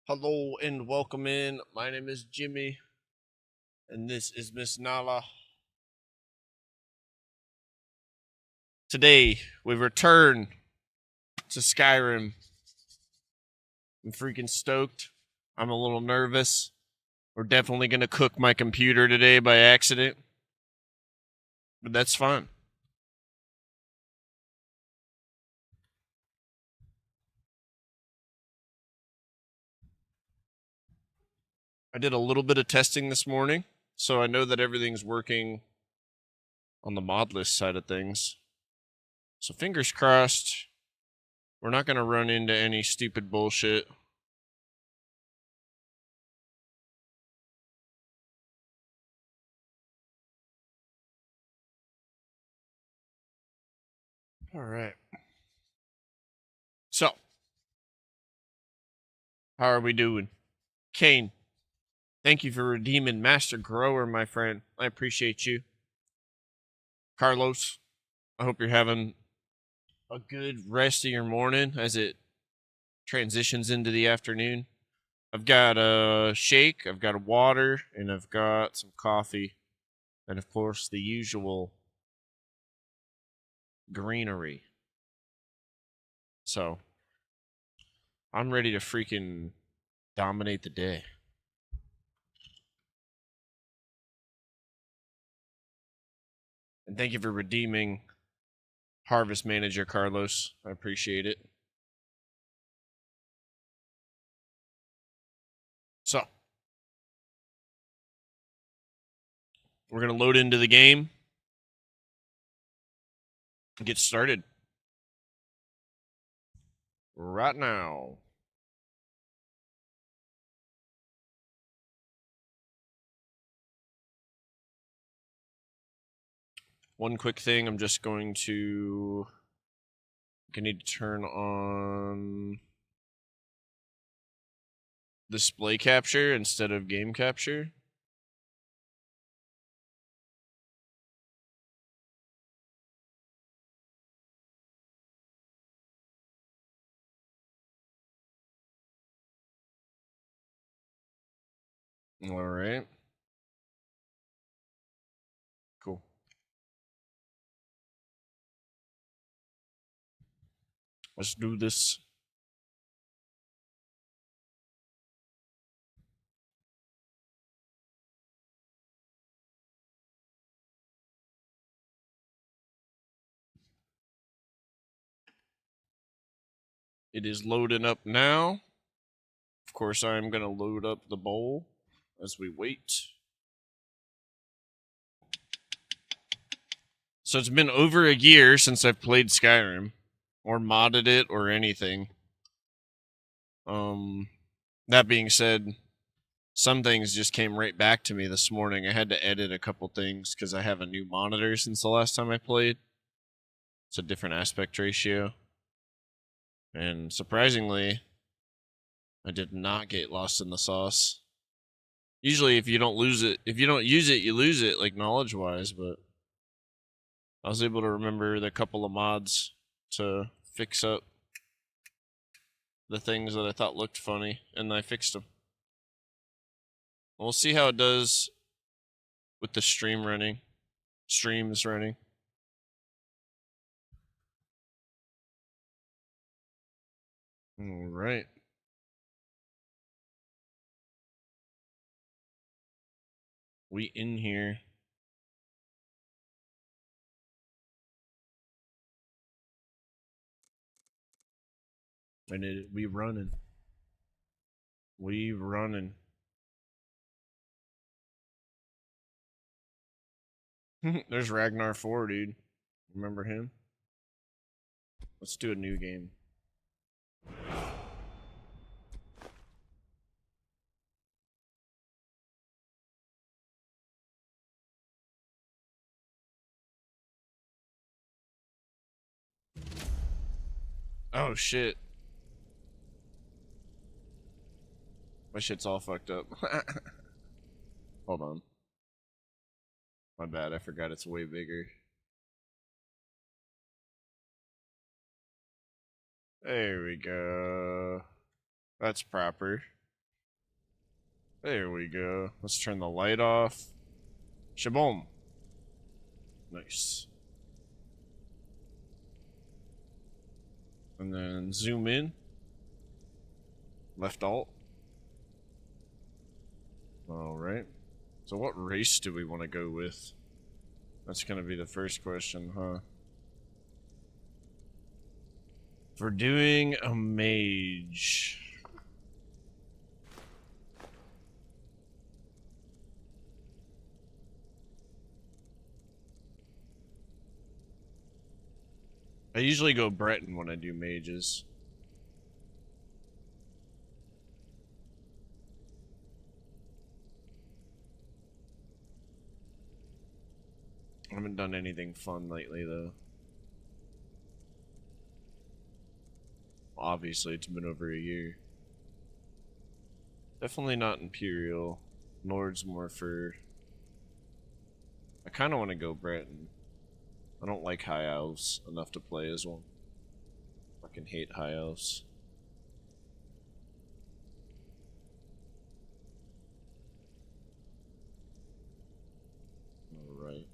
Hello and welcome in. My name is Jimmy, and this is Miss Nala. Today, we return to Skyrim. I'm freaking stoked. I'm a little nervous. We're definitely going to cook my computer today by accident, but that's fine. I did a little bit of testing this morning, so I know that everything's working on the Modlist side of things. So fingers crossed, we're not going to run into any stupid bullshit. All right. So, how are we doing? Kane, thank you for redeeming Master Grower, my friend. I appreciate you. Carlos, I hope you're having a good rest of your morning as it transitions into the afternoon. I've got a shake, I've got a water, and I've got some coffee. And of course, the usual greenery. So, I'm ready to freaking dominate the day. And thank you for redeeming Harvest Manager, Carlos. I appreciate it. So, we're going to load into the game and get started right now. One quick thing, I'm just going to need to turn on display capture instead of game capture. All right. Cool. Let's do this. It is loading up now. Of course, I'm going to load up the bowl as we wait. So it's been over a year since I've played Skyrim or modded it or anything. That being said, some things just came right back to me this morning. I had to edit a couple things because I have a new monitor since the last time I played. It's a different aspect ratio. And surprisingly, I did not get lost in the sauce. Usually if you don't use it, you lose it, like knowledge wise, but I was able to remember the couple of mods to fix up the things that I thought looked funny, and I fixed them. We'll see how it does with the streams running. All right. We in here. And we running. We running. There's Ragnar 4, dude. Remember him? Let's do a new game. Oh shit. My shit's all fucked up. Hold on. My bad, I forgot it's way bigger. There we go. That's proper. There we go. Let's turn the light off. Shaboom. Nice. And then zoom in. Left alt. Alright. So what race do we want to go with? That's gonna be the first question, huh? For doing a mage. I usually go Breton when I do mages. I haven't done anything fun lately, though. Obviously, it's been over a year. Definitely not Imperial. Lord's Morpher. I kind of want to go Breton. I don't like High Elves enough to play as one. Fucking hate High Elves. Alright.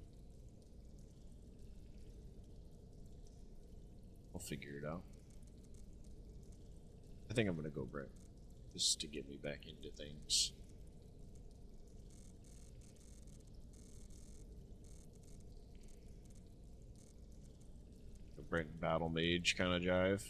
I'll figure it out. I think I'm gonna go Breton. Just to get me back into things. Breton Battle Mage kind of jive.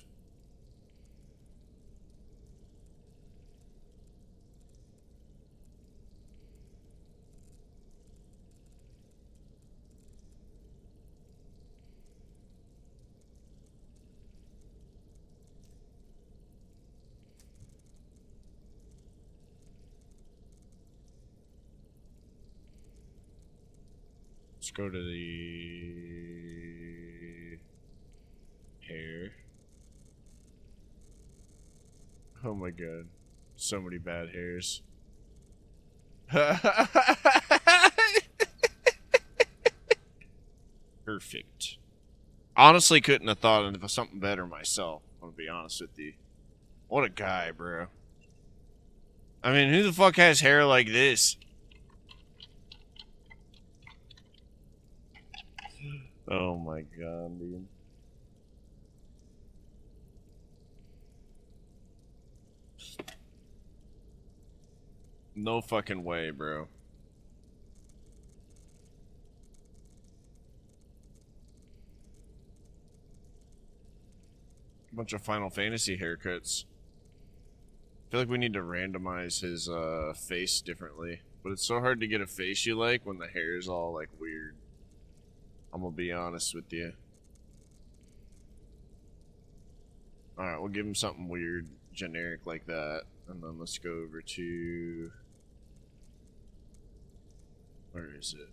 Let's go to the hair. Oh my god. So many bad hairs. Perfect. Honestly, couldn't have thought of something better myself, I'm gonna be honest with you. What a guy, bro. I mean, who the fuck has hair like this? Oh my god, dude. No fucking way, bro. Bunch of Final Fantasy haircuts. I feel like we need to randomize his face differently. But it's so hard to get a face you like when the hair is all like weird. I'm gonna be honest with you. Alright, we'll give him something weird, generic like that. And then let's go over to... Where is it?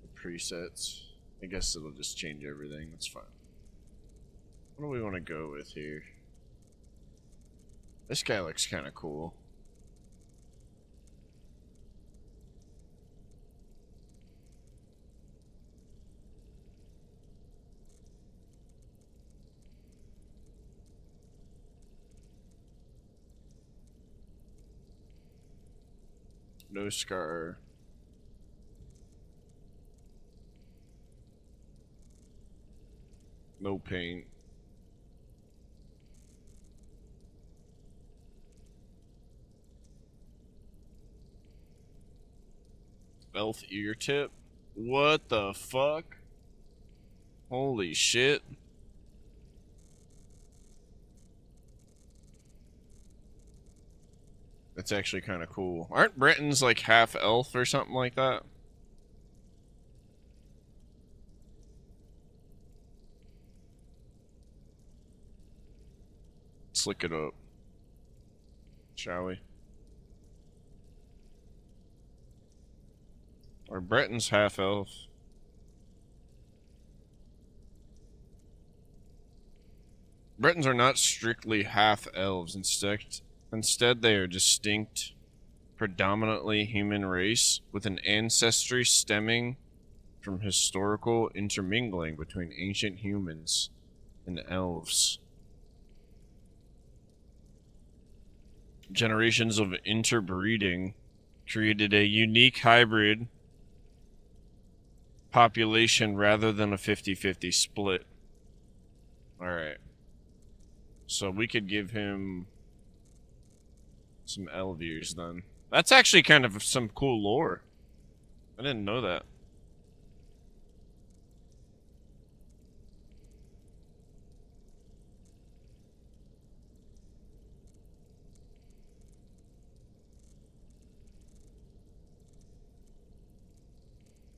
The presets. I guess it'll just change everything. That's fine. What do we want to go with here? This guy looks kind of cool. No scar. No paint. Elf ear tip? What the fuck? Holy shit. That's actually kind of cool. Aren't Bretons like half elf or something like that? Let's look it up. Shall we? Are Bretons half elf? Bretons are not strictly half elves. Instead, they are distinct, predominantly human race with an ancestry stemming from historical intermingling between ancient humans and elves. Generations of interbreeding created a unique hybrid population rather than a 50-50 split. Alright. So we could give him some Elvirs then. That's actually kind of some cool lore. I didn't know that.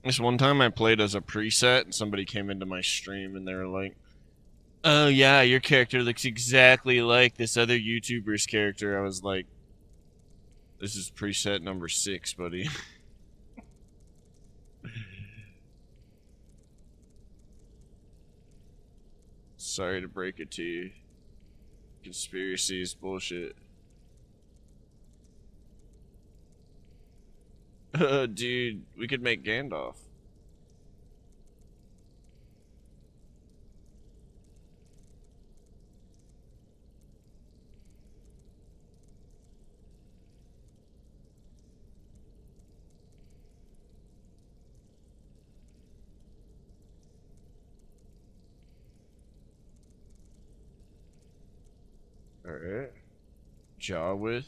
This one time I played as a preset and somebody came into my stream and they were like, "Oh yeah, your character looks exactly like this other YouTuber's character." I was like, "This is preset number 6, buddy." Sorry to break it to you. Conspiracy is bullshit. Dude, we could make Gandalf. Alright. Jaw with.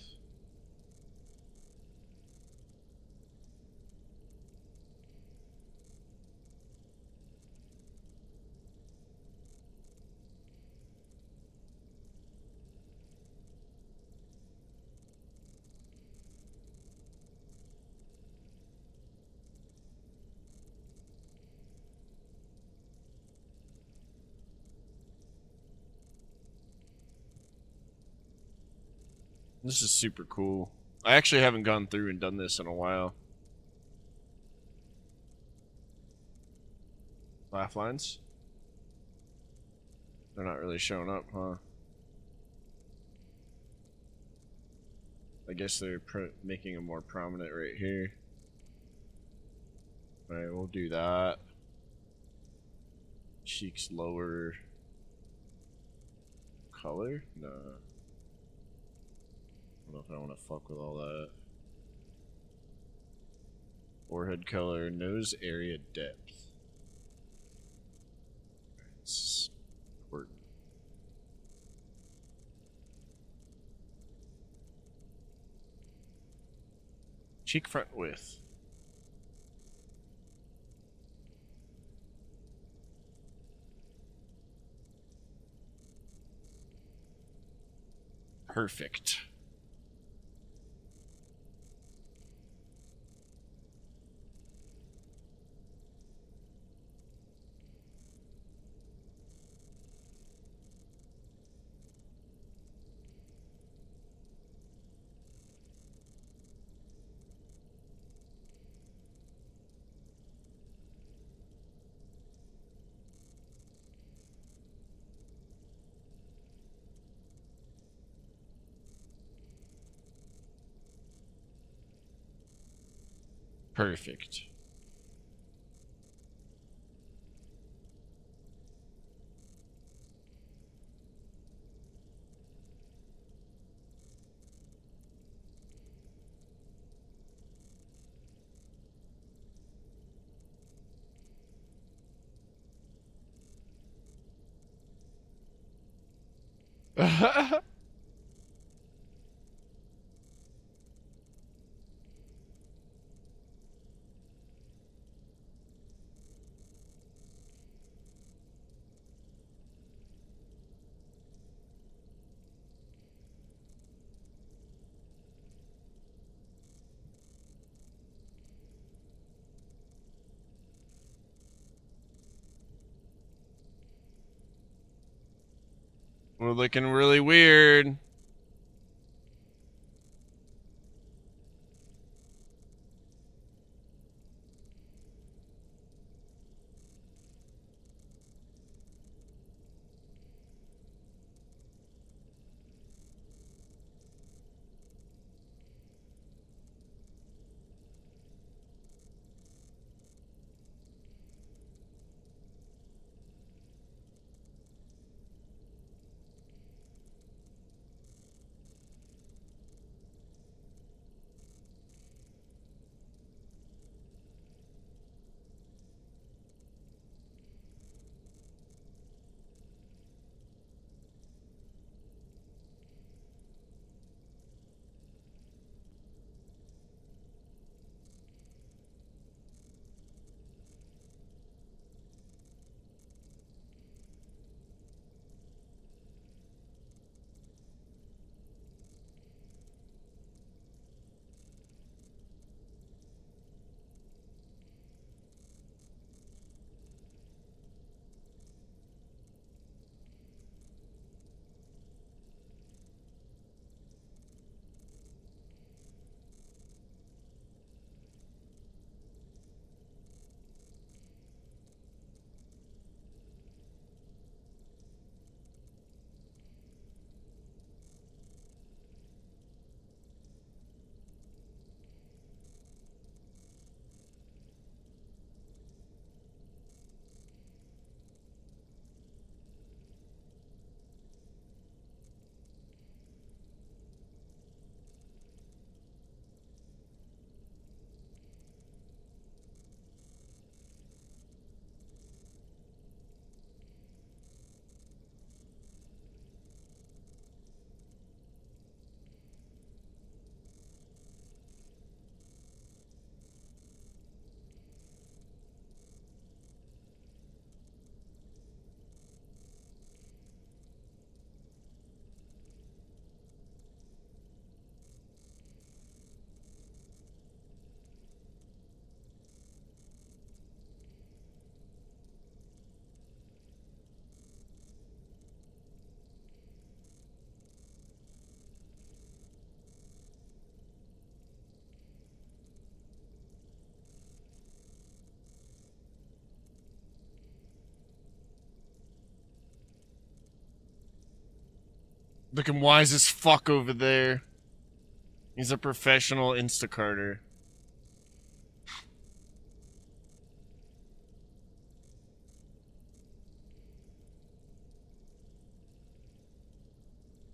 This is super cool. I actually haven't gone through and done this in a while. Laugh lines? They're not really showing up, huh? I guess they're making them more prominent right here. Alright, we'll do that. Cheeks lower. Color? No. I don't know if I want to fuck with all that. Forehead color, nose area depth. It's important. Cheek front width. Perfect. Perfect. We're looking really weird. Looking wise as fuck over there. He's a professional Instacarter.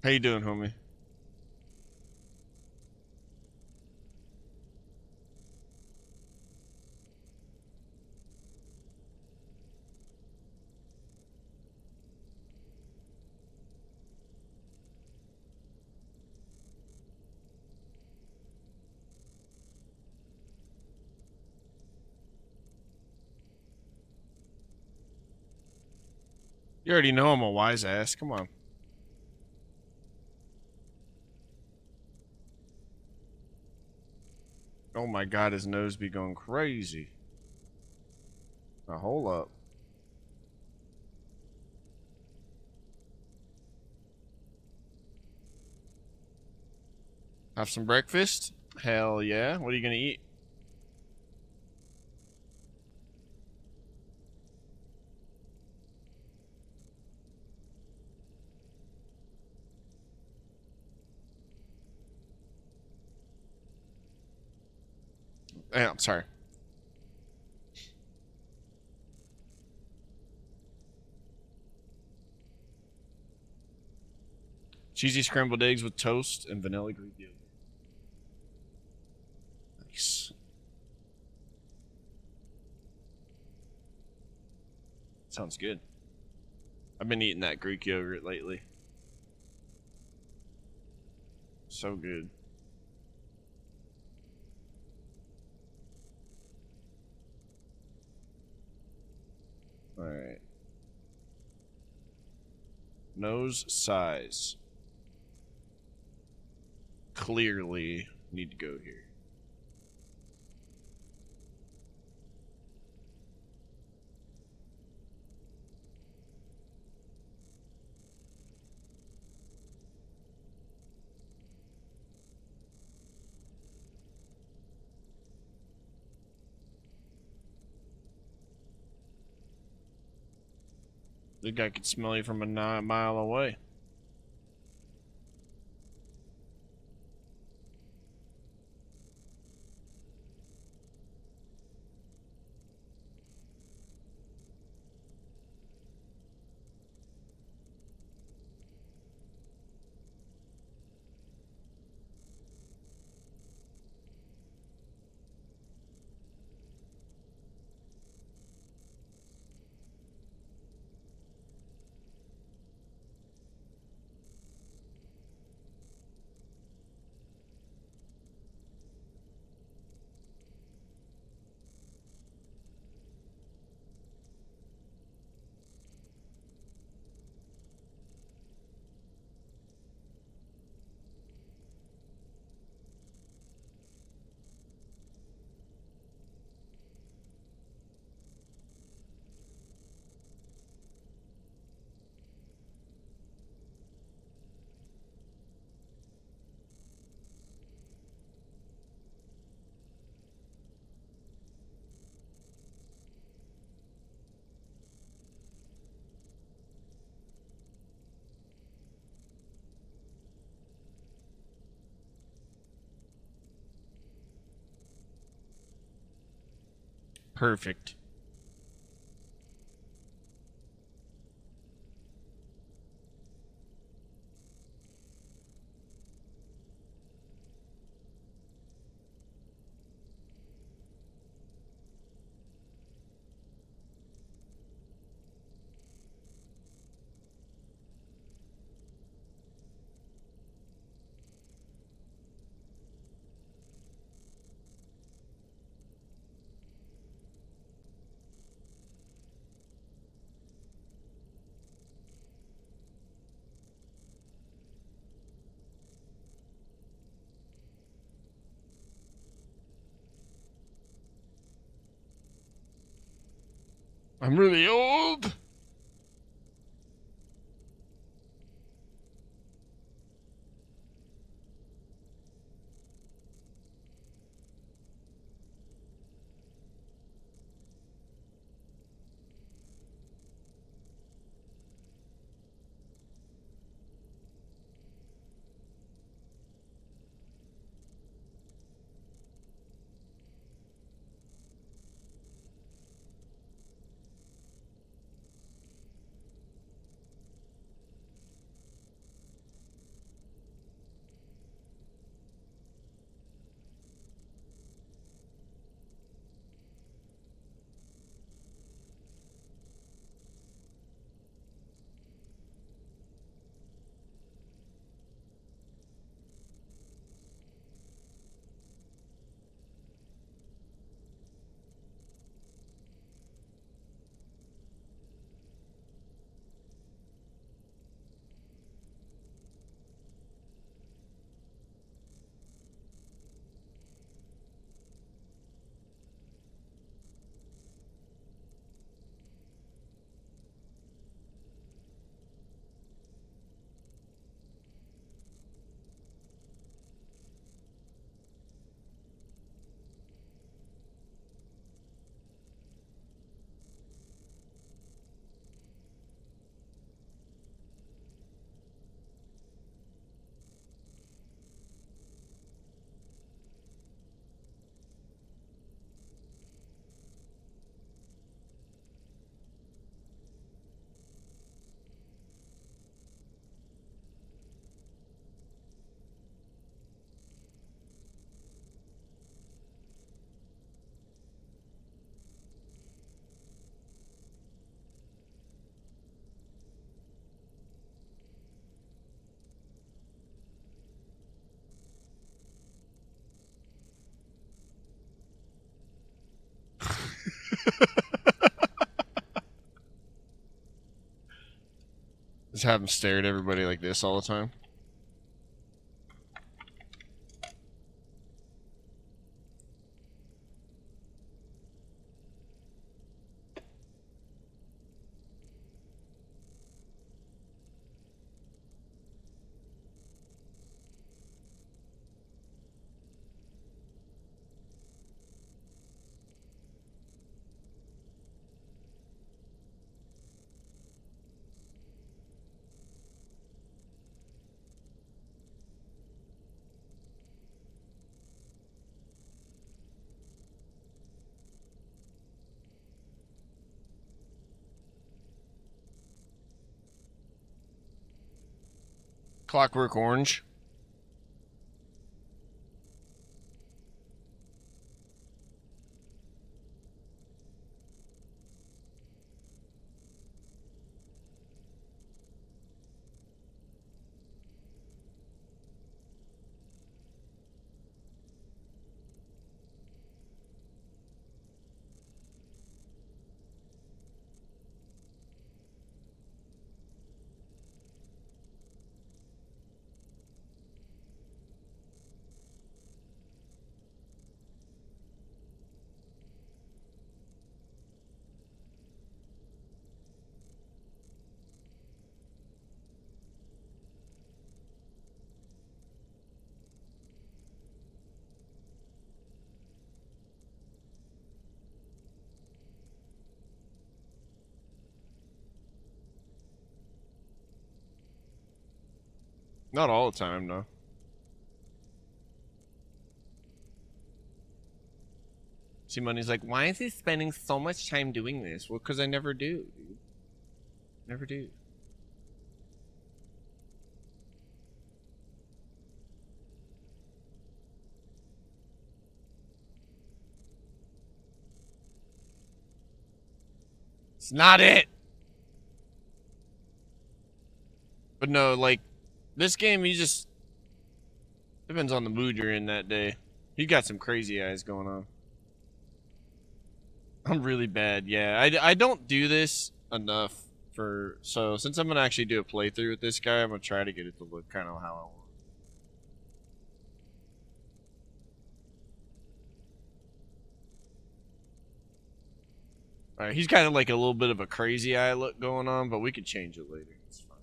How you doing, homie? You already know I'm a wise ass. Come on. Oh my god, his nose be going crazy. Now hold up. Have some breakfast? Hell yeah. What are you gonna eat? I'm sorry. Cheesy scrambled eggs with toast and vanilla Greek yogurt. Nice. Sounds good. I've been eating that Greek yogurt lately. So good. Alright. Nose size. Clearly need to go here. The guy could smell you from a mile away. Perfect. I'm really old. Just have him stare at everybody like this all the time. Clockwork Orange. Not all the time, no. See, Money's like, why is he spending so much time doing this? Well, because I never do, dude. Never do. It's not it! But no, like, this game, you just... Depends on the mood you're in that day. You got some crazy eyes going on. I'm really bad, yeah. I don't do this enough for... So, since I'm going to actually do a playthrough with this guy, I'm going to try to get it to look kind of how I want. Alright, he's got like a little bit of a crazy eye look going on, but we could change it later. It's fine.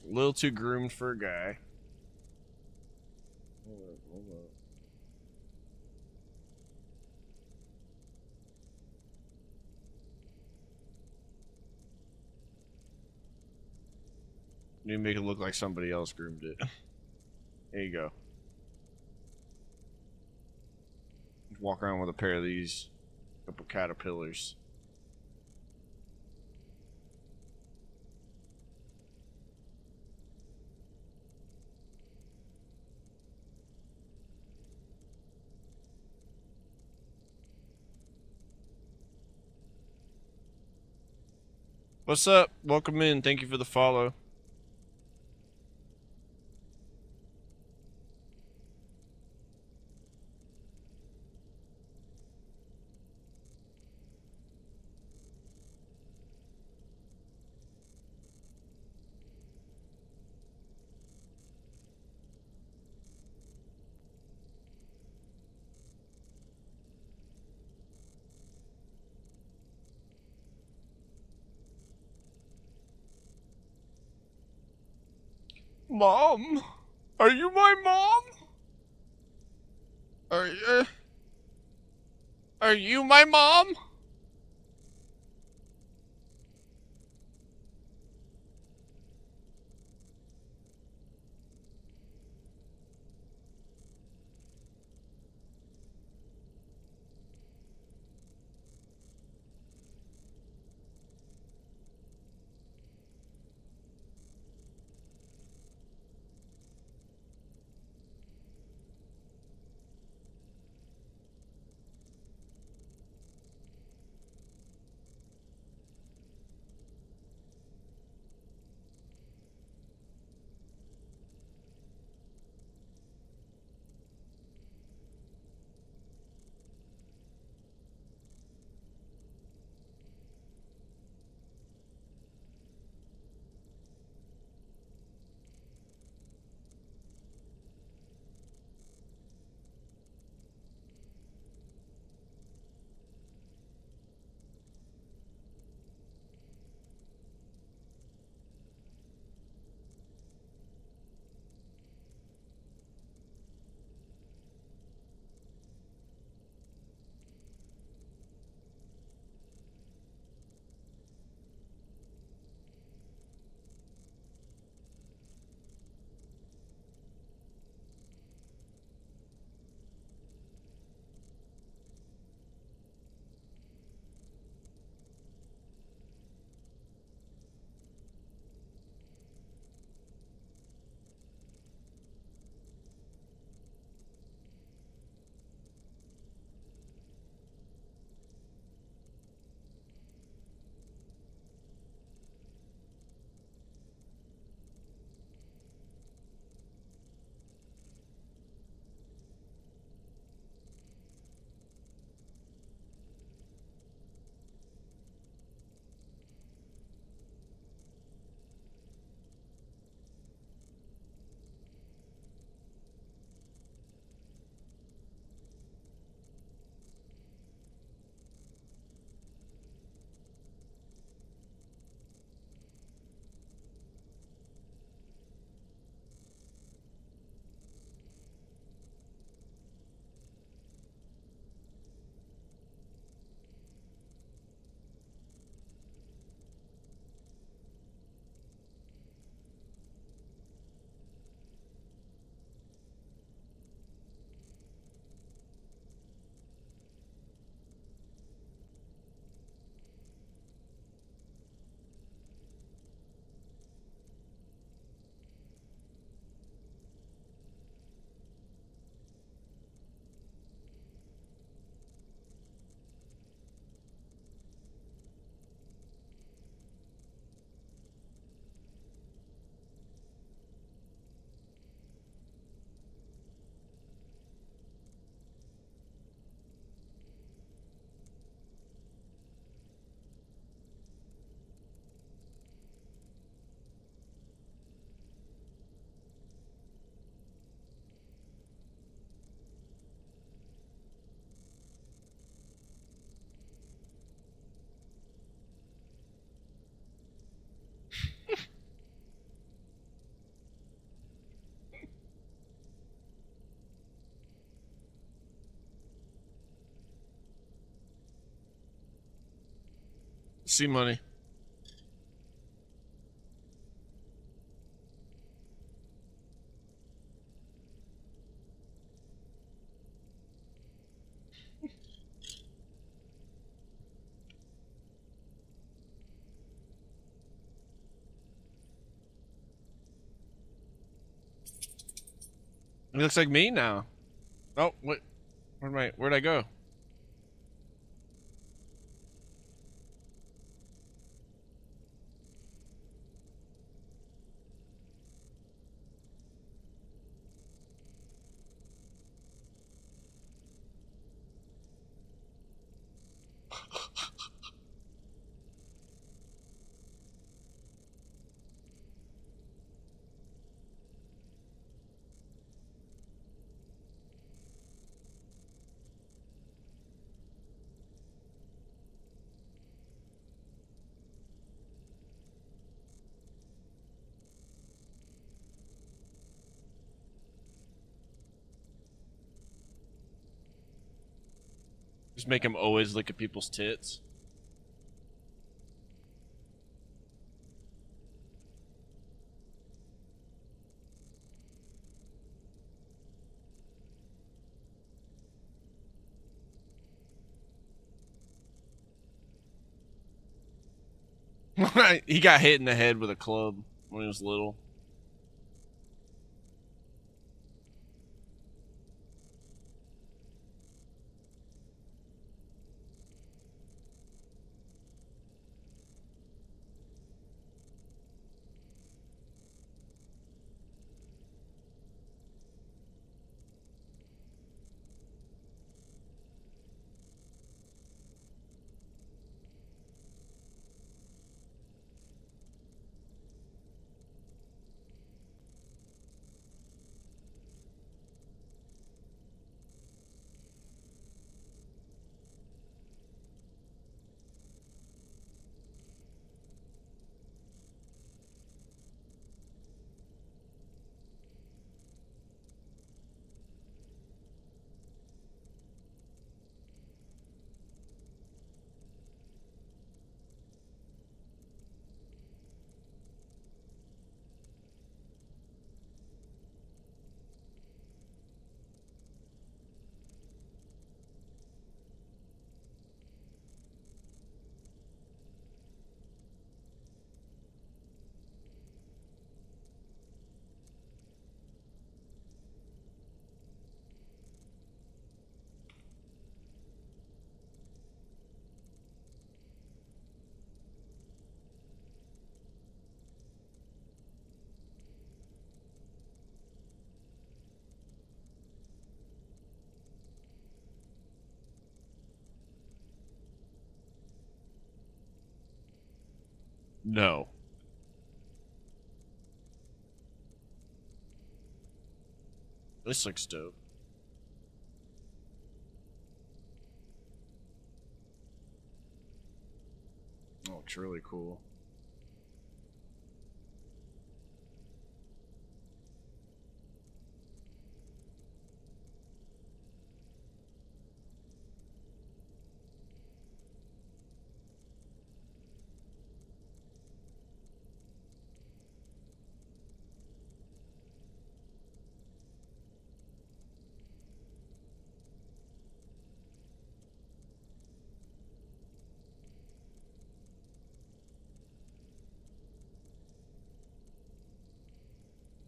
A little too groomed for a guy. Hold up. Need to make it look like somebody else groomed it. There you go. Walk around with a pair of these. Couple caterpillars. What's up? Welcome in. Thank you for the follow. Mom? Are you my mom? Are you my mom? See money. It looks like me now. Oh, what? Where'd I go? Just make him always look at people's tits. He got hit in the head with a club when he was little. No. This looks dope. Oh, it's really cool.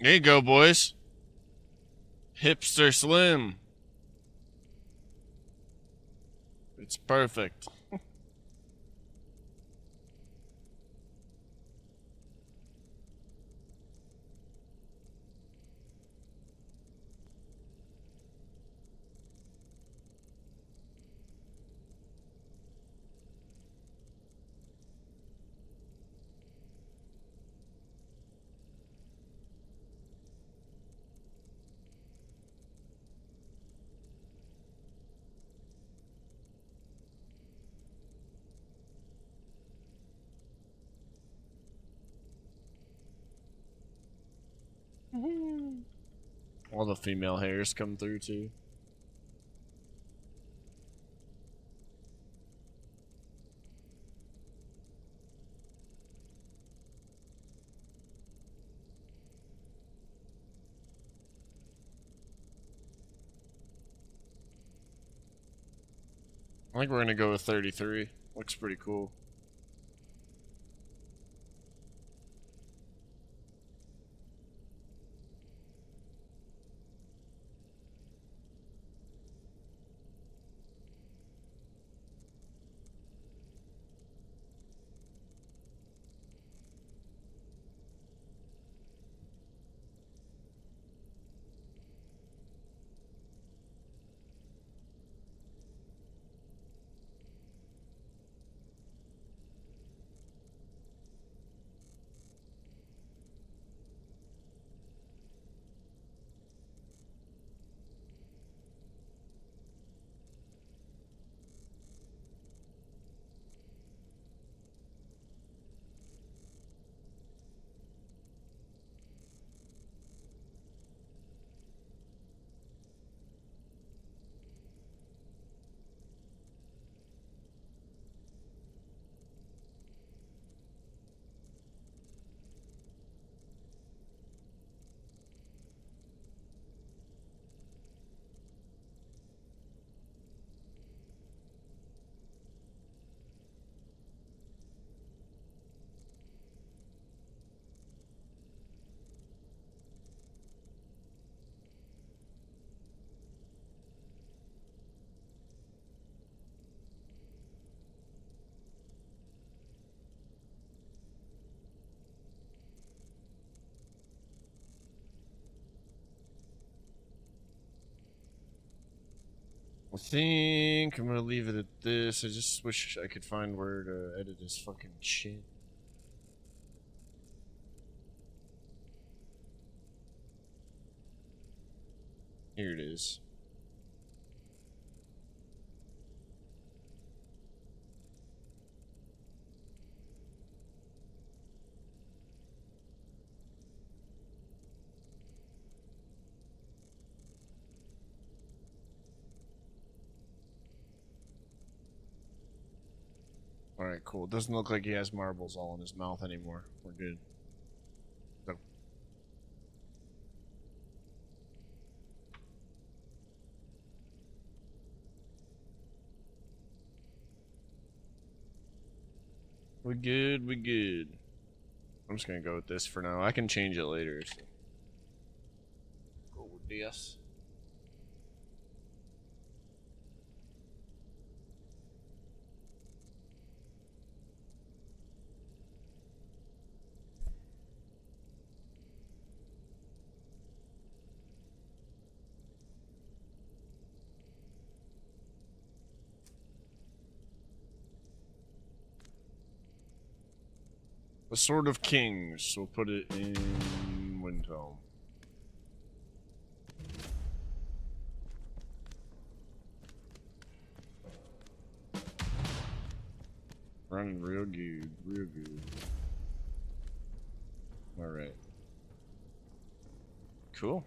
There you go, boys. Hipster Slim. It's perfect. All the female hairs come through too. I think we're gonna go with 33. Looks pretty cool. I think I'm gonna leave it at this. I just wish I could find where to edit this fucking shit. Here it is. Alright, cool. It doesn't look like he has marbles all in his mouth anymore. We're good. So. We good, we good. I'm just gonna go with this for now. I can change it later, so. Go with this. The Sword of Kings. We'll put it in Windhelm. Running real good, real good. Alright. Cool.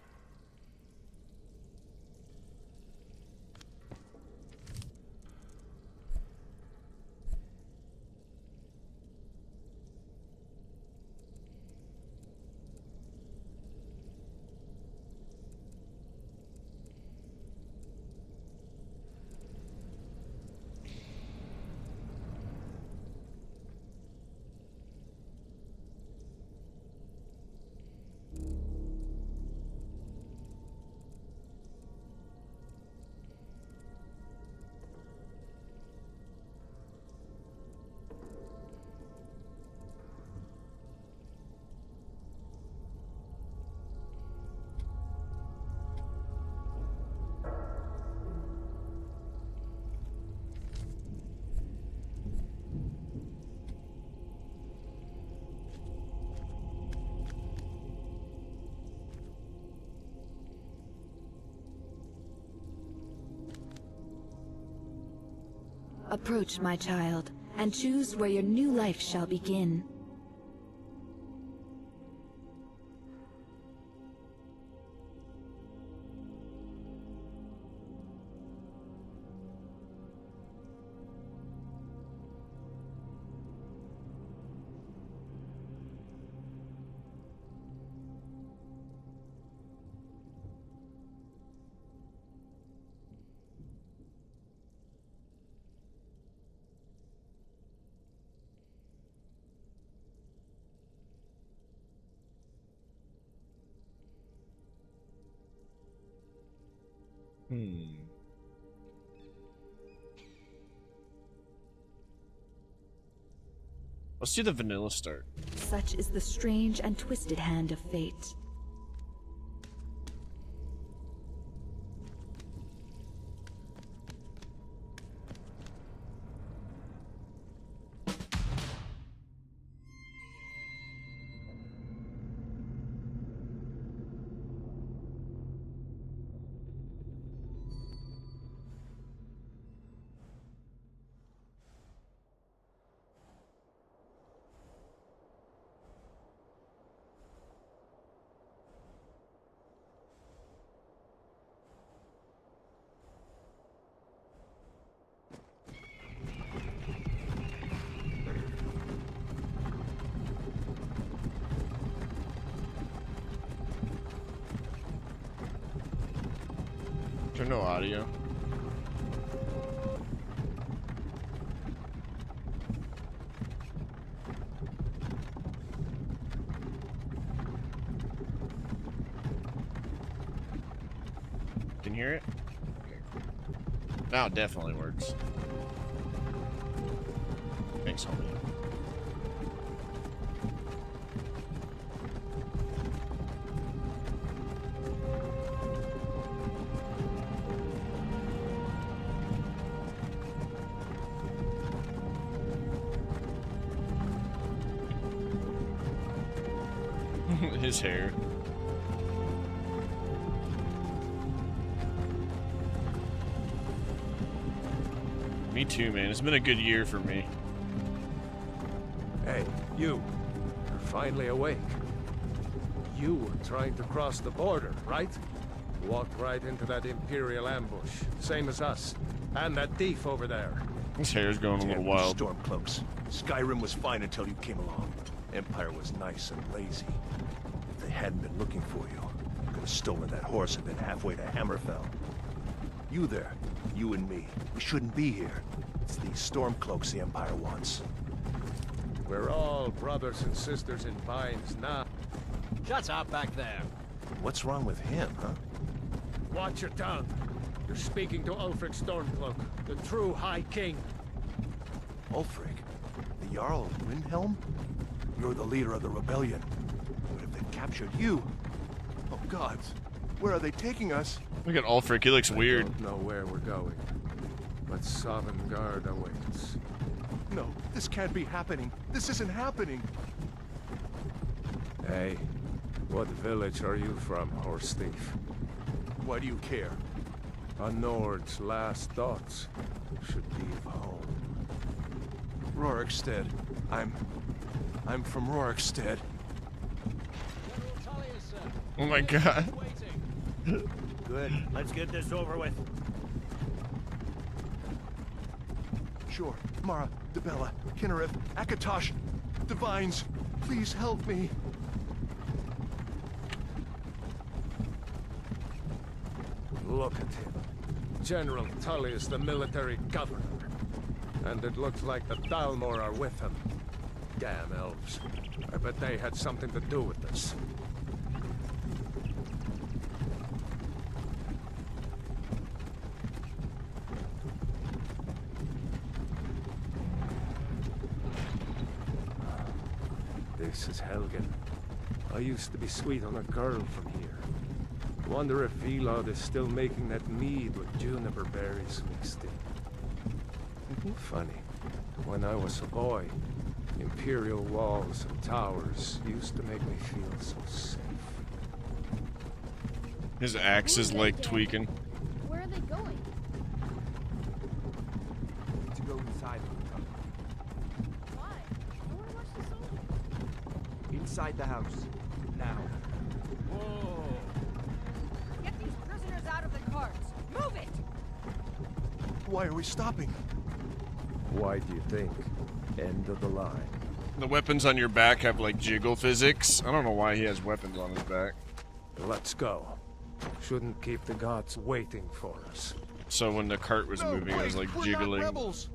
Approach, my child, and choose where your new life shall begin. Let's do the vanilla start. Such is the strange and twisted hand of fate. Turn no audio. Can you hear it? Okay, cool. Now it definitely works. Thanks, homie. His hair. Me too, man. It's been a good year for me. Hey, you. You're finally awake. You were trying to cross the border, right? Walked right into that Imperial ambush. Same as us. And that thief over there. His hair's going a little wild. Stormcloaks. Skyrim was fine until you came along. Empire was nice and lazy. If they hadn't been looking for you, you could have stolen that horse and been halfway to Hammerfell. You there, you and me, we shouldn't be here. It's these Stormcloaks the Empire wants. We're all brothers and sisters in binds now. Shut up back there. What's wrong with him, huh? Watch your tongue. You're speaking to Ulfric Stormcloak, the true High King. Ulfric? The Jarl of Windhelm? You're the leader of the rebellion. What if they captured you? Oh gods, where are they taking us? Look at Ulfric, he looks weird. I don't know where we're going, but Sovngarde awaits. No, this can't be happening. This isn't happening. Hey, what village are you from, horse thief? Why do you care? A Nord's last thoughts should be of home. Rorikstead. I'm from Rorikstead. Oh my god. Good. Let's get this over with. Sure. Mara, Debella, Kinnereth, Akatosh, Divines, please help me. Look at him. General Tully is the military governor. And it looks like the Thalmor are with him. Damn elves. I bet they had something to do with this. This is Helgen. I used to be sweet on a girl from here. Wonder if Vilod is still making that mead with juniper berries mixed in. Funny. When I was a boy, Imperial walls and towers used to make me feel so safe. His axe is like tweaking. Where are they going? To go inside the tunnel. Why? I want to watch the soldiers. Inside the house. Now. Whoa. Get these prisoners out of the carts. Move it! Why are we stopping? Why do you think? End of the line. The weapons on your back have like jiggle physics. I don't know why he has weapons on his back. Let's go. Shouldn't keep the gods waiting for us. So when the cart was moving, it was like We're jiggling. not rebels.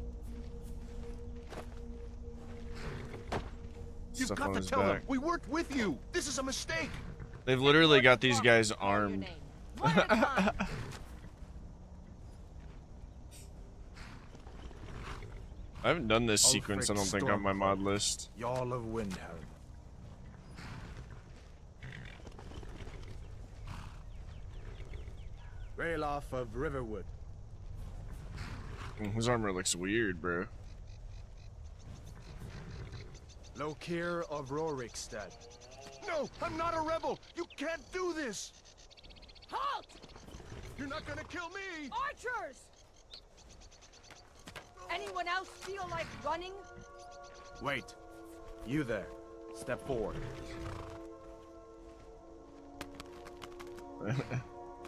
You've Stuff got on to his tell them back. we worked with you. This is a mistake. They've literally got these guys armed. I haven't done this sequence, I don't think, on my mod list. Jarl of Windhelm. Ralof of Riverwood. His armor looks weird, bro. Lokir of Rorikstead. No, I'm not a rebel. You can't do this. Halt! You're not gonna kill me. Archers! Anyone else feel like running? Wait. You there. Step forward.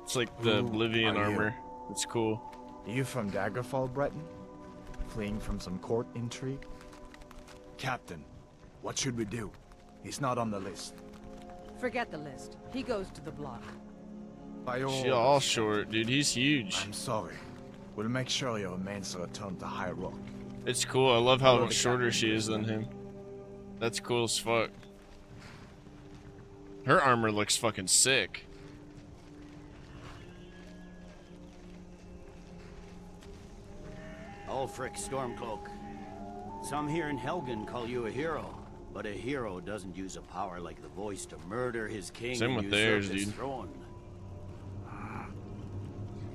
It's like the Who Oblivion are you? armor. It's cool. You from Daggerfall, Breton? Fleeing from some court intrigue? Captain, what should we do? He's not on the list. Forget the list. He goes to the block. By Shit, all short, dude. He's huge. I'm sorry. We'll make sure your remains are returned to High Rock. It's cool. I love how much shorter she is than him. That's cool as fuck. Her armor looks fucking sick. Ulfric Stormcloak. Some here in Helgen call you a hero, but a hero doesn't use a power like the voice to murder his king Same and with theirs, usurp his dude. throne.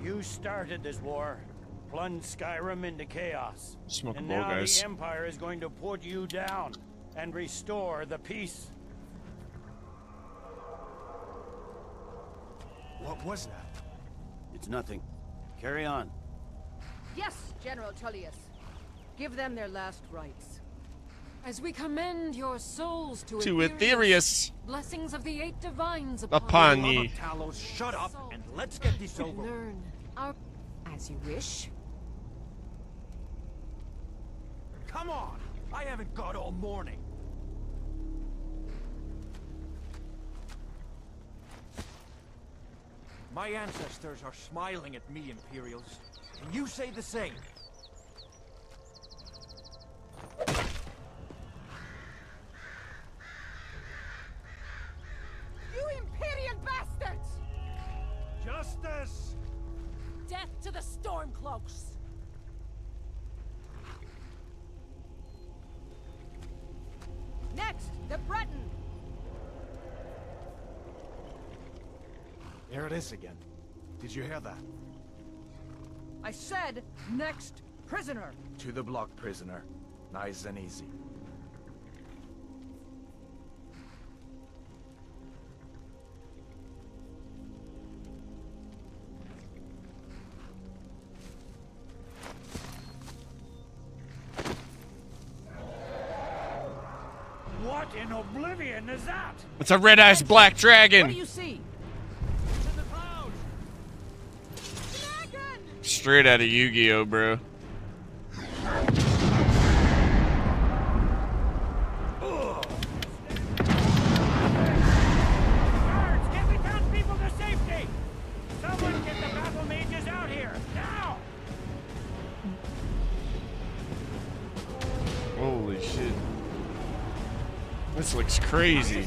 You started this war, plunged Skyrim into chaos, Smoke and a bowl, now guys. the Empire is going to put you down and restore the peace. What was that? It's nothing. Carry on. Yes, General Tullius. Give them their last rites. As we commend your souls to Aetherius. blessings of the eight divines Upon you. ye. Talos, shut up and let's get this over. Learn our as you wish. Come on! I haven't got all morning. My ancestors are smiling at me, Imperials. Can you say the same? You Imperial bastards! Justice! Death to the Stormcloaks. Next, the Breton. There it is again. Did you hear that? I said, next prisoner. To the block, prisoner. Nice and easy. What in oblivion is that? It's a red-eyes black What dragon. do you see? Dragon! Straight out of Yu-Gi-Oh, bro. Guards, get the townspeople to safety! Someone get the battle mages out here, now! Holy shit. This looks crazy.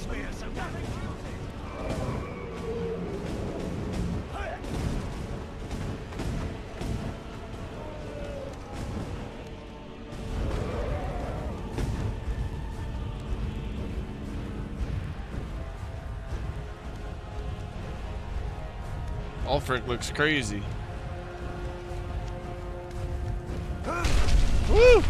Ulfric looks crazy. Woo!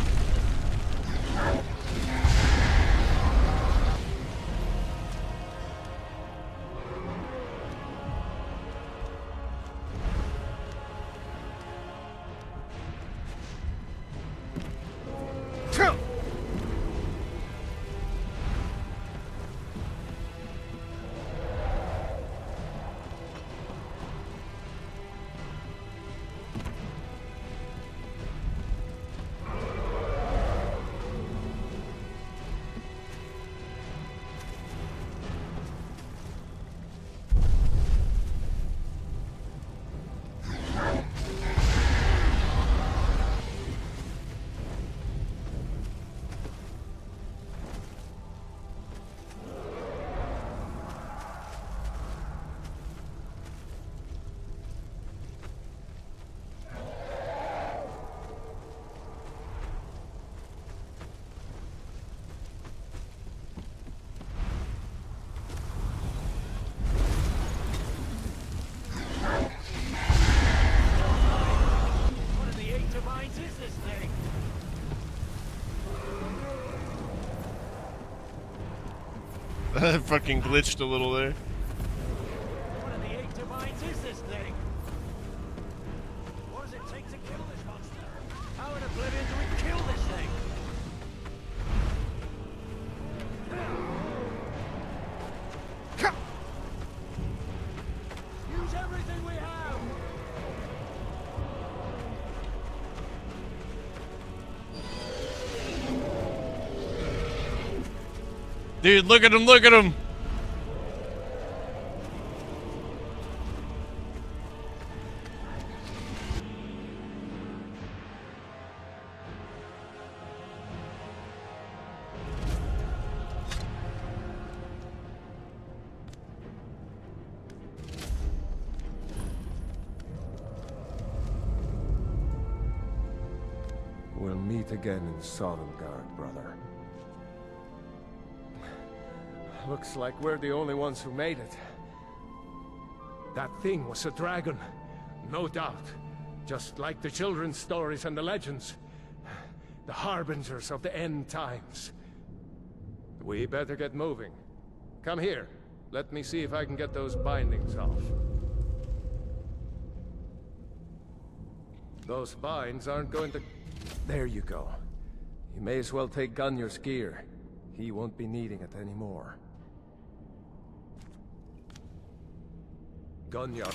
That fucking glitched a little there. What of the 8 divines is this thing? What does it take to kill this monster? How in oblivion do we kill this thing? Use everything we have! Dude, look at him, look at him! We'll meet again in Sodengard, brother. Looks like we're the only ones who made it. That thing was a dragon, no doubt. Just like the children's stories and the legends. The harbingers of the end times. We better get moving. Come here. Let me see if I can get those bindings off. Those binds aren't going to... There you go. You may as well take Gunnar's gear. He won't be needing it anymore. Gunnar.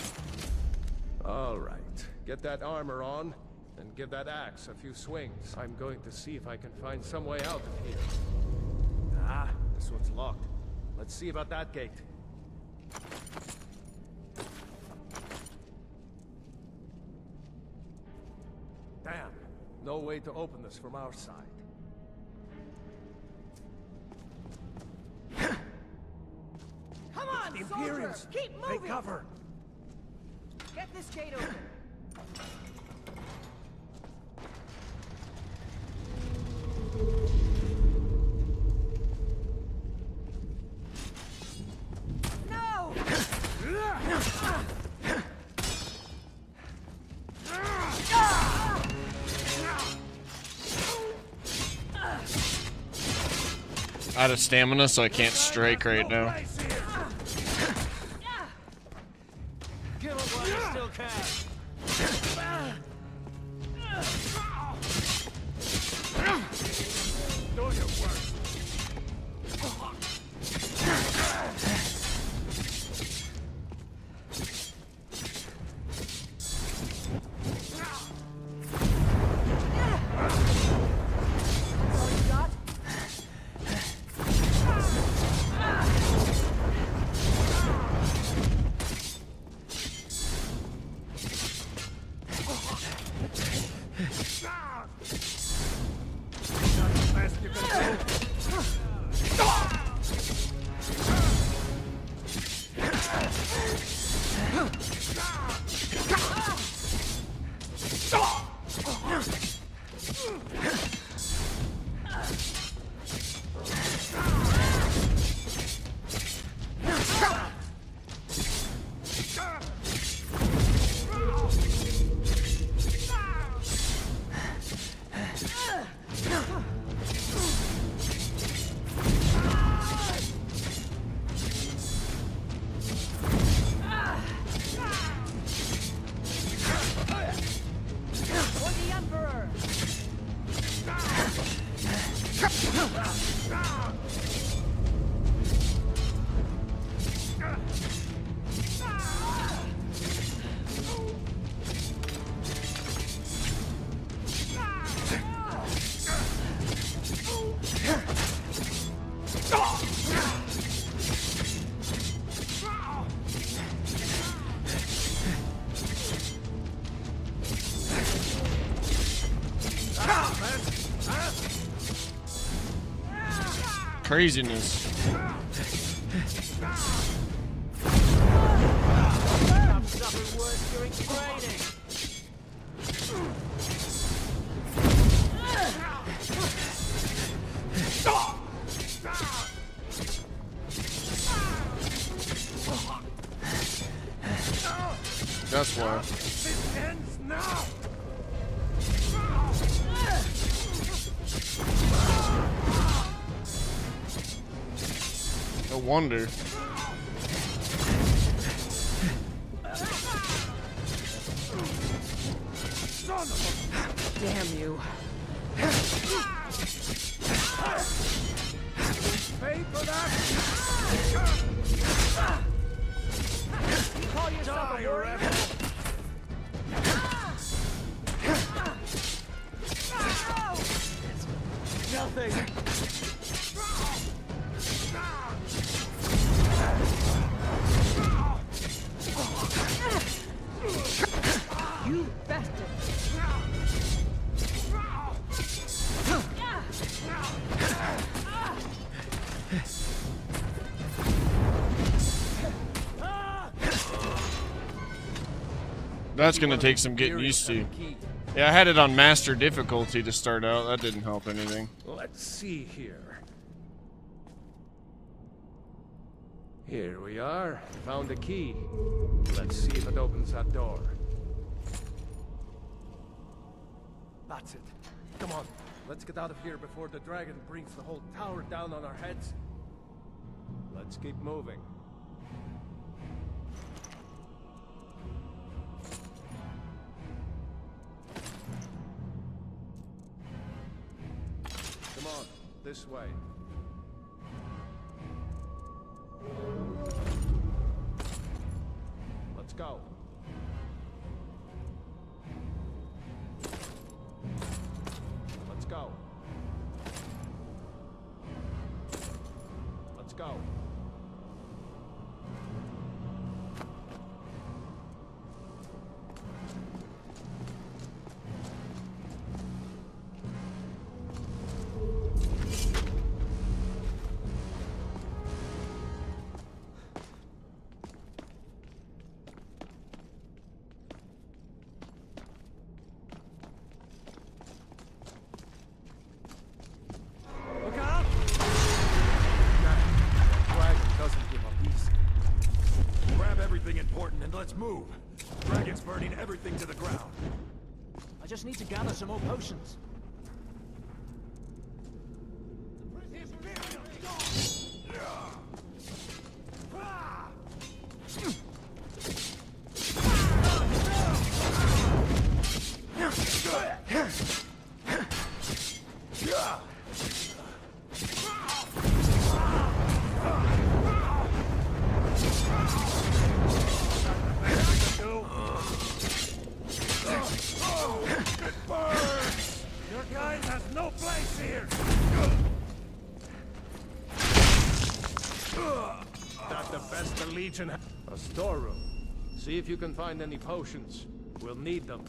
All right. Get that armor on, and give that axe a few swings. I'm going to see if I can find some way out of here. Ah, this one's locked. Let's see about that gate. Damn. No way to open this from our side. Come on, soldiers! Keep moving! Take cover! Get this gate open! No! Out of stamina, so I can't strike right now. Give him while you still can! Do your worst! Craziness. I've suffered worse during training! That's why. This ends now! No wonder. Damn you. Pay for that! You call yourself a warrior? Nothing. You bastard. That's gonna take some getting used to. Yeah, I had it on master difficulty to start out. That didn't help anything. Let's see here. Here we are. Found a key. Let's see if it opens that door. That's it. Come on. Let's get out of here before the dragon brings the whole tower down on our heads. Let's keep moving. Come on, this way. Let's go. Let's go. Let's go. Look out! That dragon doesn't give up easy. Grab everything important and let's move. Dragon's burning everything to the ground. I just need to gather some more potions. Your guys has no place here. Not the best the Legion has. A storeroom. See if you can find any potions. We'll need them.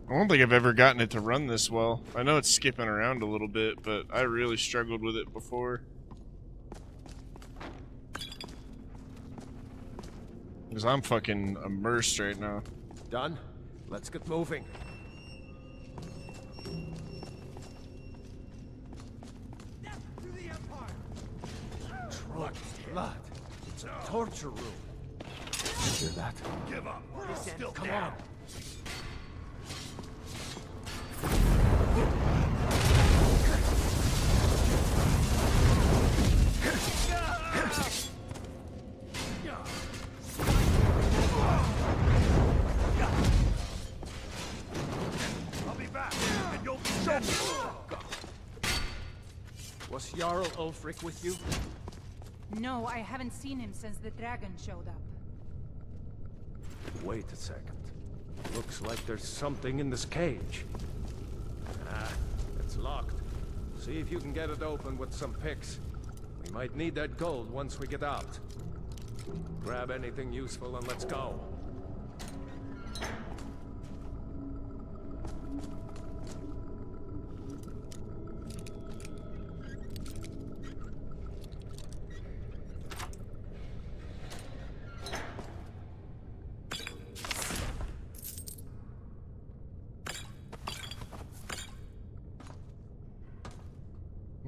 I don't think I've ever gotten it to run this well. I know it's skipping around a little bit, but I really struggled with it before. Because I'm fucking immersed right now. Done? Let's get moving. Truck blood. It's a torture room. Hear that? Give up. Still Come down. on. I'll be back, and you'll be dead. Was Jarl Ulfric with you? No, I haven't seen him since the dragon showed up. Wait a second. Looks like there's something in this cage. Ah, it's locked. See if you can get it open with some picks. We Might need that gold once we get out. Grab anything useful and let's go.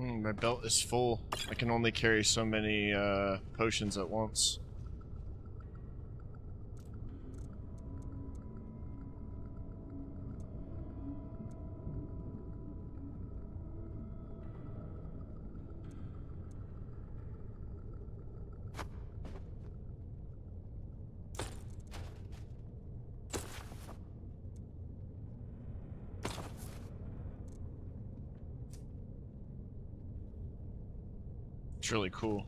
My belt is full. I can only carry so many potions at once. It's really cool.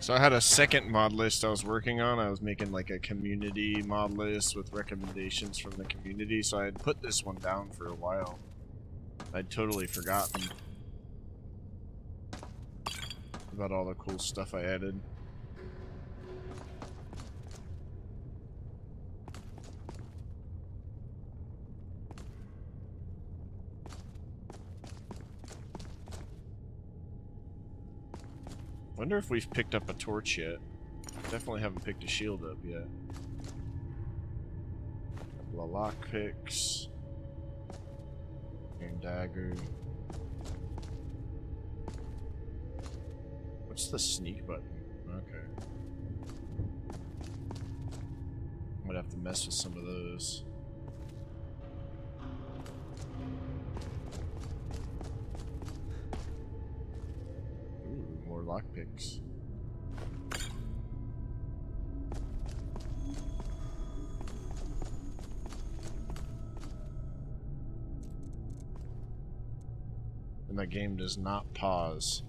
So I had a second mod list I was working on. I was making like a community mod list with recommendations from the community. So I had put this one down for a while. I'd totally forgotten about all the cool stuff I added. Wonder if we've picked up a torch yet. Definitely haven't picked a shield up yet. Couple of lockpicks. And dagger. What's the sneak button? Okay. I'm gonna have to mess with some of those. Ooh, more lockpicks. And the game does not pause.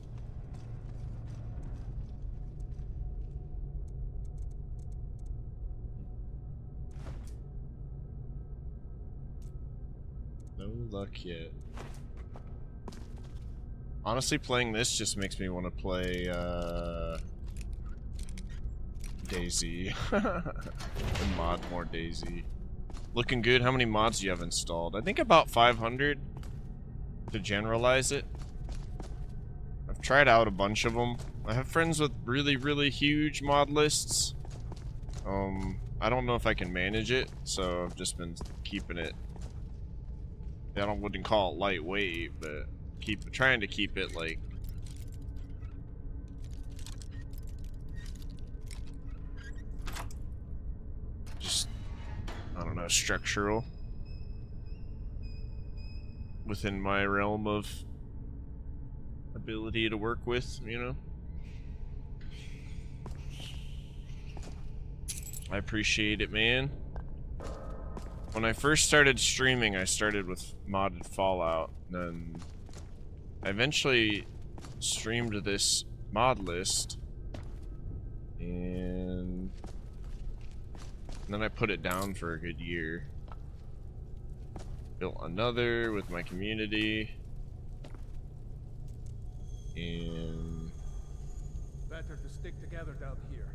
No luck yet. Honestly, playing this just makes me want to play DayZ. And mod more DayZ. Looking good. How many mods do you have installed? I think about 500 to generalize it. I've tried out a bunch of them. I have friends with really huge mod lists. I don't know if I can manage it, so I've just been keeping it. I wouldn't call it lightweight, but trying to keep it like just, I don't know, structural within my realm of ability to work with, you know. I appreciate it, man. When I first started streaming, I started with modded Fallout, then I eventually streamed this mod list, and then I put it down for a good year. Built another with my community, and Better to stick together down here.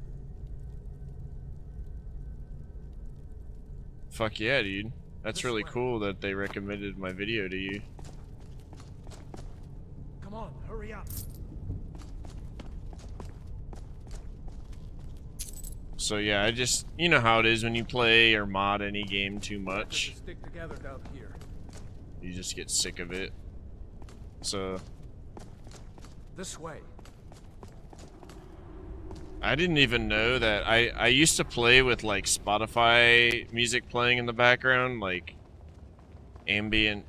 fuck yeah, dude. That's really cool that they recommended my video to you. Come on, hurry up. So yeah, I just, you know how it is when you play or mod any game too much. Better to stick together down here. You just get sick of it. So This way. I didn't even know that. I used to play with like Spotify music playing in the background, like ambient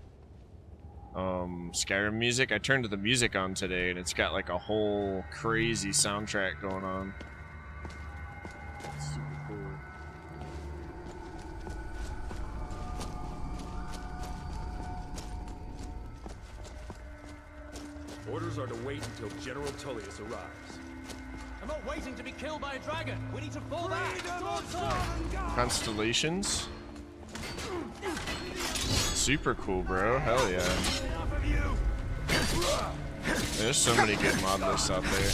Skyrim music. I turned the music on today and it's got like a whole crazy soundtrack going on. It's super cool. Orders orders are to wait until General Tullius arrives. I'm not waiting to be killed by a dragon. We need to fall back. Constellations. Super cool, bro. Hell yeah. There's so many good Modlists out there.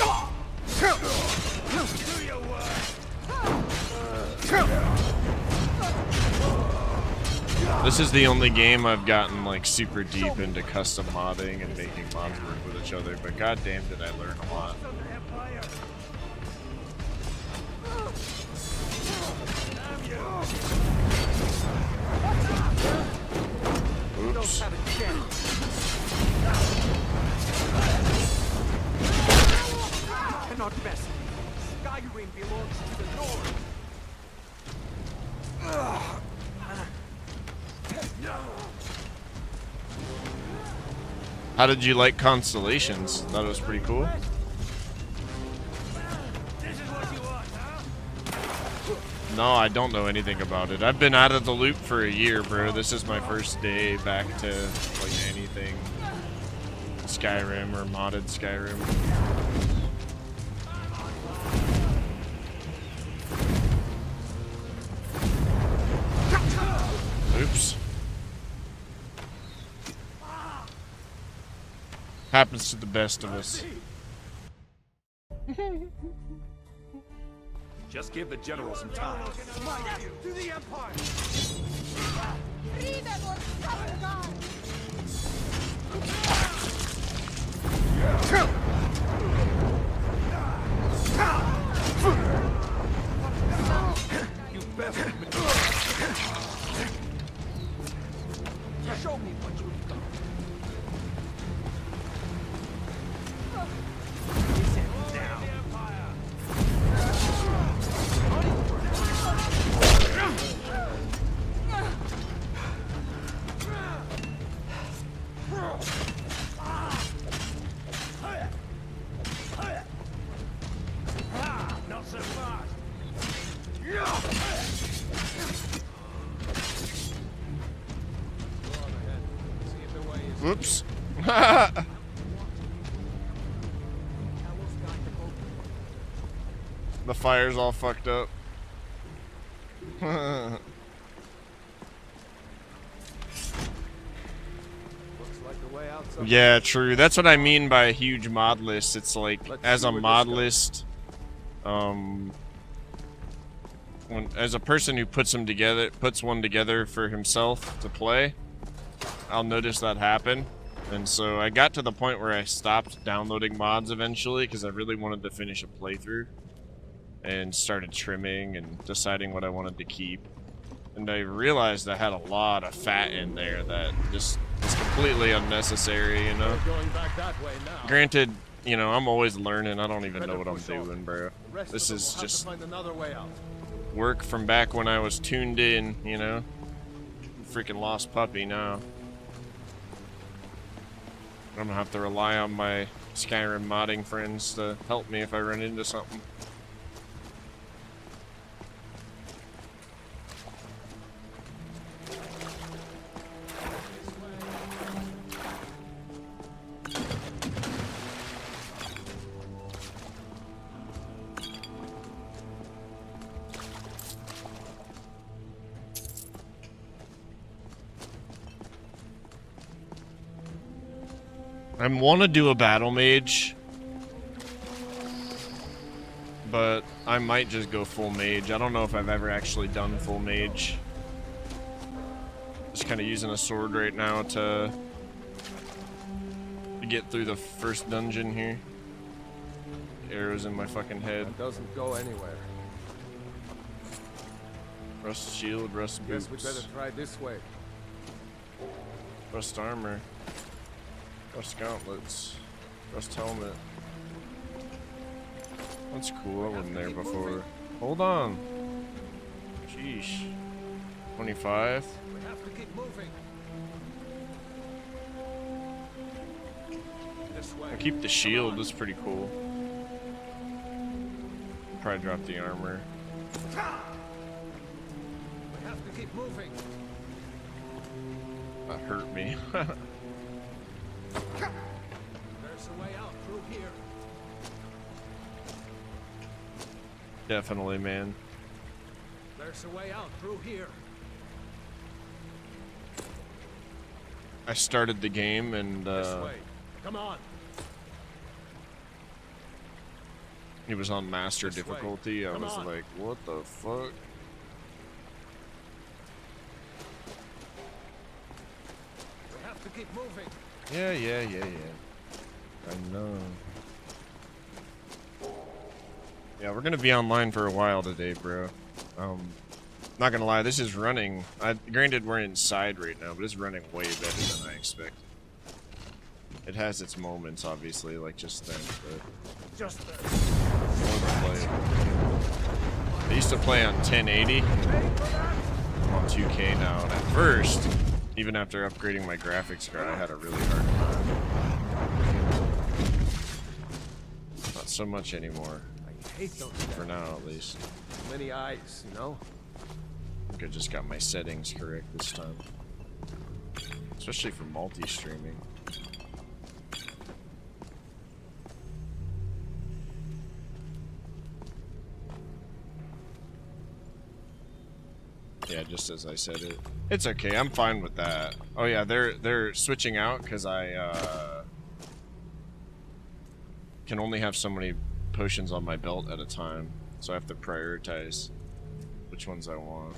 This is the only game I've gotten like super deep into custom modding and making mods work with each other, but goddamn did I learn a lot. Oops. Cannot mess. Skyrim belongs to the Lord. How did you like Constellations? Thought it was pretty cool. No, I don't know anything about it. I've been out of the loop for a year, bro. This is my first day back to like anything Skyrim or modded Skyrim. Oops. Happens to the best of us. Just give the general some time. To the Empire. Freedom or some god. You bastard. Show me what you've got. Whoops. The fire's all fucked up. Yeah, true. That's what I mean by a huge mod list. It's like, as a mod list, as a person who puts one together for himself to play, I'll notice that happen. And so I got to the point where I stopped downloading mods eventually because I really wanted to finish a playthrough and started trimming and deciding what I wanted to keep. And I realized I had a lot of fat in there that just is completely unnecessary, you know? Granted, you know, I'm always learning. I don't even know what I'm doing, bro. This is just work from back when I was tuned in, you know? Freaking lost puppy now. I'm gonna have to rely on my Skyrim modding friends to help me if I run into something. I want to do a battle mage, but I might just go full mage. I don't know if I've ever actually done full mage. Just kind of using a sword right now to get through the first dungeon here. Arrows in my fucking head. That doesn't go anywhere. Rust shield, rust boots. Guess we better try this way. Rust armor. Rust gauntlets. Rust helmet. That's cool. I wasn't there before. Hold on. Sheesh. 25. We have to keep moving. This way. I keep the shield. That's pretty cool. Probably drop the armor. We have to keep moving. That hurt me. There's a way out. Definitely, man. There's a way out through here. I started the game and This way. Come on. it was on master This way. difficulty. I Come was on. like, what the fuck? We have to keep moving. Yeah. I know. Yeah, we're gonna be online for a while today, bro. Not gonna lie, this is running. Granted, we're inside right now, but it's running way better than I expected. It has its moments, obviously, like just then, but Just there. more to play. I used to play on 1080. I'm on 2K now, and at first, even after upgrading my graphics card, I had a really hard time. Not so much anymore, I hate those for now at least. many eyes, you know? I think I just got my settings correct this time. Especially for multi-streaming. Yeah, just as I said it. It's okay, I'm fine with that. Oh yeah, they're switching out because I can only have so many potions on my belt at a time. So I have to prioritize which ones I want.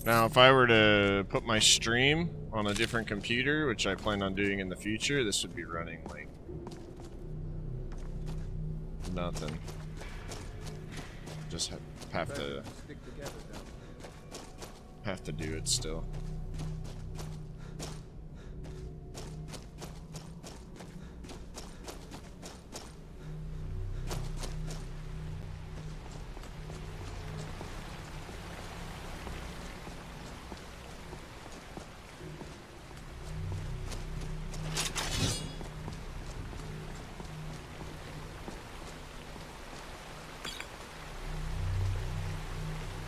Now, if I were to put my stream on a different computer, which I plan on doing in the future, this would be running like nothing. Just have to Stick together down have to do it still.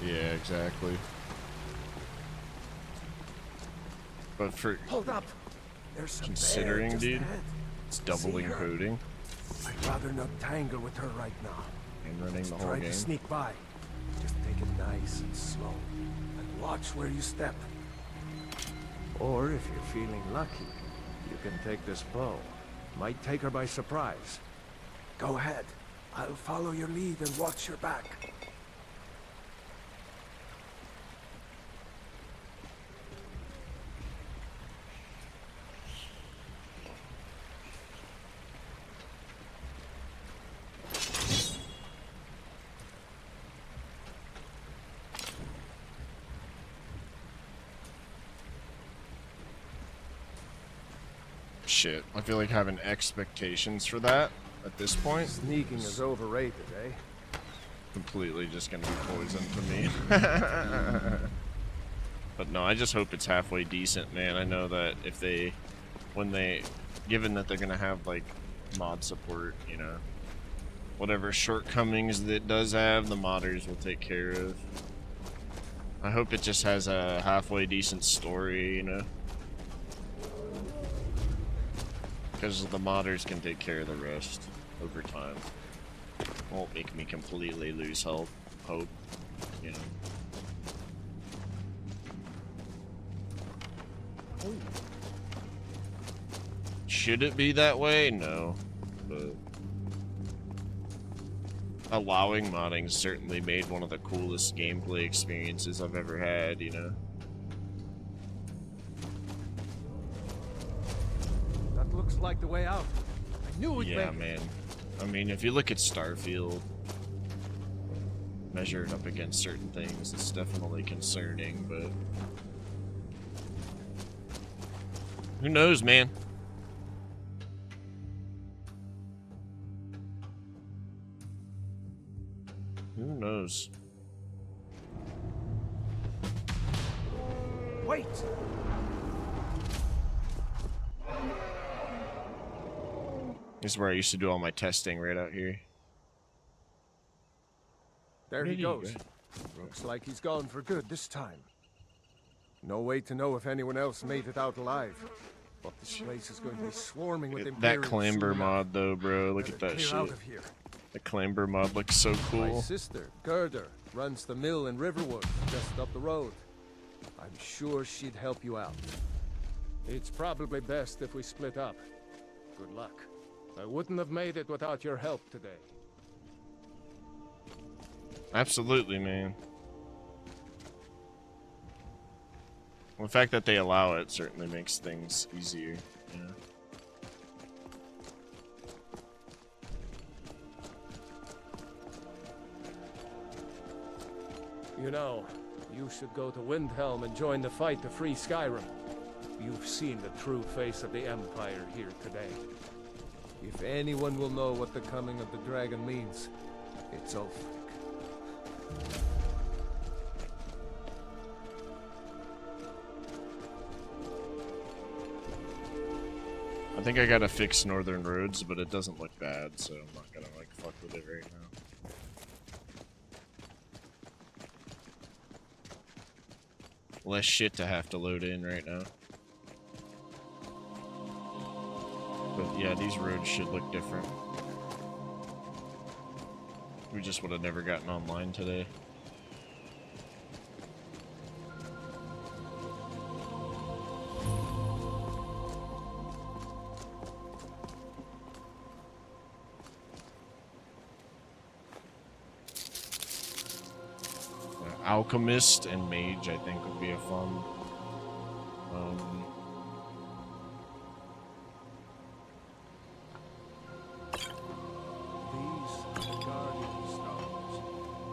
Yeah, exactly. But for Hold up. There's some considering, bear just dude, ahead. it's doubling See her? coding I'd rather not tangle with her right now. and running the whole Try game. to sneak by. Just take it nice and slow. And watch where you step. Or if you're feeling lucky, you can take this bow. Might take her by surprise. Go ahead. I'll follow your lead and watch your back. Shit, I feel like having expectations for that at this point Sneaking is overrated, eh? completely just gonna be poison to me. But no, I just hope it's halfway decent, man. I know that if they, given that they're gonna have like mod support, you know, whatever shortcomings that it does have, the modders will take care of. I hope it just has a halfway decent story, you know, because the modders can take care of the rest over time. Won't make me completely lose hope, you know. Should it be that way? No, but allowing modding certainly made one of the coolest gameplay experiences I've ever had, you know. That looks like the way out. I knew we'd Yeah, make it. man. I mean, if you look at Starfield, measure it up against certain things, it's definitely concerning, but who knows, man? Who knows? Wait! This is where I used to do all my testing, right out here. There he Where did goes. go? Looks like he's gone for good this time. No way to know if anyone else made it out alive. But this place is going to be swarming with That Imperials clamber soon mod though, bro. Look Better at that clear shit. out of here. The clamber mod looks so My cool. sister, Gerda, runs the mill in Riverwood, just up the road. I'm sure she'd help you out. It's probably best if we split up. Good luck. I wouldn't have made it without your help today. Absolutely, man. Well, the fact that they allow it certainly makes things easier. Yeah. You know, you should go to Windhelm and join the fight to free Skyrim. You've seen the true face of the Empire here today. If anyone will know what the coming of the dragon means, it's Ulfric. I think I gotta fix northern roads, but it doesn't look bad, so I'm not gonna like fuck with it right now. Less shit to have to load in right now. But yeah, these roads should look different. We just would have never gotten online today. Alchemist and Mage, I think, would be a fun. These are the Guardian Stones,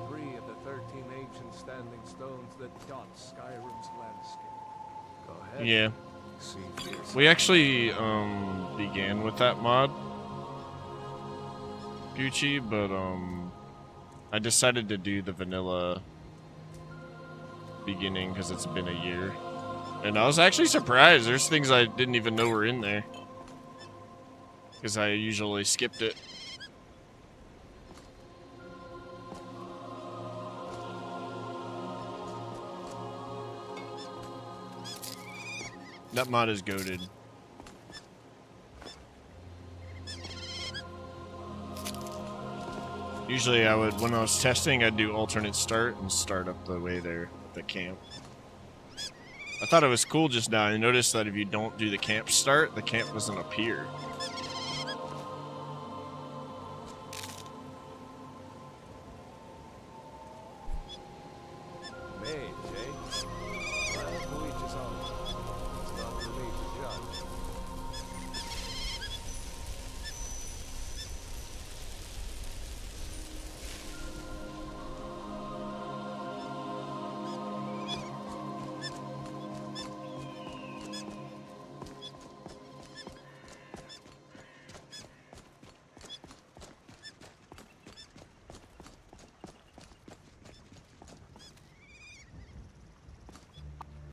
3 of the 13 ancient standing stones that dot Skyrim's landscape. Go ahead. Yeah. See for yourself. We actually began with that mod, Gucci, but I decided to do the vanilla beginning because it's been a year, and I was actually surprised. There's things I didn't even know were in there because I usually skipped it. That mod is goated. Usually I would, when I was testing, I'd do alternate start and start up the way there at the camp. I thought it was cool just now. I noticed that if you don't do the camp start, the camp doesn't appear. Mage, eh? Well, to each his own. It's not for me to judge.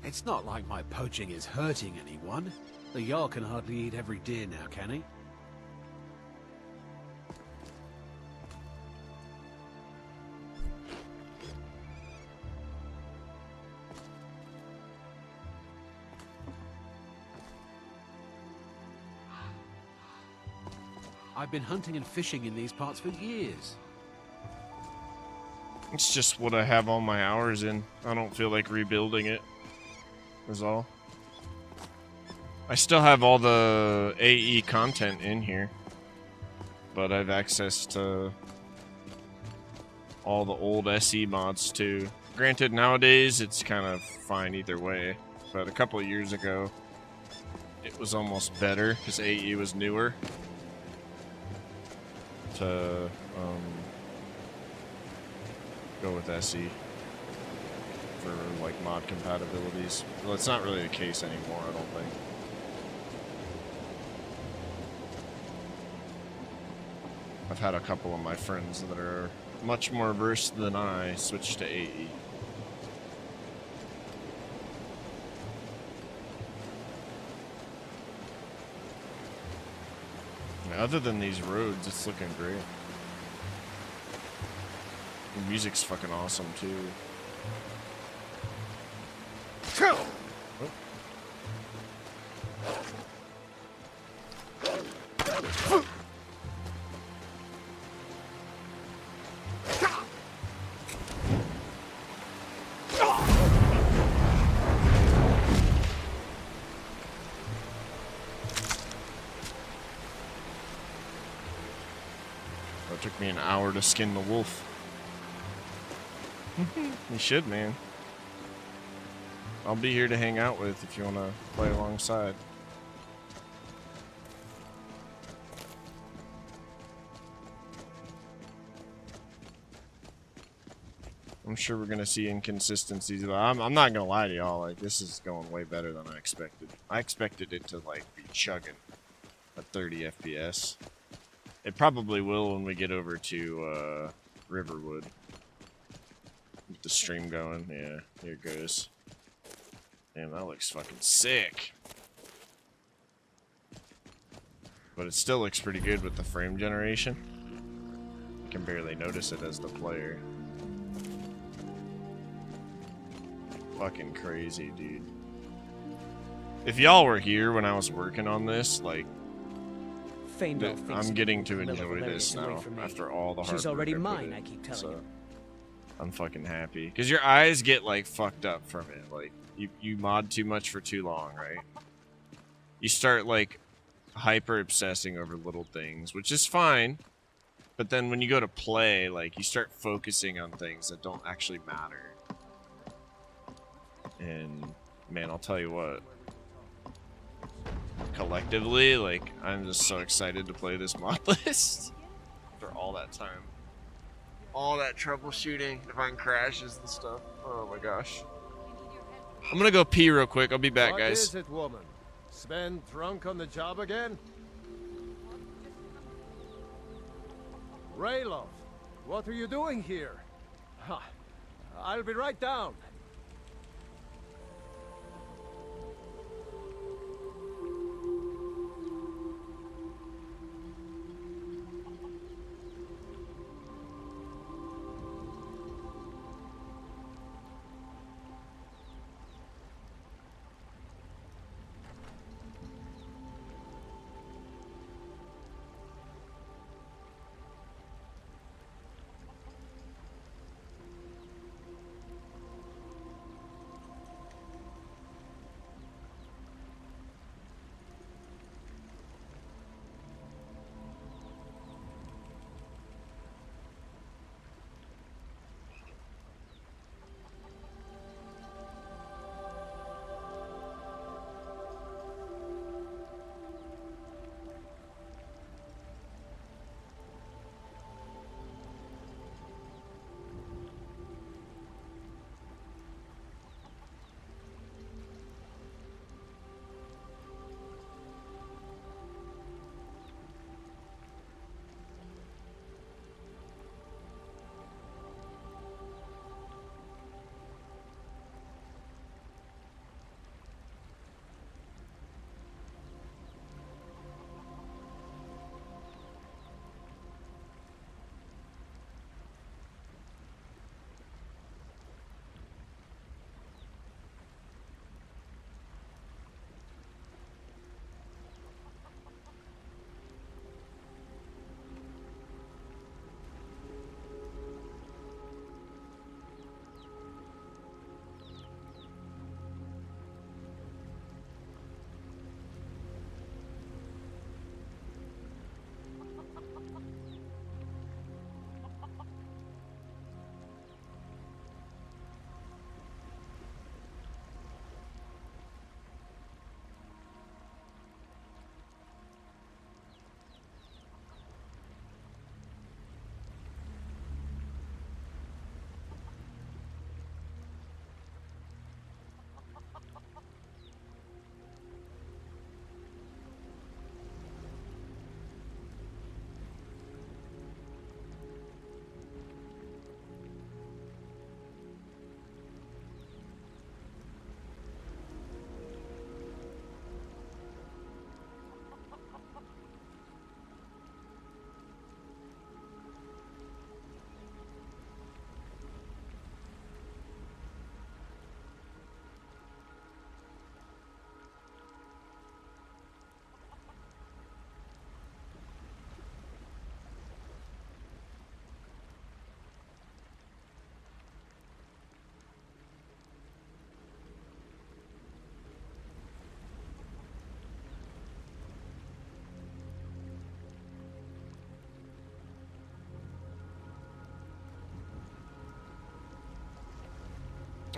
It's not like my poaching is hurting anyone. The Jarl can hardly eat every deer now, can he? I've been hunting and fishing in these parts for years. It's just what I have all my hours in. I don't feel like rebuilding it, is all. I still have all the AE content in here, but I have access to all the old SE mods too. Granted, nowadays it's kind of fine either way, but a couple of years ago it was almost better because AE was newer to go with SE for like mod compatibilities. Well, it's not really the case anymore, I don't think. I've had a couple of my friends that are much more versed than I switch to AE. other than these roads, it's looking great. The music's fucking awesome too. Oh. It took me an hour to skin the wolf. You should, man. I'll be here to hang out with if you want to play alongside. I'm sure we're gonna see inconsistencies, but I'm not gonna lie to y'all. Like, this is going way better than I expected. I expected it to like be chugging at 30 FPS. It probably will when we get over to Riverwood. Get the stream going. Yeah, here it goes. Damn, that looks fucking sick. But it still looks pretty good with the frame generation. You can barely notice it as the player. Fucking crazy, dude. If y'all were here when I was working on this, like, I'm getting to enjoy this now after all the hard work. She's already I put mine, in, I keep telling so you. I'm fucking happy. Because your eyes get, like, fucked up from it. Like, you mod too much for too long, right? You start, like, hyper-obsessing over little things, which is fine. But then when you go to play, like, you start focusing on things that don't actually matter. And, man, I'll tell you what. Collectively, like, I'm just so excited to play this Modlist. After all that time. All that troubleshooting, divine crashes and stuff. Oh my gosh. I'm gonna go pee real quick. I'll be back, guys. What is it, woman? Sven drunk on the job again? Rayloff, what are you doing here? Ha, I'll be right down.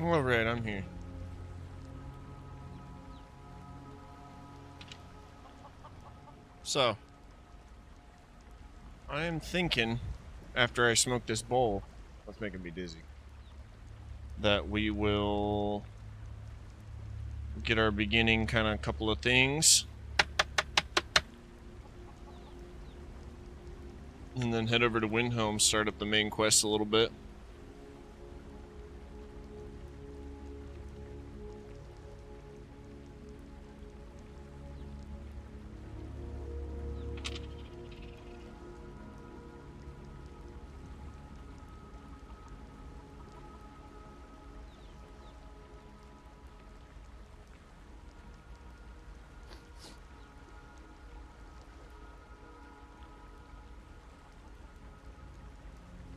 All right, I'm here. So, I am thinking, after I smoke this bowl, that's making me dizzy, that we will get our beginning kind of couple of things, and then head over to Windhelm, start up the main quest a little bit.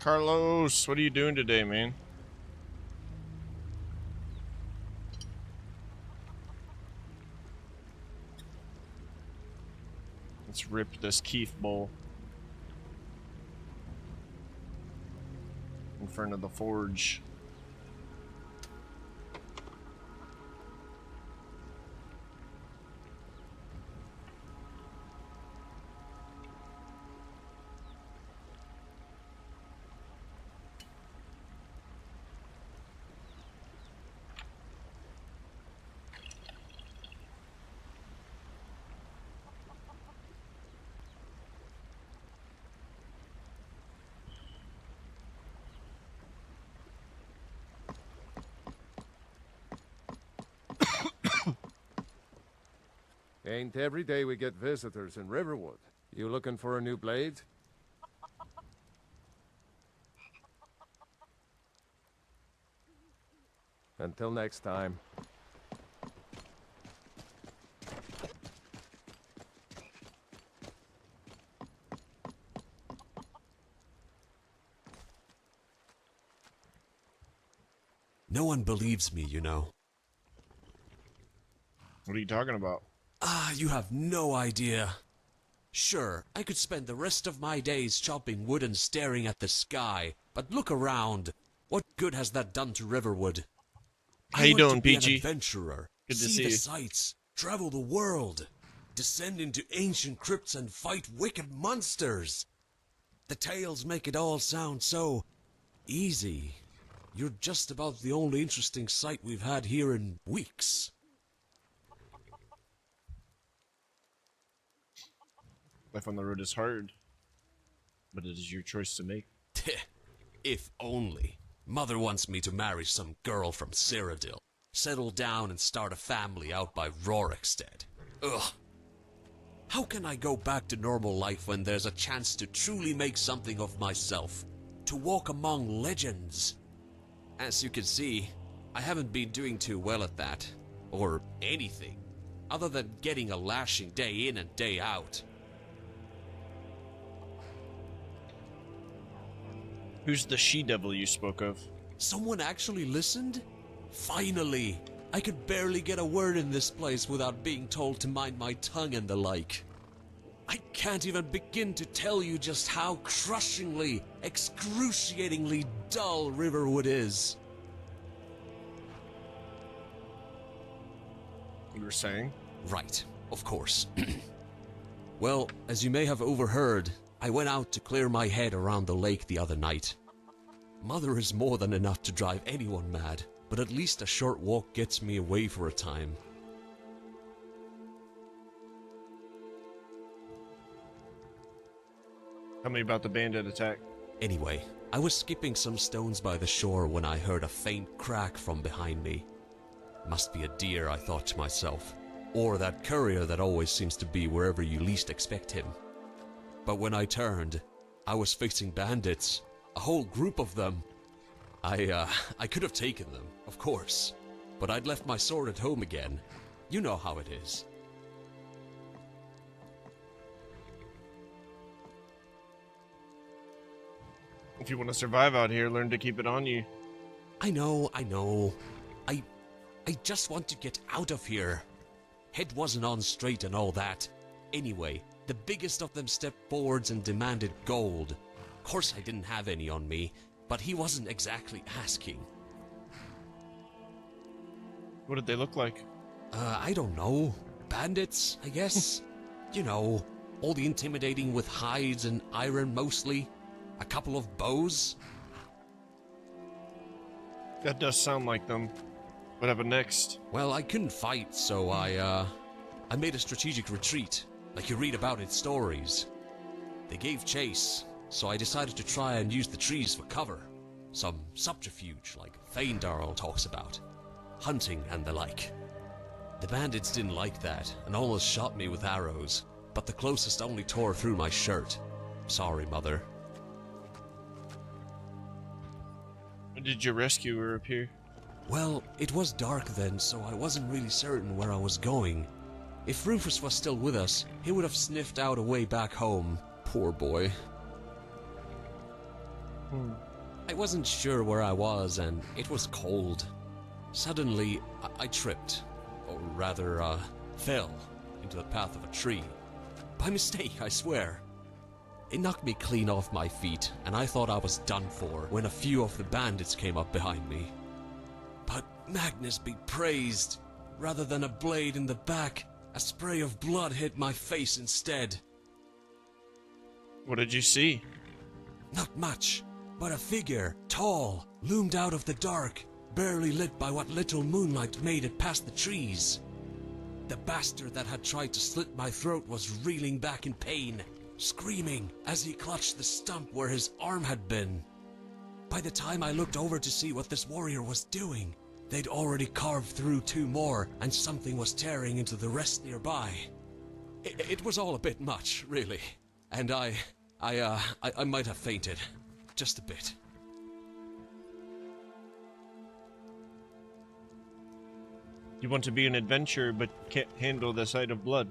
Carlos, what are you doing today, man? Let's rip this Keef bowl in front of the forge. Ain't every day we get visitors in Riverwood. You looking for a new blade? Until next time. No one believes me, you know. What are you talking about? Ah, you have no idea. Sure, I could spend the rest of my days chopping wood and staring at the sky, but look around. What good has that done to Riverwood? How you doing, I want to be Peachy? an adventurer. Good to see see the you. sights, travel the world, descend into ancient crypts and fight wicked monsters. The tales make it all sound so easy. You're just about the only interesting sight we've had here in weeks. Life on the road is hard, but it is your choice to make. If only. Mother wants me to marry some girl from Cyrodiil, settle down and start a family out by Rorikstead. Ugh. How can I go back to normal life when there's a chance to truly make something of myself? To walk among legends? As you can see, I haven't been doing too well at that. Or anything. Other than getting a lashing day in and day out. Who's the she-devil you spoke of? Someone actually listened? Finally! I could barely get a word in this place without being told to mind my tongue and the like. I can't even begin to tell you just how crushingly, excruciatingly dull Riverwood is. You were saying? Right, of course. Well, as you may have overheard, I went out to clear my head around the lake the other night. Mother is more than enough to drive anyone mad, but at least a short walk gets me away for a time. Tell me about the bandit attack. Anyway, I was skipping some stones by the shore when I heard a faint crack from behind me. Must be a deer, I thought to myself. Or that courier that always seems to be wherever you least expect him. But when I turned, I was facing bandits. A whole group of them. I could have taken them, of course. But I'd left my sword at home again. You know how it is. If you want to survive out here, learn to keep it on you. I know. I just want to get out of here. Head wasn't on straight and all that. Anyway, the biggest of them stepped forwards and demanded gold. Of course I didn't have any on me, but he wasn't exactly asking. What did they look like? I don't know. Bandits, I guess. You know, all the intimidating with hides and iron mostly. A couple of bows. That does sound like them. What happened next? Well, I couldn't fight, so I made a strategic retreat, like you read about in stories. They gave chase, so I decided to try and use the trees for cover. Some subterfuge, like Feyndarl talks about. Hunting and the like. The bandits didn't like that, and almost shot me with arrows, but the closest only tore through my shirt. Sorry, Mother. When did your rescuer appear? Well, it was dark then, so I wasn't really certain where I was going. If Rufus was still with us, he would have sniffed out a way back home. Poor boy. I wasn't sure where I was, and it was cold. Suddenly, I tripped. Or rather, fell into the path of a tree. By mistake, I swear. It knocked me clean off my feet, and I thought I was done for when a few of the bandits came up behind me. But Magnus be praised. Rather than a blade in the back, a spray of blood hit my face instead. What did you see? Not much, but a figure, tall, loomed out of the dark, barely lit by what little moonlight made it past the trees. The bastard that had tried to slit my throat was reeling back in pain, screaming as he clutched the stump where his arm had been. By the time I looked over to see what this warrior was doing, they'd already carved through 2 more, and something was tearing into the rest nearby. It was all a bit much, really, and I might have fainted, just a bit. You want to be an adventurer, but can't handle the sight of blood.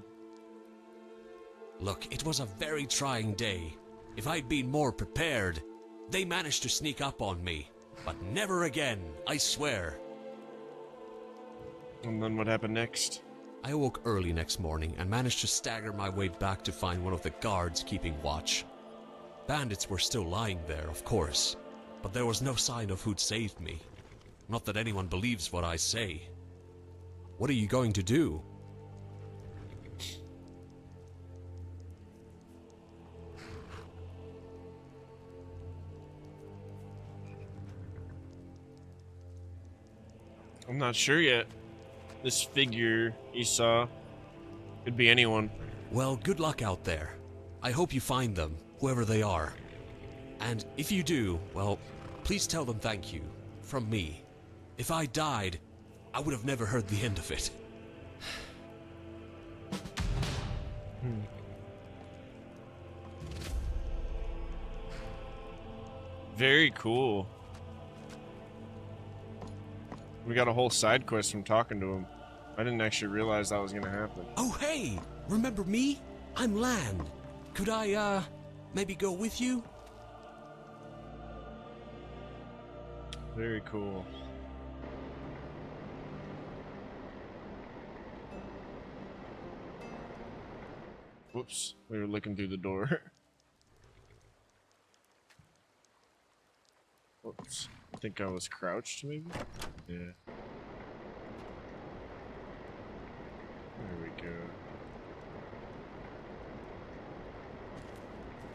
Look, it was a very trying day. If I'd been more prepared, they managed to sneak up on me, but never again, I swear. And then what happened next? I awoke early next morning and managed to stagger my way back to find one of the guards keeping watch. Bandits were still lying there, of course, but there was no sign of who'd saved me. Not that anyone believes what I say. What are you going to do? I'm not sure yet. This figure you saw could be anyone. Well, good luck out there. I hope you find them, whoever they are. And if you do, well, please tell them thank you. From me. If I died, I would have never heard the end of it. Very cool. We got a whole side quest from talking to him. I didn't actually realize that was gonna happen. Oh, hey! Remember me? I'm Land. Could I, maybe go with you? Very cool. Whoops, we were looking through the door. Whoops. I think I was crouched, maybe? Yeah. There we go.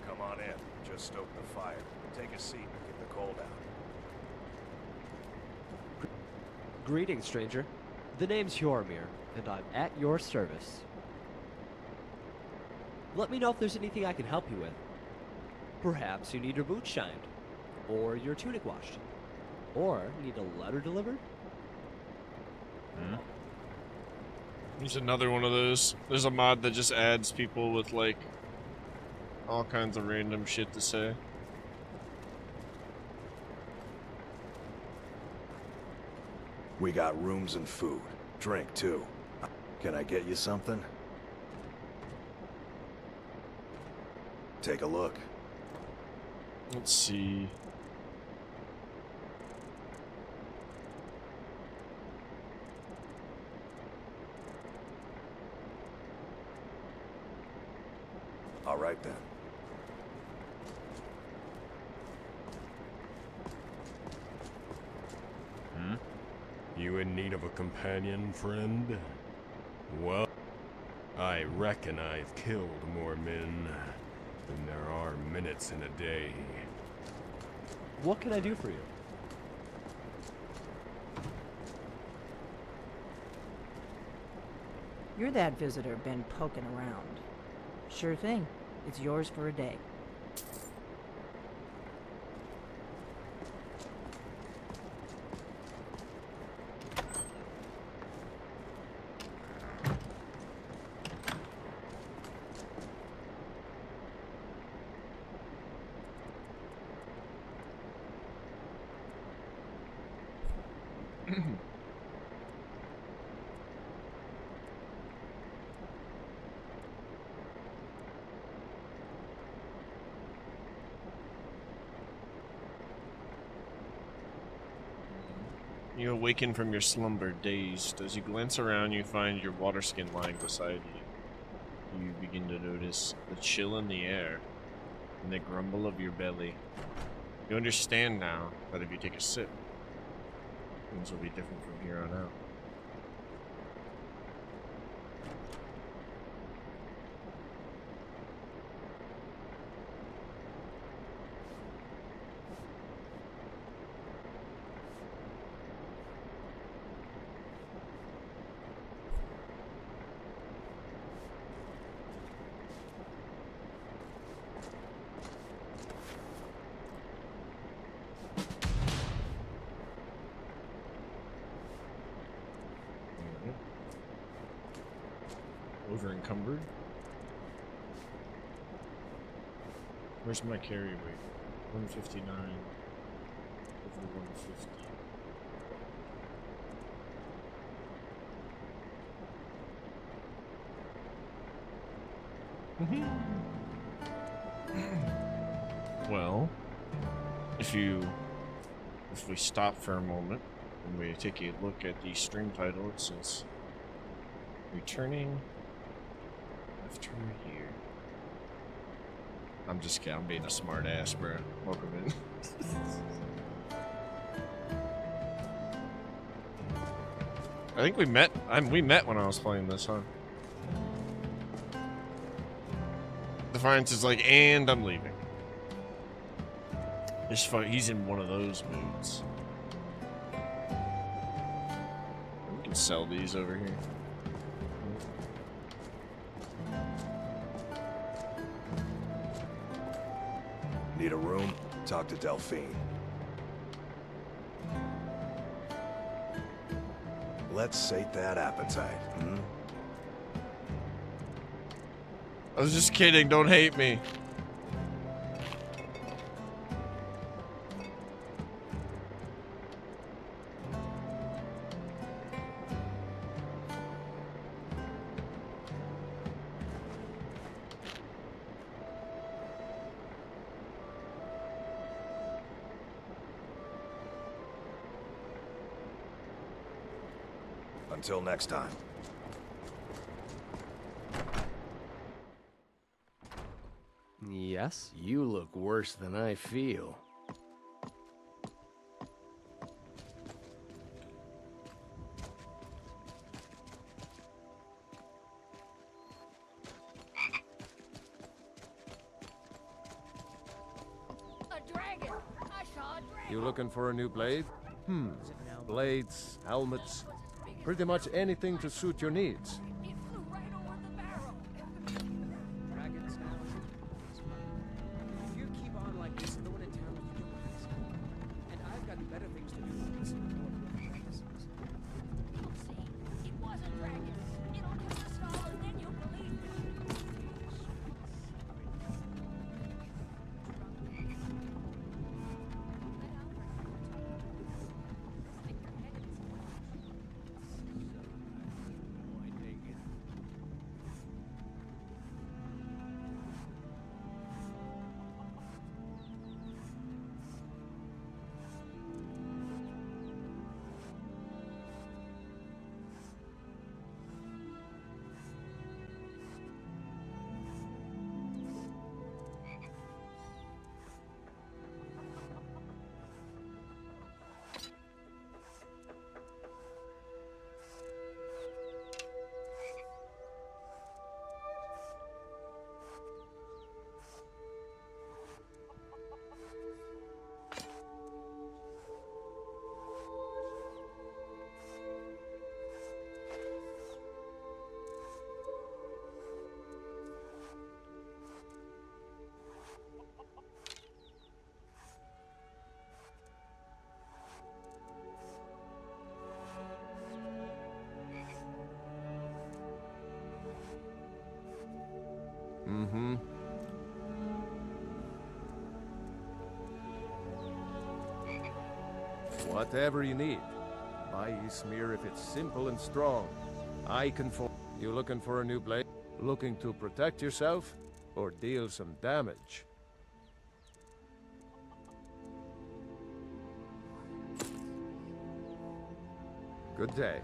Come on in. Just stoke the fire. Take a seat and get the cold out. Greetings, stranger. The name's Jormir, and I'm at your service. Let me know if there's anything I can help you with. Perhaps you need your boots shined, or your tunic washed, or need a letter delivered? There's another one of those. There's a mod that just adds people with, like, all kinds of random shit to say. We got rooms and food. Drink, too. Can I get you something? Take a look. Let's see. All right, then. You You in need of a companion, friend? Well, I reckon I've killed more men than there are minutes in a day. What can I do for you? You're that visitor been poking around. Sure thing. It's yours for a day. You awaken from your slumber, dazed. As you glance around, you find your water skin lying beside you. You begin to notice the chill in the air and the grumble of your belly. You understand now that if you take a sip, things will be different from here on out. Over encumbered. Where's my carry weight? 159 over 150. Well, if we stop for a moment and we take a look at the stream title, it says returning after a year. I'm just kidding, I'm being a smart ass, bro. Welcome in. I think we met when I was playing this, huh? Defiance is like, and I'm leaving. He's in one of those moods. We can sell these over here. Need a room? Talk to Delphine. Let's sate that appetite, hmm? I was just kidding, don't hate me. Until next time. Yes? You look worse than I feel. A dragon! I saw a dragon! You looking for a new blade? Blades, helmets, pretty much anything to suit your needs. It flew right over the barrel! Dragons now. If you keep on like this, no one in town will do this. And I've got better things to do than listen to more of your practices. You'll see. It was a dragon. It'll kill us all and then you'll believe me. Mm-hmm. Whatever you need. Buy Ysmir if it's simple and strong. I can You looking for a new blade? Looking to protect yourself? Or deal some damage? Good day.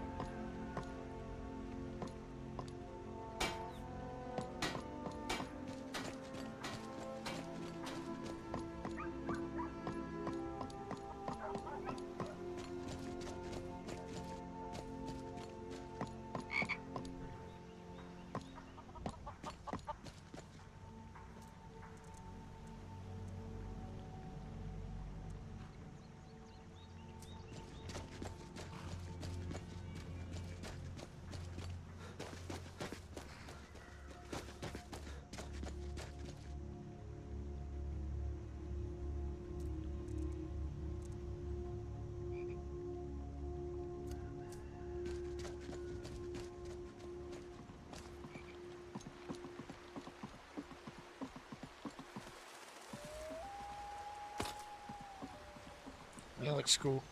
That looks cool.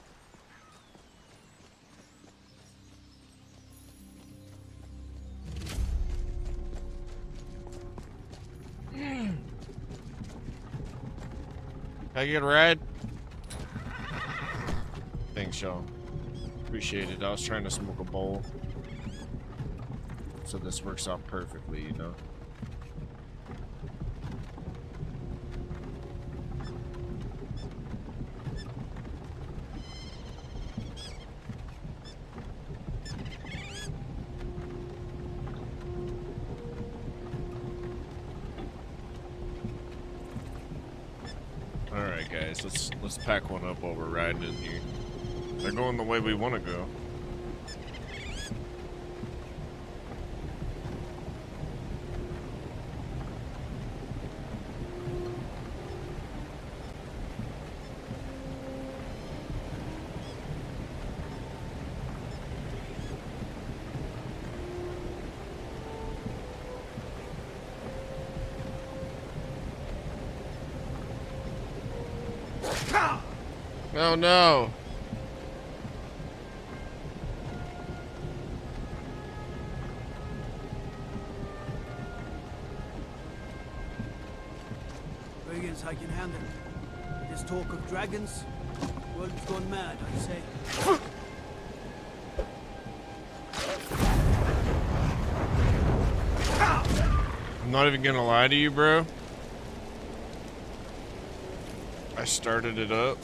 Can I get a ride? Thanks, y'all. Appreciate it. I was trying to smoke a bowl. So this works out perfectly, you know? Alright guys, let's pack one up while we're riding in here. They're going the way we want to go. Oh no! Brigands I can handle. This talk of dragons, world's gone mad, I say. I'm not even gonna lie to you, bro. I started it up.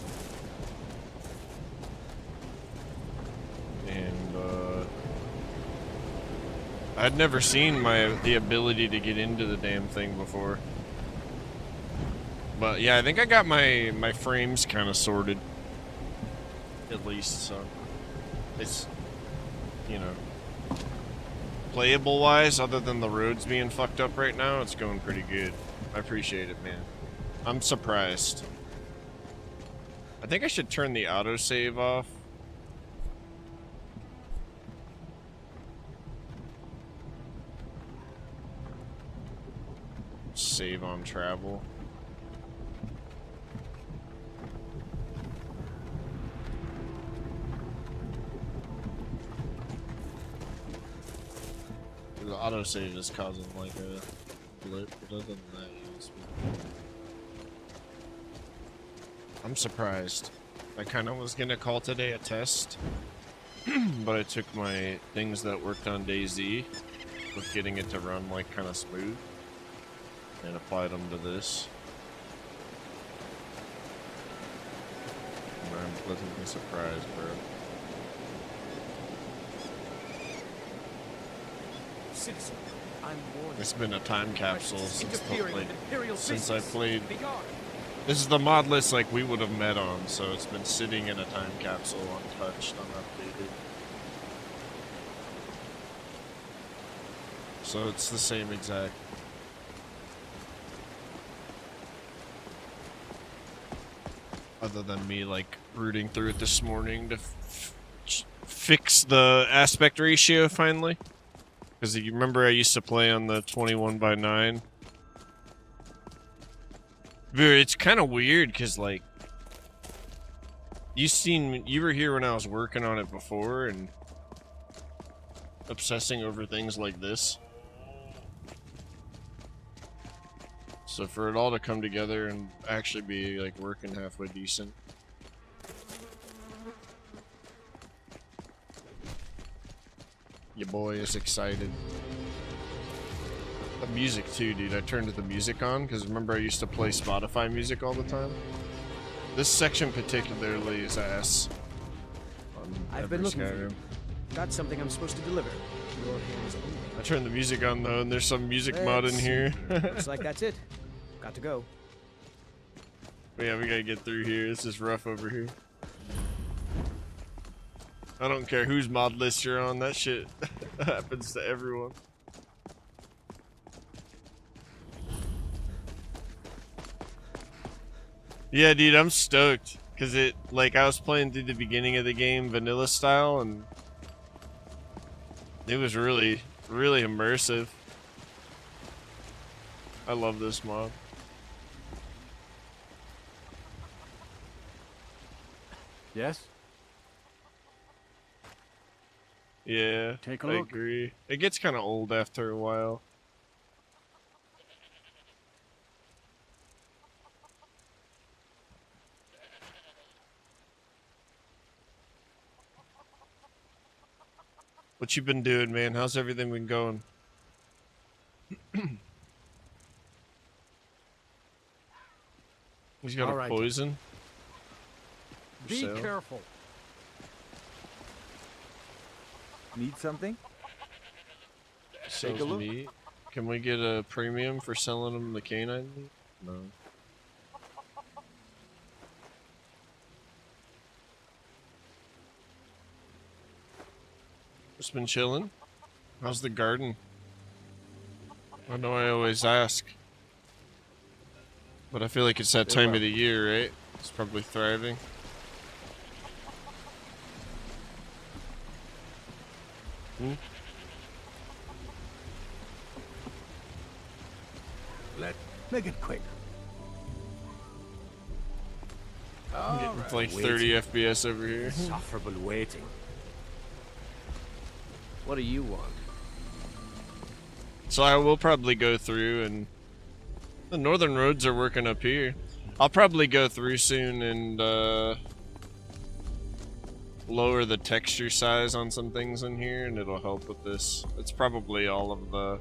I'd never seen the ability to get into the damn thing before. But yeah, I think I got my frames kind of sorted. At least, so it's, you know, playable wise, other than the roads being fucked up right now, it's going pretty good. I appreciate it, man. I'm surprised. I think I should turn the autosave off. Save on travel. The autosave is causing like a blip, but other than that, it's I'm surprised. I kind of was gonna call today a test, but I took my things that worked on DayZ with getting it to run like kind of smooth and applied them to this. And I'm pleasantly surprised, bro. Citizen, I'm warned. It's been a time capsule since I played. Be gone. This is the mod list like we would have met on, so it's been sitting in a time capsule, untouched, unupdated. So it's the same exact. Other than me like rooting through it this morning to fix the aspect ratio finally. Because you remember I used to play on the 21:9 Dude, it's kind of weird because, like, you were here when I was working on it before and obsessing over things like this. So for it all to come together and actually be, like, working halfway decent. Your boy is excited. The music too, dude. I turned the music on because remember I used to play Spotify music all the time. This section particularly is ass. I've been looking for you. Got something I'm supposed to deliver. Your hands only. I turned the music on though, and there's some music mod in here. Looks like that's it. Got to go. But yeah, we gotta get through here. This is rough over here. I don't care whose mod list you're on. That shit happens to everyone. Yeah, dude, I'm stoked because I was playing through the beginning of the game vanilla style, and it was really, really immersive. I love this mod. Yes? Yeah, Take a I look. agree. It gets kind of old after a while. What you been doing, man? How's everything been going? He's got All a right. poison. Be So- careful. Need something? sells a look. meat. Can we get a premium for selling them the canine meat? No. Just been chilling. How's the garden? I know I always ask, but I feel like it's that Doing time of the year, right? It's probably thriving. Make it quick. I'm getting like 30 FPS over here. Insufferable waiting. What do you want? So I will probably go through, and the northern roads are working up here. I'll probably go through soon and lower the texture size on some things in here, and it'll help with this. It's probably all of the...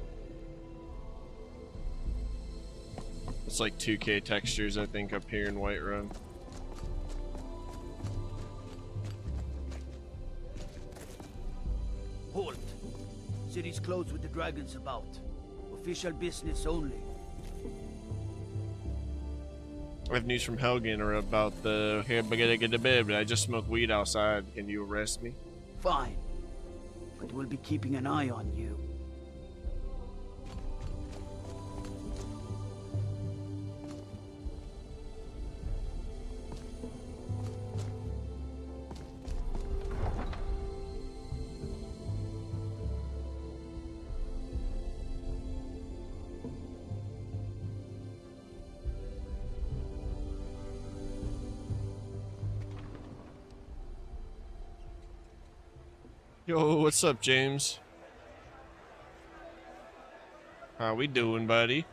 It's like 2K textures, I think, up here in Whiterun. Halt! City's closed with the dragons about. Official business only. I have news from Helgen or about the... Here, get to bed, but I just smoked weed outside. Can you arrest me? Fine. But we'll be keeping an eye on you. Yo, what's up, James? How we doing, buddy?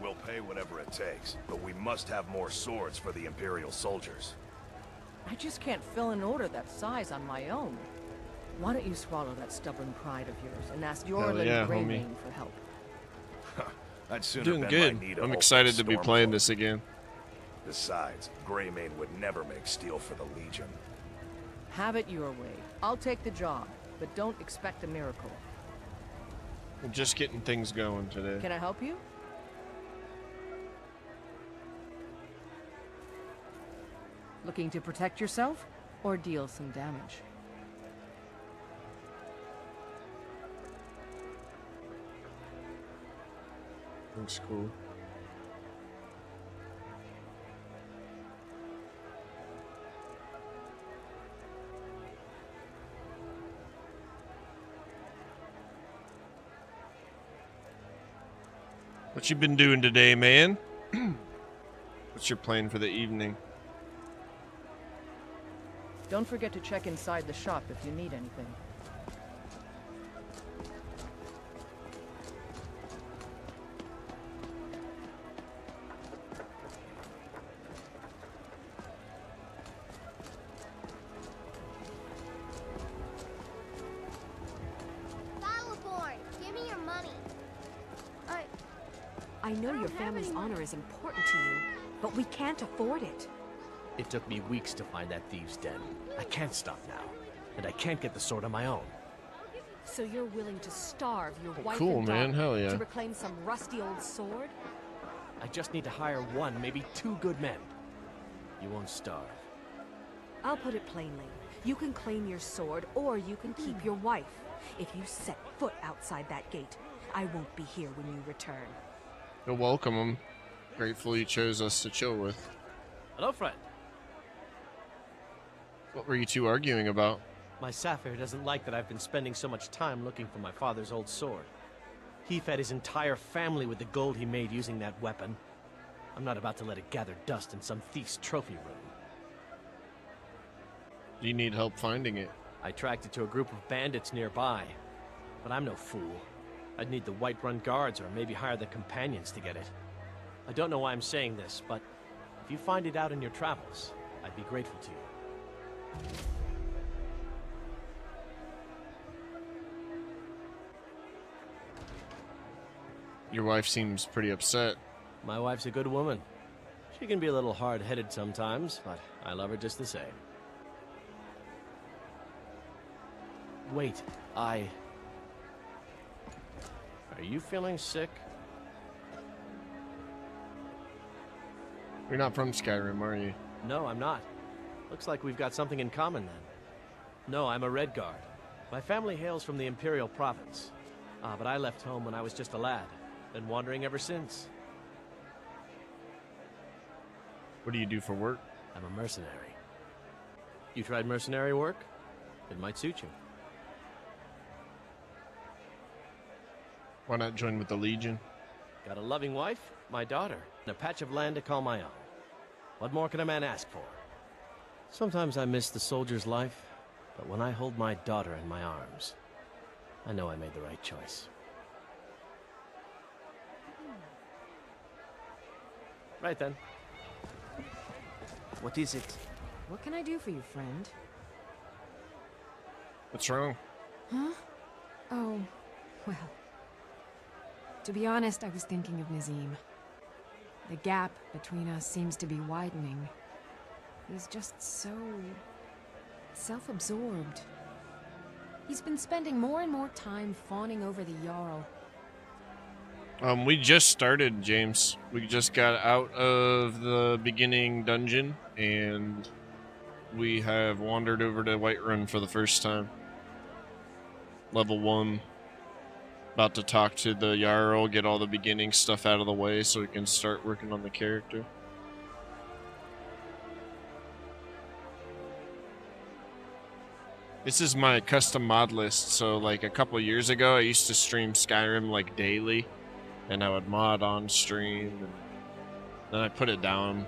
We'll pay whatever it takes, but we must have more swords for the Imperial soldiers. I just can't fill an order that size on my own. Why don't you swallow that stubborn pride of yours and ask your Hell little yeah, Grey homie. Mane for help? I'd sooner Doing bend good. my knee to I'm Hope excited to than be playing Stormcloak. this again. Besides, Greymane would never make steel for the Legion. Have it your way. I'll take the job, but don't expect a miracle. We're just getting things going today. Can I help you? Looking to protect yourself or deal some damage? Looks cool. What you been doing today, man? What's your plan for the evening? Don't forget to check inside the shop if you need anything. Battleborn, give me your money. I know your family's honor is important to you, but we can't afford it. It took me weeks to find that thieves' den. I can't stop now, and I can't get the sword on my own. So you're willing to starve your wife cool, and man. daughter Hell yeah. to reclaim some rusty old sword? I just need to hire one, maybe two good men. You won't starve. I'll put it plainly. You can claim your sword, or you can keep your wife. If you set foot outside that gate, I won't be here when you return. You'll welcome him. Grateful you chose us to chill with. Hello, friend. What were you two arguing about? My Sapphire doesn't like that I've been spending so much time looking for my father's old sword. He fed his entire family with the gold he made using that weapon. I'm not about to let it gather dust in some thief's trophy room. Do you need help finding it? I tracked it to a group of bandits nearby, but I'm no fool. I'd need the Whiterun guards or maybe hire the companions to get it. I don't know why I'm saying this, but if you find it out in your travels, I'd be grateful to you. Your wife seems pretty upset. My wife's a good woman. She can be a little hard-headed sometimes, but I love her just the same. Wait, Are you feeling sick? You're not from Skyrim, are you? No, I'm not. Looks like we've got something in common then. No, I'm a Red Guard. My family hails from the Imperial Province. But I left home when I was just a lad. Been wandering ever since. What do you do for work? I'm a mercenary. You tried mercenary work? It might suit you. Why not join with the Legion? Got a loving wife, my daughter, and a patch of land to call my own. What more can a man ask for? Sometimes I miss the soldier's life, but when I hold my daughter in my arms, I know I made the right choice. Right then. What is it? What can I do for you, friend? What's wrong? Huh? Oh, well. To be honest, I was thinking of Nazim. The gap between us seems to be widening. He's just so self-absorbed. He's been spending more and more time fawning over the Jarl. We just started, James. We just got out of the beginning dungeon, and we have wandered over to Whiterun for the first time. Level 1. About to talk to the Jarl, get all the beginning stuff out of the way so we can start working on the character. This is my custom mod list, so like a couple years ago I used to stream Skyrim like daily, and I would mod on stream, and then I put it down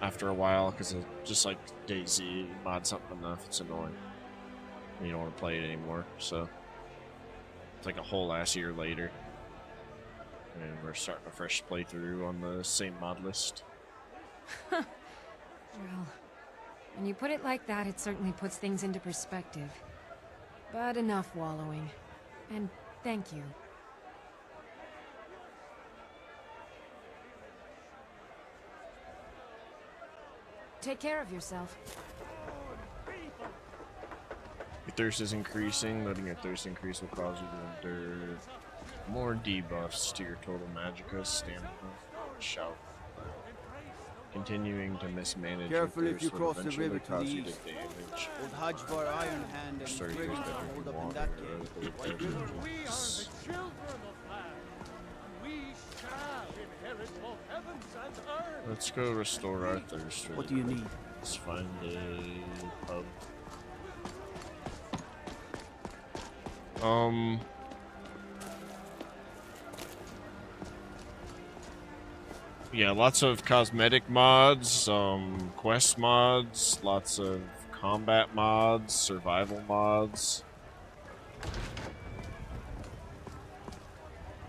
after a while because it's just like DayZ, you mod something enough, it's annoying. And you don't want to play it anymore, so it's like a whole ass year later. And we're starting a fresh playthrough on the same mod list. Well, when you put it like that, it certainly puts things into perspective. But enough wallowing. And thank you. Take care of yourself. Your thirst is increasing. Letting your thirst increase will cause you to endure more debuffs to your total magicka, stamina, shout. Continuing to mismanage Careful your if you thirst will cross the eventually river to cause the you to east. damage. Old Hajvar Iron Hand and Sorry, Briggs goes are better if hold you up in water that or cave. other White things. River. We are the children of man. We shall inherit both heavens and earth. Let's go restore our thirst. What do you need? Let's find a pub. Yeah, lots of cosmetic mods, some quest mods, lots of combat mods, survival mods.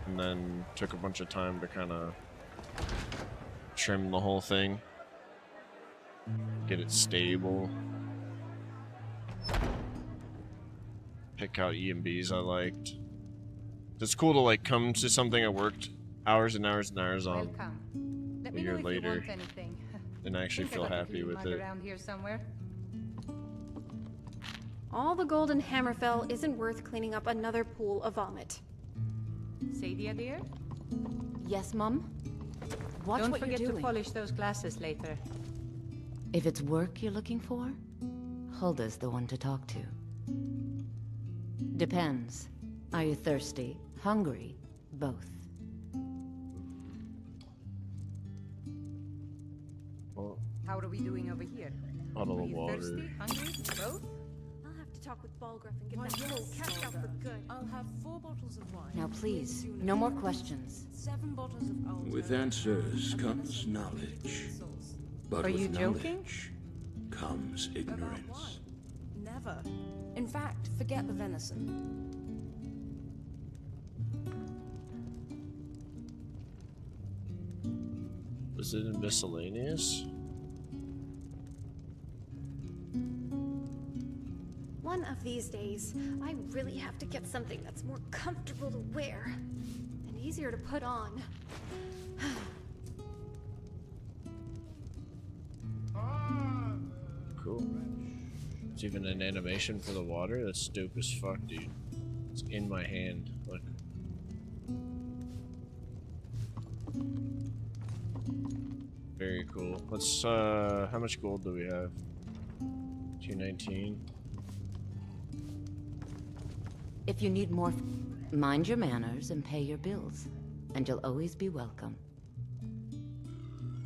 And then took a bunch of time to kind of trim the whole thing. Get it stable. Pick out EMBs I liked. It's cool to like come to something I worked hours and hours and hours on Let a me know year if you later want anything. and actually Think I feel got the happy healing with mug it. around here somewhere. All the gold in Hammerfell isn't worth cleaning up another pool of vomit. Sadia, dear? Yes, Mum? Watch Don't what forget you're to doing. polish those glasses later. If it's work you're looking for, Hulda's the one to talk to. Depends. Are you thirsty? Hungry? Both. Well, How are we doing over here? bottle Are of you water. thirsty? Hungry? Both? I'll have to talk with Balgruff and get that whole capped out for good. I'll have 4 bottles of wine. Now please, no more questions. 7 bottles of Alta. With answers comes knowledge. But Are with you joking? knowledge comes ignorance. Never. In fact, forget the venison. Was it in miscellaneous? One of these days, I really have to get something that's more comfortable to wear and easier to put on. Cool. It's even an animation for the water. That's dope as fuck, dude. It's in my hand. Look. Very cool. Let's how much gold do we have? 219. If you need more, mind your manners and pay your bills, and you'll always be welcome.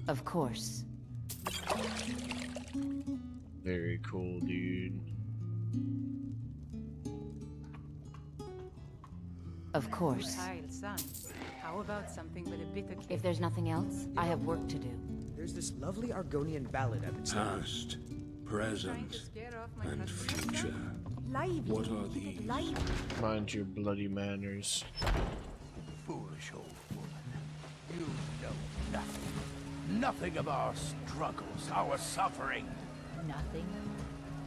Of course. Very cool, dude. Of course. Child, son. How about something with a bitter kick? If there's nothing else, I have work to do. There's this lovely Argonian ballad I've been singing. Past, present, and future. What are these? Mind your bloody manners. Foolish old woman. You know nothing. Nothing of our struggles, our suffering. Nothing?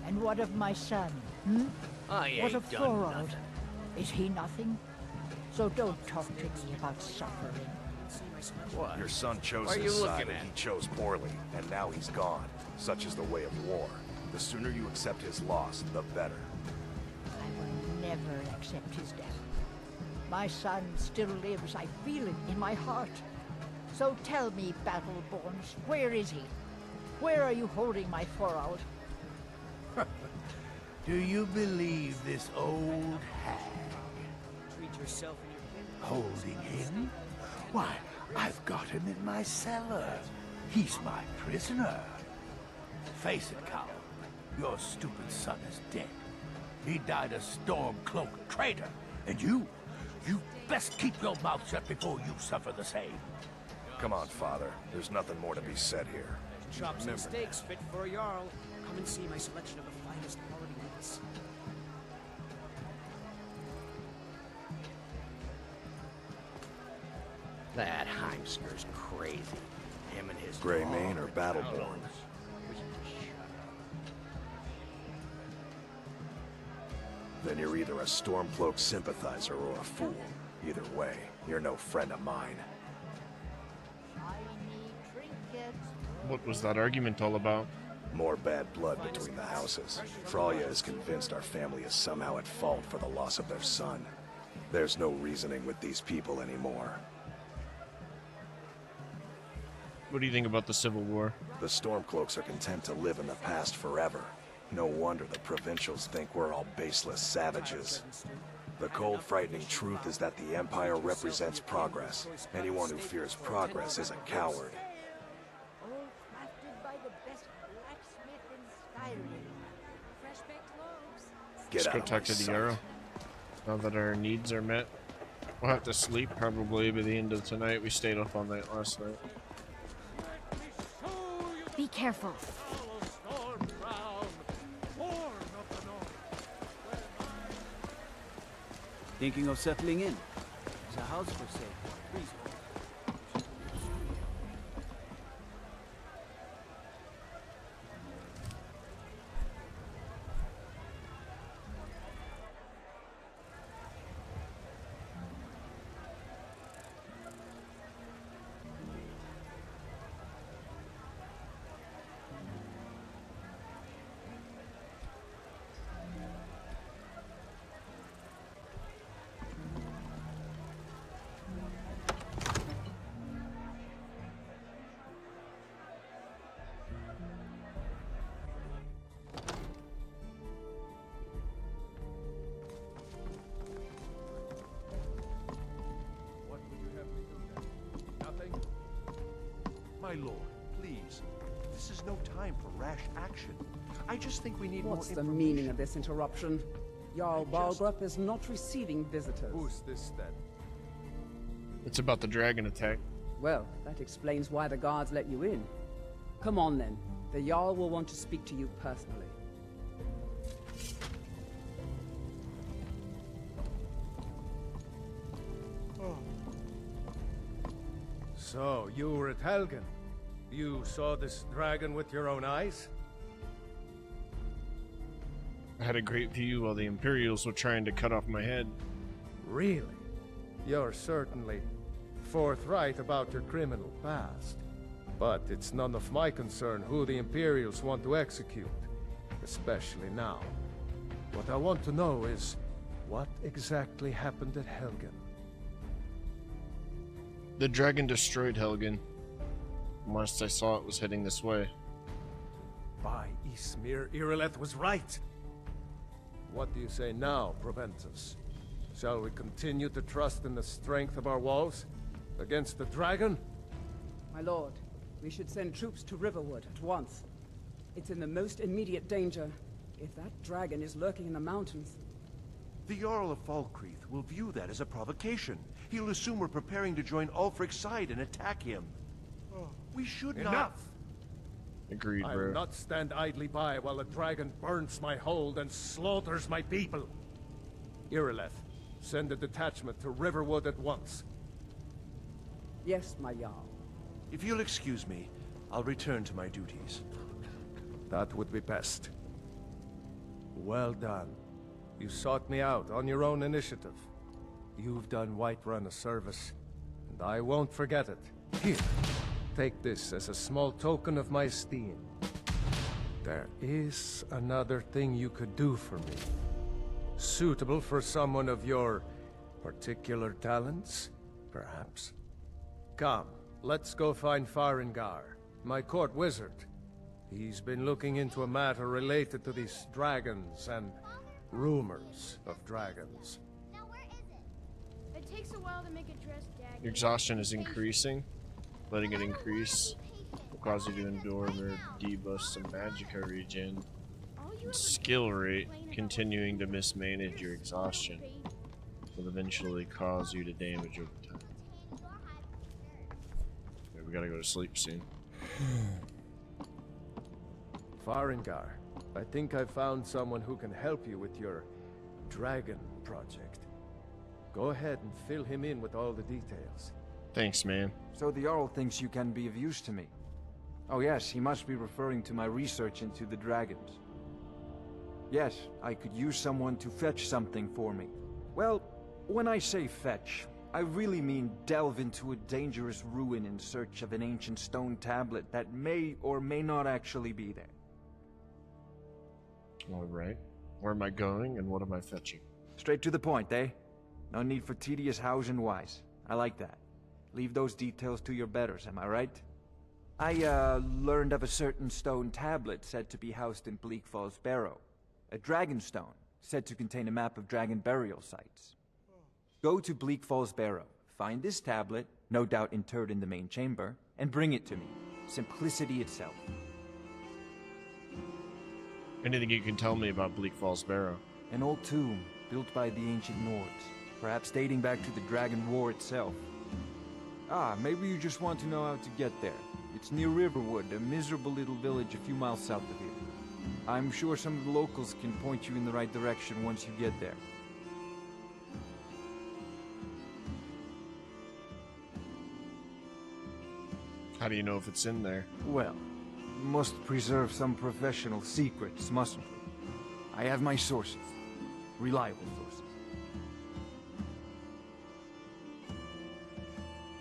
And what of my son? Hmm? What of Thorold? Is he nothing? So don't talk to me about suffering. What? Your son chose What are his you side, looking and at? he chose poorly, and now he's gone. Such is the way of war. The sooner you accept his loss, the better. I will never accept his death. My son still lives. I feel it in my heart. So tell me, Battleborns, where is he? Where are you holding my Thorold? Do you believe this old hag? Treat yourself and your kid. Holding him? Why, I've got him in my cellar. He's my prisoner. Face it, coward. Your stupid son is dead. He died a storm-cloaked traitor. And you best keep your mouth shut before you suffer the same. Come on, Father. There's nothing more to be said here. Chops and steaks fit for a Jarl. Come and see my selection of the finest quality meats. That Heimskir's crazy. Him and his Grey Mane or Battleborn? Then you're either a Stormcloak sympathizer or a fool. Either way, you're no friend of mine. What was that argument all about? More bad blood between the houses. Fralya is convinced our family is somehow at fault for the loss of their son. There's no reasoning with these people anymore. What do you think about the Civil War? The Stormcloaks are content to live in the past forever. No wonder the Provincials think we're all baseless savages. The cold, frightening truth is that the Empire represents progress. Anyone who fears progress is a coward. All crafted by the best blacksmith in Skyrim. Fresh-baked loaves. Let's Get out go of talk my to the sight. Yarrow. Now that our needs are met. We'll have to sleep probably by the end of tonight. We stayed up all night last night. Be careful. Our storm crown, born of the north. Thinking of settling in? There's a house for sale. Please. What would you have me do then? Nothing? My lord, please. This is no time for rash action. I just think we need What's more the information. meaning of this interruption? Jarl Balgrup is not receiving visitors. Who's this then? It's about the dragon attack. Well, that explains why the guards let you in. Come on then. The Jarl will want to speak to you personally. So, you were at Helgen. You saw this dragon with your own eyes? I had a great view while the Imperials were trying to cut off my head. Really? You're certainly forthright about your criminal past. But it's none of my concern who the Imperials want to execute, especially now. What I want to know is, what exactly happened at Helgen? The dragon destroyed Helgen. Last I saw it was heading this way. By Ysmir, Irileth was right! What do you say now, Proventus? Shall we continue to trust in the strength of our walls? Against the dragon? My lord, we should send troops to Riverwood at once. It's in the most immediate danger. If that dragon is lurking in the mountains... The Jarl of Falkreath will view that as a provocation. He'll assume we're preparing to join Ulfric's side and attack him. We should not... Enough! Agreed, I bro. will not stand idly by while the dragon burns my hold and slaughters my people. Irileth, send a detachment to Riverwood at once. Yes, my Jarl. If you'll excuse me, I'll return to my duties. That would be best. Well done. You sought me out on your own initiative. You've done Whiterun a service, and I won't forget it. Here, take this as a small token of my esteem. There is another thing you could do for me. Suitable for someone of your particular talents, perhaps. Come, let's go find Farengar, my court wizard. He's been looking into a matter related to these dragons and rumors of dragons. Now where is it? It takes a while to make a dress, Dad. Your exhaustion is increasing. Letting it increase will cause you to endure or debuff some magicka regen. And skill rate, continuing to mismanage your exhaustion, will eventually cause you to damage over time. Okay, we gotta go to sleep soon. Farengar, I think I found someone who can help you with your dragon project. Go ahead and fill him in with all the details. Thanks, man. So the Jarl thinks you can be of use to me. Oh yes, he must be referring to my research into the dragons. Yes, I could use someone to fetch something for me. Well, when I say fetch, I really mean delve into a dangerous ruin in search of an ancient stone tablet that may or may not actually be there. Alright. Where am I going and what am I fetching? Straight to the point, eh? No need for tedious hows and whys. I like that. Leave those details to your betters, am I right? I, learned of a certain stone tablet said to be housed in Bleak Falls Barrow. A dragon stone, said to contain a map of dragon burial sites. Go to Bleak Falls Barrow, find this tablet, no doubt interred in the main chamber, and bring it to me. Simplicity itself. Anything you can tell me about Bleak Falls Barrow? An old tomb, built by the ancient Nords, perhaps dating back to the Dragon War itself. Ah, maybe you just want to know how to get there. It's near Riverwood, a miserable little village a few miles south of here. I'm sure some of the locals can point you in the right direction once you get there. How do you know if it's in there? Well, must preserve some professional secrets, mustn't we? I have my sources. Reliable sources.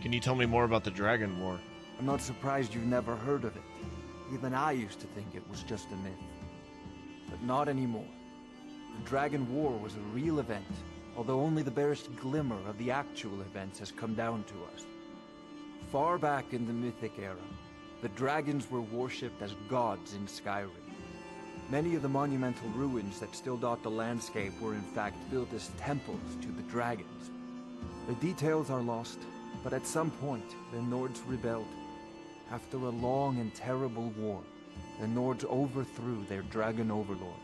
Can you tell me more about the Dragon War? I'm not surprised you've never heard of it. Even I used to think it was just a myth. But not anymore. The Dragon War was a real event, although only the barest glimmer of the actual events has come down to us. Far back in the Mythic era, the dragons were worshipped as gods in Skyrim. Many of the monumental ruins that still dot the landscape were in fact built as temples to the dragons. The details are lost, but at some point, the Nords rebelled. After a long and terrible war, the Nords overthrew their dragon overlords.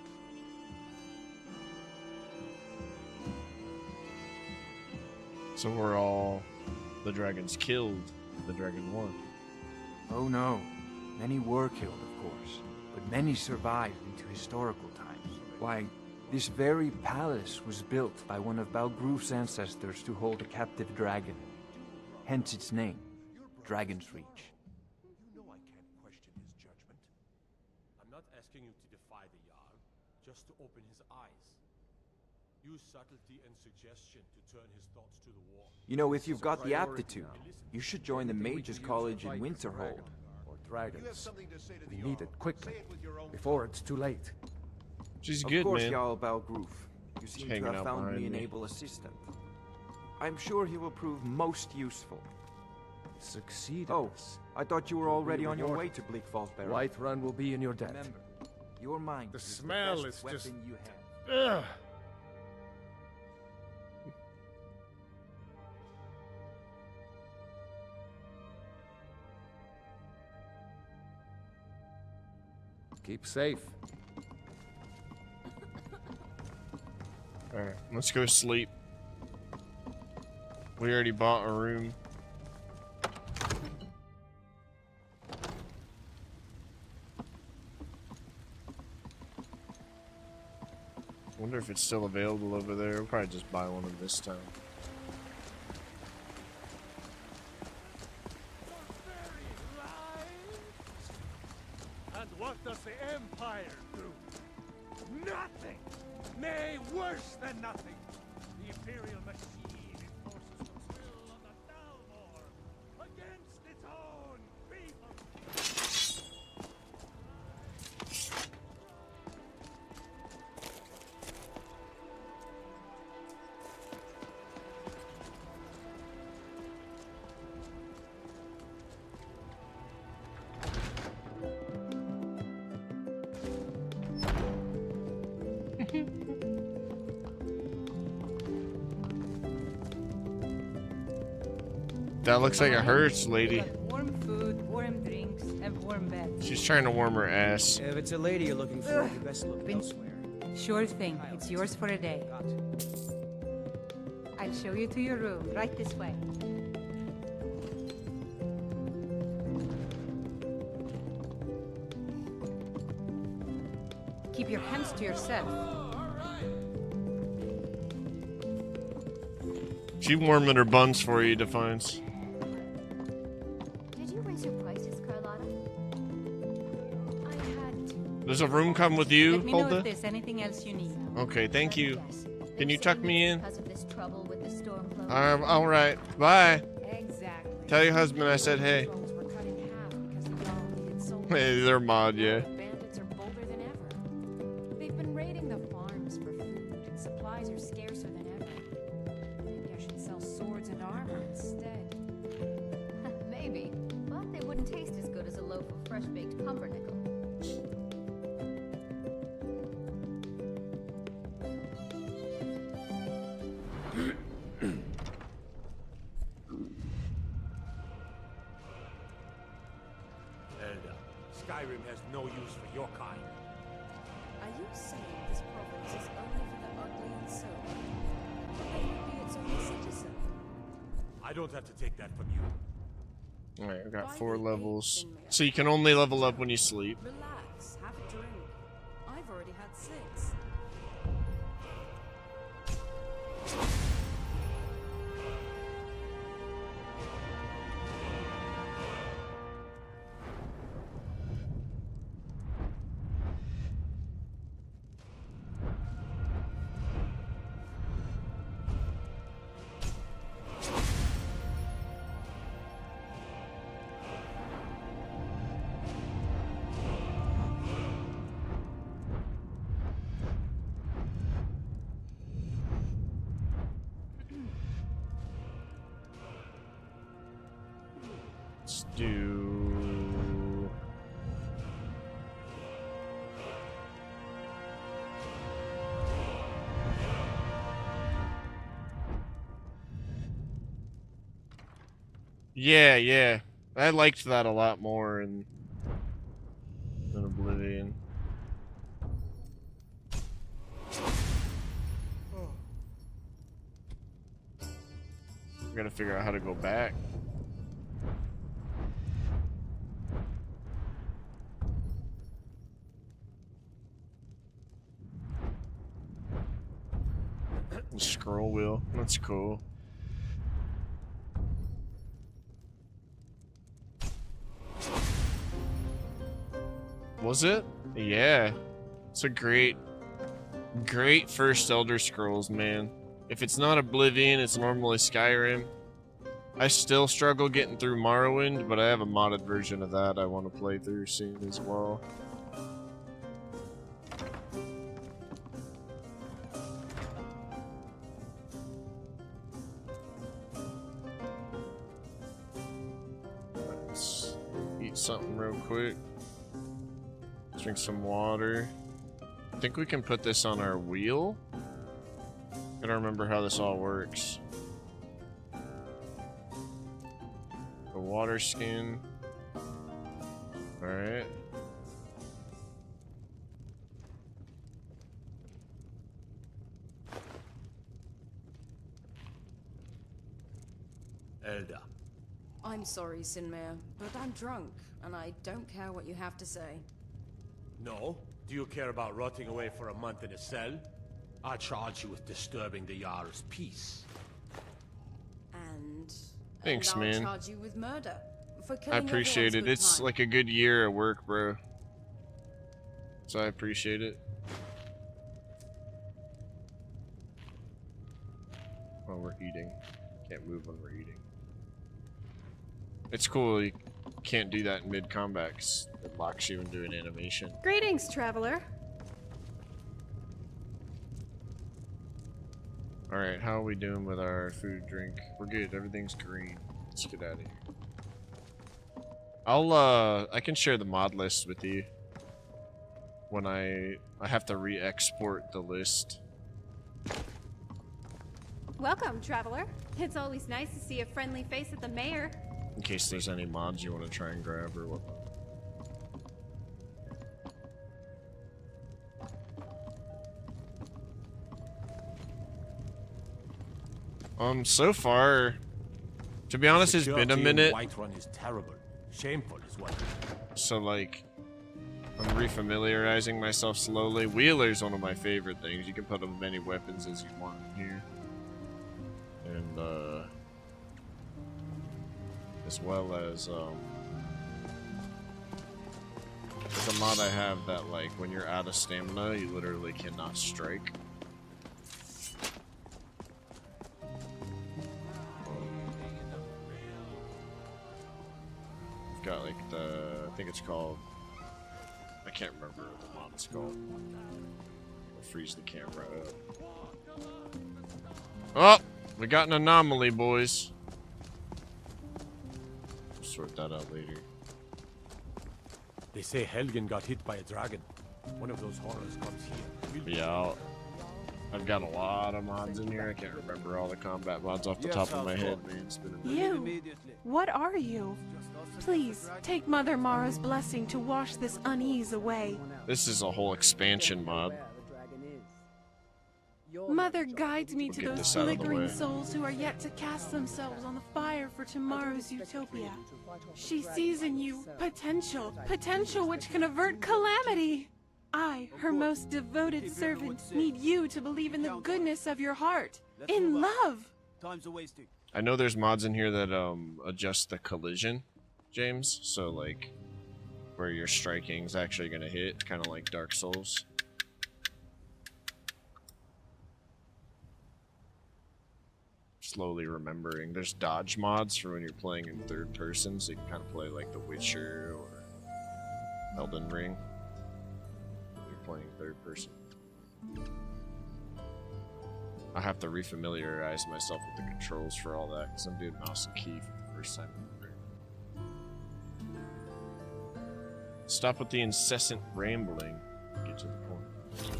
So were all the dragons killed? The Dragon War? Oh no. Many were killed, of course, but many survived into historical times. Why, this very palace was built by one of Balgruf's ancestors to hold a captive dragon. Hence its name, Dragon's Reach. You know I can't question his judgment. I'm not asking you to defy the Jarl, just to open his eyes. Use subtlety and suggestion to turn his thoughts to the war. You know, if you've got the aptitude, you should join the Mage's College in Winterhold. Or dragons. We need it quickly, before it's too late. She's of good, course, man. Jarl Balgruf. You seem to have found me an able assistant. I'm sure he will prove most useful. Succeed. Oh, I thought you were already on your way to Bleak Falls Barrow. Whiterun will be in your debt. Remember, your mind The is smell the is best just... weapon you have. Ugh. Keep safe. Alright, let's go sleep. We already bought a room. Wonder if it's still available over there. We'll probably just buy one of this time. And what does the Empire do? Nothing! Nay, worse than nothing! The Imperial machine enforces its will on the Dalmor against its own people! That looks like it hurts, lady. Warm food, warm drinks, and warm beds. She's trying to warm her ass. If it's a lady you're looking for, you best look elsewhere. Sure thing. It's yours for a day. I'll show you to your room, right this way. Keep your hands to yourself. She warming her buns for you, Defiance. Did you raise your prices, Carlotta? I had to. Does a room come with you, Let me know Hulda? if there's anything else you need. Okay, thank you. Can you tuck me in? Because of this trouble with the storm clothes. All right. Bye. Exactly. Tell your husband I said hey. Drones were cut in half because the Jarl needed soldiers. Hey, they're mod, yeah. Bandits are bolder than ever. They've been raiding the farms for food, and supplies are scarcer than ever. Maybe I should sell swords and armor instead. Maybe, but they wouldn't taste as good as a loaf of fresh-baked pumpernickel. Elder, Skyrim has no use for your kind. Are you saying this province is only for the ugly and so? It would be its own citizen. I don't have to take that from you. Alright, I've got 4 levels. So you can only level up when you sleep. Relax, have a drink. I've already had 6. Let's do... Yeah. I liked that a lot more in Oblivion. I gotta figure out how to go back. The scroll wheel, that's cool. Was it? Yeah. It's a great first Elder Scrolls, man. If it's not Oblivion, it's normally Skyrim. I still struggle getting through Morrowind, but I have a modded version of that I want to play through soon as well. Let's eat something real quick. Drink some water. I think we can put this on our wheel. I don't remember how this all works. The water skin. Alright. Elda. I'm sorry, Sinmare, but I'm drunk, and I don't care what you have to say. No? Do you care about rotting away for a month in a cell? I charge you with disturbing the Jarl's peace. Thanks, I'll man. charge you with murder for I killing appreciate everyone's it. good It's time. like a good year of work, bro. So I appreciate it. Oh, we're eating. Can't move when we're eating. It's cool. You can't do that in mid-combat because it locks you into an animation. Greetings, traveler. Alright, how are we doing with our food, drink? We're good. Everything's green. Let's get out of here. I can share the mod list with you when I have to re-export the list. Welcome, traveler. It's always nice to see a friendly face at the mayor. In case there's any mods you want to try and grab or whatnot. So far, to be honest, it's been a minute. Whiterun is terrible. Shameful as well. So like, I'm refamiliarizing myself slowly. Wheeler's one of my favorite things. You can put as many weapons as you want here. And as well as there's a mod I have that like when you're out of stamina, you literally cannot strike. Got like I think it's called, I can't remember what the mod is called. I'll freeze the camera up. Oh, we got an anomaly, boys. Sort that out later. They say Helgen got hit by a dragon. One of those horrors comes here. Yeah, I've got a lot of mods in here. I can't remember all the combat mods off the top of my head, man. It's been a minute. You? What are you? Please, take Mother Mara's blessing to wash this unease away. This is a whole expansion mod. Mother guides me to get those this out of the flickering way. souls who are yet to cast themselves on the fire for tomorrow's utopia. She sees in you potential which can avert calamity. I, her most devoted servant, need you to believe in the goodness of your heart, in love. Time's a wasting. I know there's mods in here that adjust the collision, James. So like, where your striking is actually gonna hit, kind of like Dark Souls. Slowly remembering. There's dodge mods for when you're playing in third person, so you can kind of play like The Witcher or Elden Ring. If you're playing third person. I have to refamiliarize myself with the controls for all that, because I'm doing mouse and key for the first time. Stop with the incessant rambling. Get to the point.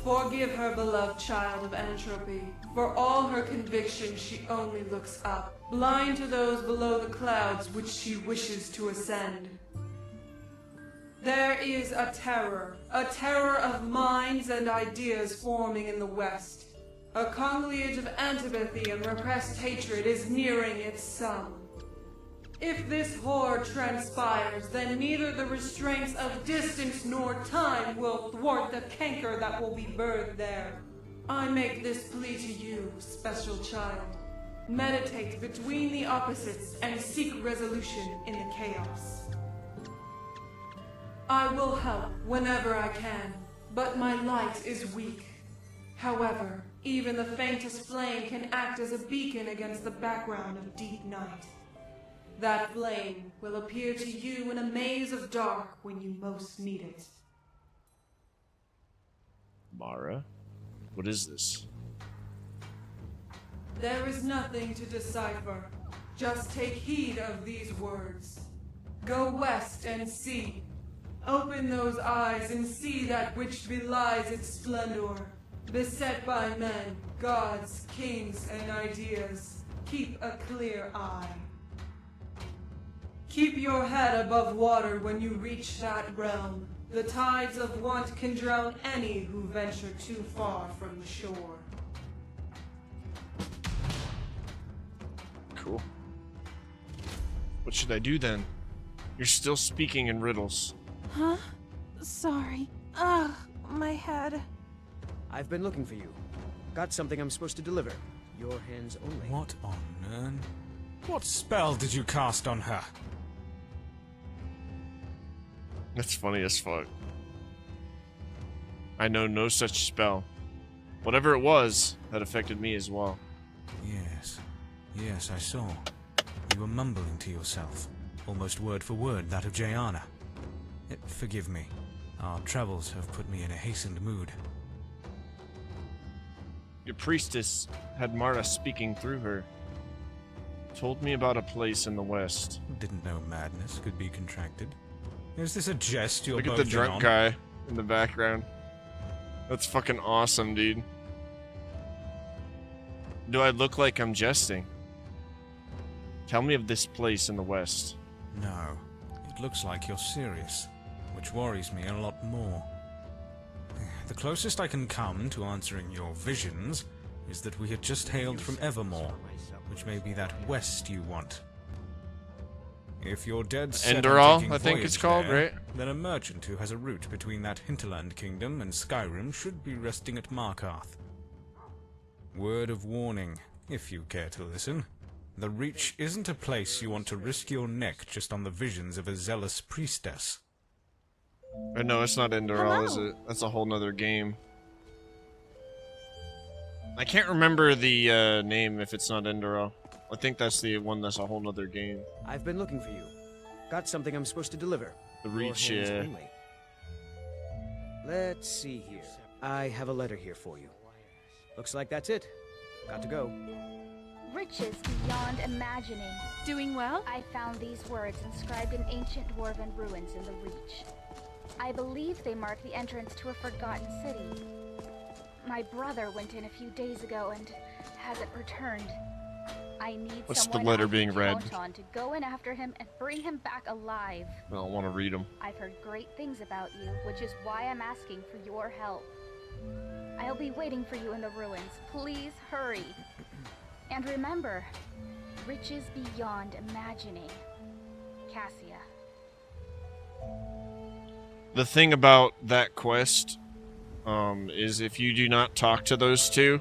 Forgive her, beloved child of entropy. For all her convictions, she only looks up, blind to those below the clouds which she wishes to ascend. There is a terror of minds and ideas forming in the West. A conciliage of antipathy and repressed hatred is nearing its sum. If this horde transpires, then neither the restraints of distance nor time will thwart the canker that will be birthed there. I make this plea to you, special child. Meditate between the opposites and seek resolution in the chaos. I will help whenever I can, but my light is weak. However, even the faintest flame can act as a beacon against the background of deep night. That flame will appear to you in a maze of dark when you most need it. Mara? What is this? There is nothing to decipher. Just take heed of these words. Go west and see. Open those eyes and see that which belies its splendor. Beset by men, gods, kings, and ideas, keep a clear eye. Keep your head above water when you reach that realm. The tides of want can drown any who venture too far from the shore. Cool. What should I do then? You're still speaking in riddles. Huh? Sorry. Ugh, my head. I've been looking for you. Got something I'm supposed to deliver. Your hands only. What on Nern? What spell did you cast on her? That's funny as fuck. I know no such spell. Whatever it was, that affected me as well. Yes, I saw. You were mumbling to yourself, almost word for word that of Jayana. Forgive me. Our travels have put me in a hastened mood. Your priestess had Mara speaking through her. Told me about a place in the west. Didn't know madness could be contracted. Is this a jest you're Look both at the drunk in on? guy in the background. That's fucking awesome, dude. Do I look like I'm jesting? Tell me of this place in the west. No. It looks like you're serious, which worries me a lot more. The closest I can come to answering your visions is that we had just hailed from Evermore, which may be that west you want. If you're dead set on Enderal, taking I think voyage it's called, there, right? then a merchant who has a route between that hinterland kingdom and Skyrim should be resting at Markarth. Word of warning, if you care to listen. The Reach isn't a place you want to risk your neck just on the visions of a zealous priestess. No, it's not Enderal, is it? That's a whole nother game. I can't remember the name if it's not Enderal. I think that's the one that's a whole nother game. I've been looking for you. Got something I'm supposed to deliver. The Reach, Your hands yeah. only. Let's see here. I have a letter here for you. Looks like that's it. Got to go. Riches beyond imagining. Doing well? I found these words inscribed in ancient dwarven ruins in the Reach. I believe they mark the entrance to a forgotten city. My brother went in a few days ago and hasn't returned. I need What's the someone letter I can being read? count on to go in after him and bring him back alive. I don't want to read them. I've heard great things about you, which is why I'm asking for your help. I'll be waiting for you in the ruins. Please hurry. And remember, riches beyond imagining. Cassia. The thing about that quest is if you do not talk to those two,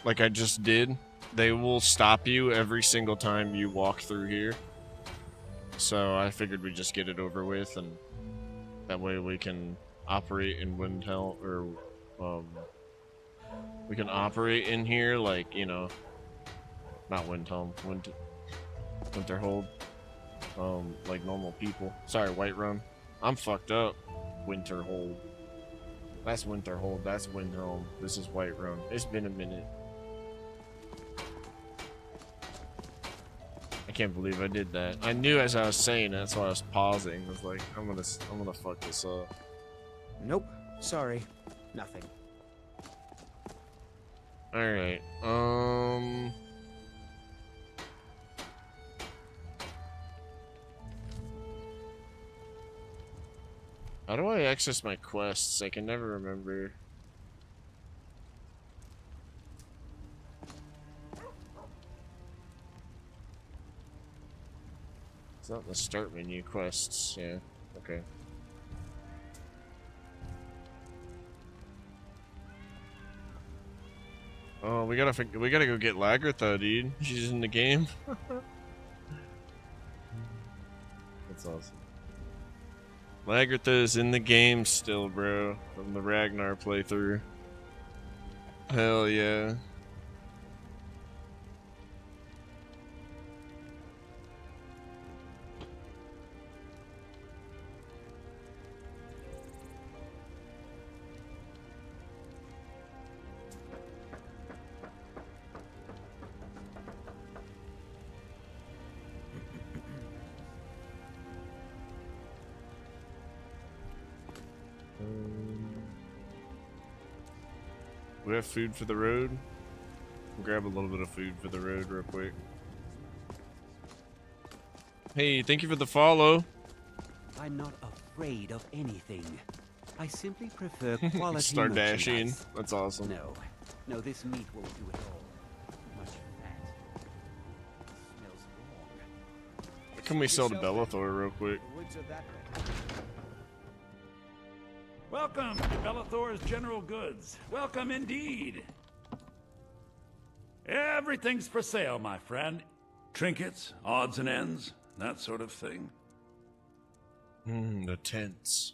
like I just did, they will stop you every single time you walk through here. So I figured we'd just get it over with, and that way we can operate in Windhelm, or we can operate in here like, you know, not Windhelm, Winterhold, like normal people. Sorry, Whiterun. I'm fucked up. Winterhold. That's Winterhold. That's Windhelm. This is Whiterun. It's been a minute. I can't believe I did that. I knew as I was saying it, that's why I was pausing. I was like, I'm gonna fuck this up. Nope. Sorry. Nothing. Alright, how do I access my quests? I can never remember. It's not in the start menu, quests, yeah, okay. Oh, we gotta go get Lagertha, dude. She's in the game. That's awesome. Lagertha is in the game still, bro. From the Ragnar playthrough. Hell yeah. We have food for the road. Grab a little bit of food for the road real quick. Hey, thank you for the follow. I'm not afraid of anything. I simply prefer quality Start dashing. merchandise. That's awesome. No, this meat won't do it all. Much fat. Smells wrong. What can we sell to Bellathor real quick? Welcome to Bellathor's General Goods. Welcome indeed. Everything's for sale, my friend. Trinkets, odds and ends, that sort of thing. The tents.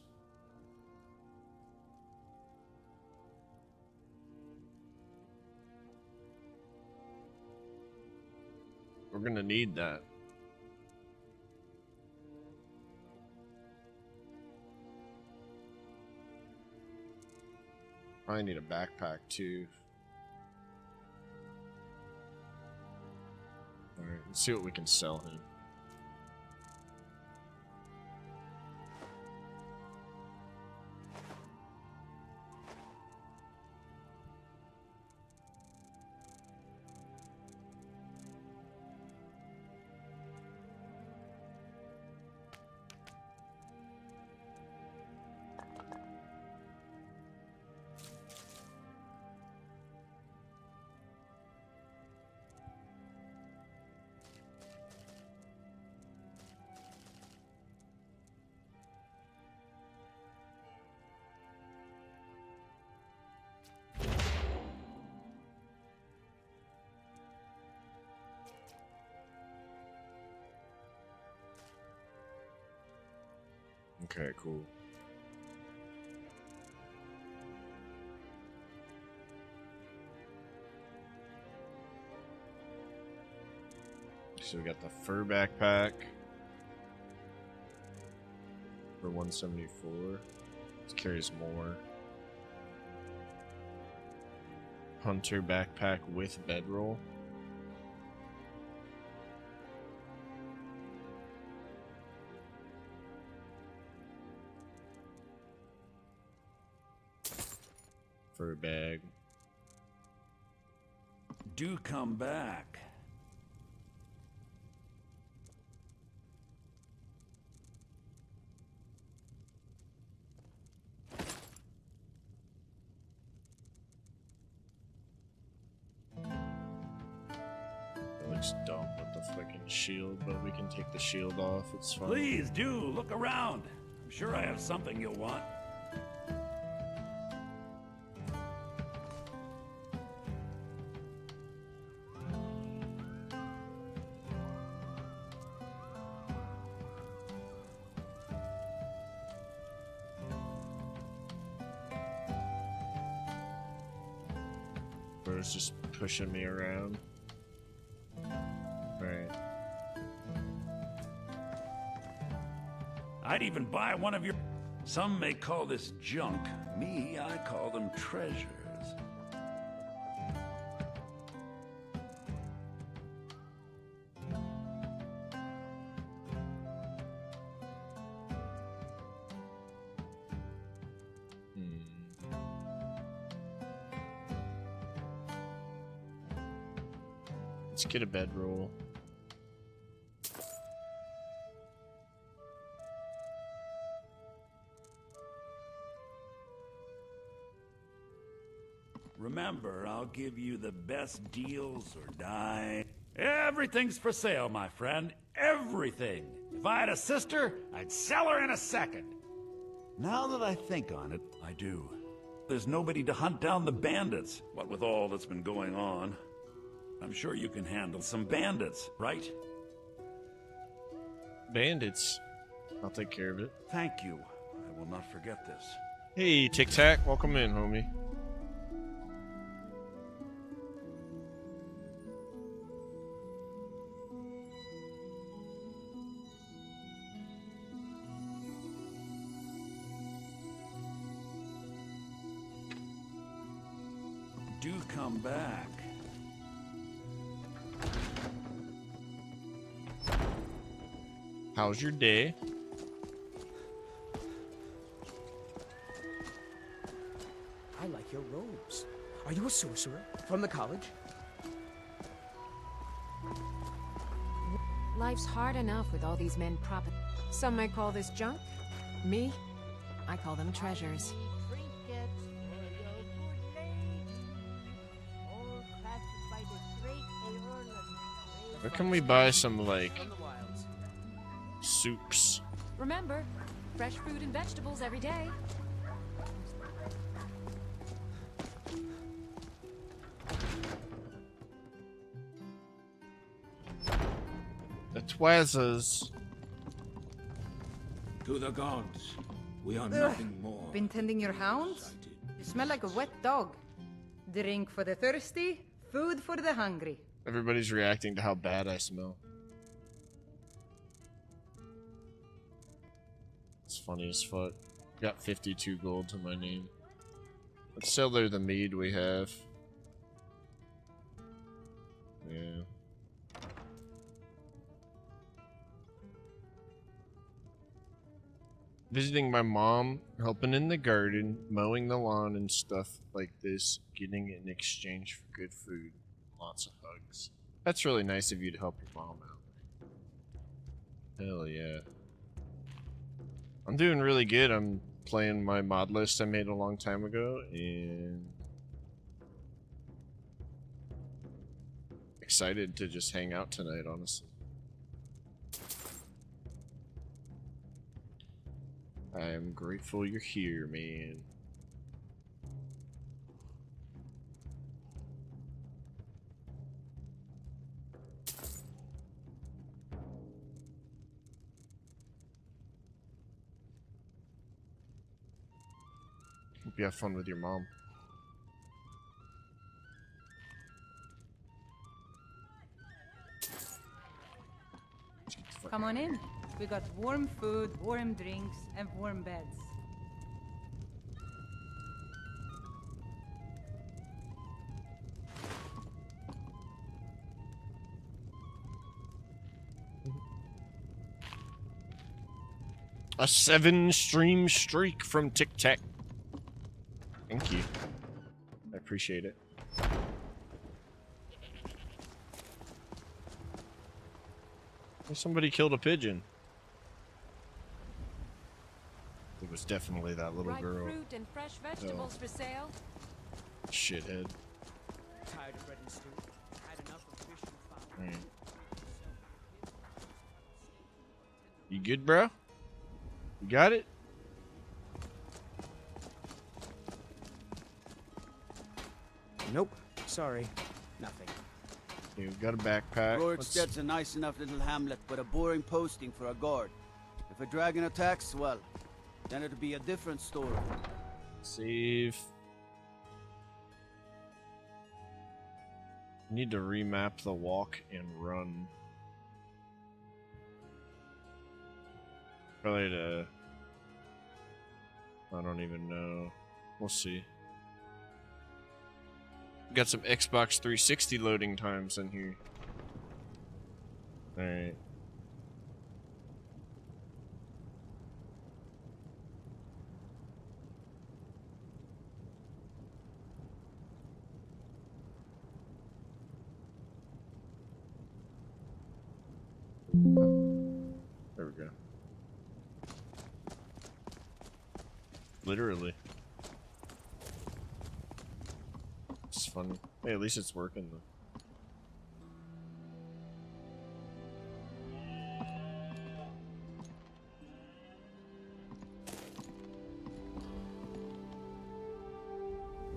We're gonna need that. I need a backpack too. Alright, let's see what we can sell him. Okay, cool. So we got the fur backpack for 174. This carries more. Hunter backpack with bedroll. Fur bag. Do come back. just dumb with the freaking shield, but we can take the shield off. It's fine. Please do look around. I'm sure I have something you'll want. It's just pushing me around. Right. I'd even buy one of your... Some may call this junk. Me, I call them treasures. Let's get a bedroll. Remember, I'll give you the best deals or die. Everything's for sale, my friend. Everything. If I had a sister, I'd sell her in a second. Now that I think on it, I do. There's nobody to hunt down the bandits, what with all that's been going on. I'm sure you can handle some bandits, right? Bandits? I'll take care of it. Thank you. I will not forget this. Hey, Tic Tac, welcome in, homie. Do come back. How's your day? I like your robes. Are you a sorcerer? From the college? Life's hard enough with all these men propping. Some might call this junk. Me? I call them treasures. Where can we buy some, like, soups? Remember, fresh fruit and vegetables every day. The Twazzers. To the gods. We are nothing more. Been tending your hounds? You smell like a wet dog. Drink for the thirsty, food for the hungry. Everybody's reacting to how bad I smell. It's funny as fuck. Got 52 gold to my name. Let's sell her the mead we have. Yeah. Visiting my mom, helping in the garden, mowing the lawn and stuff like this, getting it in exchange for good food. Lots of hugs. That's really nice of you to help your mom out. Hell yeah. I'm doing really good. I'm playing my mod list I made a long time ago, and excited to just hang out tonight, honestly. I am grateful you're here, man. Hope you have fun with your mom. Come on in. We got warm food, warm drinks, and warm beds. A 7-stream streak from Tic Tac. Thank you. I appreciate it. Somebody killed a pigeon. It was definitely that little girl. Fruit and fresh vegetables for sale. Shithead. Tired of bread and stew. Had enough of fish and fowl. You good, bro? You got it? Nope. Sorry. Nothing. You've got a backpack. Rorikstead's a nice enough little hamlet, but a boring posting for a guard. If a dragon attacks, well, then it'll be a different story. Save. Need to remap the walk and run. Probably to... I don't even know. We'll see. Got some Xbox 360 loading times in here. Alright. There we go. Literally. It's funny. Hey, at least it's working though.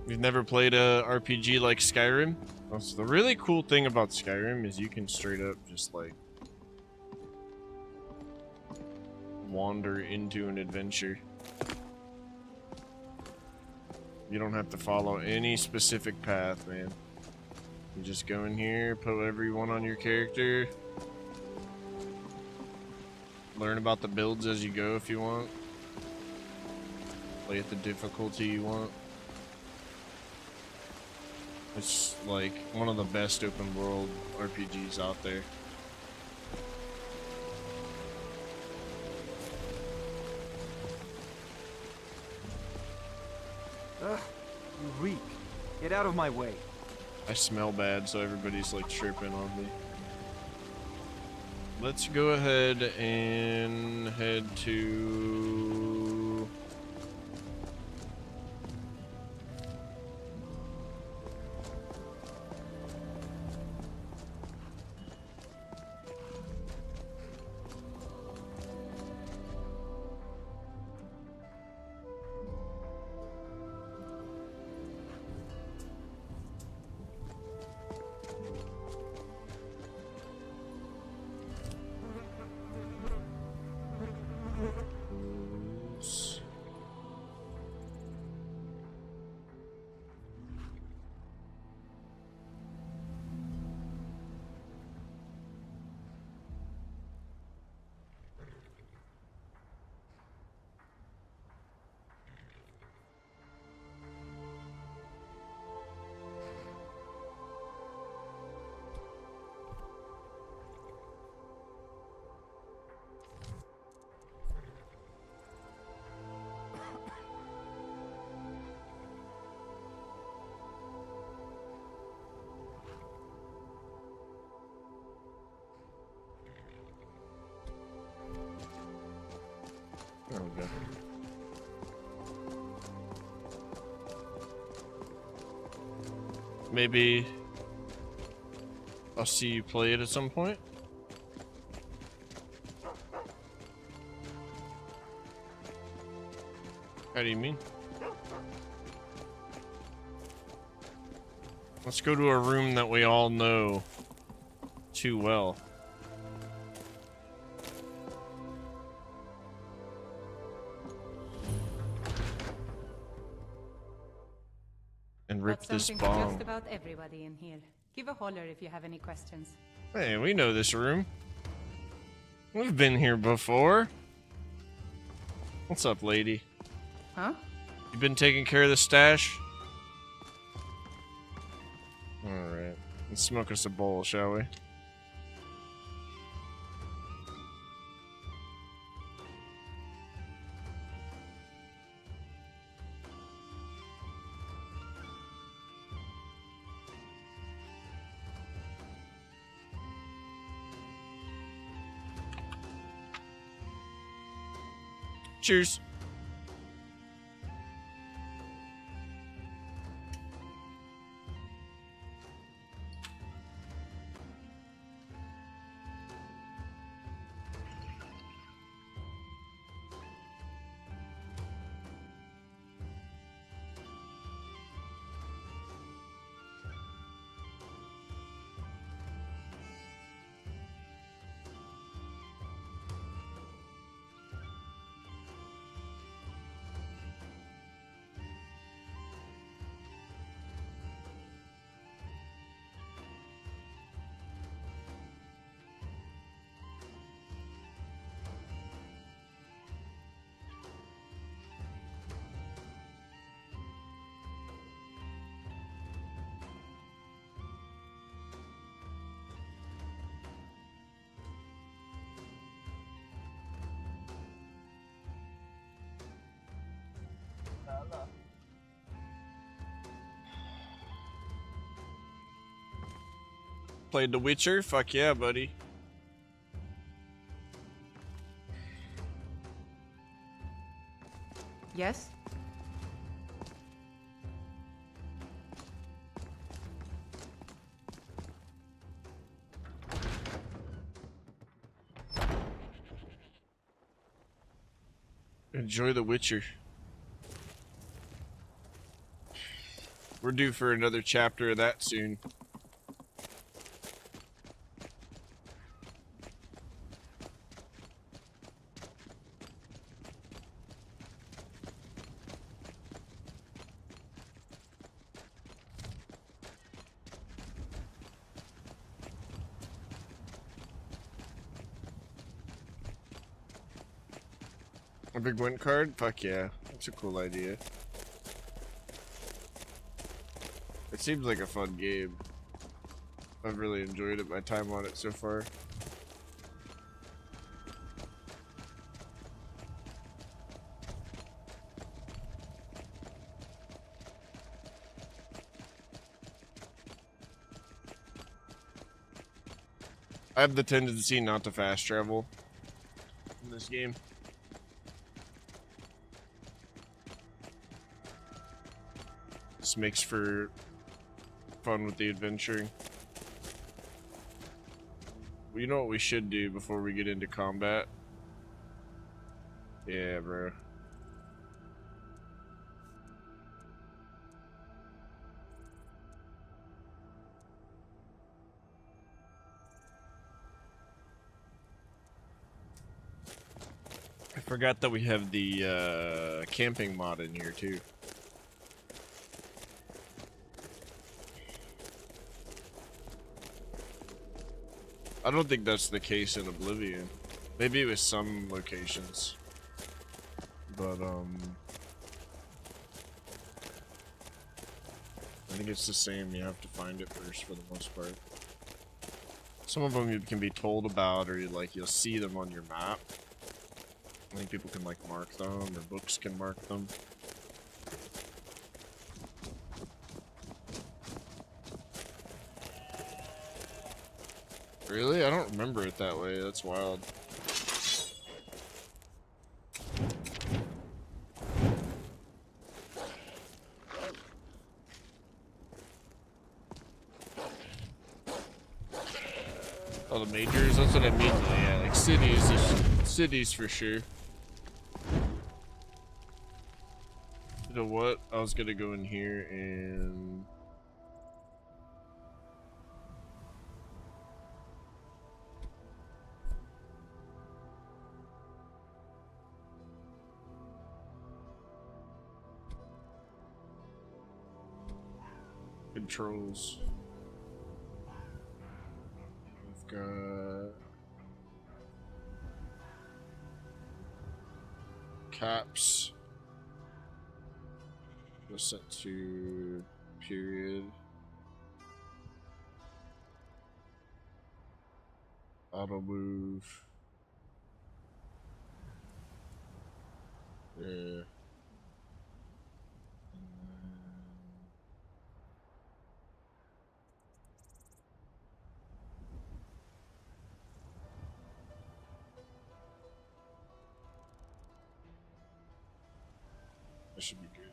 You've never played a RPG like Skyrim? Well, so the really cool thing about Skyrim is you can straight up just like wander into an adventure. You don't have to follow any specific path, man. You just go in here, put whatever you want on your character. Learn about the builds as you go if you want. Play at the difficulty you want. It's like one of the best open world RPGs out there. Ugh, you reek. Get out of my way. I smell bad, so everybody's like tripping on me. Let's go ahead and head to... There we go. Maybe I'll see you play it at some point. How do you mean? Let's go to a room that we all know too well. And rip Got this something for bomb. just about everybody in here. Give a holler if you have any questions. Hey, we know this room. We've been here before. What's up, lady? Huh? You been taking care of the stash? Alright. Let's smoke us a bowl, shall we? Cheers. Valhalla. Played The Witcher? Fuck yeah, buddy. Yes? Enjoy The Witcher. We're due for another chapter of that soon. A big win card? Fuck yeah. That's a cool idea. It seems like a fun game. I've really enjoyed it, my time on it so far. I have the tendency not to fast travel in this game. This makes for fun with the adventuring. Well, you know what we should do before we get into combat? Yeah, bro. I forgot that we have the camping mod in here too. I don't think that's the case in Oblivion. Maybe it was some locations. But, I think it's the same. You have to find it first for the most part. Some of them you can be told about, or you'll see them on your map. I think people can like mark them, or books can mark them. Really? I don't remember it that way. That's wild. Oh, the majors? That's what I mean. Yeah, like cities for sure. You know what? I was gonna go in here and... Controls. We've got caps. Go set to period. Auto move. Yeah. That should be good.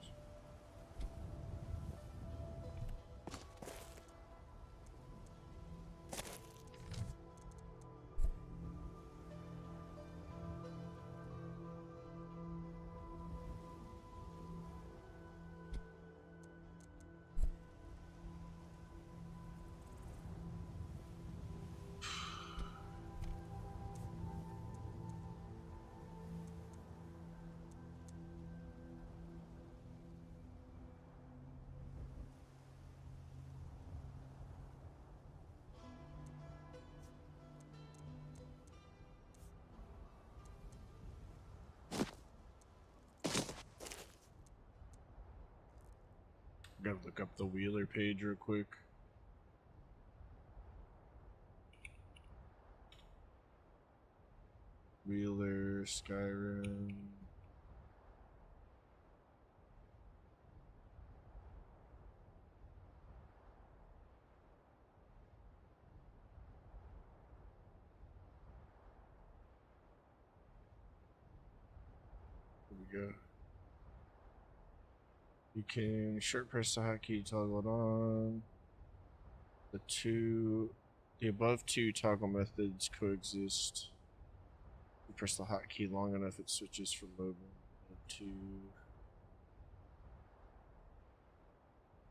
Gotta look up the Wheeler page real quick. Wheeler, Skyrim. go. You can short press the hotkey, toggle it on. The above two toggle methods coexist. You press the hotkey long enough, it switches from mode 1 to 2.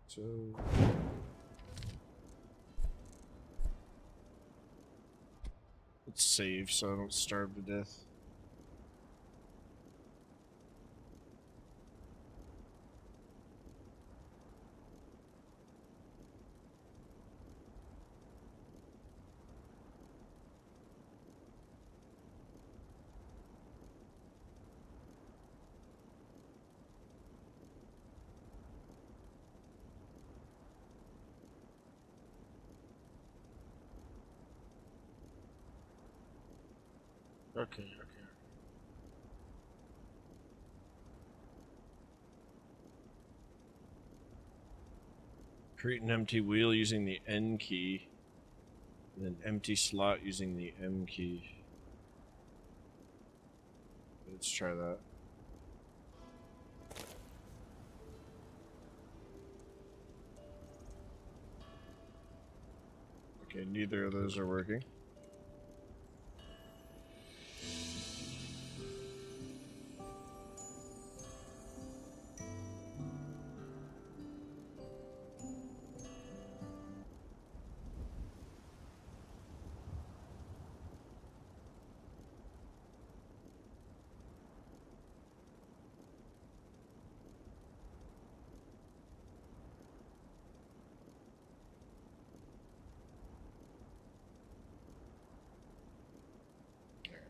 So let's save so I don't starve to death. Okay. Create an empty wheel using the N key, and an empty slot using the M key. Let's try that. Okay, neither of those are working.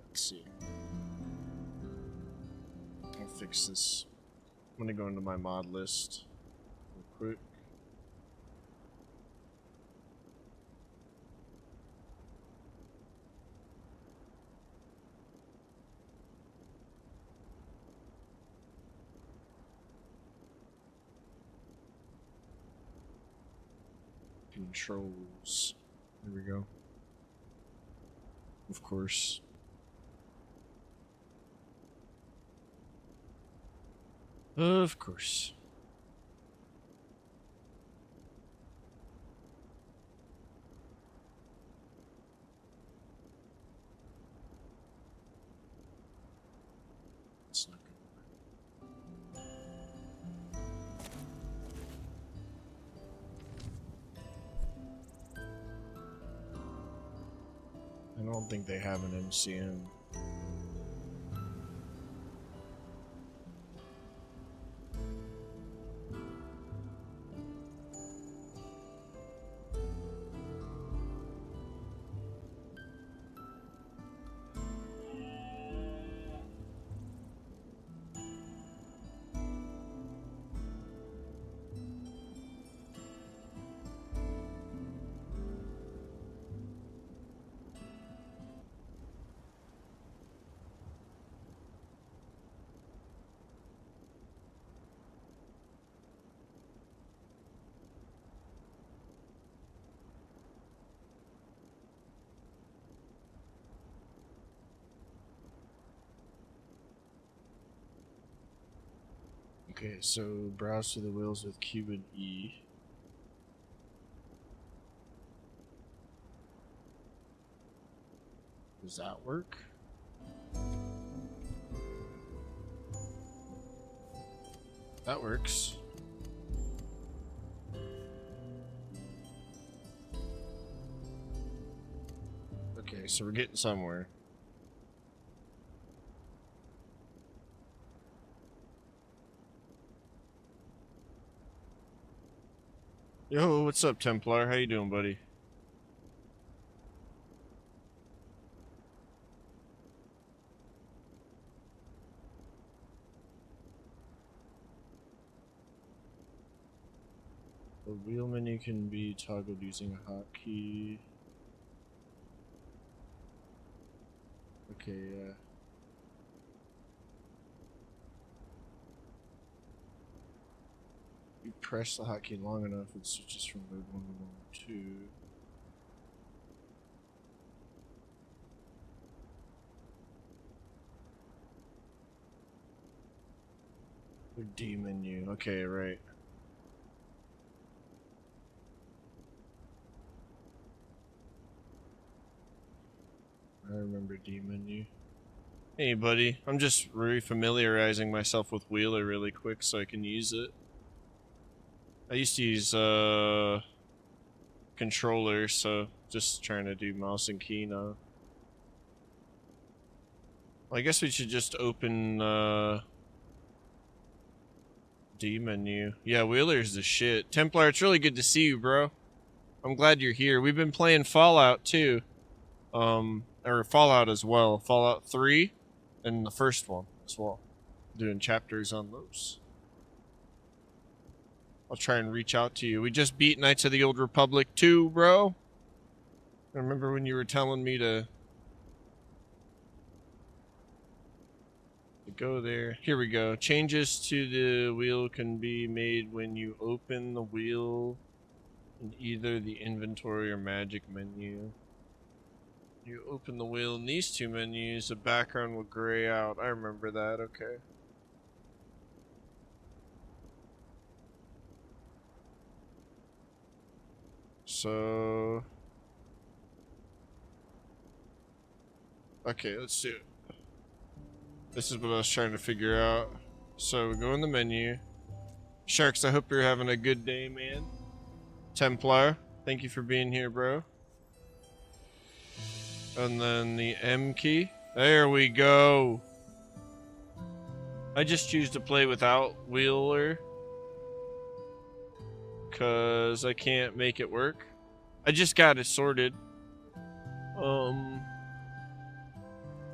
Let's see. I'll fix this. I'm gonna go into my mod list real quick. Controls. There we go. Of course. Of course. It's not good. I don't think they have an MCM. Okay, so browse to the wheels with Q and E. Does that work? That works. Okay, so we're getting somewhere. Yo, what's up, Templar? How you doing, buddy? The wheel menu can be toggled using a hotkey. Okay, yeah. You press the hotkey long enough, it switches from mode 1 to mode 2. The D menu. Okay, right. I remember D menu. Hey, buddy. I'm just refamiliarizing myself with Wheeler really quick so I can use it. I used to use controller, so just trying to do mouse and key now. Well, I guess we should just open D menu. Yeah, Wheeler's the shit. Templar, it's really good to see you, bro. I'm glad you're here. We've been playing Fallout too. Or Fallout as well. Fallout 3 and the first one as well. Doing chapters on those. I'll try and reach out to you. We just beat Knights of the Old Republic 2, bro. I remember when you were telling me to go there. Here we go. Changes to the wheel can be made when you open the wheel in either the inventory or magic menu. You open the wheel in these two menus, the background will gray out. I remember that, okay. So... okay, let's do it. This is what I was trying to figure out. So we go in the menu. Sharks, I hope you're having a good day, man. Templar, thank you for being here, bro. And then the M key. There we go. I just choose to play without Wheeler, cause I can't make it work. I just got it sorted.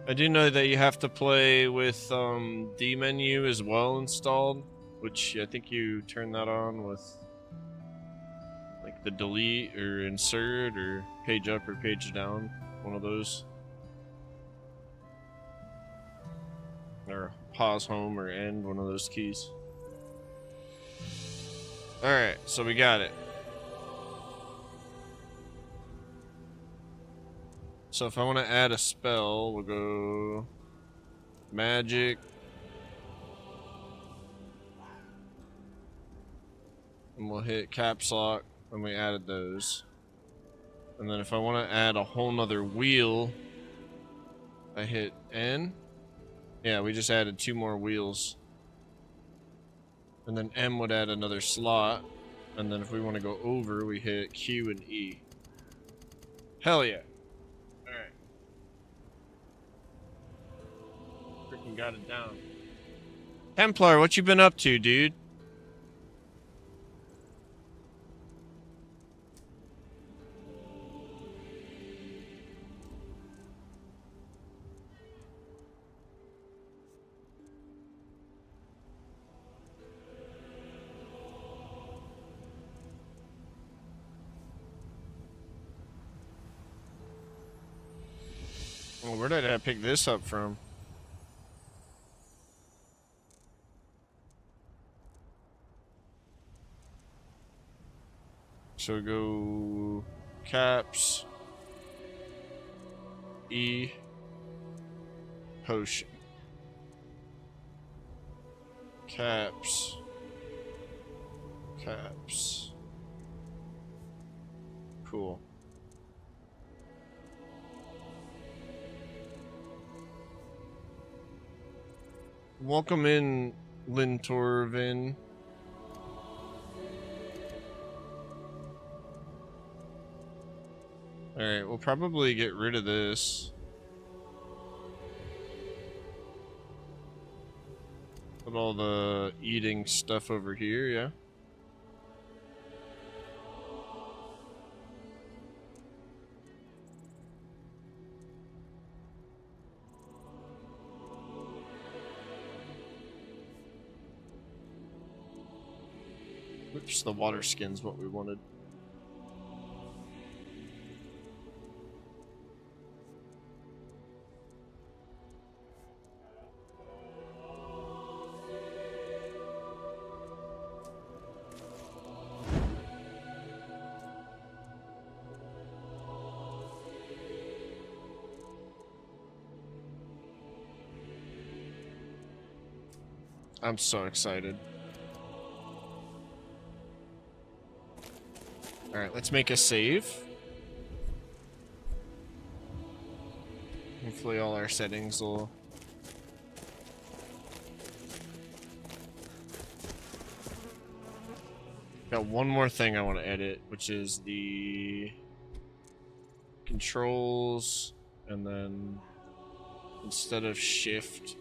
I do know that you have to play with D menu as well installed, which I think you turn that on with like the delete or insert or page up or page down, one of those. Or pause home or end, one of those keys. Alright, so we got it. So if I want to add a spell, we'll go magic. And we'll hit caps lock, and we added those. And then if I want to add a whole nother wheel, I hit N. Yeah, we just added 2 more wheels. And then M would add another slot. And then if we want to go over, we hit Q and E. Hell yeah. Alright. Freaking got it down. Templar, what you been up to, dude? Well, where did I pick this up from? So go caps, E, potion, caps, caps. Cool. Welcome in, Lintorvin. Alright, we'll probably get rid of this. Put all the eating stuff over here, yeah? Oops, the water skin's what we wanted. I'm so excited. Alright, let's make a save. Hopefully all our settings will... Got one more thing I want to edit, which is the controls, and then instead of shift,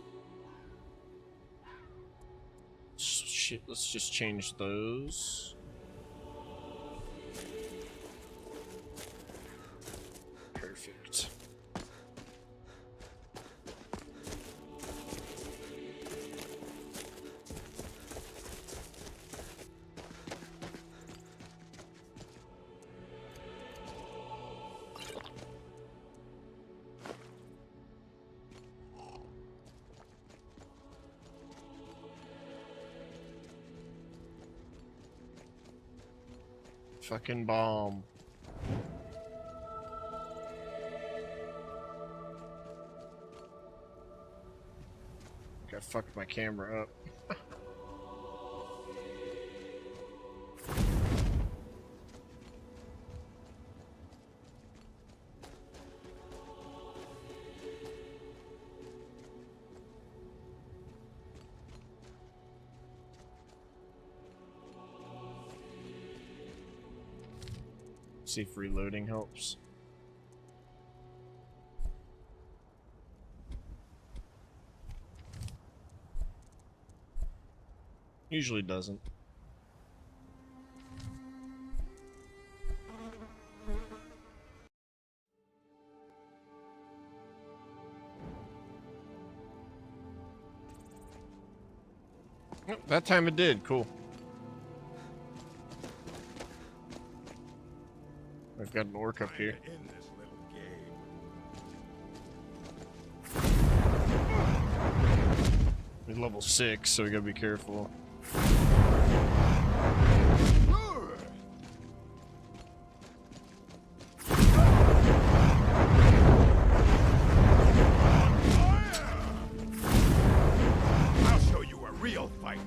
let's just change those. Perfect. Fucking bomb. I fucked my camera up. See if reloading helps. Usually doesn't. Yep, that time it did. Cool. I've got an orc up here. He's level 6, so we gotta be careful. I'll show you a real fight.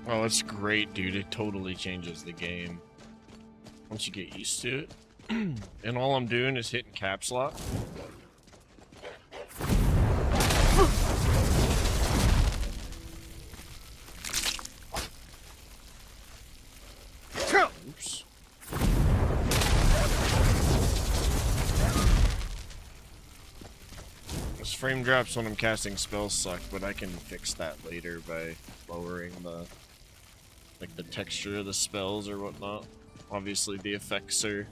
Oh, it's great, dude. It totally changes the game once you get used to it. And all I'm doing is hitting caps lock. Oops. Those frame drops when I'm casting spells suck, but I can fix that later by lowering the the texture of the spells or whatnot. Obviously the effects are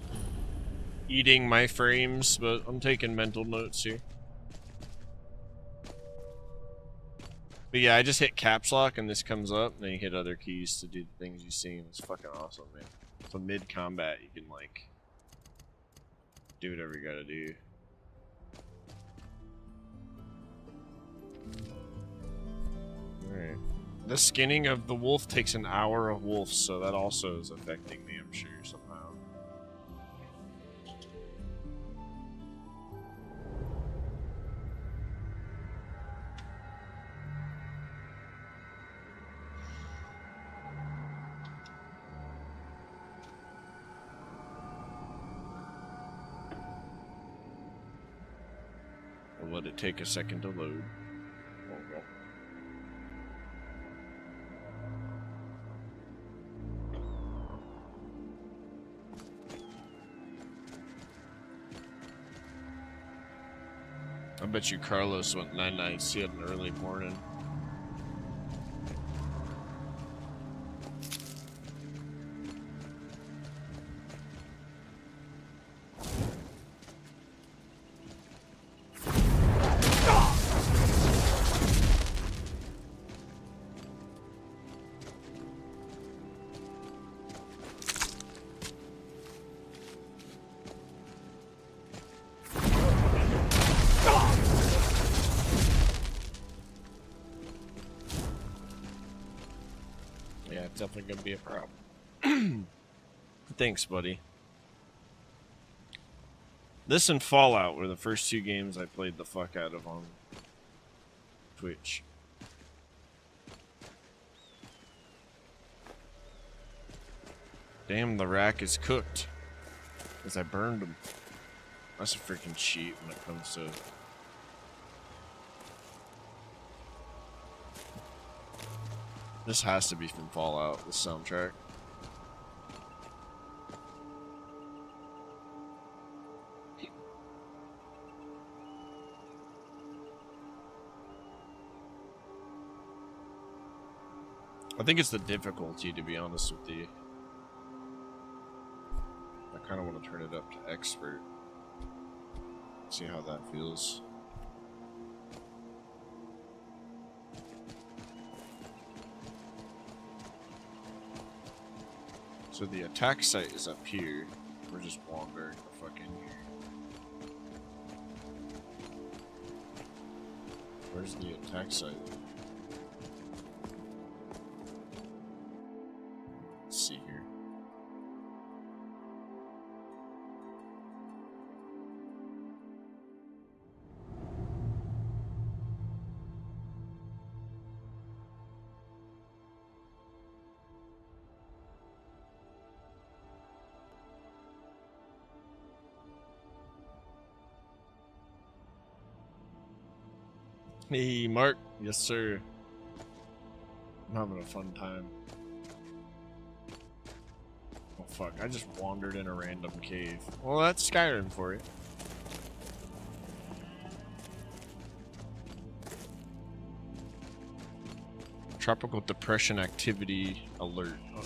eating my frames, but I'm taking mental notes here. But yeah, I just hit caps lock and this comes up, and then you hit other keys to do the things you see, and it's fucking awesome, man. So mid-combat, you can, like, do whatever you gotta do. Alright. The skinning of the wolf takes an hour of wolf, so that also is affecting me, I'm sure, somehow. I'll let it take a second to load. Oh, well. I bet you Carlos went 9 nights. He had an early morning. Yeah, it's definitely gonna be a problem. Thanks, buddy. This and Fallout were the first 2 games I played the fuck out of on Twitch. Damn, the rack is cooked. Because I burned them. That's a freaking cheat when it comes to... This has to be from Fallout, the soundtrack. I think it's the difficulty, to be honest with you. I kind of want to turn it up to expert. See how that feels. So the attack site is up here. We're just wandering the fuck in here. Where's the attack site? Let's see here. Hey, Mark. Yes, sir. I'm having a fun time. Oh, fuck. I just wandered in a random cave. Well, that's Skyrim for you. Tropical depression activity alert. Oh.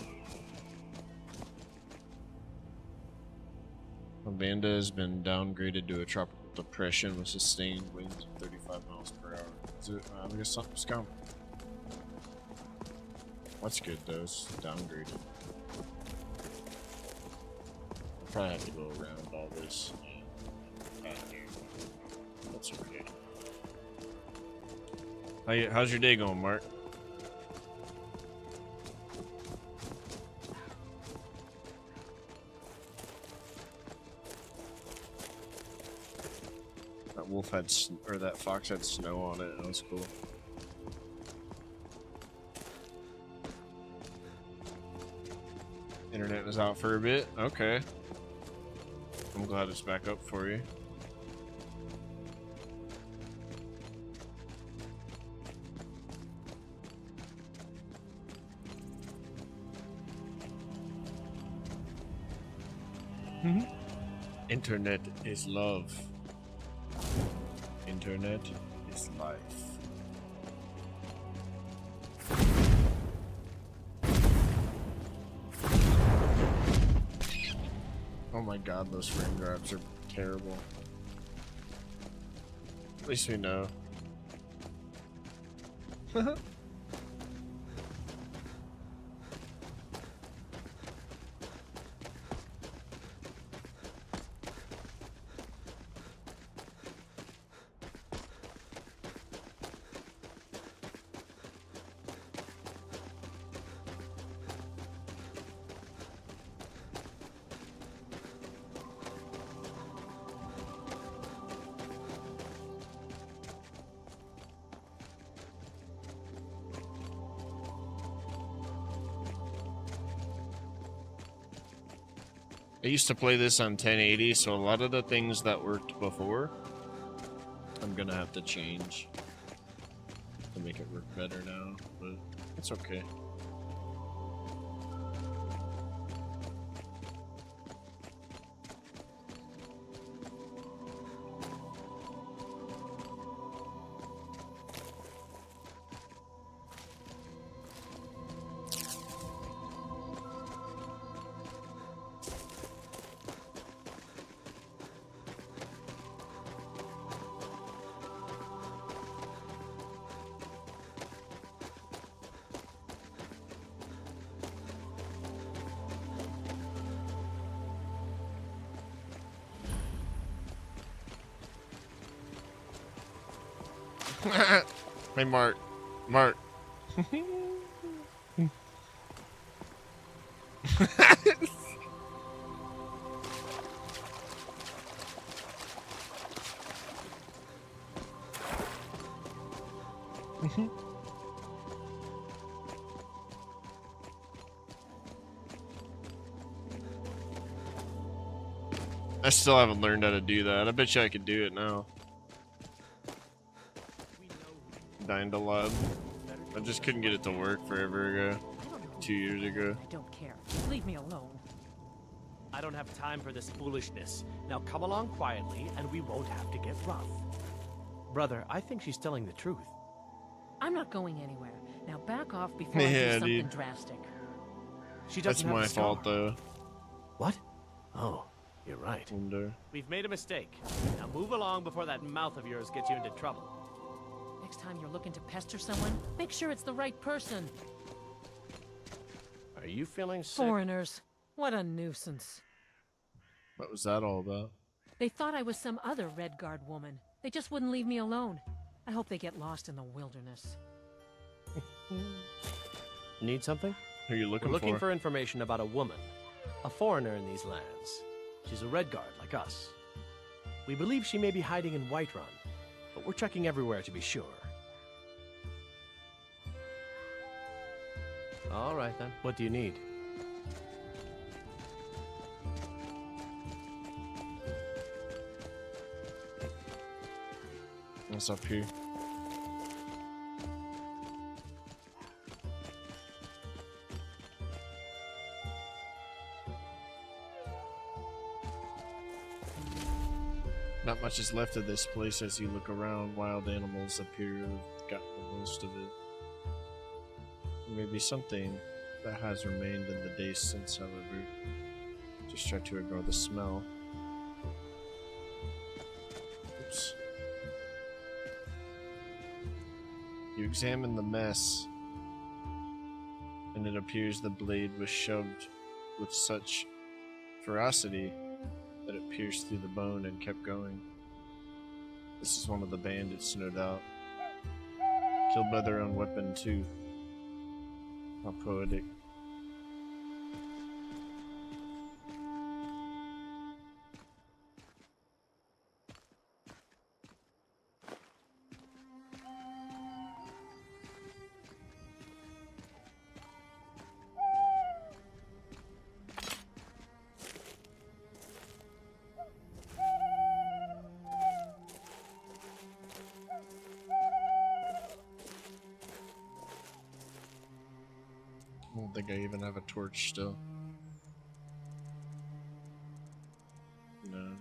Amanda has been downgraded to a tropical depression with sustained winds of 35 miles per hour. Is it, I guess something's coming. That's good though, it's downgraded. I'll probably have to go around all this. That's okay. How's your day going, Mark? That wolf had, or that fox had snow on it. That was cool. Internet was out for a bit. Okay. I'm glad it's back up for you. Internet is love. Internet is life. Oh my god, those frame drops are terrible. At least we know. I used to play this on 1080, so a lot of the things that worked before, I'm gonna have to change to make it work better now, but it's okay. Hey, Mark. Mark. I still haven't learned how to do that. I bet you I could do it now. Dying to love. I just couldn't get it to work forever ago. 2 years ago. I don't care. Leave me alone. I don't have time for this foolishness. Now come along quietly and we won't have to get rough. Brother, I think she's telling the truth. I'm not going anywhere. Now back off before I do Yeah, something dude. drastic. She That's doesn't have my a scar. fault, though. What? Oh, you're right. We've made a mistake. Now move along before that mouth of yours gets you into trouble. Next time you're looking to pester someone, make sure it's the right person. Are you feeling sick? Foreigners. What a nuisance. What was that all about? They thought I was some other Red Guard woman. They just wouldn't leave me alone. I hope they get lost in the wilderness. Need something? Who are you looking We're looking for? for information about a woman. A foreigner in these lands. She's a Red Guard like us. We believe she may be hiding in Whiterun, but we're checking everywhere to be sure. All right, then. What do you need? What's up here? Not much is left of this place as you look around. Wild animals appear to have gotten the most of it. Maybe something that has remained in the days since, however. Just try to ignore the smell. Oops. You examine the mess, and it appears the blade was shoved with such ferocity that it pierced through the bone and kept going. This is one of the bandits, no doubt. Killed by their own weapon, too. How poetic. I don't think I even have a torch still. No.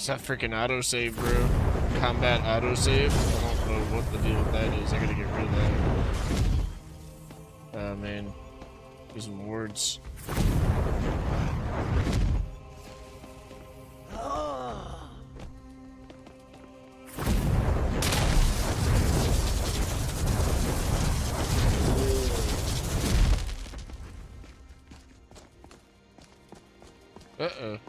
It's that freaking autosave, bro. Combat autosave. I don't know what the deal with that is. I gotta get rid of that. Oh man. Using words. Uh-oh.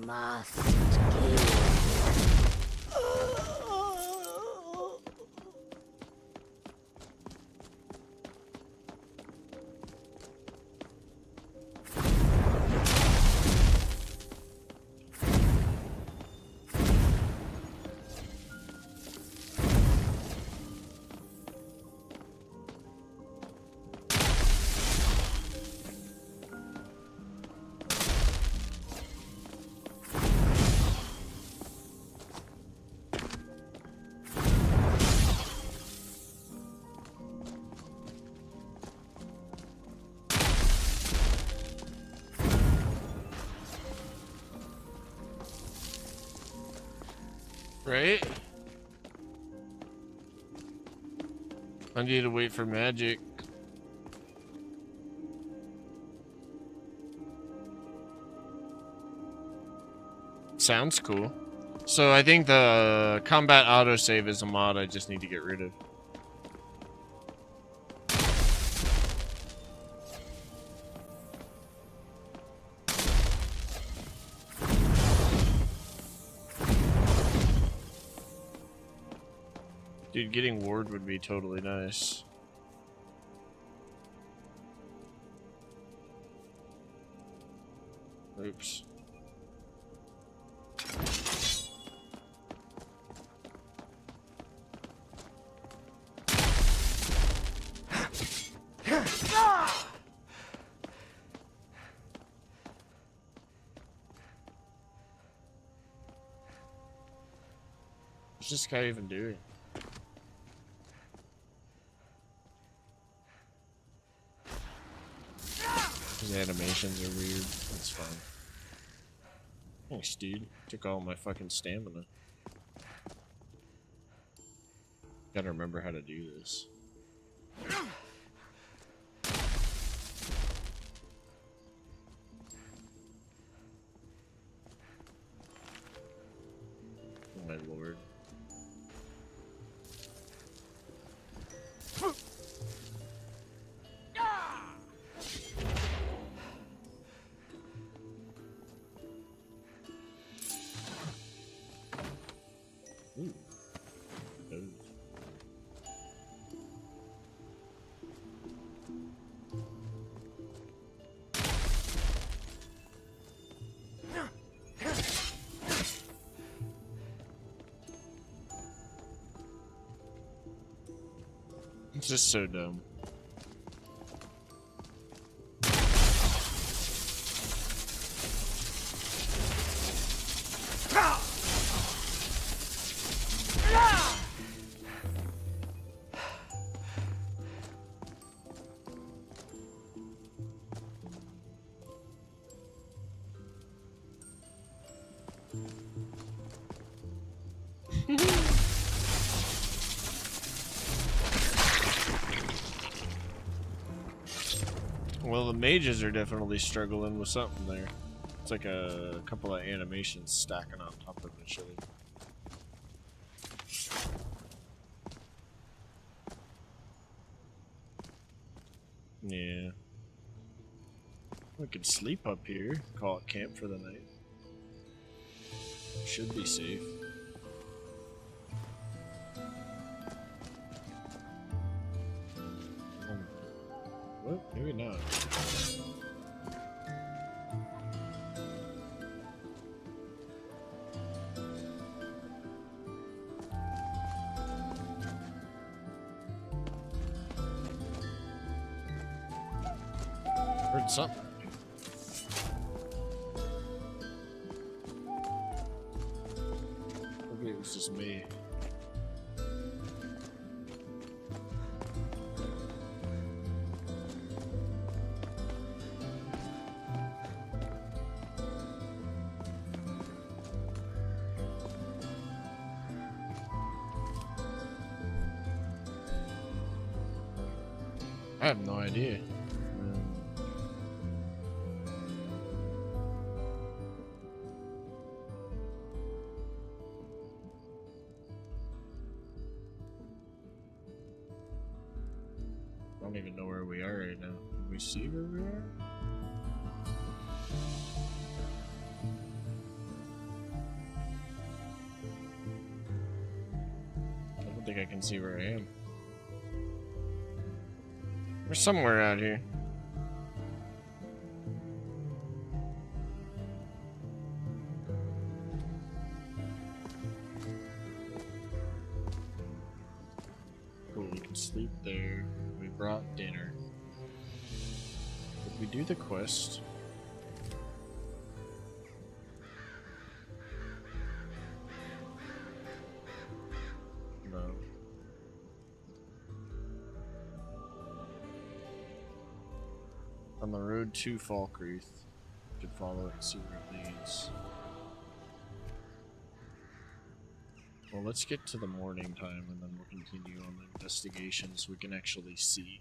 Must kill. Right? I need to wait for magic. Sounds cool. So I think the combat autosave is a mod I just need to get rid of. Dude, getting ward would be totally nice. Oops. What's this guy even doing? His animations are weird. That's fine. Thanks, dude. Took all my fucking stamina. Gotta remember how to do this. Oh my lord. Ooh. Oh. It's just so dumb. Well, the mages are definitely struggling with something there. It's like a couple of animations stacking on top of each other. Yeah. We could sleep up here, call it camp for the night. Should be safe. Well, maybe not. Heard something. Maybe it was just me. I have no idea. I don't even know where we are right now. Can we see where we are? I don't think I can see where I am. We're somewhere out here. Cool, we can sleep there. We brought dinner. Did we do the quest? No. On the road to Falkreath. Could follow it and see where it leads. Well, let's get to the morning time and then we'll continue on the investigation so we can actually see.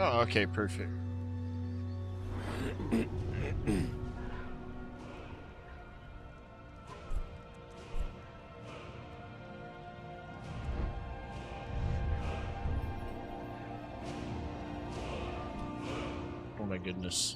Oh, okay, perfect. Oh my goodness.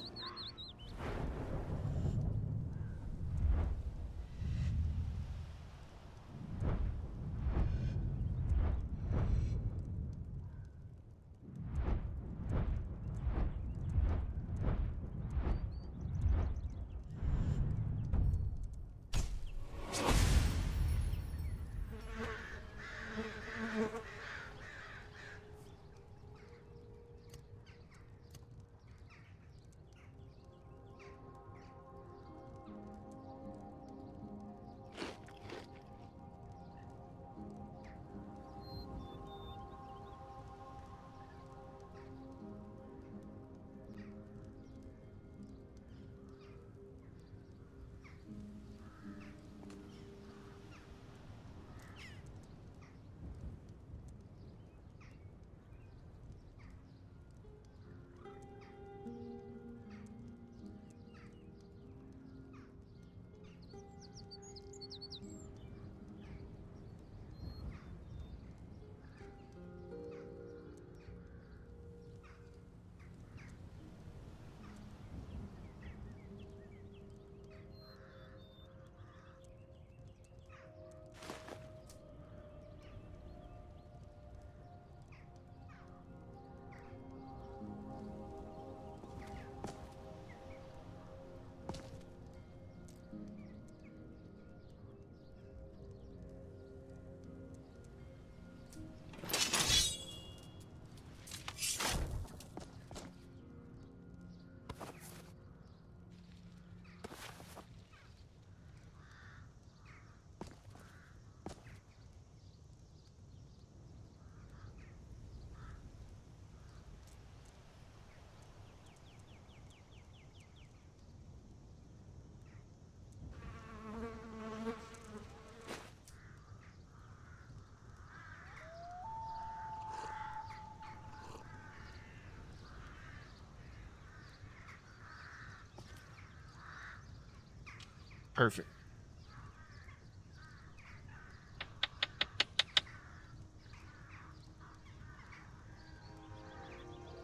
Perfect.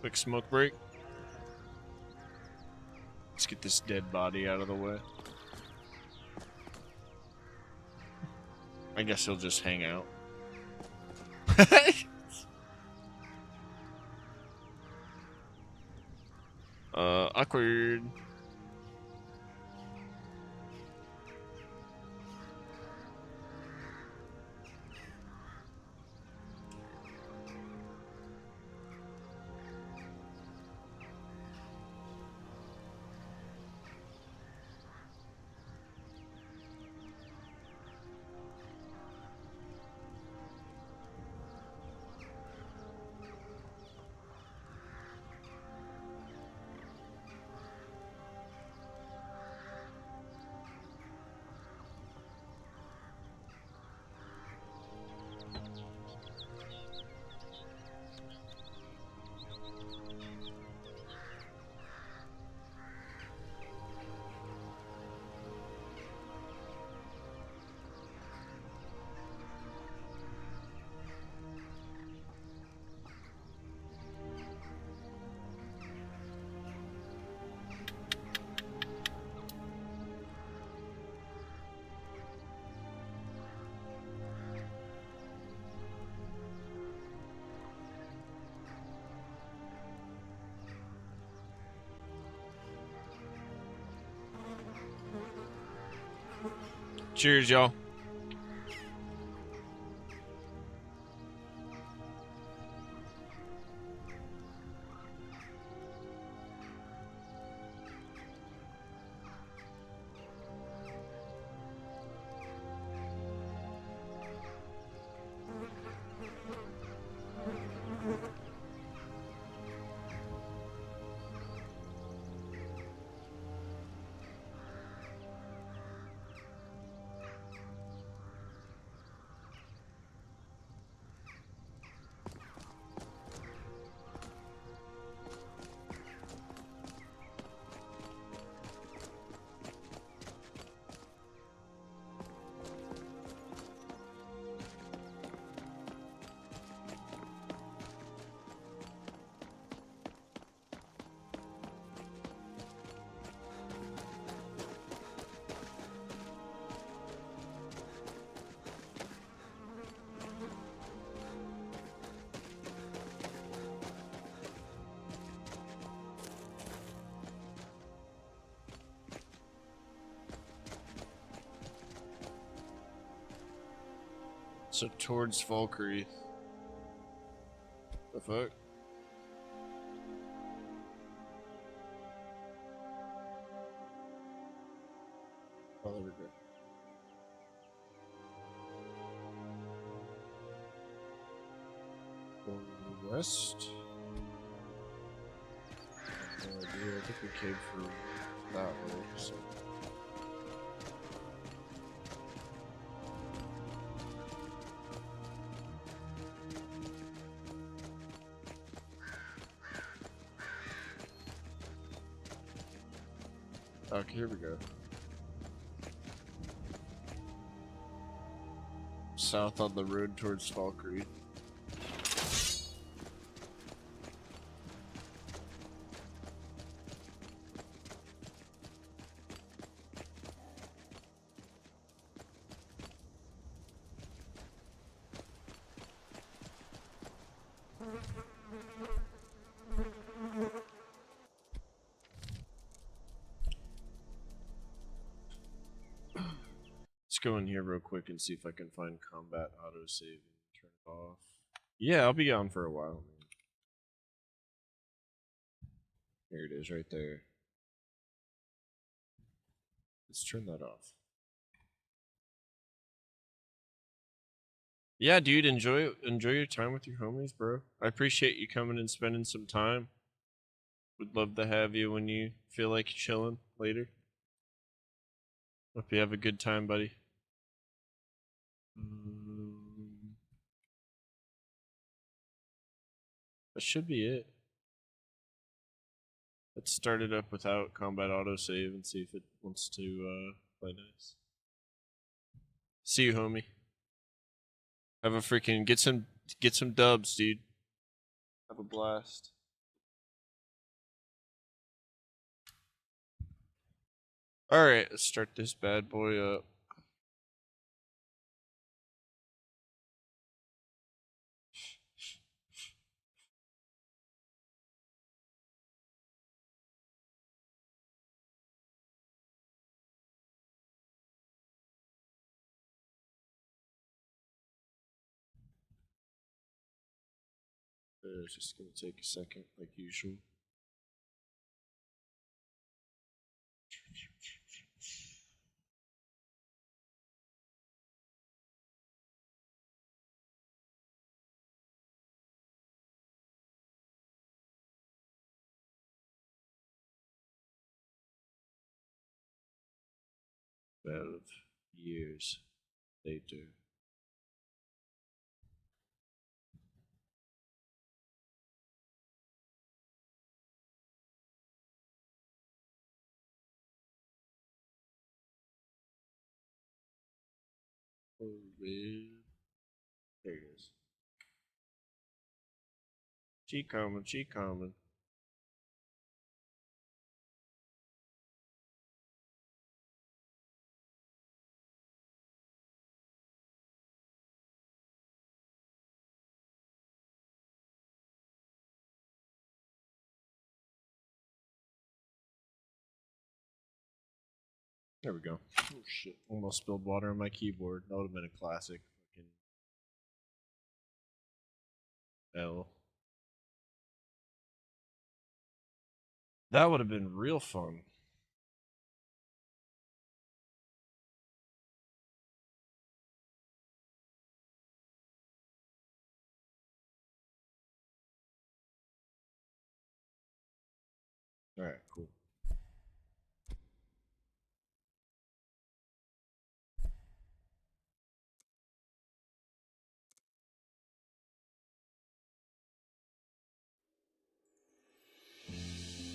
Quick smoke break. Let's get this dead body out of the way. I guess he'll just hang out. Awkward. Cheers, y'all. So towards Valkyrie. The fuck? Oh, there we go. Going west. No idea. I think we came through that way. So. Okay, here we go. South on the road towards Valkyrie. Let's go in here real quick and see if I can find combat autosave and turn it off. Yeah, I'll be on for a while, man. Here it is, right there. Let's turn that off. Yeah, dude, enjoy your time with your homies, bro. I appreciate you coming and spending some time. Would love to have you when you feel like chilling later. Hope you have a good time, buddy. That should be it. Let's start it up without combat autosave and see if it wants to play nice. See you, homie. Have a freaking get some dubs, dude. Have a blast. All right, let's start this bad boy up. It's just gonna take a second, like usual. Years later. Oh, man. There it is. She coming. There we go. Oh shit! Almost spilled water on my keyboard. That would have been a classic. Fucking L. That would have been real fun. All right, cool.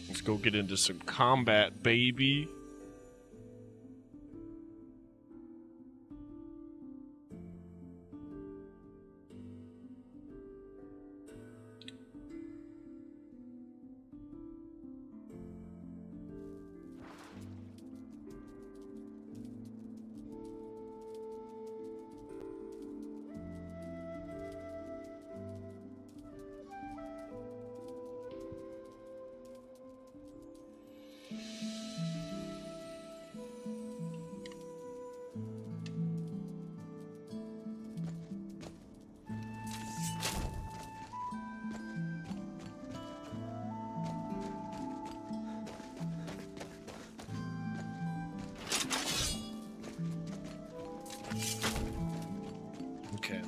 Let's go get into some combat, baby. Okay.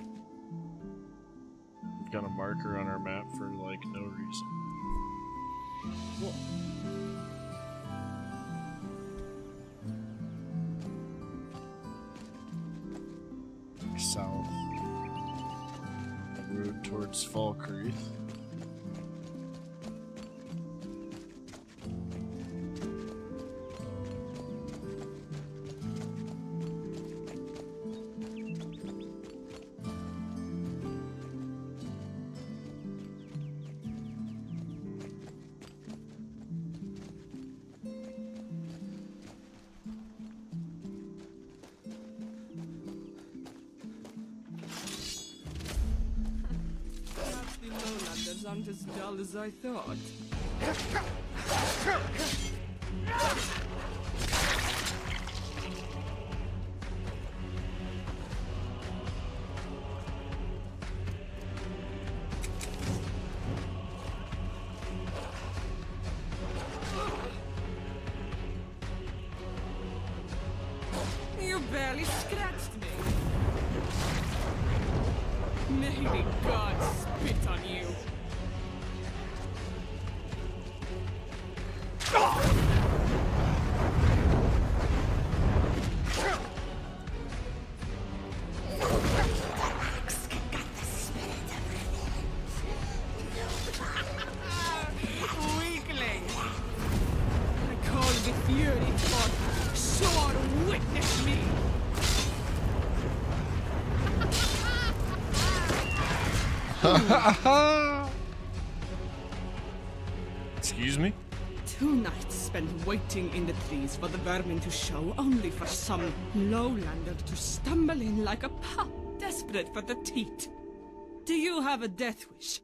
We've got a marker on our map for like no reason. Whoa. South. The road towards Falkreath. The Lowlanders aren't as dull as I thought. You barely scratched me. May the gods spit on you. Weakling! I call the fury forth. Sword, witness me! Excuse me? 2 nights spent waiting in the trees for the vermin to show, only for some lowlander to stumble in like a pup, desperate for the teat. Do you have a death wish?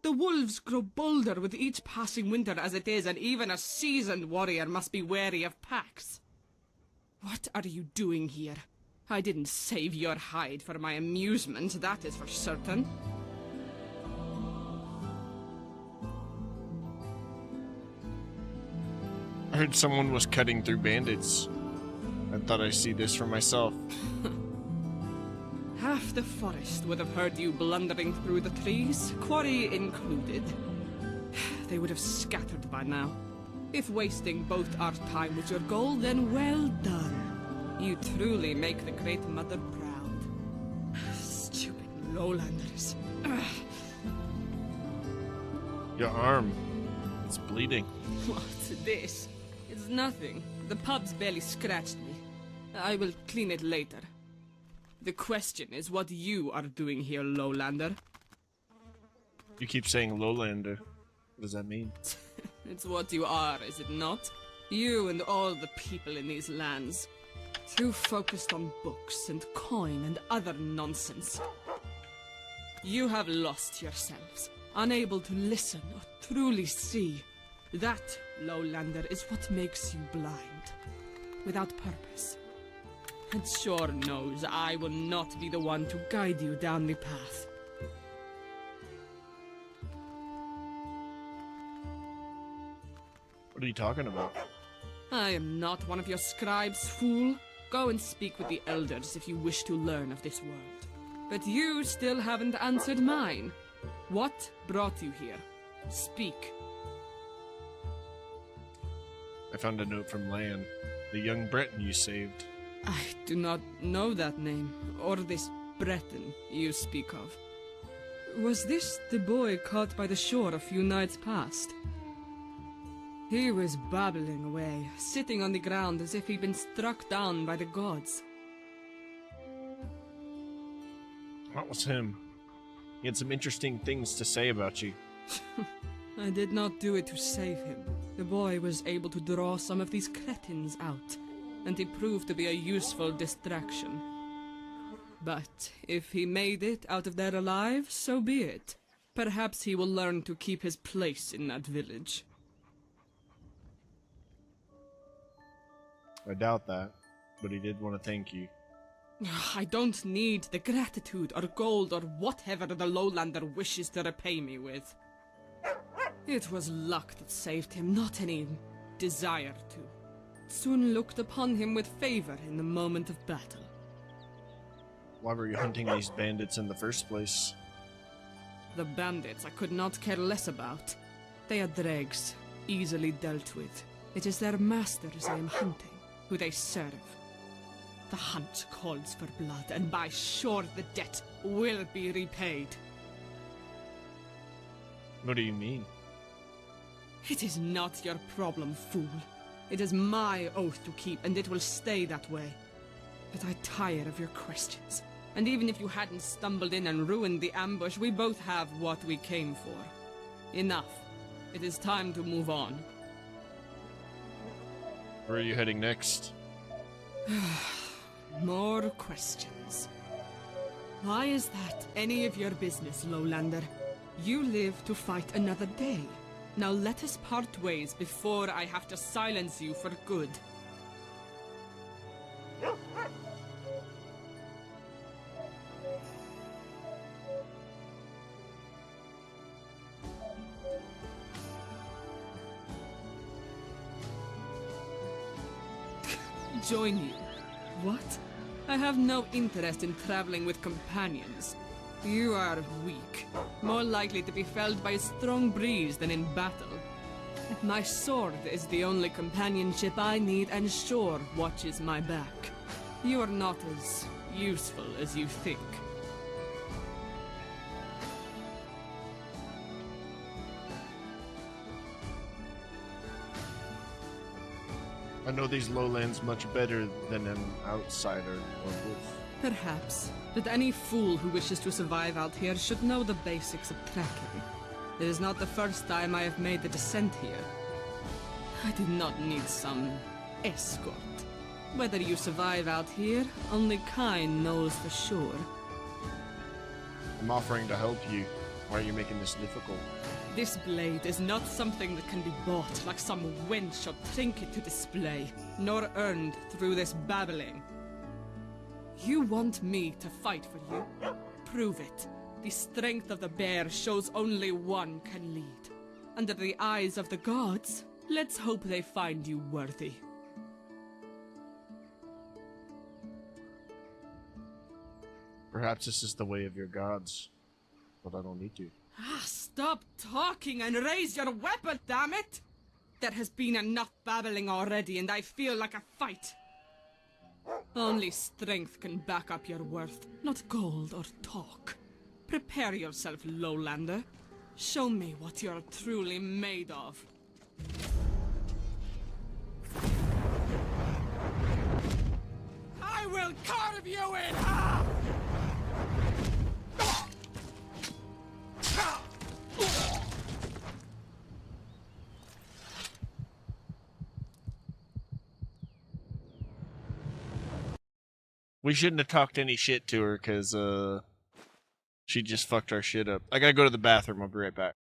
The wolves grow bolder with each passing winter as it is, and even a seasoned warrior must be wary of packs. What are you doing here? I didn't save your hide for my amusement, that is for certain. I heard someone was cutting through bandits. I thought I'd see this for myself. Half the forest would have heard you blundering through the trees, quarry included. They would have scattered by now. If wasting both our time was your goal, then well done. You truly make the Great Mother proud. Stupid lowlanders. Your arm. It's bleeding. What's this? It's nothing. The pub's barely scratched me. I will clean it later. The question is what you are doing here, lowlander. You keep saying lowlander. What does that mean? It's what you are, is it not? You and all the people in these lands. Too focused on books and coin and other nonsense. You have lost yourselves, unable to listen or truly see. That, lowlander, is what makes you blind. without purpose. And sure knows I will not be the one to guide you down the path. What are you talking about? I am not one of your scribes, fool. Go and speak with the elders if you wish to learn of this world. But you still haven't answered mine. What brought you here? Speak. I found a note from Lan, the young Breton you saved. I do not know that name, or this Breton you speak of. Was this the boy caught by the shore a few nights past? He was babbling away, sitting on the ground as if he'd been struck down by the gods. What was him? He had some interesting things to say about you. I did not do it to save him. The boy was able to draw some of these cretins out, and he proved to be a useful distraction. But if he made it out of there alive, so be it. Perhaps he will learn to keep his place in that village. I doubt that, but he did want to thank you. I don't need the gratitude or gold or whatever the lowlander wishes to repay me with. It was luck that saved him, not any desire to. Soon looked upon him with favor in the moment of battle. Why were you hunting these bandits in the first place? The bandits I could not care less about. They are dregs, easily dealt with. It is their masters I am hunting, who they serve. The hunt calls for blood, and by sure the debt will be repaid. What do you mean? It is not your problem, fool. It is my oath to keep, and it will stay that way. But I tire of your questions. And even if you hadn't stumbled in and ruined the ambush, we both have what we came for. Enough. It is time to move on. Where are you heading next? More questions. Why is that any of your business, Lowlander? You live to fight another day. Now let us part ways before I have to silence you for good. Join you? What? I have no interest in traveling with companions. You are weak, more likely to be felled by a strong breeze than in battle. My sword is the only companionship I need, and sure watches my back. You are not as useful as you think. I know these lowlands much better than an outsider or wolf. Perhaps, but any fool who wishes to survive out here should know the basics of tracking. It is not the first time I have made the descent here. I did not need some escort. Whether you survive out here, only Kain knows for sure. I'm offering to help you. Why are you making this difficult? This blade is not something that can be bought like some wench or trinket to display, nor earned through this babbling. You want me to fight for you? Prove it. The strength of the bear shows only one can lead. Under the eyes of the gods, let's hope they find you worthy. Perhaps this is the way of your gods, but I don't need to. Stop talking and raise your weapon, damn it! There has been enough babbling already, and I feel like a fight. Only strength can back up your worth, not gold or talk. Prepare yourself, Lowlander. Show me what you're truly made of. I will carve you in half! We shouldn't have talked any shit to her, because, she just fucked our shit up. I gotta go to the bathroom. I'll be right back.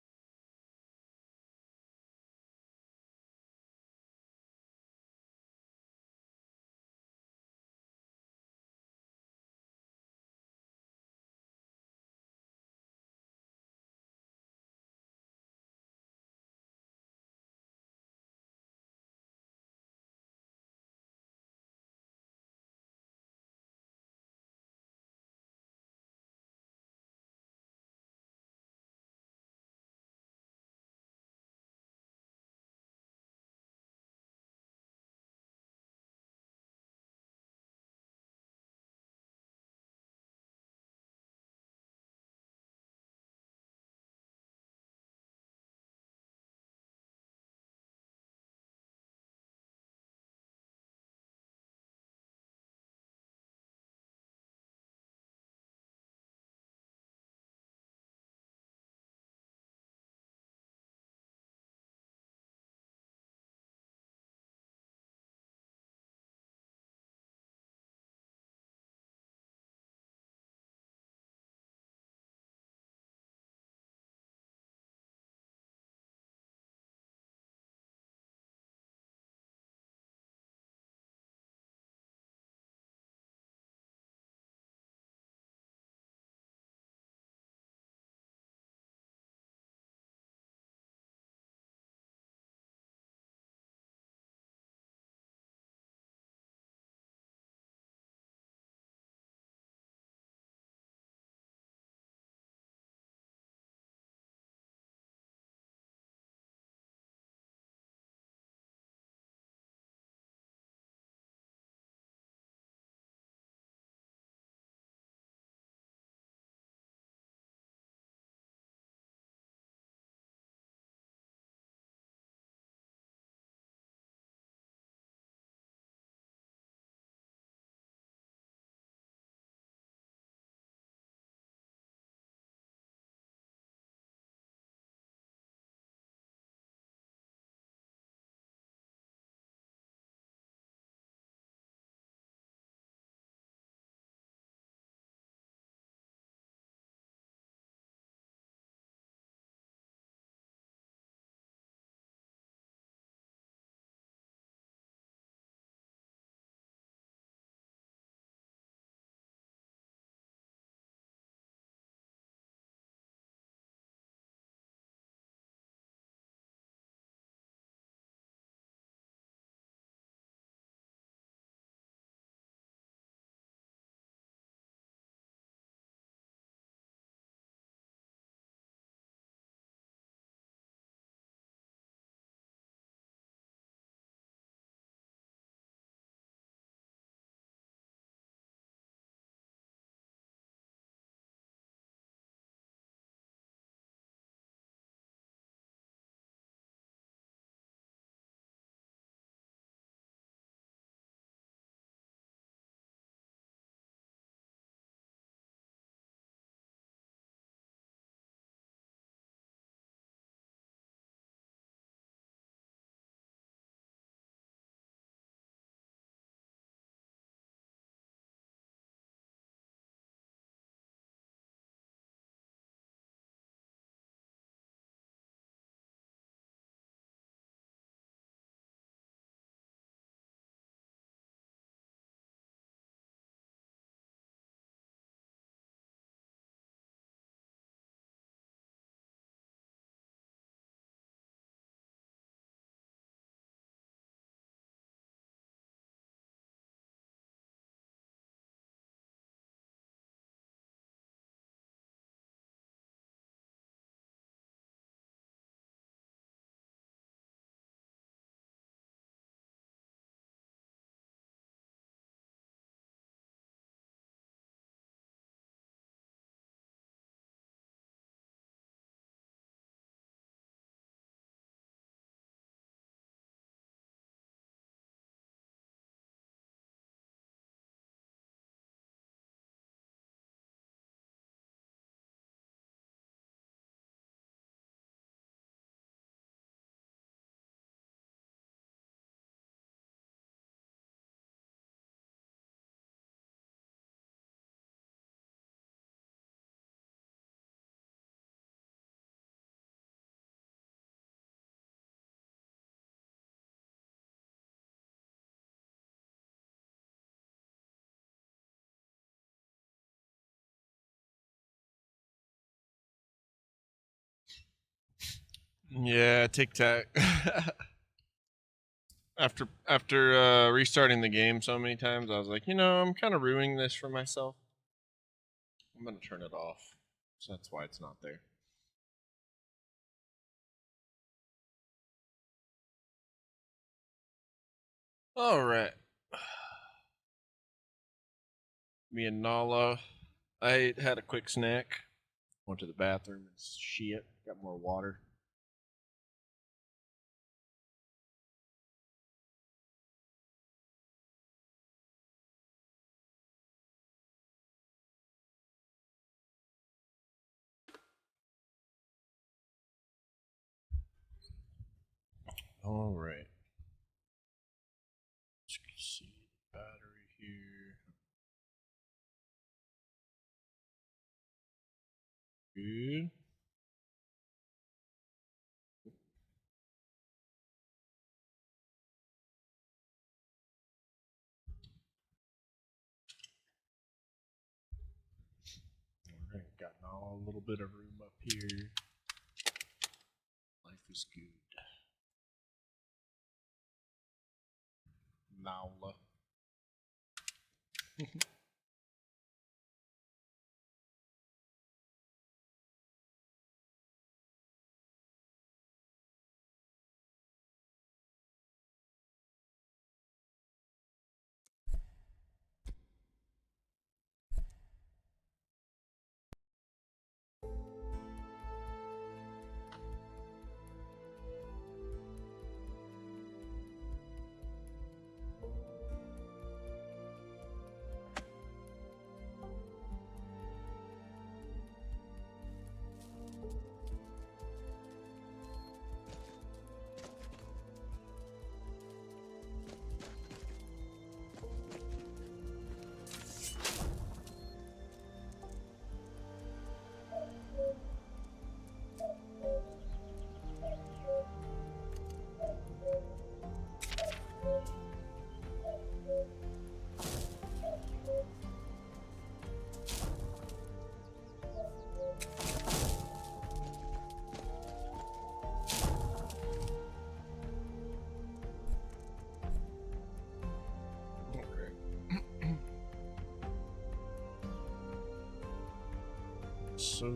Yeah, Tic Tac. after restarting the game so many times, I was like, I'm kind of ruining this for myself. I'm gonna turn it off. So that's why it's not there. All right. Me and Nala, I had a quick snack. Went to the bathroom and shit. Got more water. All right. Let's see the battery here. Good. All right, got now a little bit of room up here. Life is good. Nala. So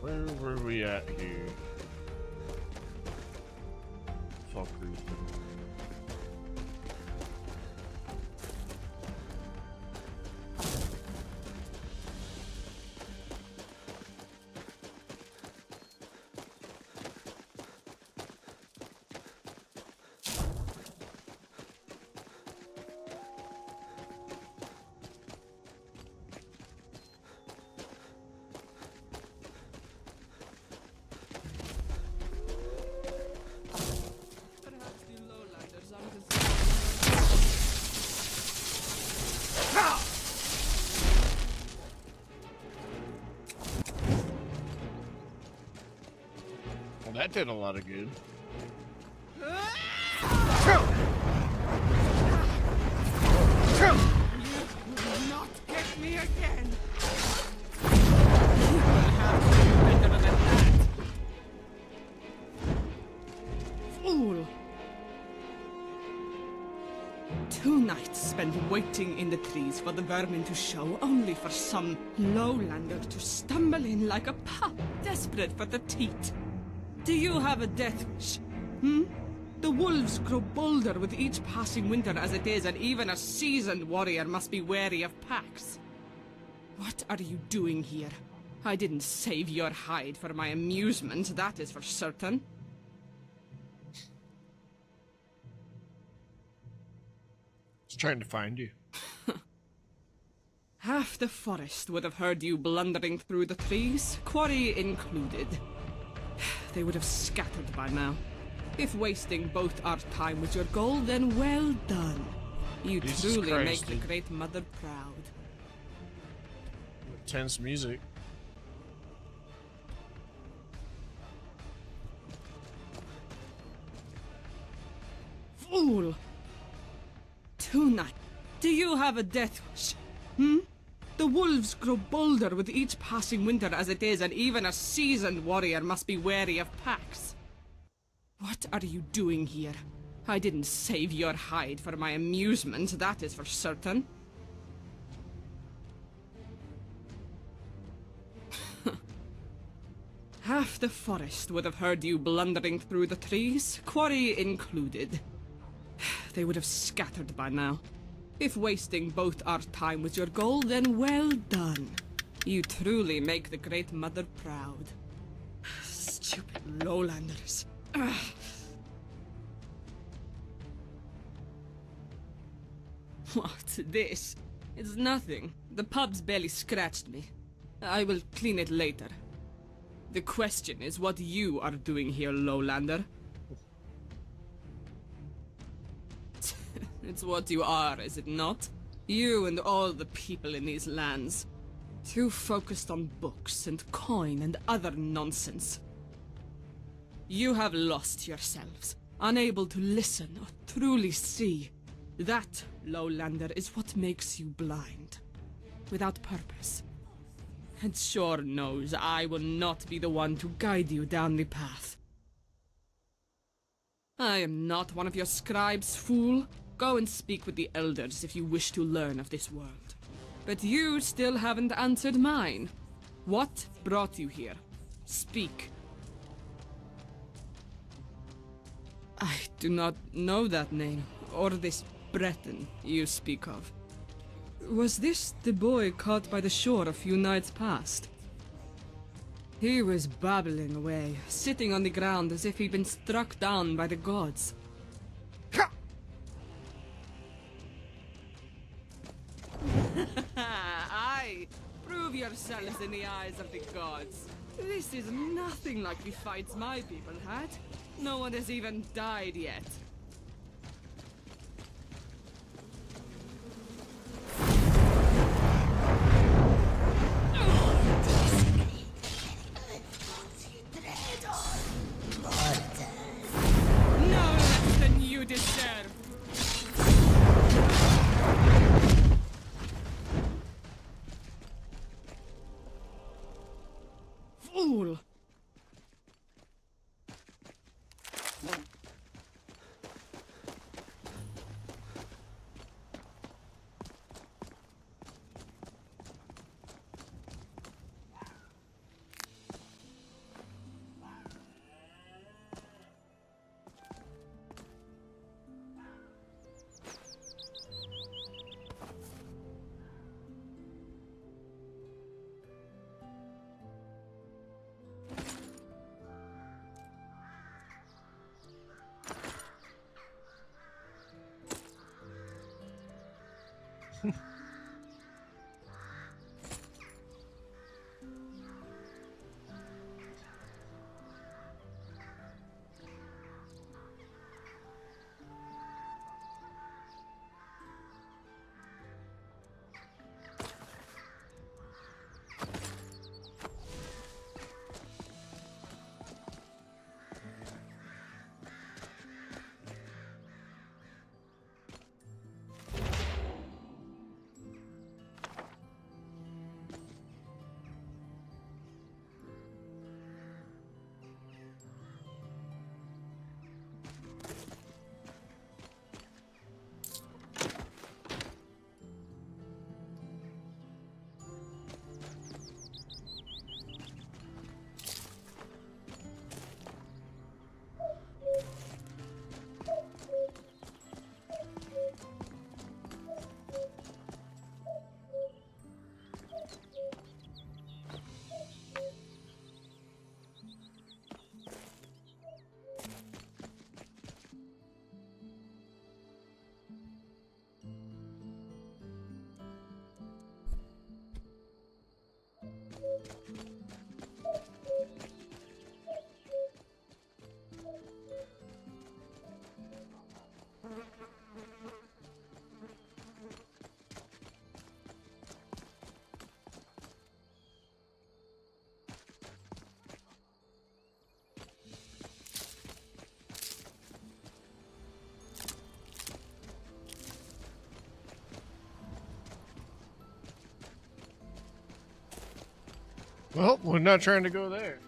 where were we at here? Fuck reason. Well, that did a lot of good. You will not get me again. You will have to do better than that. Fool. 2 nights spent waiting in the trees for the vermin to show, only for some lowlander to stumble in like a pup, desperate for the teat. Do you have a death wish? The wolves grow bolder with each passing winter as it is, and even a seasoned warrior must be wary of packs. What are you doing here? I didn't save your hide for my amusement, that is for certain. Just trying to find you. Half the forest would have heard you blundering through the trees, quarry included. They would have scattered by now. If wasting both our time with your goal, then well done. You Jesus truly Christ, make the dude. Great Mother proud. Tense music. Fool! Tonight, do you have a death wish? The wolves grow bolder with each passing winter as it is, and even a seasoned warrior must be wary of packs. What are you doing here? I didn't save your hide for my amusement, that is for certain. Half the forest would have heard you blundering through the trees, quarry included. They would have scattered by now. If wasting both our time was your goal, then well done. You truly make the Great Mother proud. Stupid lowlanders. Ugh. What, this? It's nothing. The pub's barely scratched me. I will clean it later. The question is what you are doing here, lowlander. It's what you are, is it not? You and all the people in these lands. Too focused on books and coin and other nonsense. You have lost yourselves, unable to listen or truly see. That, lowlander, is what makes you blind. Without purpose. And sure knows I will not be the one to guide you down the path. I am not one of your scribes, fool. Go and speak with the elders if you wish to learn of this world. But you still haven't answered mine. What brought you here? Speak. I do not know that name, or this Breton you speak of. Was this the boy caught by the shore a few nights past? He was babbling away, sitting on the ground as if he'd been struck down by the gods. Aye, prove yourselves in the eyes of the gods. This is nothing like the fights my people had. No one has even died yet. No less than you deserve. Fool! Well, we're not trying to go there.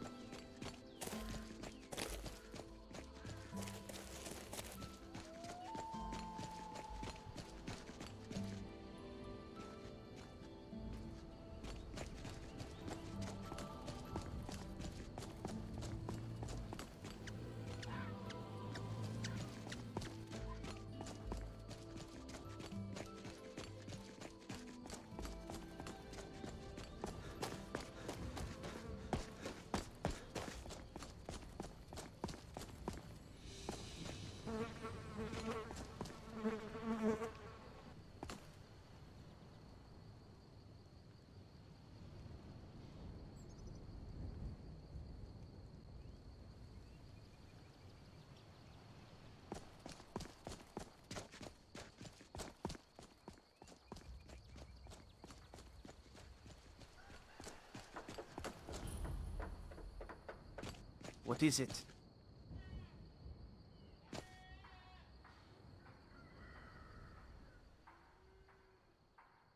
What is it?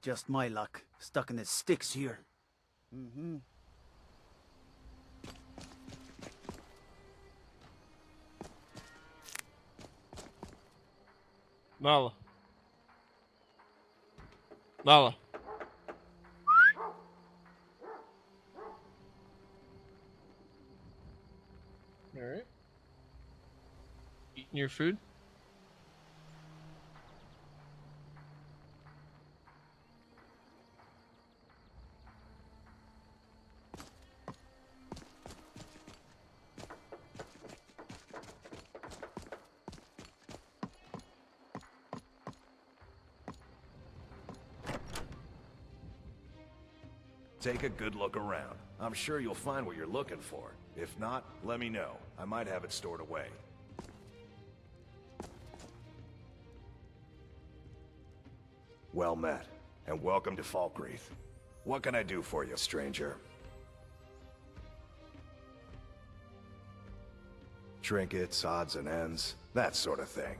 Just my luck. Stuck in the sticks here. Mm-hmm. Nala. Nala. Alright. Eating your food? Take a good look around. I'm sure you'll find what you're looking for. If not, let me know. I might have it stored away. Well met, and welcome to Falkreath. What can I do for you, stranger? Trinkets, odds and ends, that sort of thing.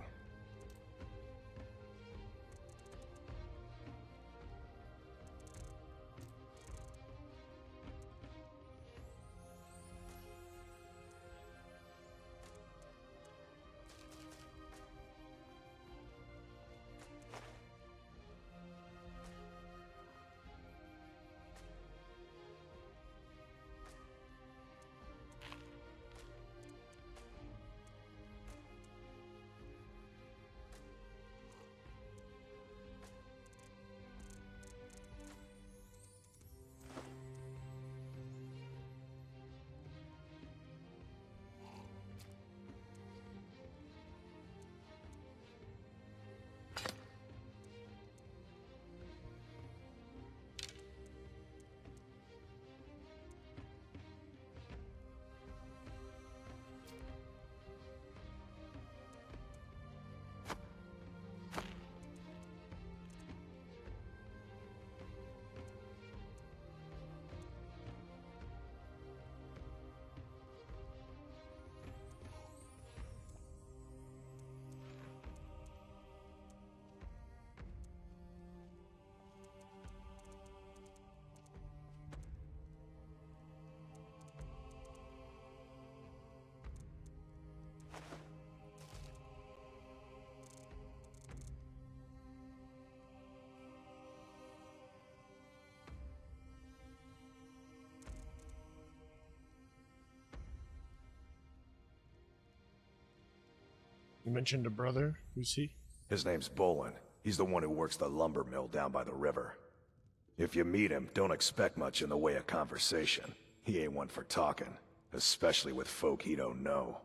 You mentioned a brother. Who's he? His name's Bolin. He's the one who works the lumber mill down by the river. If you meet him, don't expect much in the way of conversation. He ain't one for talking, especially with folk he don't know.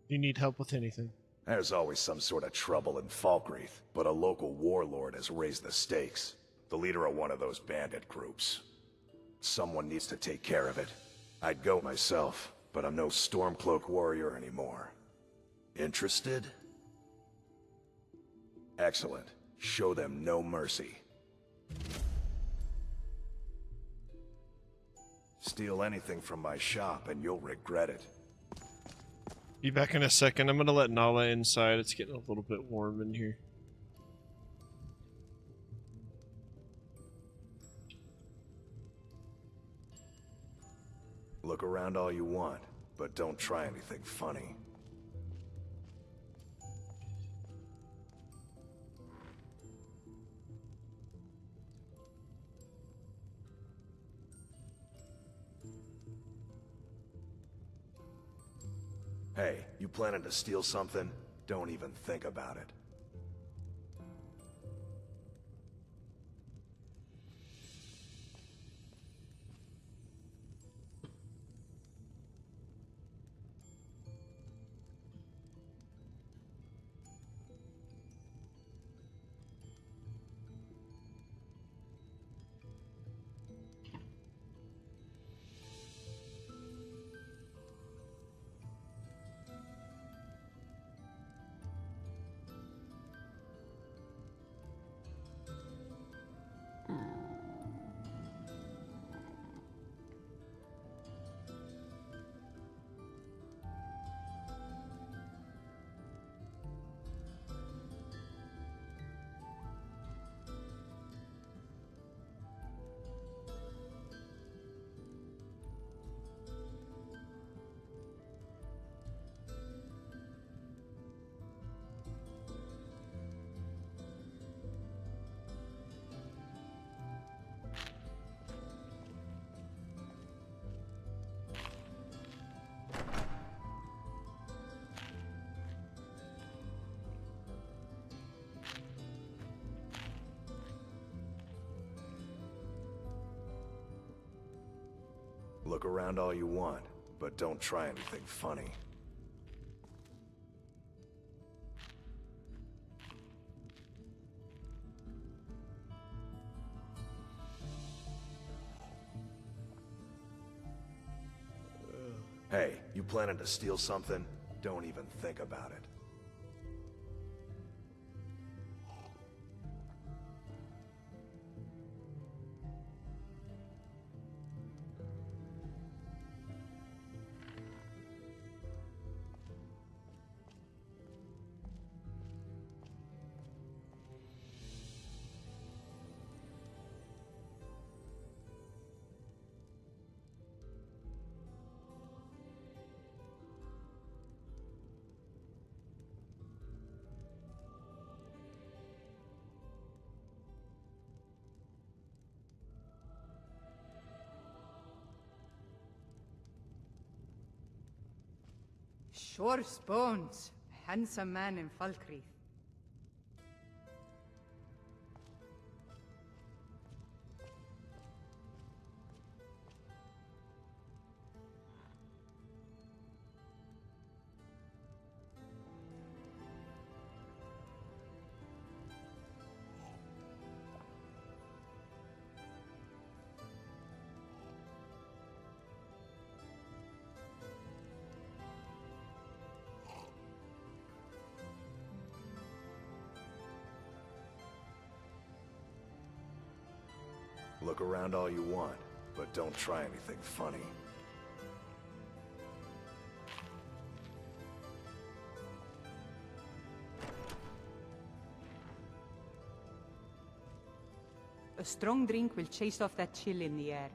Do you need help with anything? There's always some sort of trouble in Falkreath, but a local warlord has raised the stakes. The leader of one of those bandit groups. Someone needs to take care of it. I'd go myself, but I'm no Stormcloak warrior anymore. Interested? Excellent. Show them no mercy. Steal anything from my shop and you'll regret it. Be back in a second. I'm gonna let Nala inside. It's getting a little bit warm in here. Look around all you want, but don't try anything funny. Hey, you planning to steal something? Don't even think about it. Look around all you want, but don't try anything funny. Hey, you planning to steal something? Don't even think about it. Sure Bones, handsome man in Falkreath. Look around all you want, but don't try anything funny. A strong drink will chase off that chill in the air.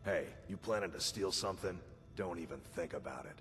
Hey, you planning to steal something? Don't even think about it.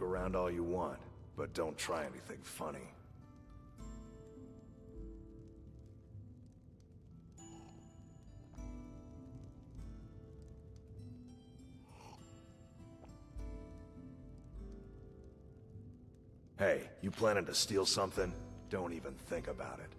around all you want, but don't try anything funny. Hey, you planning to steal something? Don't even think about it.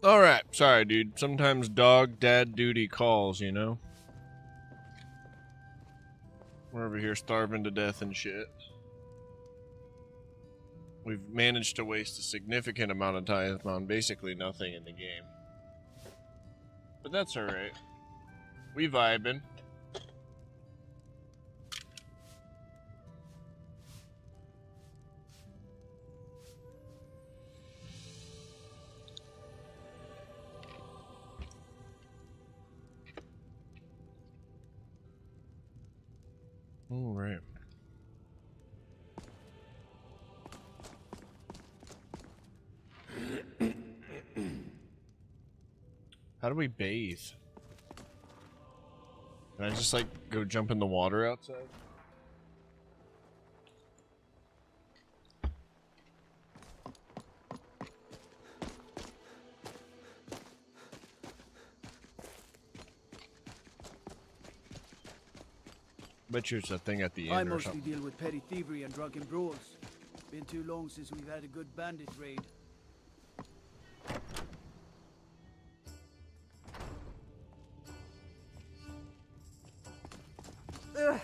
Alright, sorry, dude. Sometimes dog dad duty calls, you know? We're over here starving to death and shit. We've managed to waste a significant amount of time on basically nothing in the game. But that's alright. We vibing. All right. How do we bathe? Can I just like go jump in the water outside? Bet you it's a thing at the I end or mostly something. deal with petty thievery and drunken brawls. Been too long since we've had a good bandit raid. Ugh.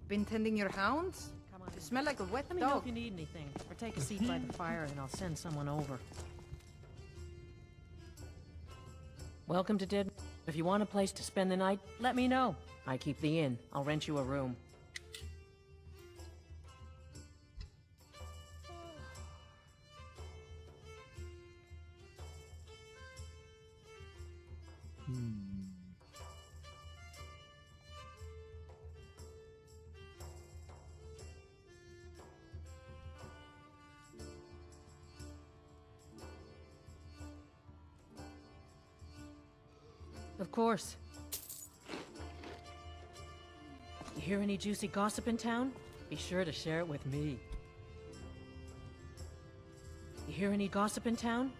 Been tending your hounds? Come on You in. smell like a wet Let me know dog. if you need anything, or take a seat by the fire and I'll send someone over. Welcome to Dead. If you want a place to spend the night, let me know. I keep the inn. I'll rent you a room. Of course. You hear any juicy gossip in town? Be sure to share it with me. You hear any gossip in town?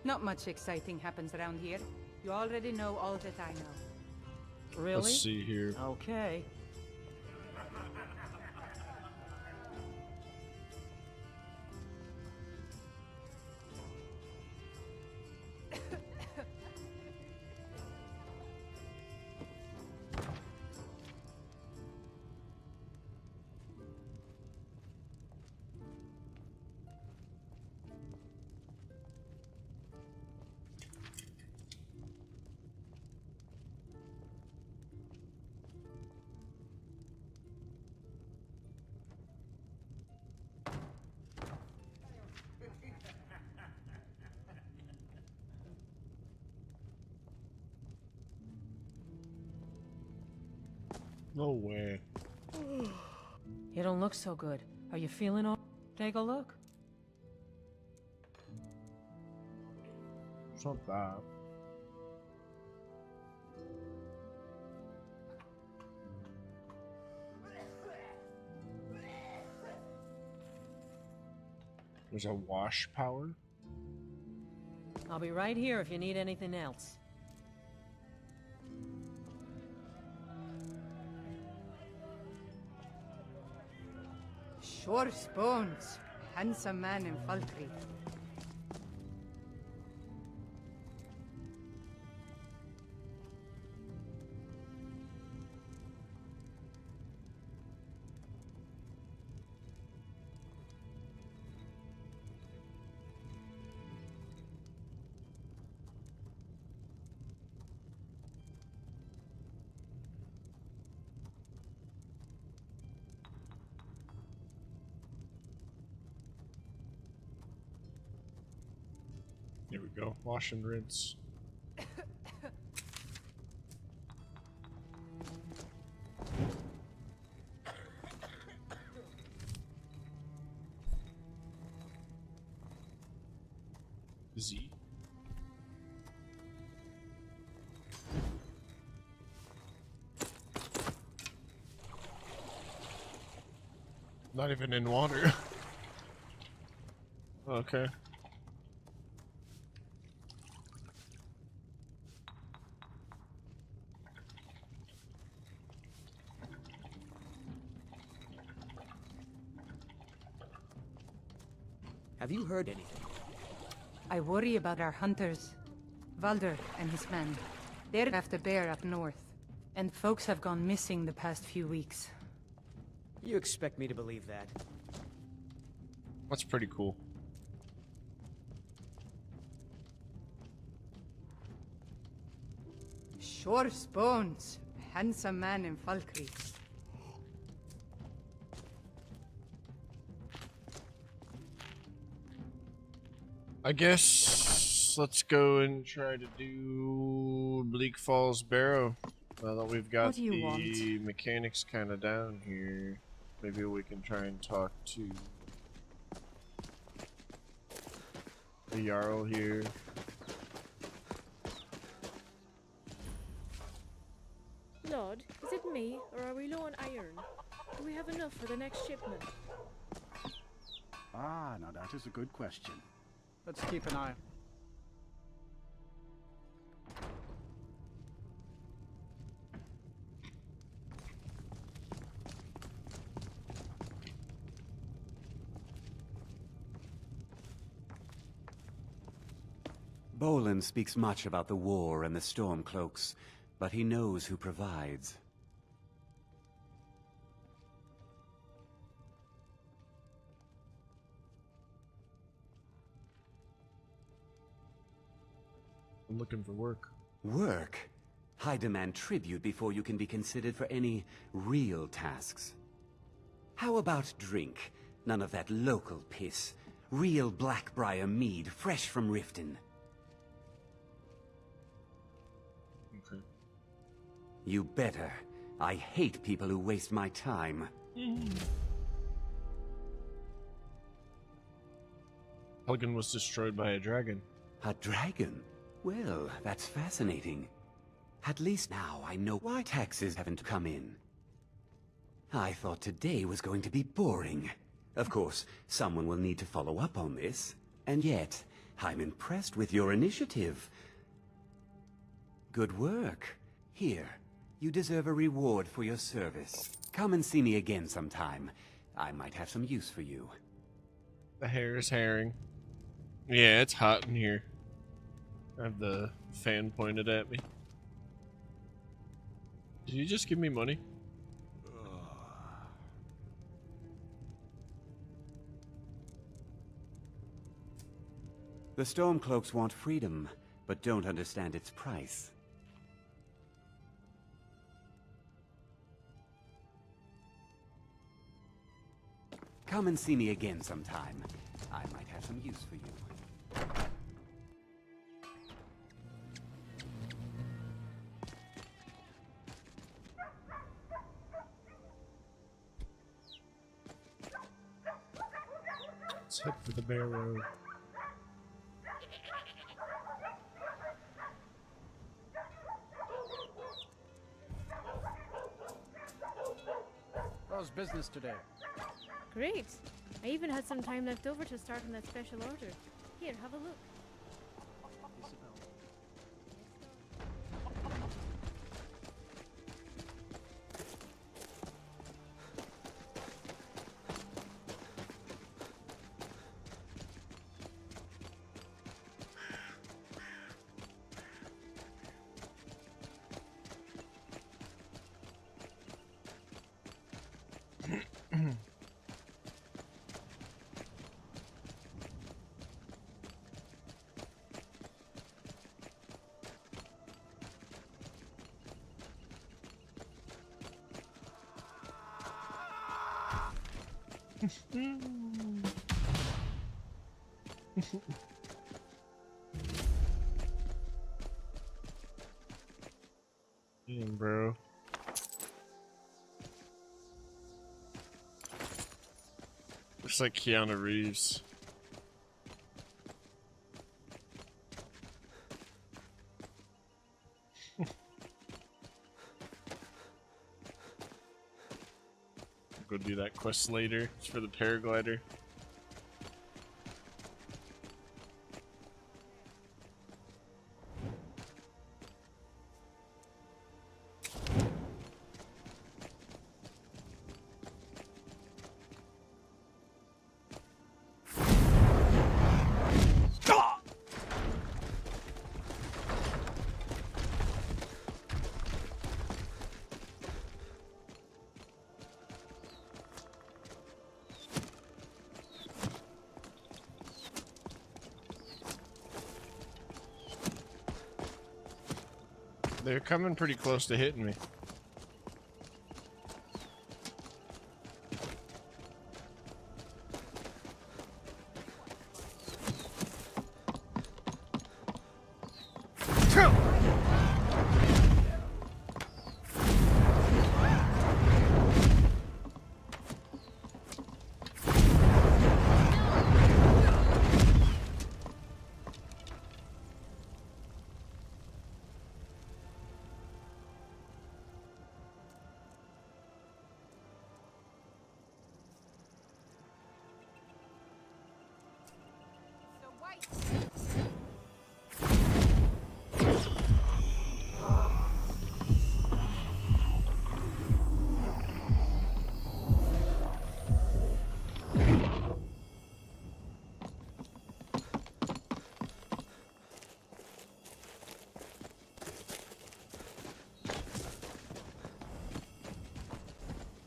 Not much exciting happens around here. You already know all that I know. Really? Let's see here. Okay. No way. You don't look so good. Are you feeling all? Take a look. It's not that. There's a wash power? I'll be right here if you need anything else. Sure spoons. Handsome man in Falkry. Here we go. Wash and rinse. Z. Not even in water. Okay. Have you heard anything? I worry about our hunters. Valder and his men. They're after bear up north. And folks have gone missing the past few weeks. You expect me to believe that? That's pretty cool. Sure Bones. Handsome man in Falkreath. I guess let's go and try to do Bleak Falls Barrow. Now that we've got What do you the want? mechanics kind of down here, maybe we can try and talk to the Jarl here. Lord, is it me, or are we low on iron? Do we have enough for the next shipment? Ah, now that is a good question. Let's keep an eye. Bolin speaks much about the war and the Stormcloaks, but he knows who provides. I'm looking for work. Work? I demand tribute before you can be considered for any real tasks. How about drink? None of that local piss. Real Blackbriar mead, fresh from Riften. Okay. You better. I hate people who waste my time. Helgen was destroyed by a dragon. A dragon? Well, that's fascinating. At least now I know why taxes haven't come in. I thought today was going to be boring. Of course, someone will need to follow up on this. And yet, I'm impressed with your initiative. Good work. Here, you deserve a reward for your service. Come and see me again sometime. I might have some use for you. The hair is herring. Yeah, it's hot in here. I have the fan pointed at me. Did you just give me money? The Stormcloaks want freedom, but don't understand its price. Come and see me again sometime. I might have some use for you. Let's head for the barrow. How's business today? Great. I even had some time left over to start on that special order. Here, have a look. Damn, bro. Looks like Keanu Reeves. Go do that quest later. It's for the paraglider. They're coming pretty close to hitting me.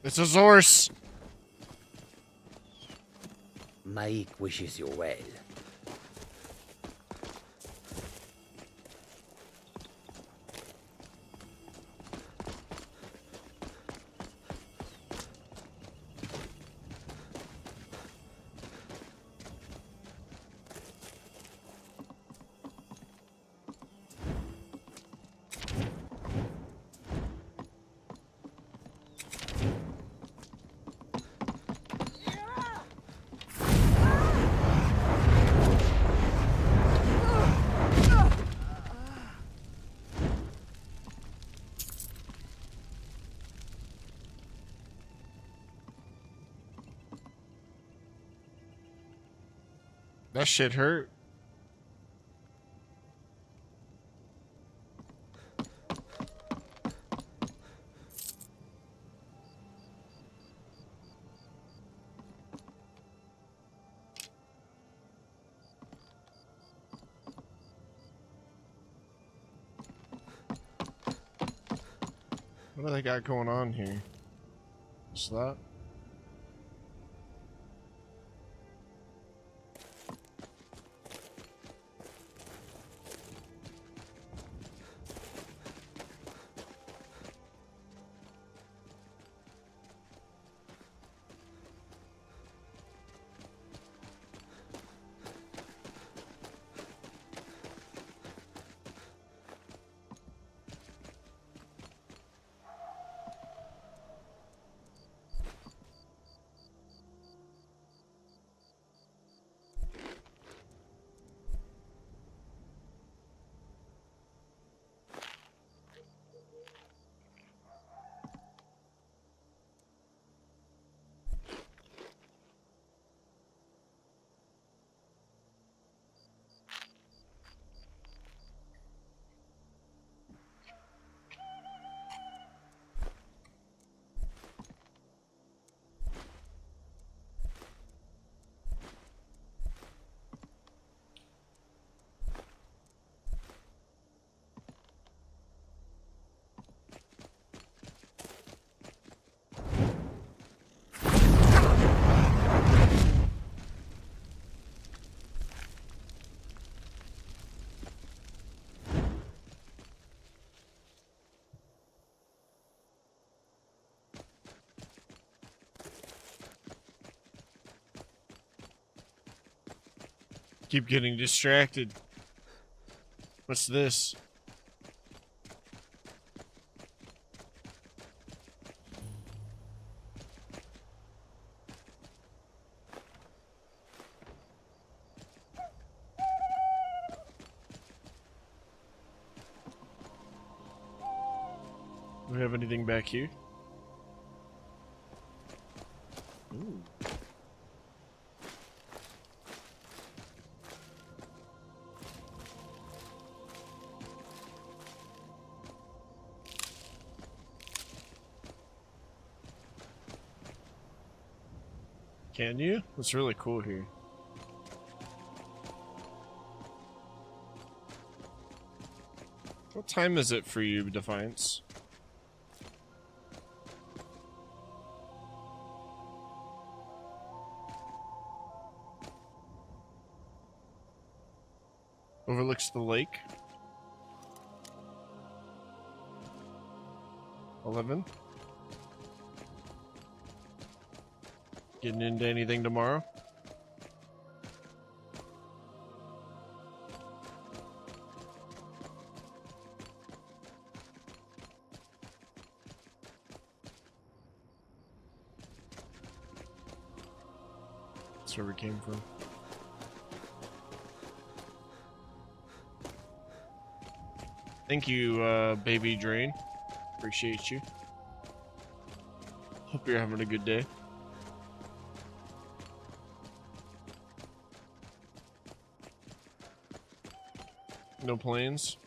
It's a Zorse! Mike wishes you well. That shit hurt. What do they got going on here? What's that? Keep getting distracted. What's this? Do we have anything back here? Ooh. Can you? It's really cool here. What time is it for you, Defiance? Overlooks the lake. 11. Getting into anything tomorrow? That's where we came from. Thank you, Baby Drain. Appreciate you. Hope you're having a good day. No plans?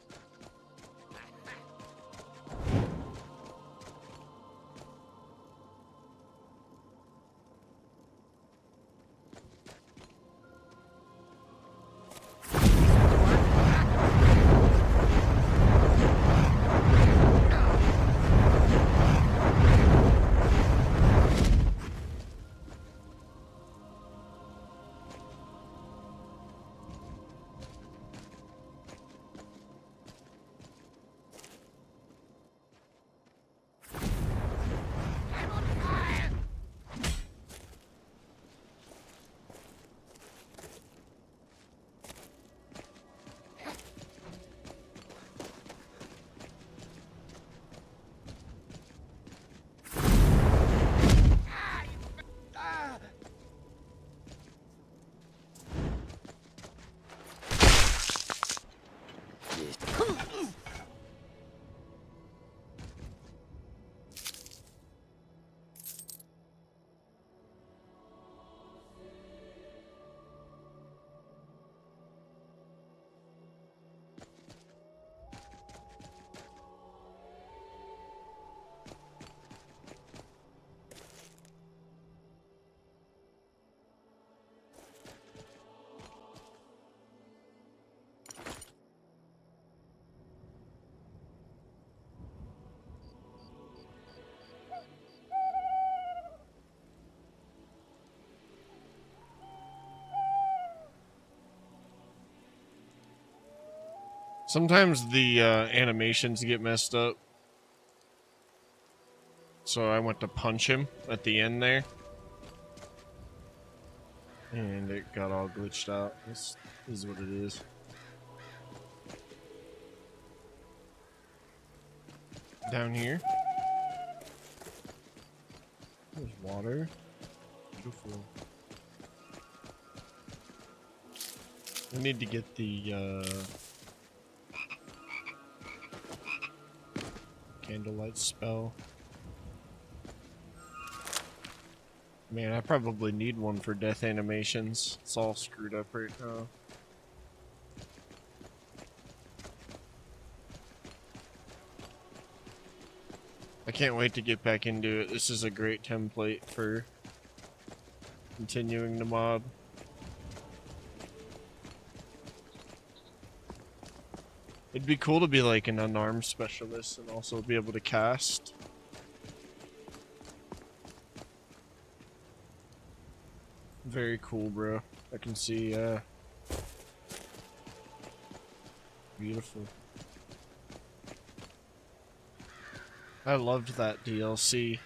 Sometimes the animations get messed up. So I went to punch him at the end there. And it got all glitched out. This is what it is. Down here. There's water. Beautiful. I need to get the candlelight spell. Man, I probably need one for death animations. It's all screwed up right now. I can't wait to get back into it. This is a great template for continuing the mob. It'd be cool to be like an unarmed specialist and also be able to cast. Very cool, bro. I can see, beautiful. I loved that DLC.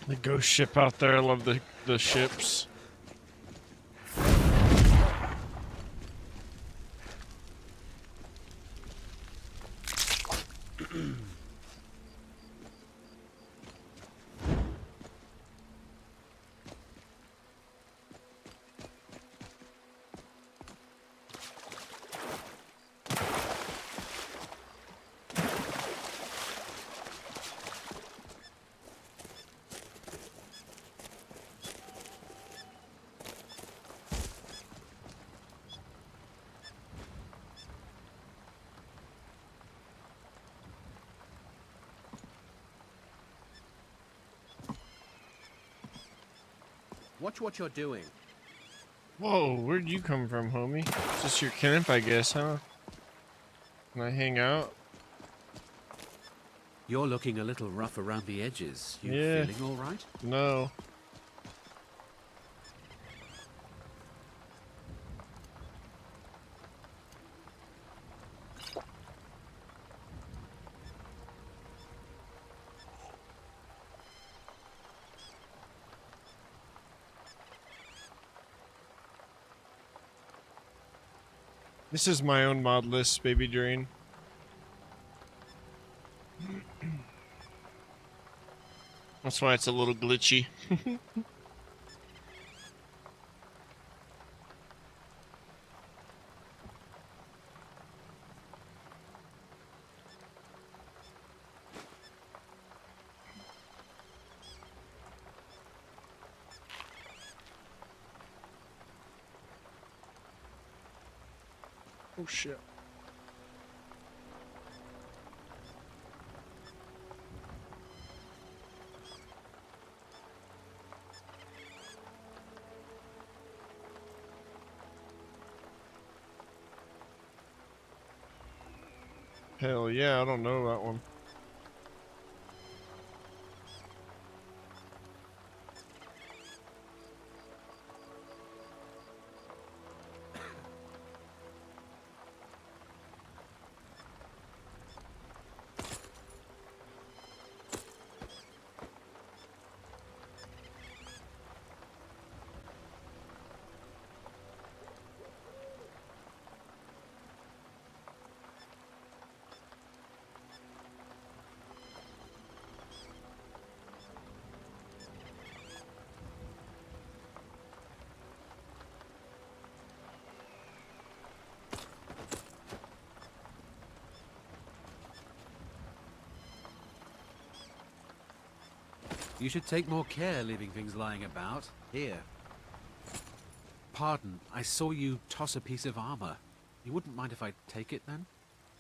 The ghost ship out there. I love the ships. Watch what you're doing. Whoa, where'd you come from, homie? It's just your camp, I guess, huh? Can I hang out? You're looking a little rough around the edges. You Yeah. feeling all right? No. This is my own Modlist, baby drain. That's why it's a little glitchy. Oh shit. Hell yeah, I don't know that one. You should take more care leaving things lying about. Here. Pardon, I saw you toss a piece of armor. You wouldn't mind if I take it then?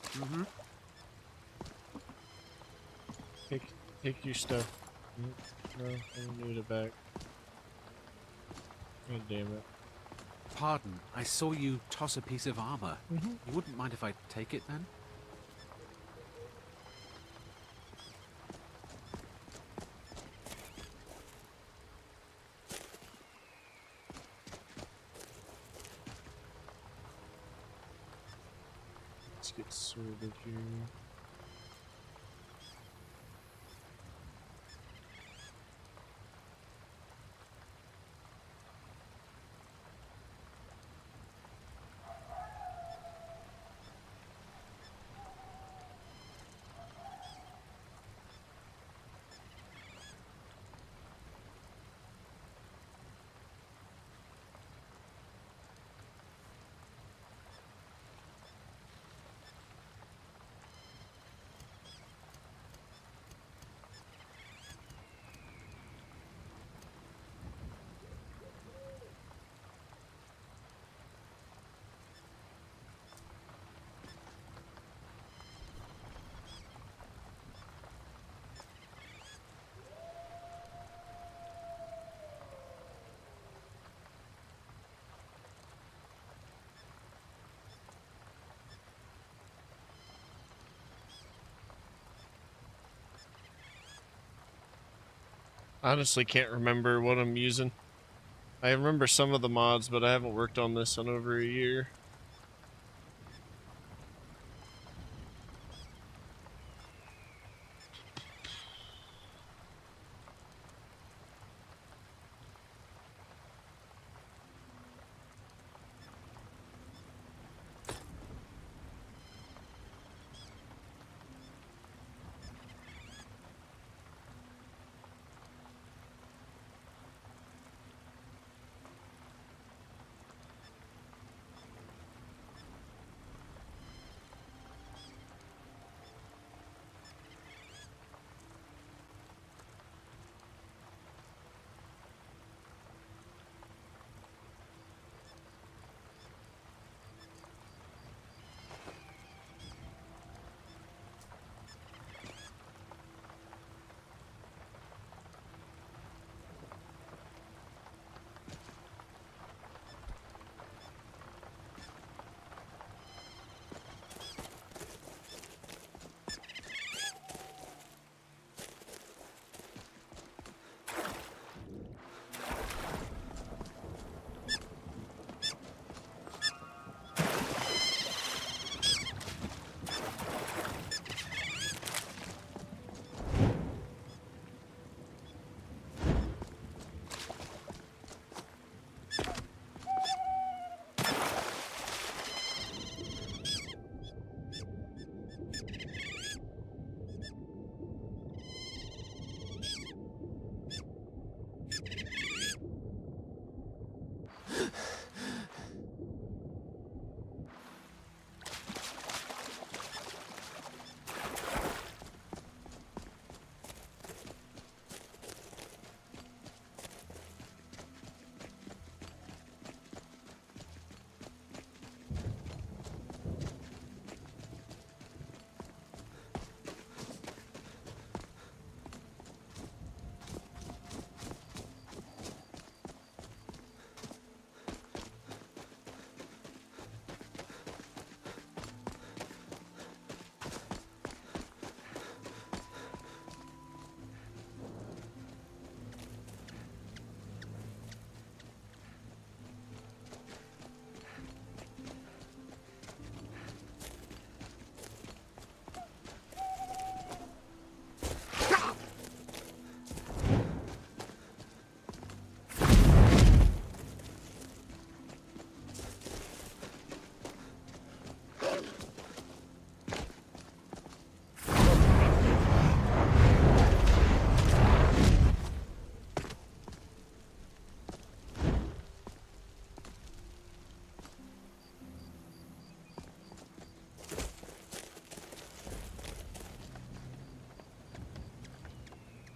Mm-hmm. Take your stuff. No, I don't need it back. God damn it. Pardon, I saw you toss a piece of armor. Mhm. You wouldn't mind if I take it then? Let's get sorted here. Honestly can't remember what I'm using. I remember some of the mods, but I haven't worked on this in over a year.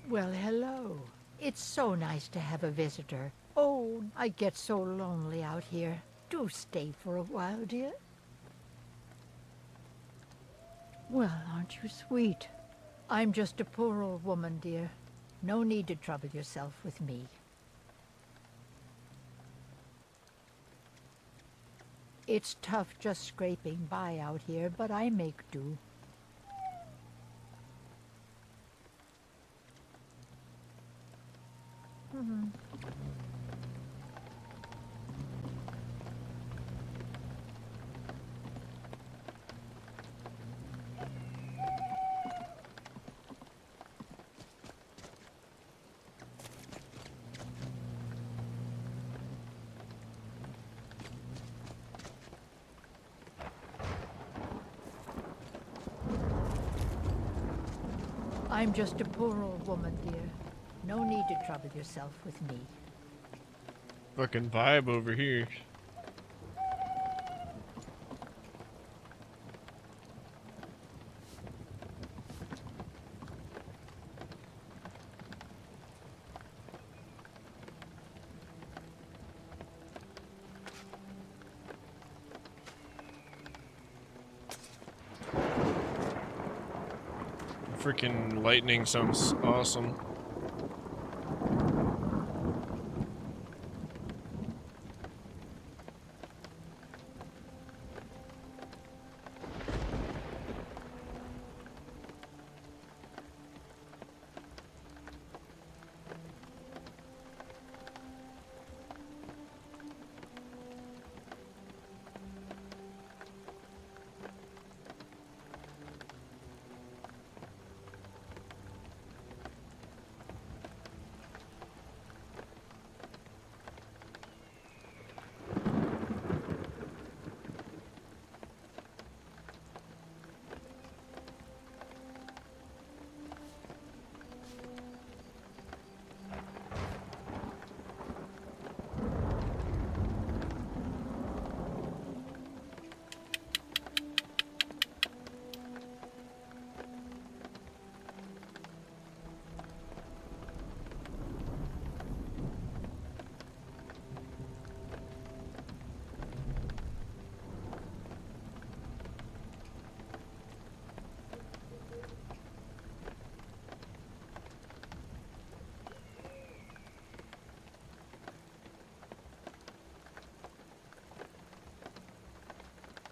Well, hello. It's so nice to have a visitor. Oh, I get so lonely out here. Do stay for a while, dear. Well, aren't you sweet? I'm just a poor old woman, dear. No need to trouble yourself with me. It's tough just scraping by out here, but I make do. I'm just a poor old woman, dear. No need to trouble yourself with me. Fucking vibe over here. Freaking lightning sounds awesome.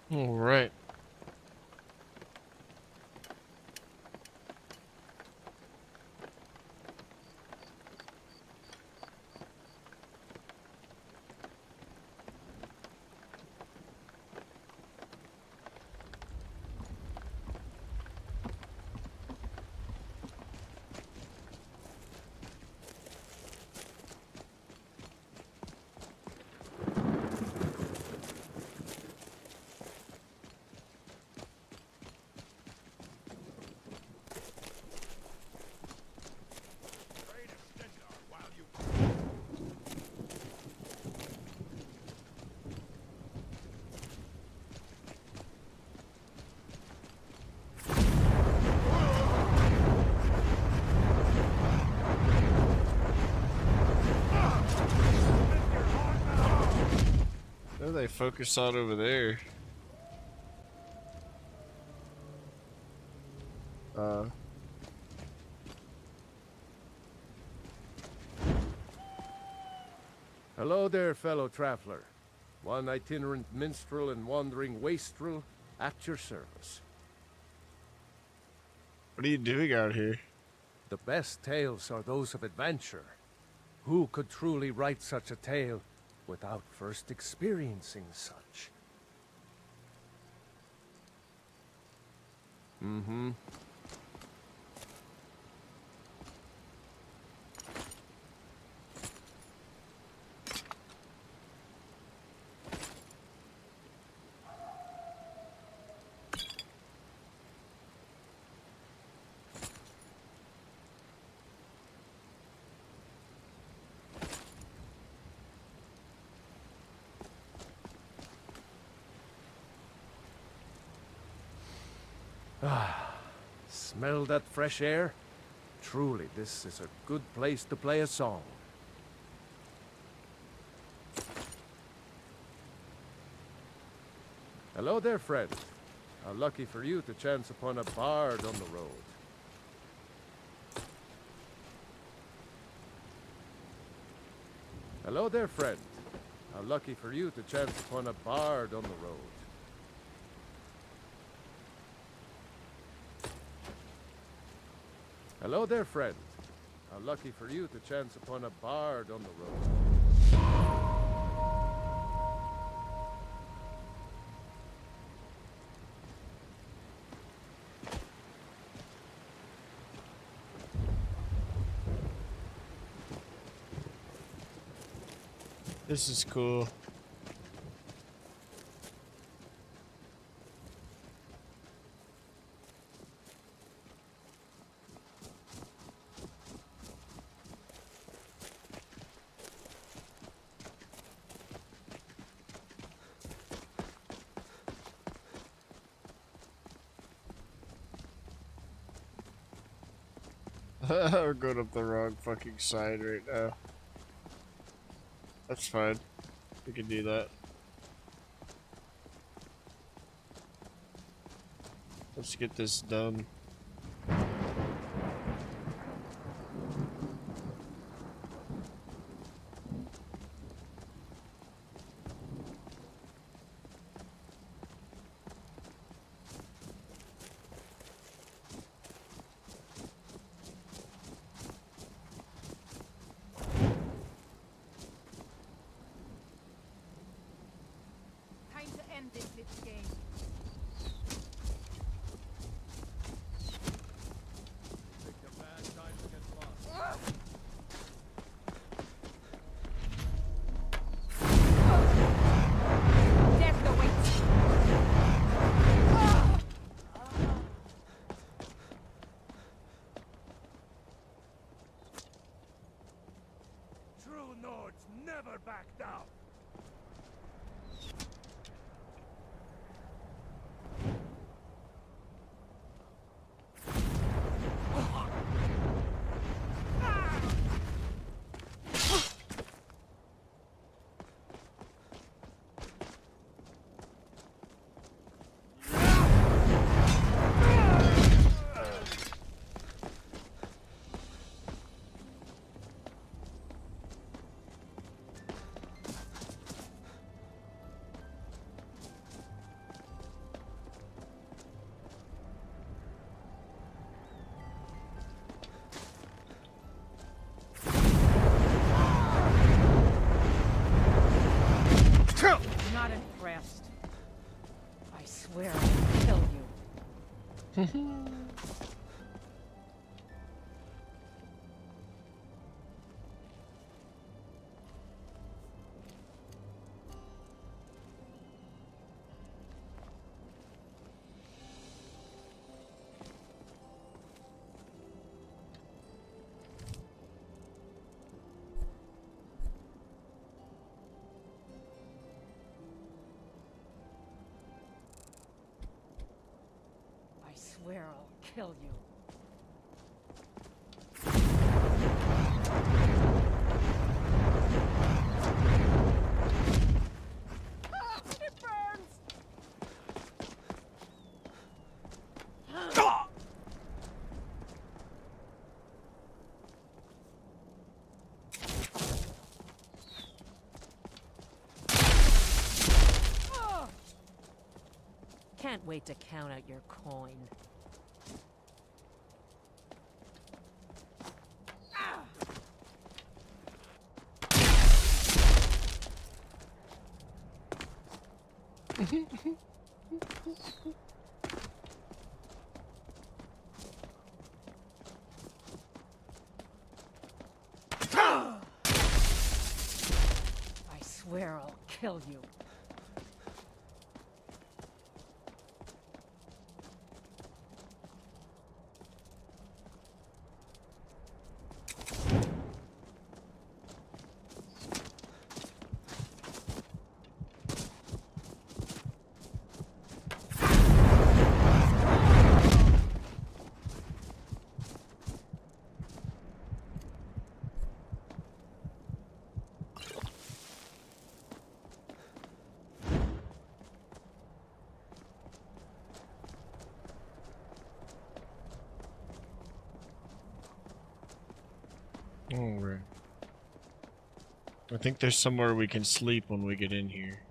All right. Where do they focus on over there? Hello there, fellow traveler. One itinerant minstrel and wandering wastrel at your service. What are you doing out here? The best tales are those of adventure. Who could truly write such a tale without first experiencing such? Mm-hmm. Ah, smell that fresh air? truly, this is a good place to play a song. Hello there, friend. How lucky for you to chance upon a bard on the road. Hello there, friend. How lucky for you to chance upon a bard on the road. Hello there, friend. How lucky for you to chance upon a bard on the road. This is cool. We're going up the wrong fucking side right now. That's fine. We can do that. Let's get this done. True Nords never back down. Not impressed. I swear I'll kill you. I swear I'll kill you. It burns! Can't wait to count out your coin. I swear I'll kill you. Alright. I think there's somewhere we can sleep when we get in here.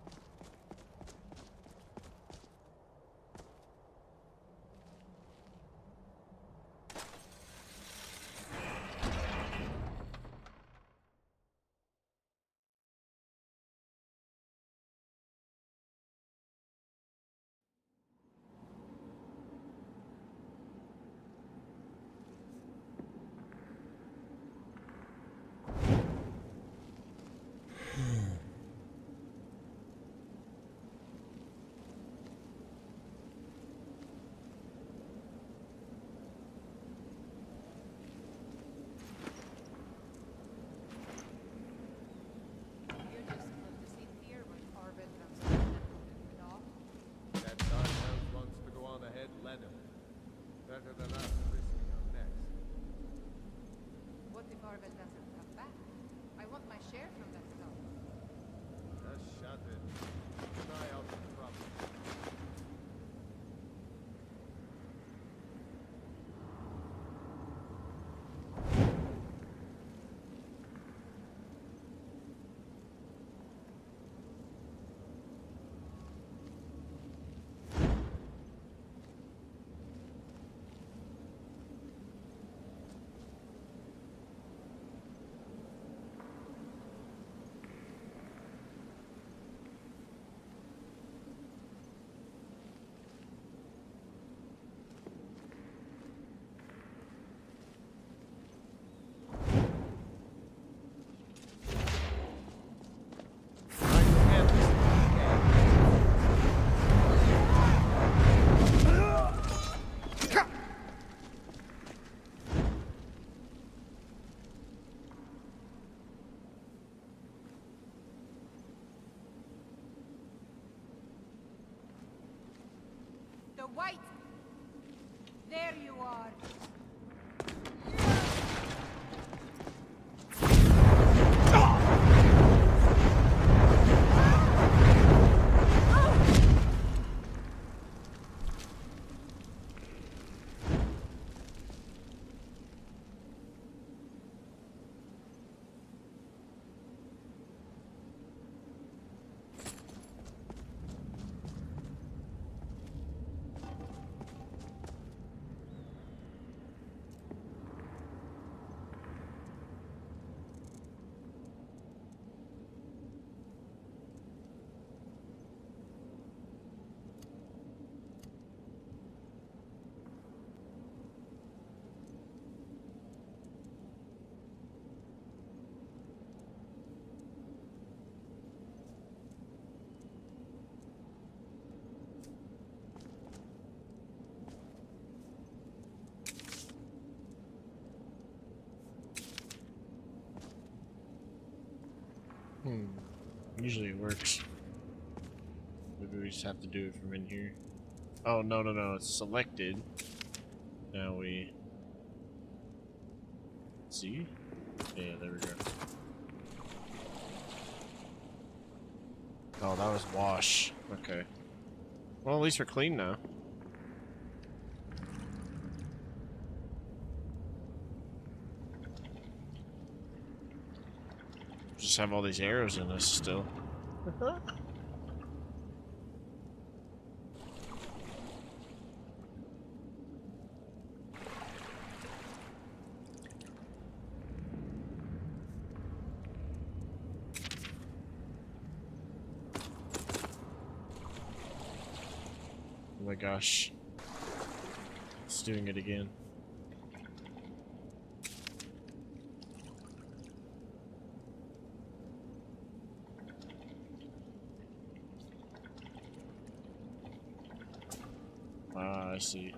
That dark elf wants to go on ahead, let him. Better than us risking our necks. What if Arvel doesn't come back? I want my share from that stuff. Just shut it. Keep an eye out for trouble. The white! There you are! Usually it works. Maybe we just have to do it from in here. Oh, no, no, no. It's selected. Now we... See? Yeah, there we go. Oh, that was wash. Okay. Well, at least we're clean now. Just have all these arrows in us still. Oh my gosh. It's doing it again. Ah, I see.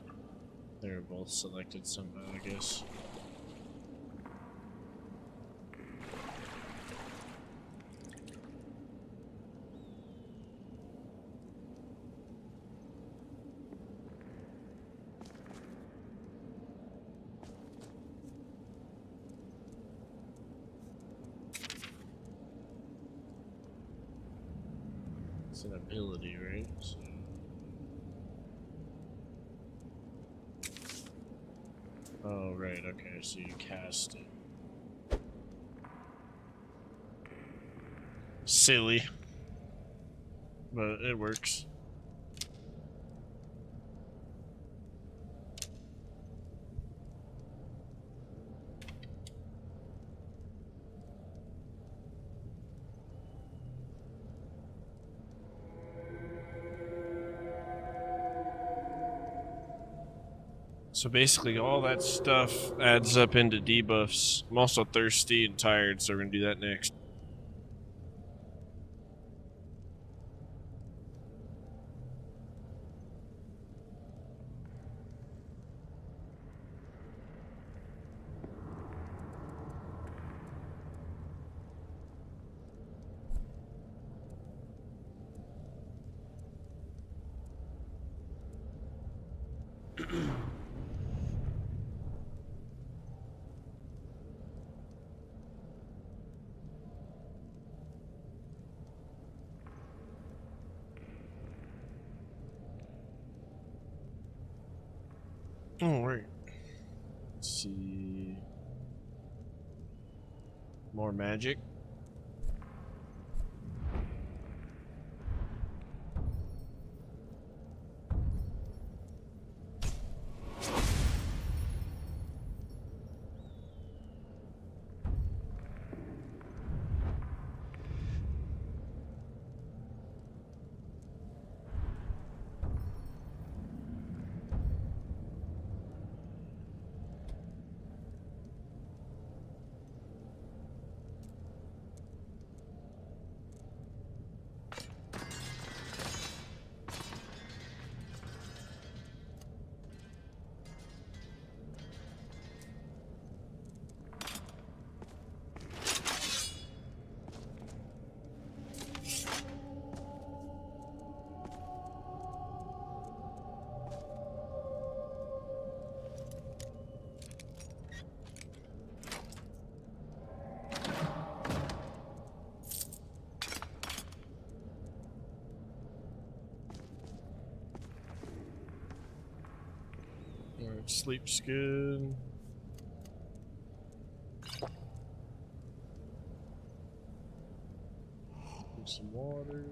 They were both selected somehow, I guess. It's an ability, right? So... Oh, right, okay, so you cast it. Silly. But it works. So basically all that stuff adds up into debuffs. I'm also thirsty and tired, so we're gonna do that next. All right. Let's see. More magic. Alright, sleep's good. Drink some water.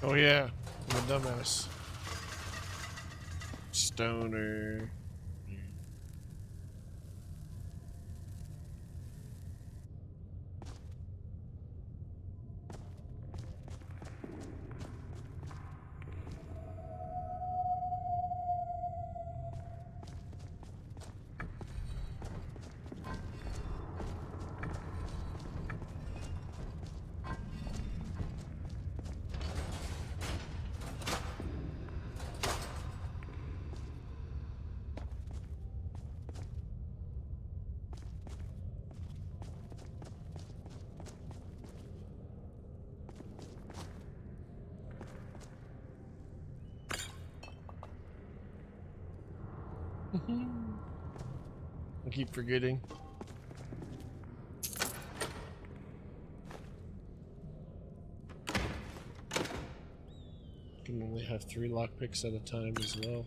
Oh yeah, I'm a dumbass. Stoner. I keep forgetting. Can only have 3 lockpicks at a time as well.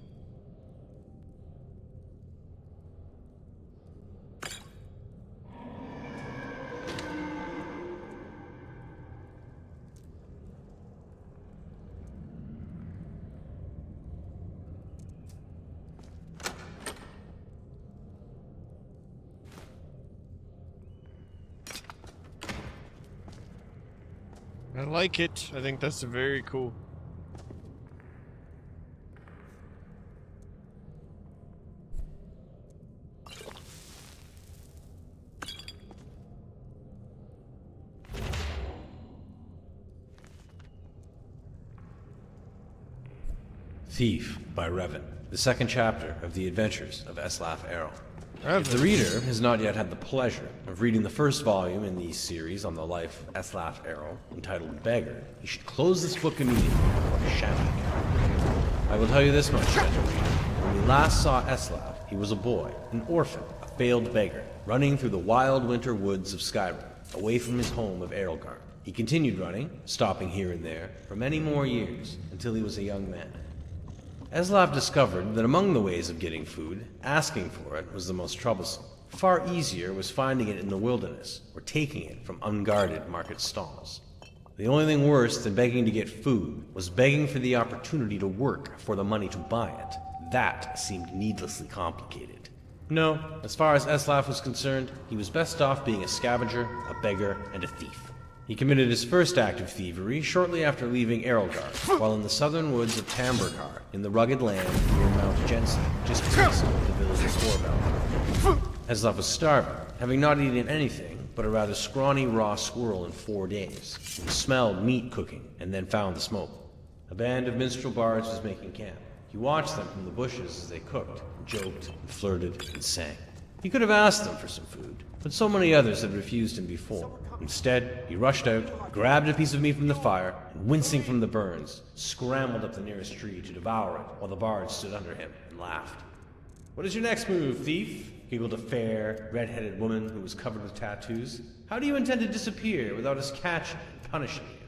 I like it. I think that's very cool. Thief by Revan, the second chapter of the adventures of Eslaf Errol. Revan. If the reader has not yet had the pleasure of reading the first volume in the series on the life of Eslaf Errol, entitled Beggar, he should close this book immediately or shanty. I will tell you this much, gentle reader. When we last saw Eslaf, he was a boy, an orphan, a failed beggar, running through the wild winter woods of Skyrim, away from his home of Erelgarn. He continued running, stopping here and there, for many more years, until he was a young man. Eslaf discovered that among the ways of getting food, asking for it was the most troublesome. Far easier was finding it in the wilderness, or taking it from unguarded market stalls. The only thing worse than begging to get food was begging for the opportunity to work for the money to buy it. That seemed needlessly complicated. No, as far as Eslaf was concerned, he was best off being a scavenger, a beggar, and a thief. He committed his first act of thievery shortly after leaving Erelgarn, while in the southern woods of Tamburkar, in the rugged land near Mount Jensen, just east of the village of Corval. Eslaf was starving, having not eaten anything but a rather scrawny raw squirrel in 4 days. He smelled meat cooking, and then found the smoke. A band of minstrel bards was making camp. He watched them from the bushes as they cooked, and joked, and flirted, and sang. He could have asked them for some food, but so many others had refused him before. Instead, he rushed out, grabbed a piece of meat from the fire, and wincing from the burns, scrambled up the nearest tree to devour it while the bards stood under him and laughed. "What is your next move, thief?" giggled a fair, red-headed woman who was covered with tattoos. "How do you intend to disappear without us catching and punishing you?"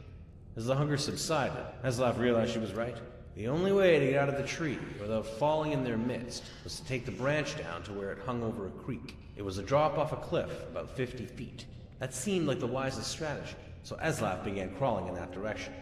As the hunger subsided, Eslaf realized she was right. The only way to get out of the tree without falling in their midst was to take the branch down to where it hung over a creek. It was a drop off a cliff about 50 feet. That seemed like the wisest strategy, so Eslaf began crawling in that direction.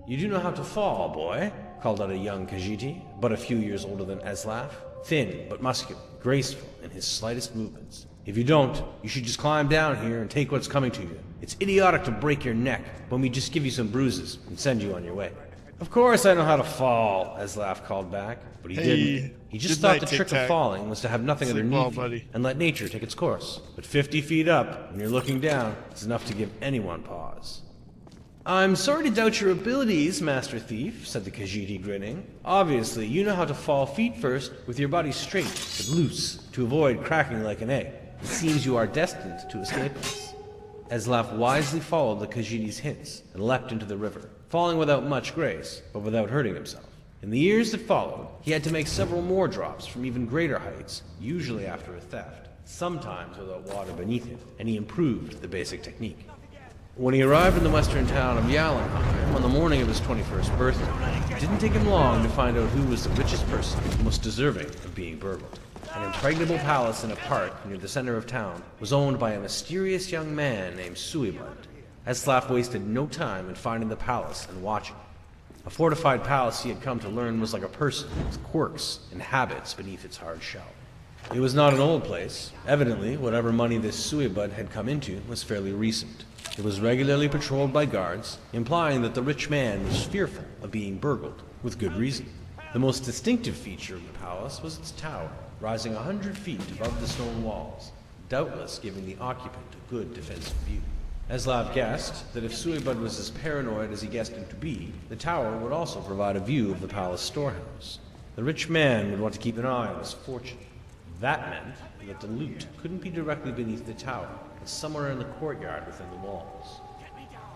"You do know how to fall, boy," called out a young Khajiit, but a few years older than Eslaf. Thin but muscular, graceful in his slightest movements. "If you don't, you should just climb down here and take what's coming to you. It's idiotic to break your neck when we just give you some bruises and send you on your way." "Of course I know how to fall," Eslaf called back, but he didn't. He just thought the trick of falling was to have nothing underneath you and let nature take its course. But 50 feet up, when you're looking down, is enough to give anyone pause. "I'm sorry to doubt your abilities, Master Thief," said the Khajiit, grinning. "Obviously, you know how to fall feet first, with your body straight but loose, to avoid cracking like an egg. It seems you are destined to escape us." Eslaf wisely followed the Khajiit's hints and leapt into the river, falling without much grace, but without hurting himself. In the years that followed, he had to make several more drops from even greater heights, usually after a theft, sometimes without water beneath him, and he improved the basic technique. When he arrived in the western town of Yalenheim on the morning of his 21st birthday, it didn't take him long to find out who was the richest person most deserving of being burgled. An impregnable palace in a park near the center of town was owned by a mysterious young man named Suibund. Eslaf wasted no time in finding the palace and watching. A fortified palace he had come to learn was like a person with quirks and habits beneath its hard shell. It was not an old place. Evidently, whatever money this Suibud had come into was fairly recent. It was regularly patrolled by guards, implying that the rich man was fearful of being burgled, with good reason. The most distinctive feature of the palace was its tower, rising 100 feet above the stone walls, doubtless giving the occupant a good defensive view. Eslav guessed that if Suibud was as paranoid as he guessed him to be, the tower would also provide a view of the palace storehouse. The rich man would want to keep an eye on his fortune. That meant that the loot couldn't be directly beneath the tower, but somewhere in the courtyard within the walls.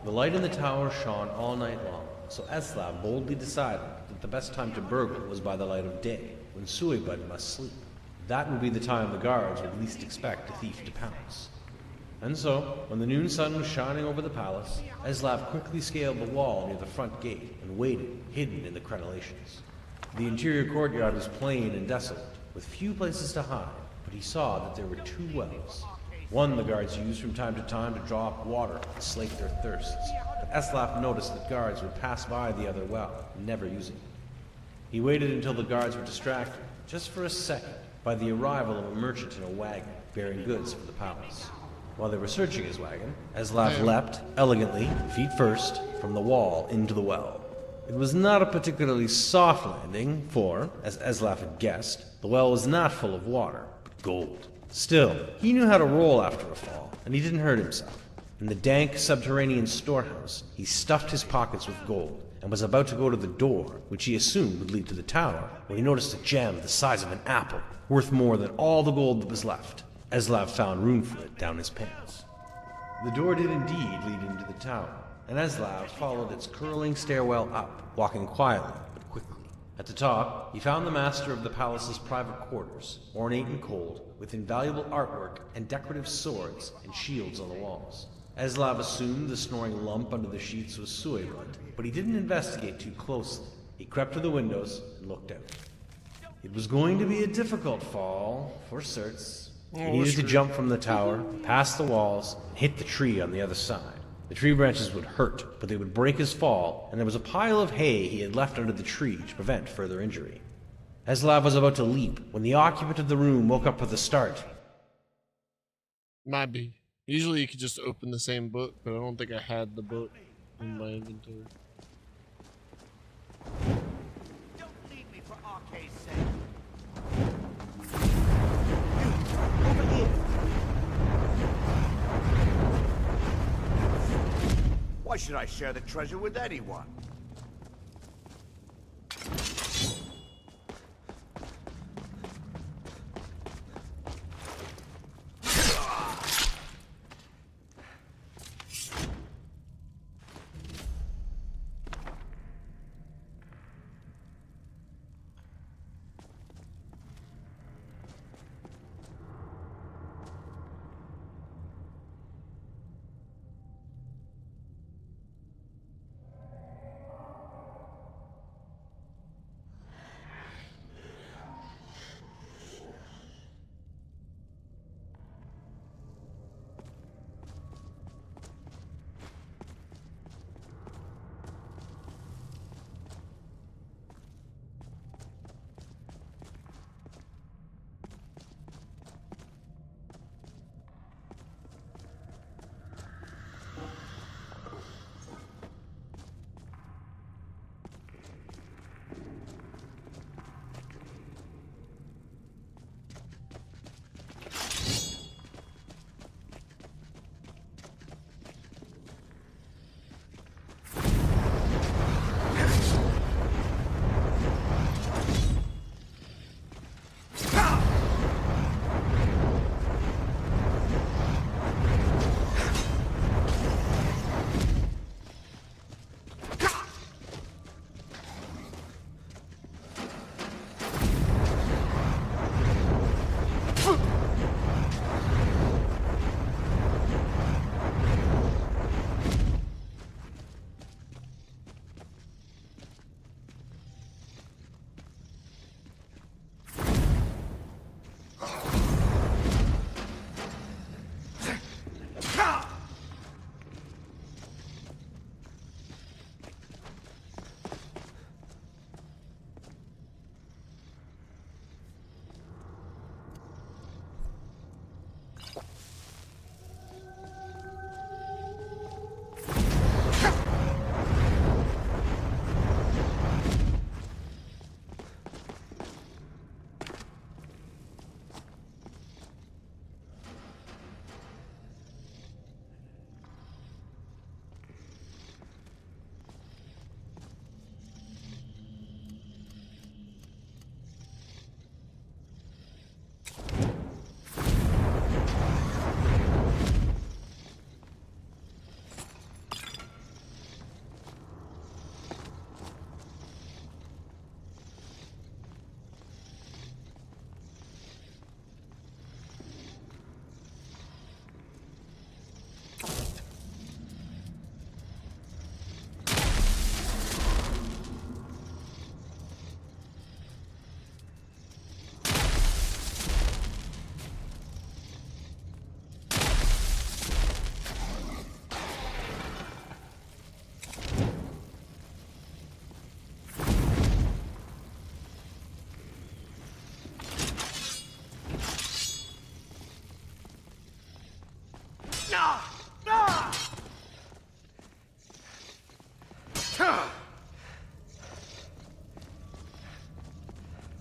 The light in the tower shone all night long, so Eslav boldly decided that the best time to burgle was by the light of day, when Suibud must sleep. That would be the time the guards would least expect a thief to pounce. And so, when the noon sun was shining over the palace, Eslav quickly scaled the wall near the front gate and waited, hidden in the crenellations. The interior courtyard was plain and desolate, with few places to hide, but he saw that there were 2 wells. One the guards used from time to time to draw up water and slake their thirsts, but Eslav noticed that guards would pass by the other well, never using it. He waited until the guards were distracted, just for a second, by the arrival of a merchant in a wagon, bearing goods for the palace. While they were searching his wagon, Eslav leapt, elegantly, feet first, from the wall into the well. It was not a particularly soft landing, for, as Eslav had guessed, the well was not full of water, but gold. Still, he knew how to roll after a fall, and he didn't hurt himself. In the dank subterranean storehouse, he stuffed his pockets with gold, and was about to go to the door, which he assumed would lead to the tower, when he noticed a gem the size of an apple, worth more than all the gold that was left. Eslav found room for it down his pants. The door did indeed lead into the tower, and Eslav followed its curling stairwell up, walking quietly but quickly. At the top, he found the master of the palace's private quarters, ornate and cold, with invaluable artwork and decorative swords and shields on the walls. Eslav assumed the snoring lump under the sheets was Suibud, but he didn't investigate too closely. He crept to the windows and looked out. It was going to be a difficult fall, for certs. He needed to jump from the tower, past the walls, and hit the tree on the other side. The tree branches would hurt, but they would break his fall, and there was a pile of hay he had left under the tree to prevent further injury. Eslav was about to leap when the occupant of the room woke up with a start. Might be. Usually you could just open the same book, but I don't think I had the book in my inventory. Don't leave me for Arcade's sake. Over here. Why should I share the treasure with anyone?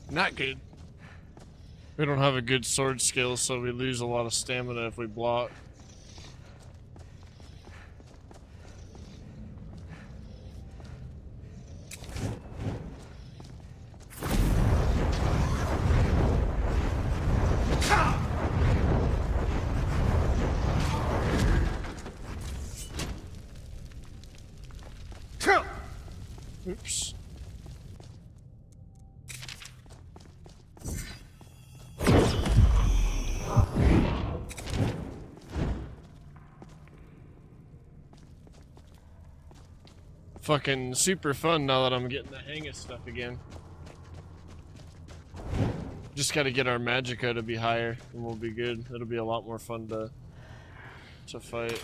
Not good. We don't have a good sword skill, so we lose a lot of stamina if we block. Oops. Fucking super fun now that I'm getting the hang of stuff again. Just gotta get our magicka to be higher and we'll be good. It'll be a lot more fun to fight.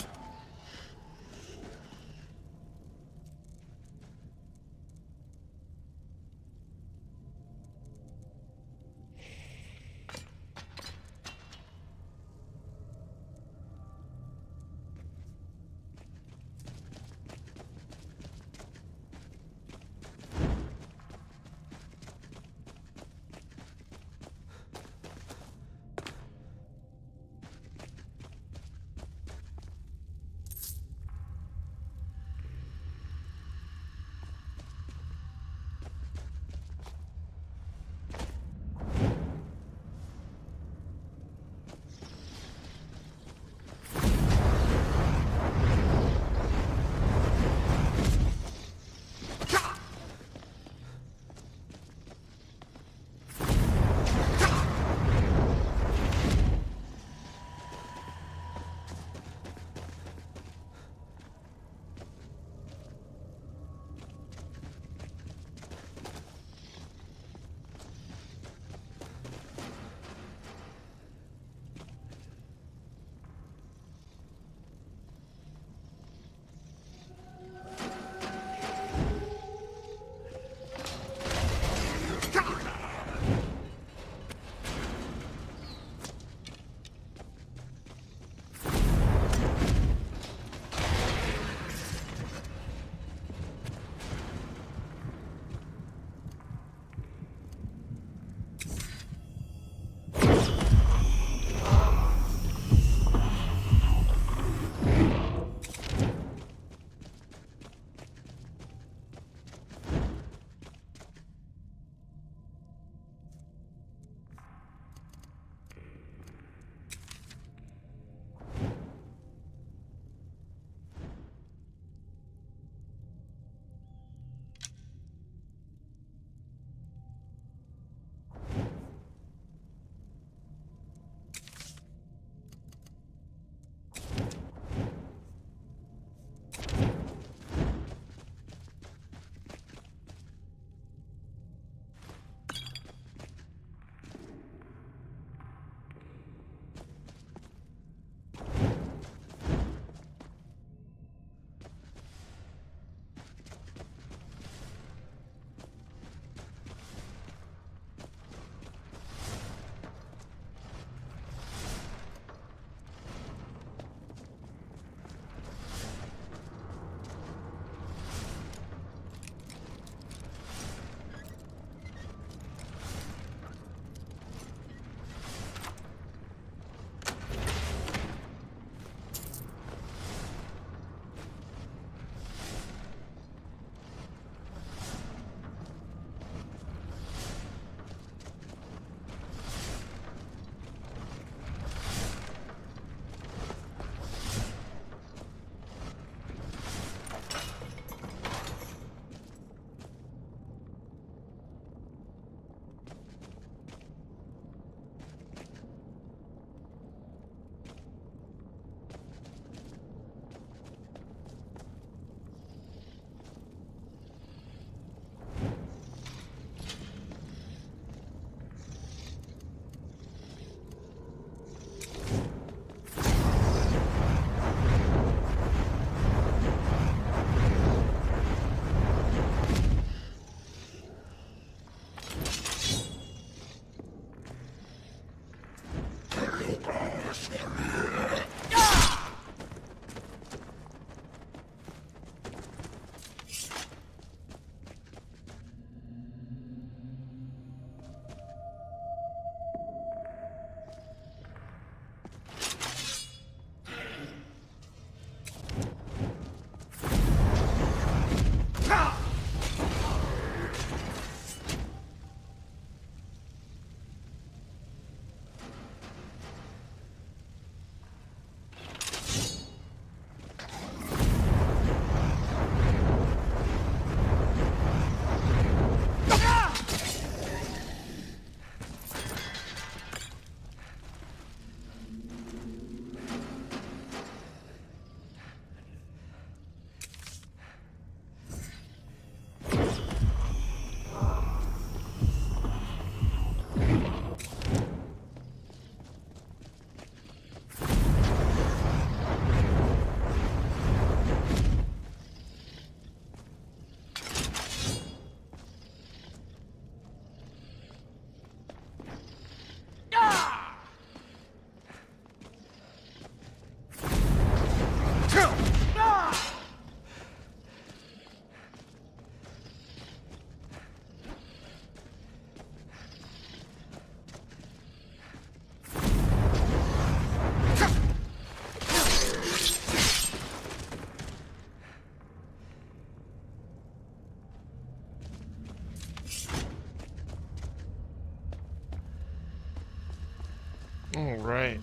All right.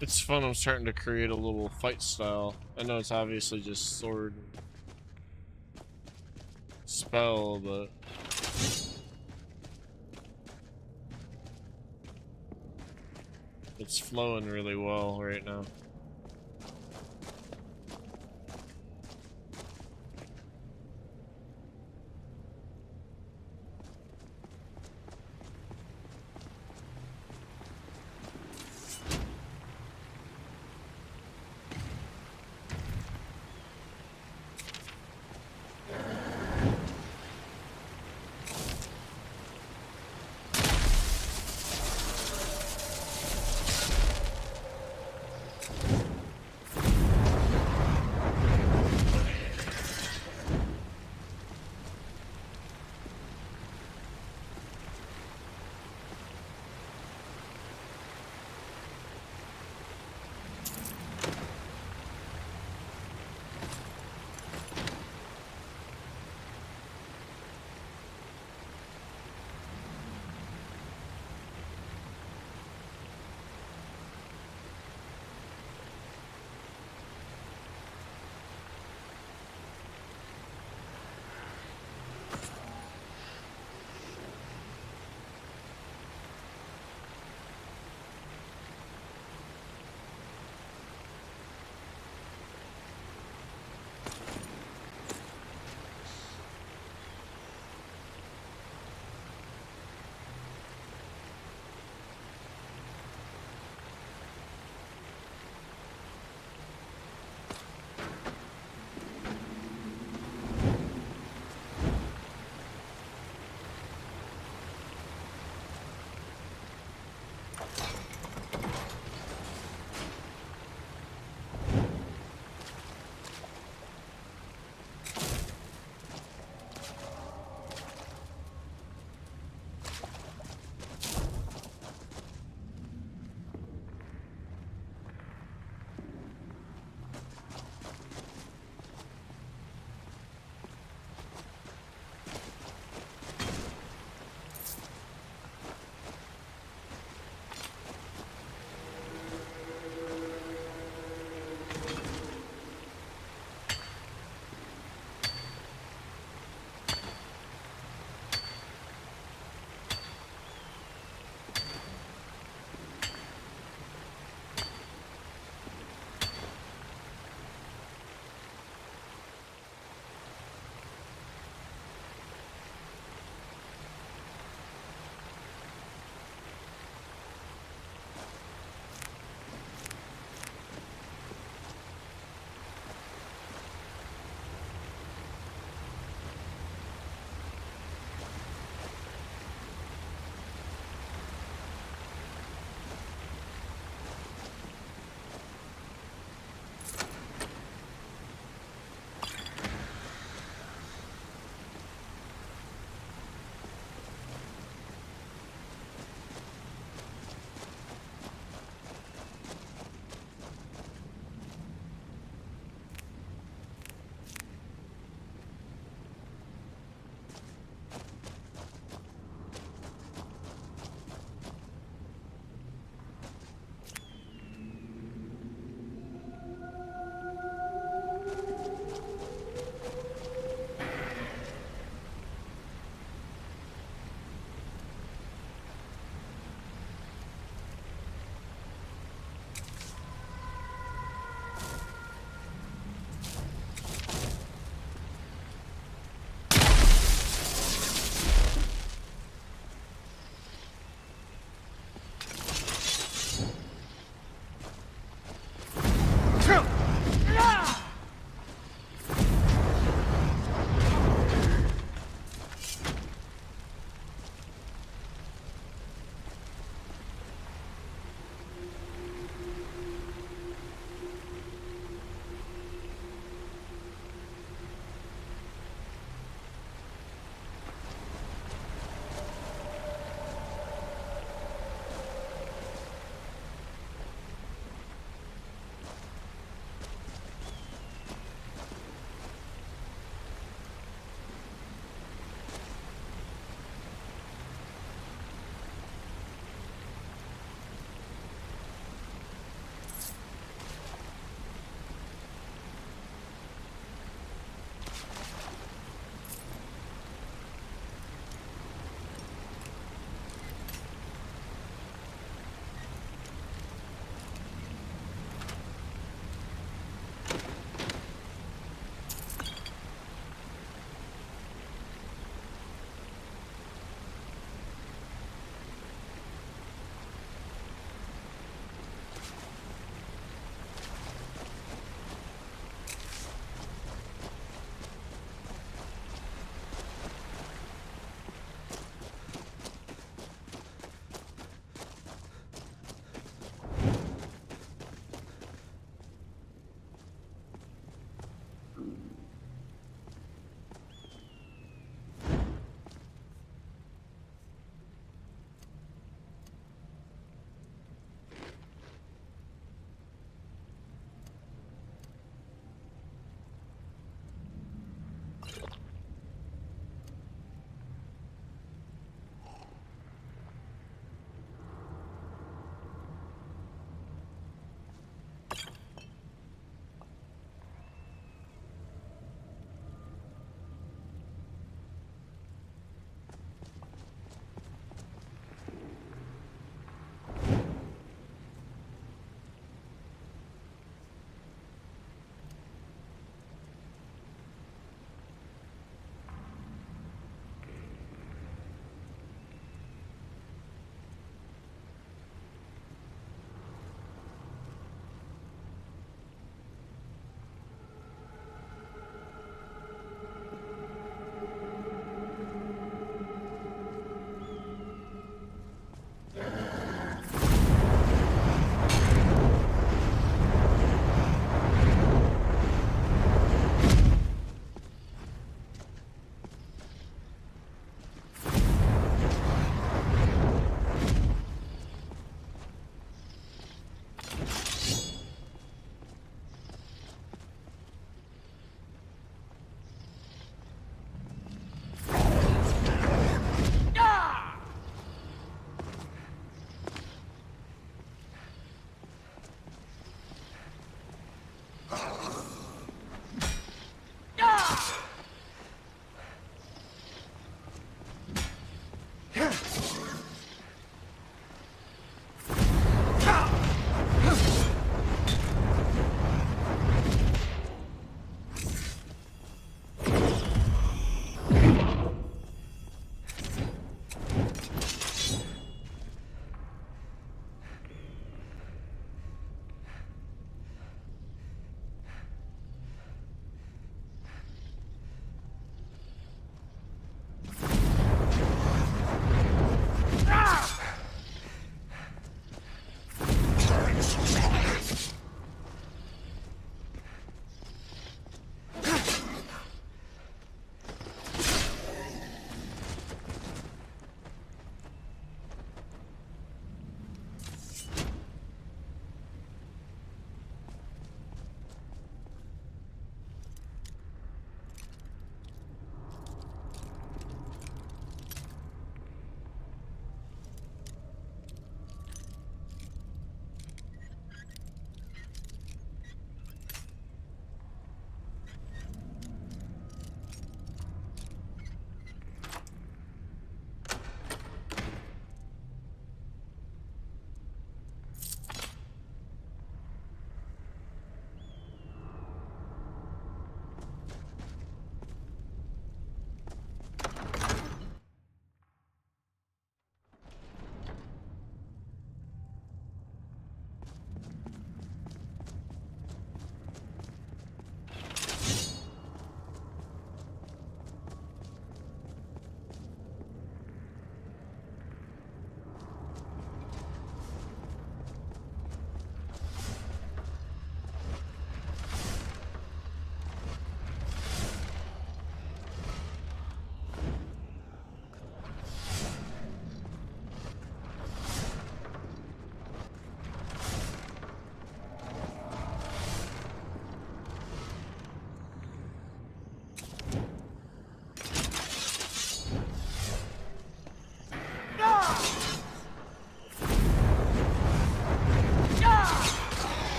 It's fun. I'm starting to create a little fight style. I know it's obviously just sword and spell, but it's flowing really well right now.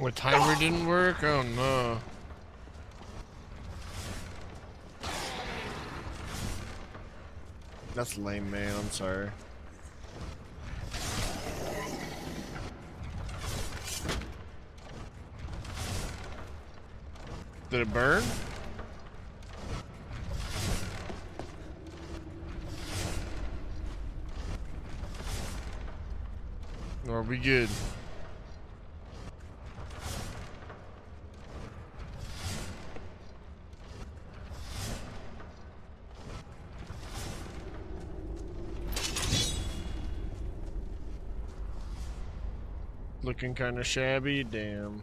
My timer didn't work? Oh no. That's lame, man. I'm sorry. Did it burn? Or are we good? Looking kind of shabby, damn.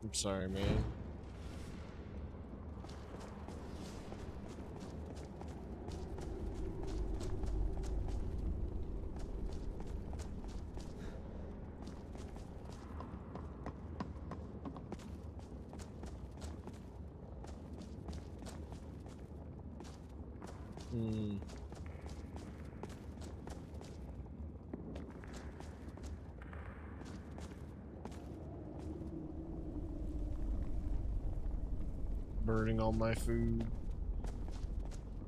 I'm sorry, man. Burning all my food.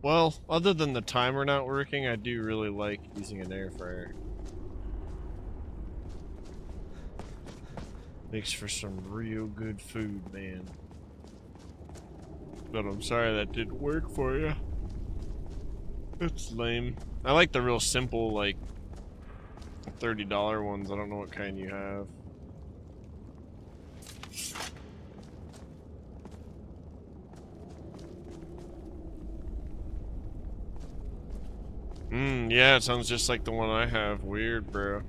Well, other than the timer not working, I do really like using an air fryer. Makes for some real good food, man. But I'm sorry that didn't work for you. It's lame. I like the real simple, like, $30 ones. I don't know what kind you have. Yeah, it sounds just like the one I have. Weird, bro.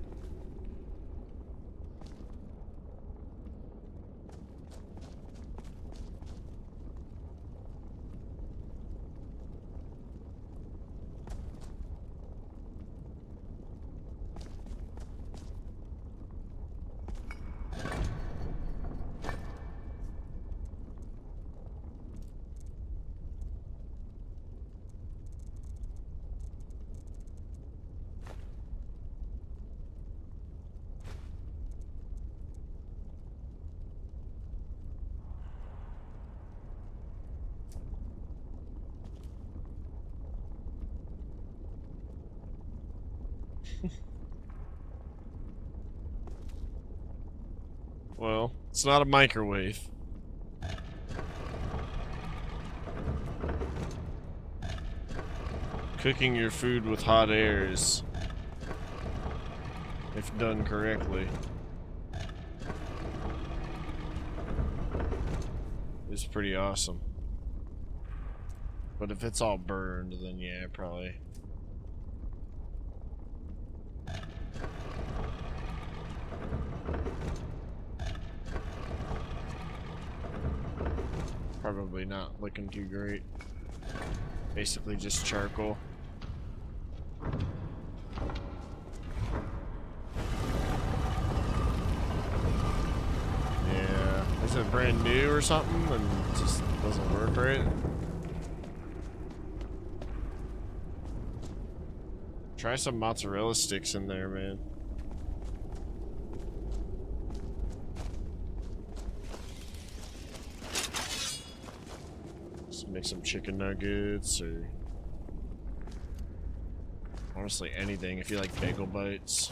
Well, it's not a microwave. Cooking your food with hot air is, if done correctly, is pretty awesome. But if it's all burned, then yeah, probably. Probably not looking too great. Basically just charcoal. Yeah. Is it brand new or something and it just doesn't work right? Try some mozzarella sticks in there, man. Make some chicken nuggets or honestly anything. If you like bagel bites,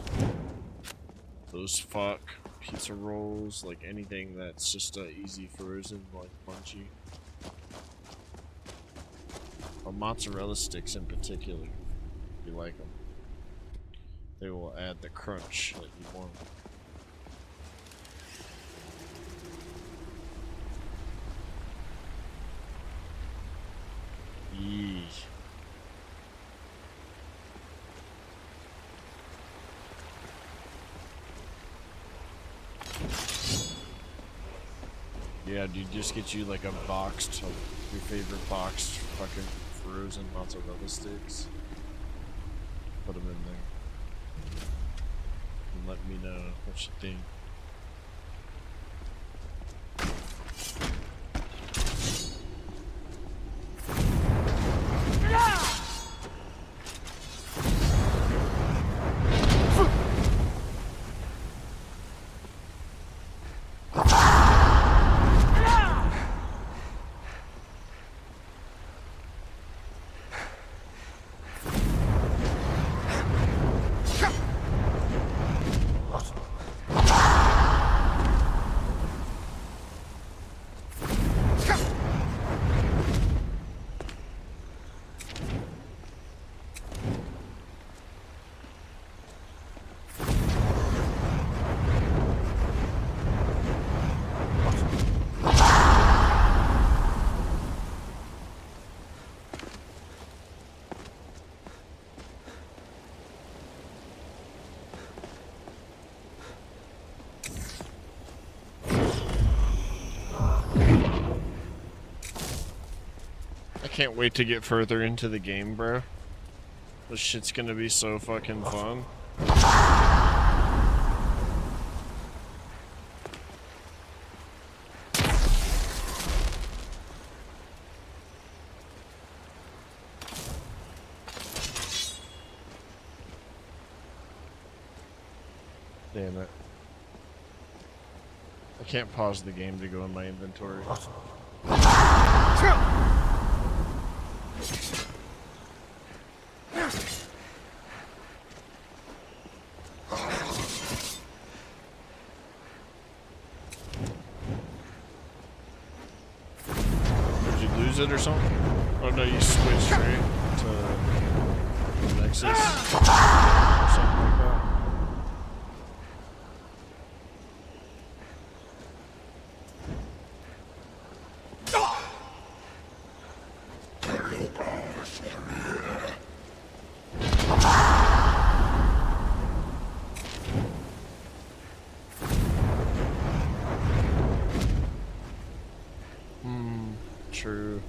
those fuck pizza rolls, like anything that's just easy frozen, like crunchy. Or mozzarella sticks in particular, if you like them. They will add the crunch that you want. Yee. Yeah, dude, just get you like a boxed, your favorite boxed fucking frozen mozzarella sticks. Put them in there. And let me know what you think. can't wait to get further into the game, bro. This shit's gonna be so fucking fun. Damn it. I can't pause the game to go in my inventory. Did you lose it or something? Oh no, you switched straight to Nexus or something like that. True.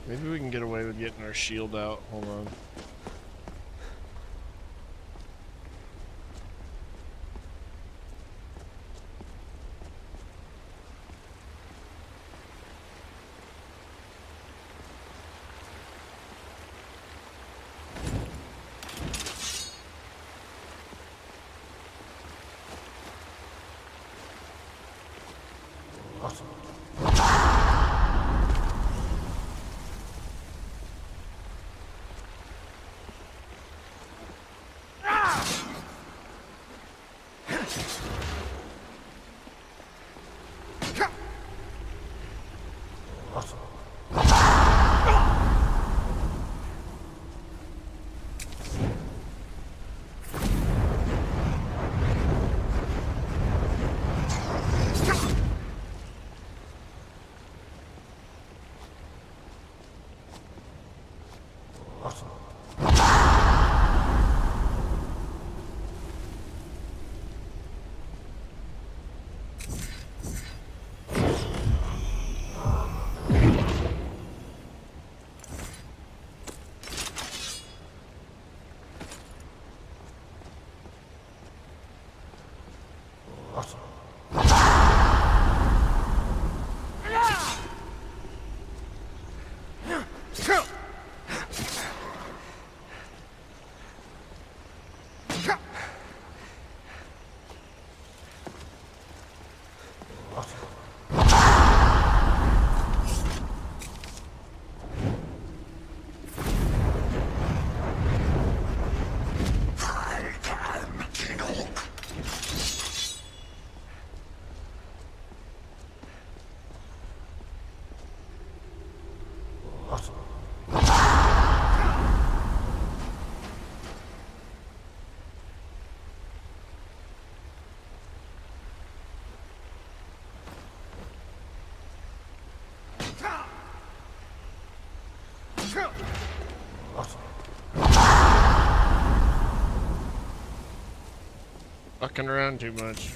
Maybe we can get away with getting our shield out. Hold on. Fucking around too much.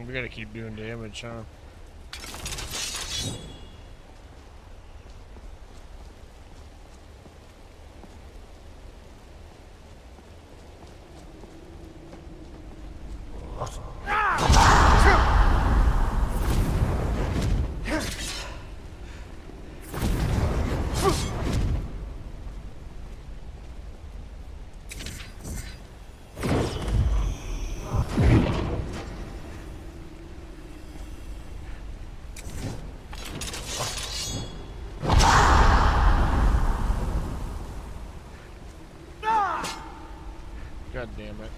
We gotta keep doing damage, huh? damn it.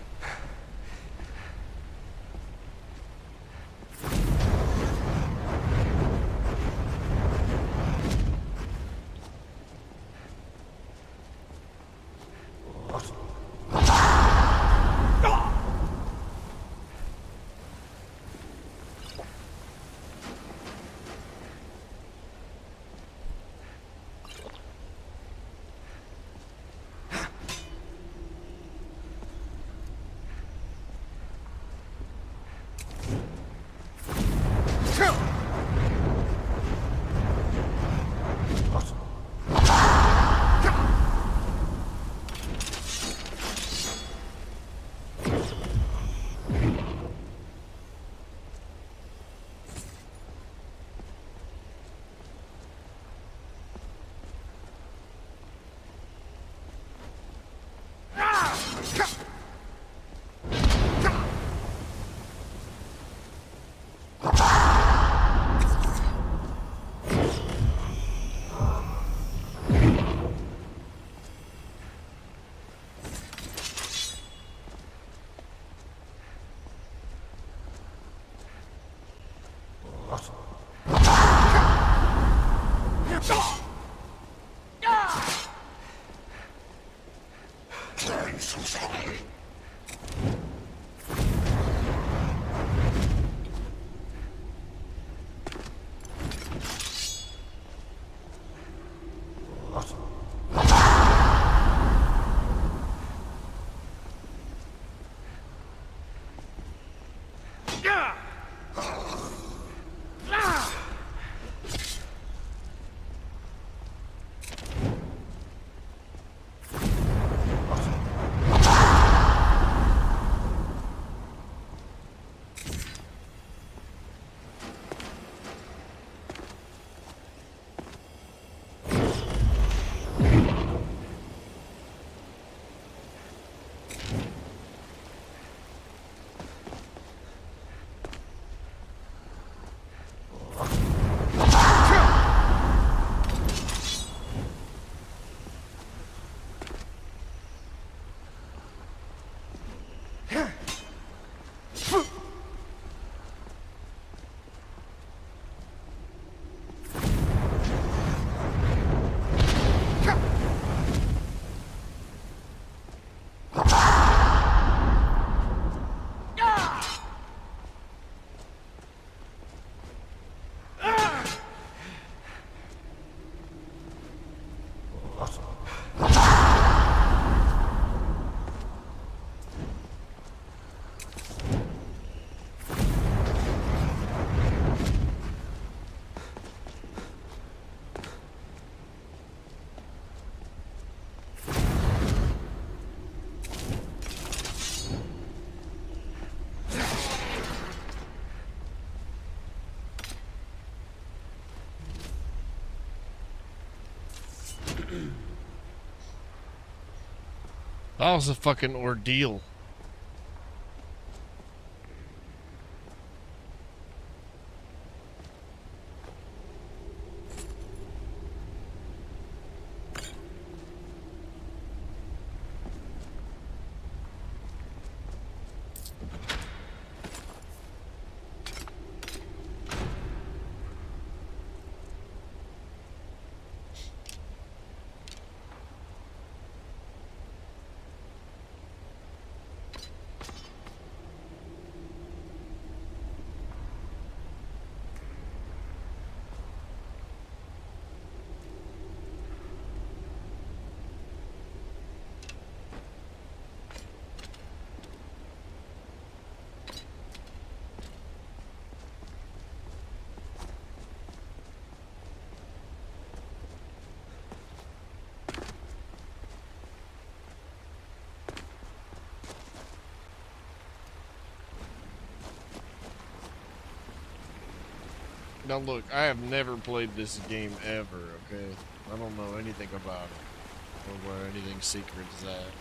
That was a fucking ordeal. Now look, I have never played this game ever, okay? I don't know anything about it. Or where anything secret is at.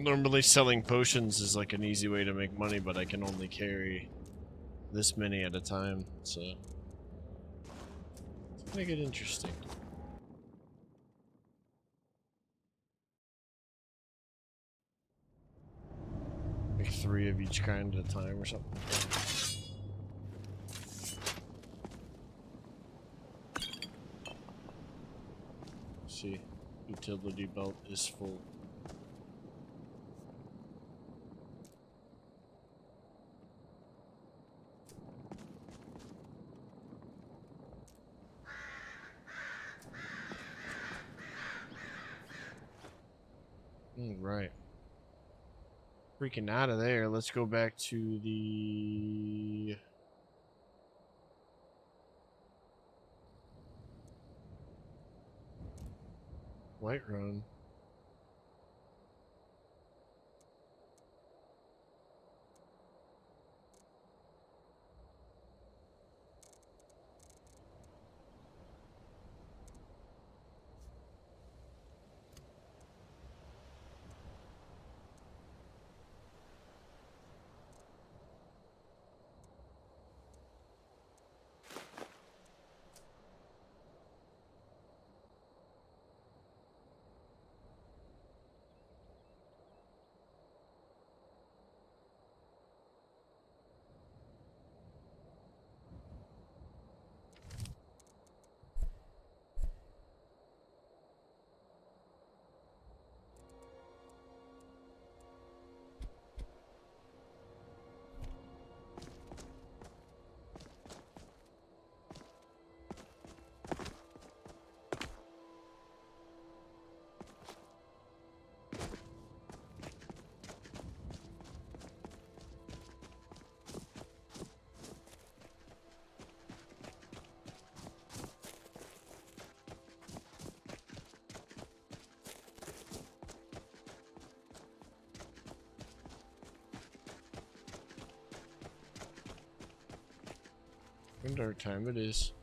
Normally selling potions is like an easy way to make money, but I can only carry this many at a time, so it's gonna get interesting. Like 3 of each kind at a time or something. Let's see, utility belt is full. Right. Freaking out of there. Let's go back to the Whiterun. Wonder what time it is.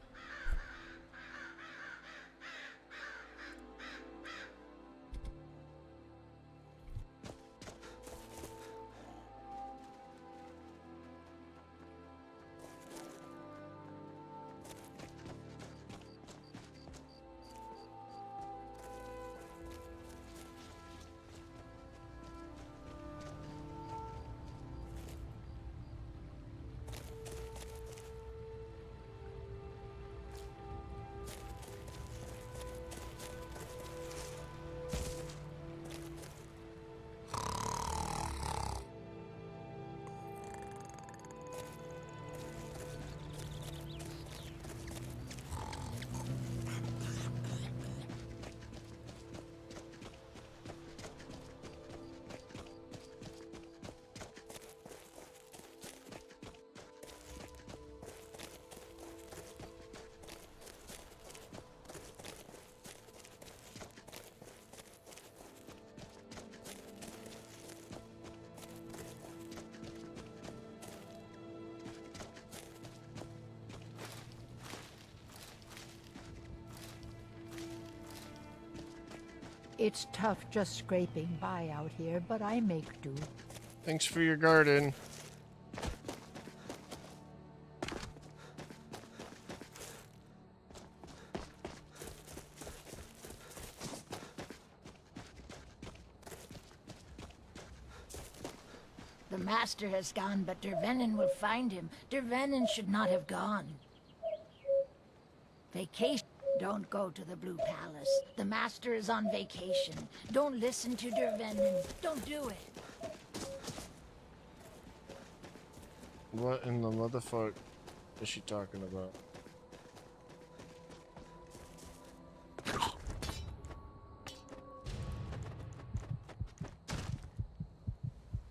It's tough just scraping by out here, but I make do. Thanks for your garden. The master has gone, but Dervenin will find him. Dervenin should not have gone. Vacation. Don't go to the Blue Palace. The master is on vacation. Don't listen to Dervenin. Don't do it. What in the motherfuck is she talking about?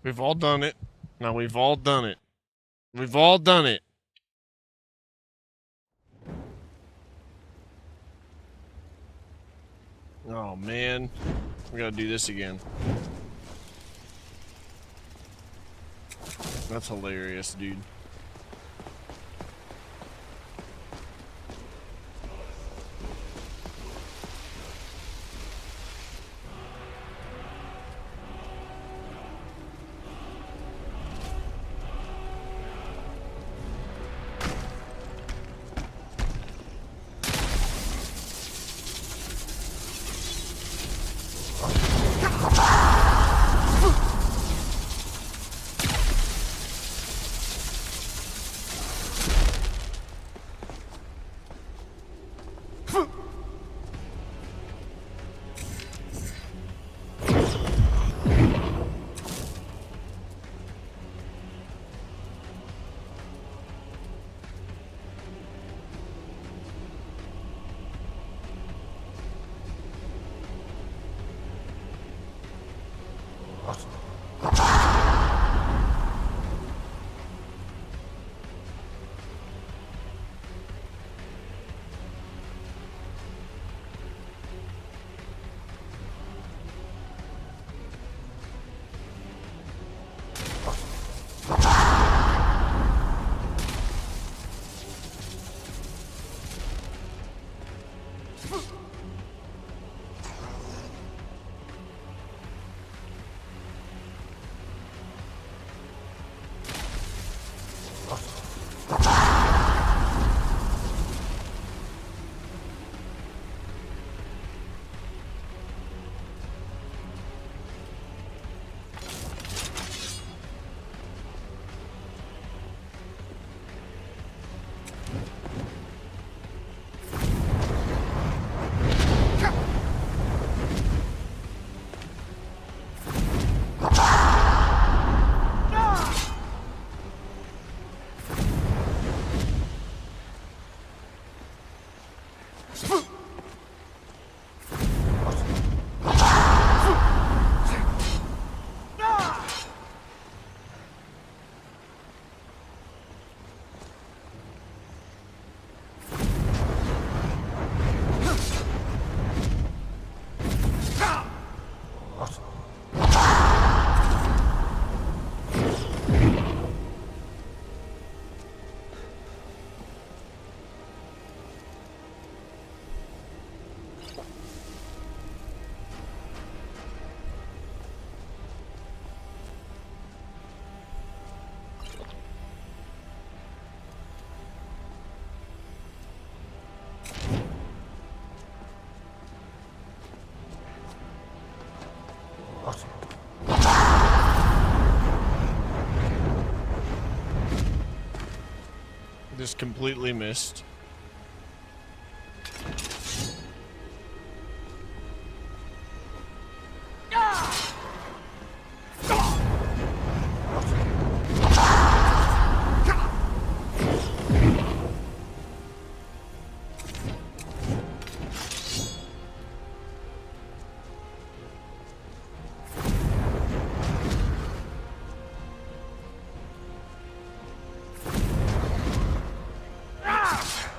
We've all done it. Now we've all done it. We've all done it. Oh man, we gotta do this again. That's hilarious, dude. Just completely missed. Ah!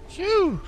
Phew.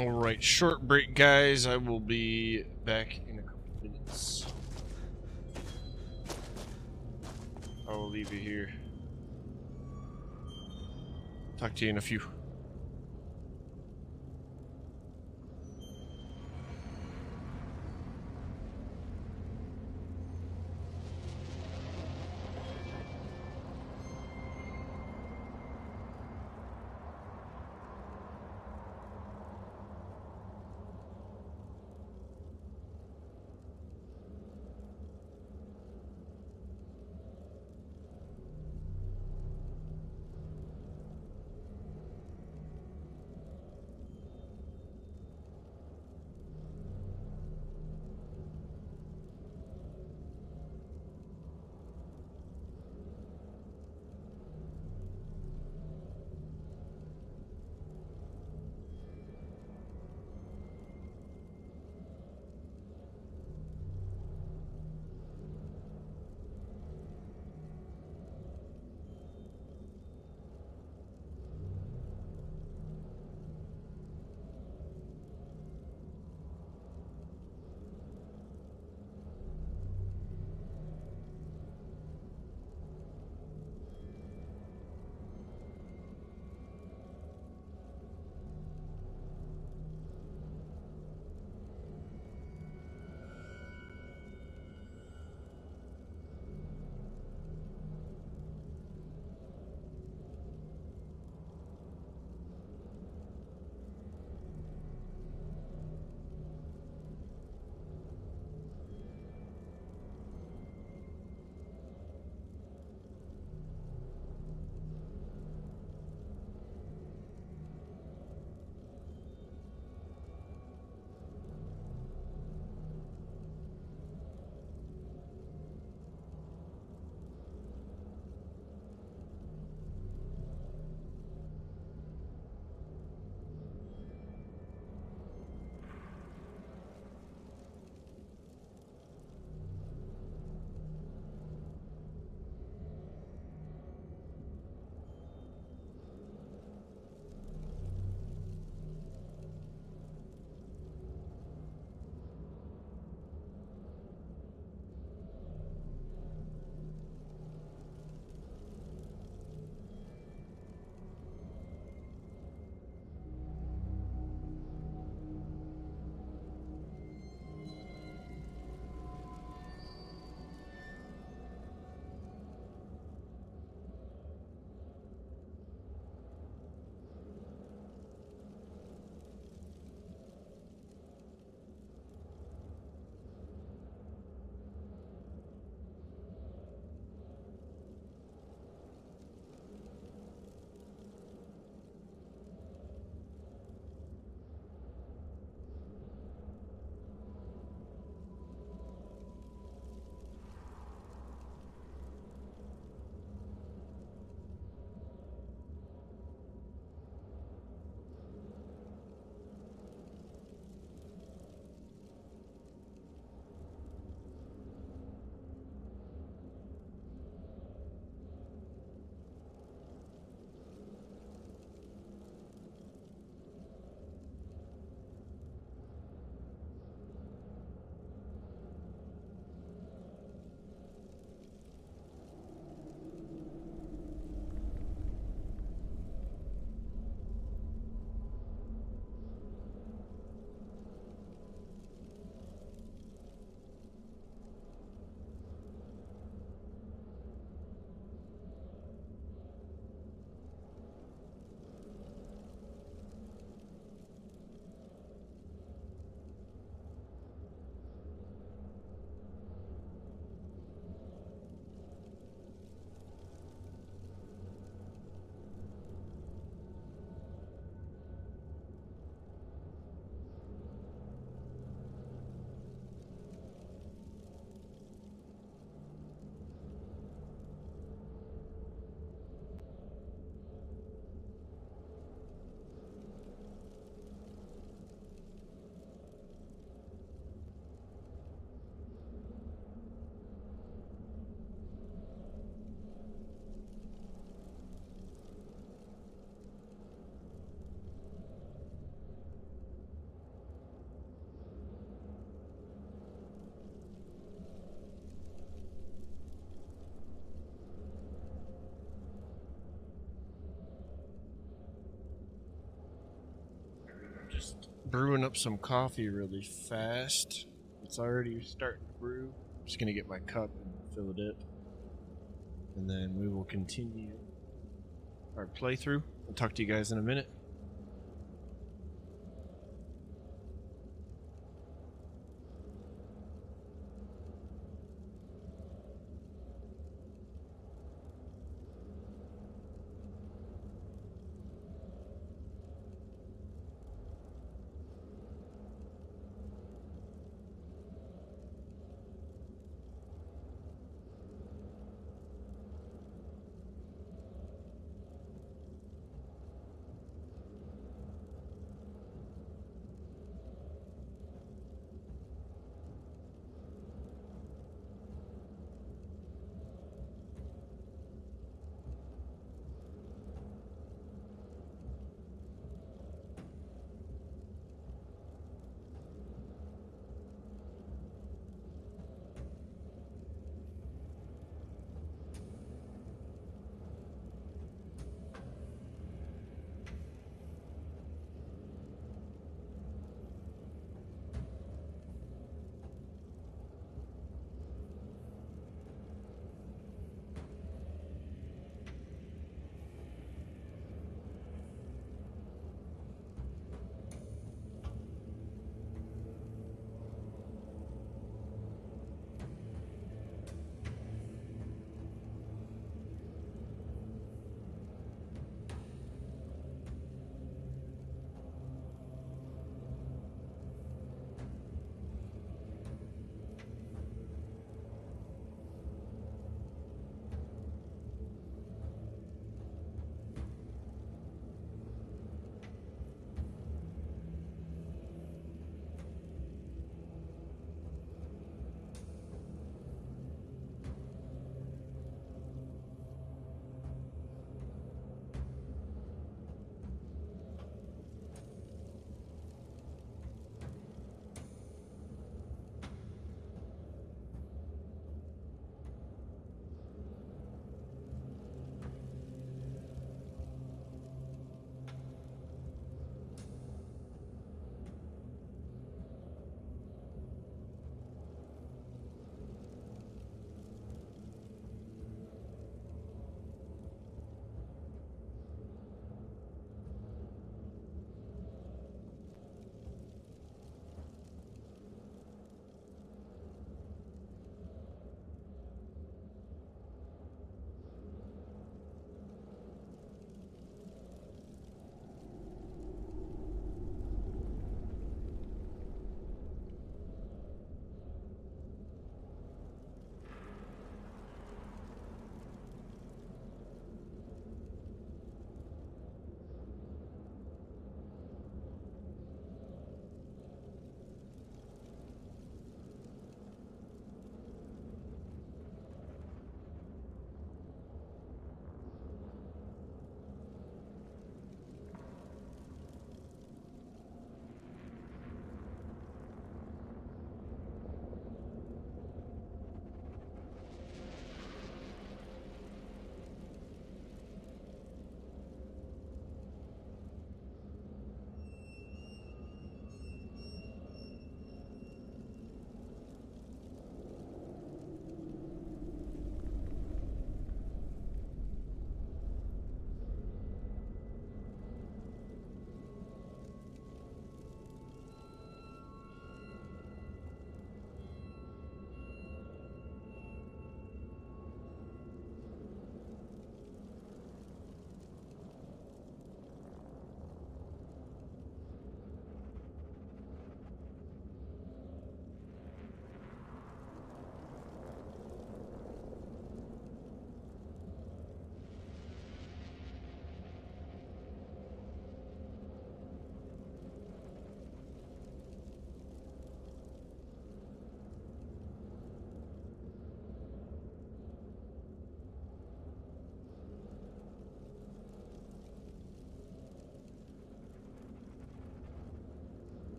Alright, short break, guys. I will be back in a couple minutes. I will leave you here. Talk to you in a few. brewing up some coffee really fast. It's already starting to brew. I'm just gonna get my cup and fill it up. And then we will continue our playthrough. I'll talk to you guys in a minute.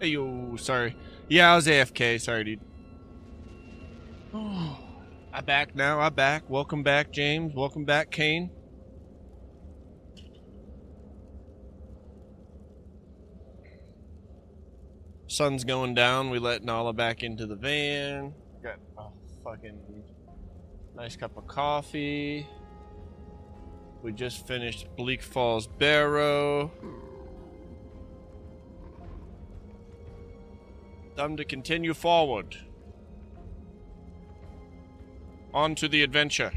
Hey, yo, sorry. Yeah, I was AFK. Sorry, dude. Oh, I'm back now. I'm back. Welcome back, James. Welcome back, Kane. Sun's going down. We let Nala back into the van. Got a fucking nice cup of coffee. We just finished Bleak Falls Barrow. Time to continue forward. On to the adventure.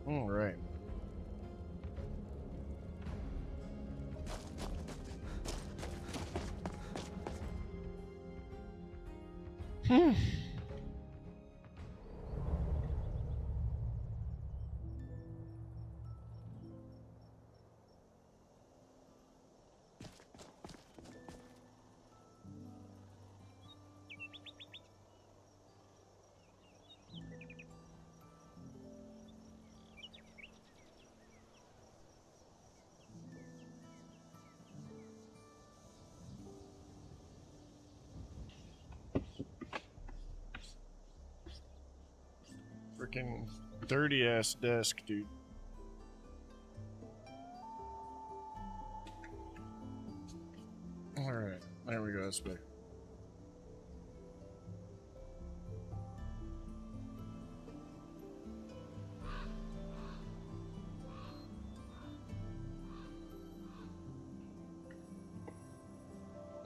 All right. Freaking dirty ass desk, dude. Alright, there we go, that's better.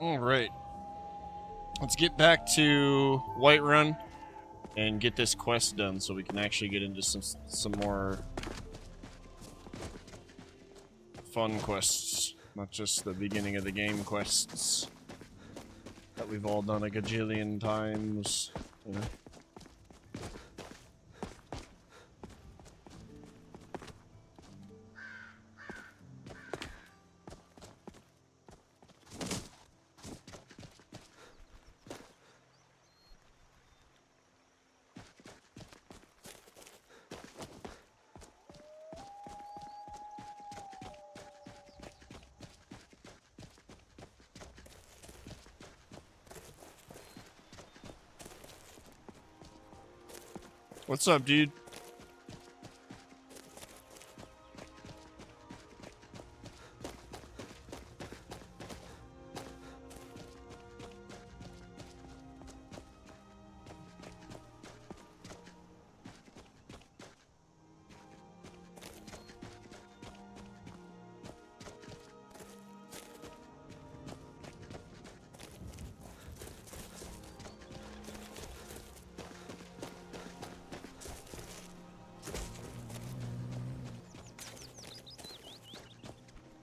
Alright. Let's get back to Whiterun and get this quest done so we can actually get into some more fun quests, not just the beginning of the game quests that we've all done a gajillion times, you know. What's up, dude?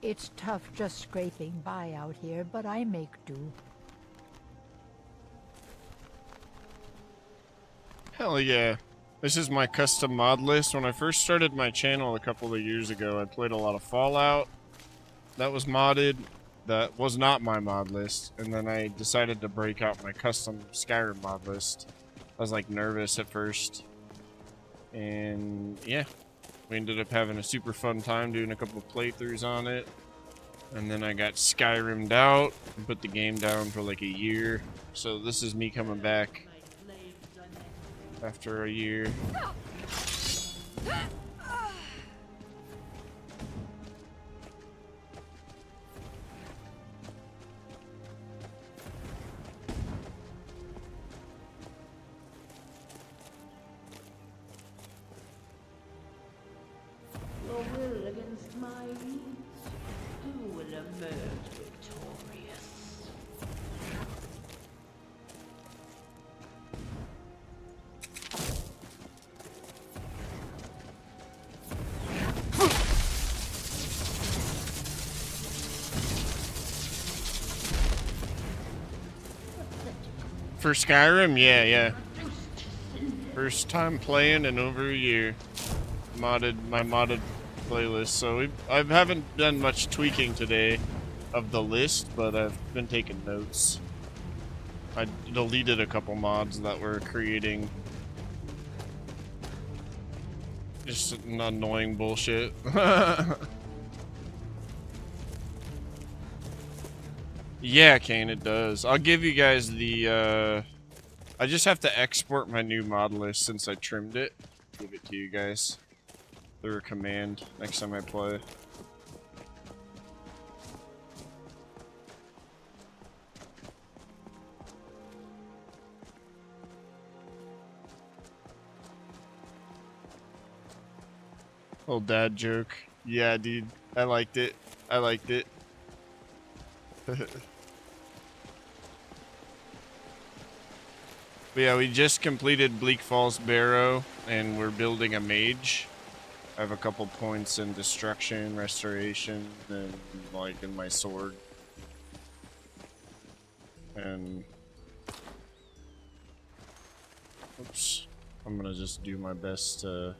It's tough just scraping by out here, but I make do. Hell yeah. This is my custom mod list. When I first started my channel a couple of years ago, I played a lot of Fallout. That was modded. That was not my mod list. And then I decided to break out my custom Skyrim mod list. I was like nervous at first. And yeah. We ended up having a super fun time doing a couple of playthroughs on it. And then I got Skyrim'd out and put the game down for like a year. So this is me coming back after a year. Your will against my needs. Who will emerge victorious? For Skyrim? Yeah. First time playing in over a year. My modded playlist. So I haven't done much tweaking today. of the list, but I've been taking notes. I deleted a couple mods that were creating just an annoying bullshit. Yeah, Kane, it does. I'll give you guys the, I just have to export my new mod list since I trimmed it. Give it to you guys through a command next time I play. Little dad joke. Yeah, dude. I liked it. I liked it. But yeah, we just completed Bleak Falls Barrow, and we're building a mage. I have a couple points in destruction, restoration, and like in my sword. And oops, I'm gonna just do my best to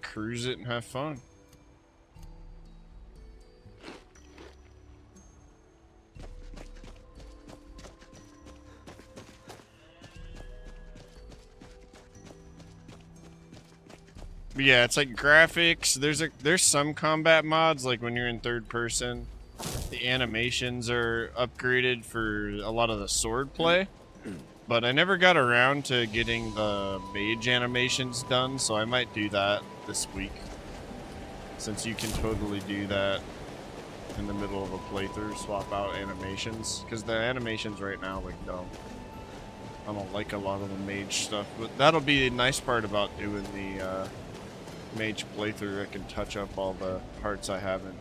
cruise it and have fun. But yeah, it's like graphics. There's some combat mods, like when you're in third person, the animations are upgraded for a lot of the sword play. But I never got around to getting the mage animations done, so I might do that this week. Since you can totally do that in the middle of a playthrough, swap out animations. Because the animations right now look dumb. I don't like a lot of the mage stuff, but that'll be the nice part about doing the mage playthrough. I can touch up all the parts I haven't.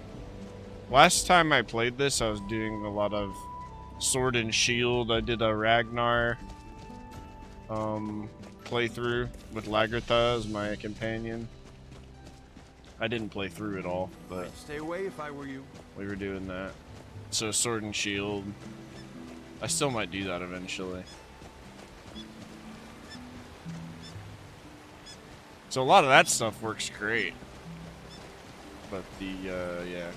Last time I played this, I was doing a lot of sword and shield. I did a Ragnar playthrough with Lagertha as my companion. I didn't play through it all, but I'd stay away if I were you. we were doing that. So sword and shield. I still might do that eventually. So a lot of that stuff works great. But the, yeah.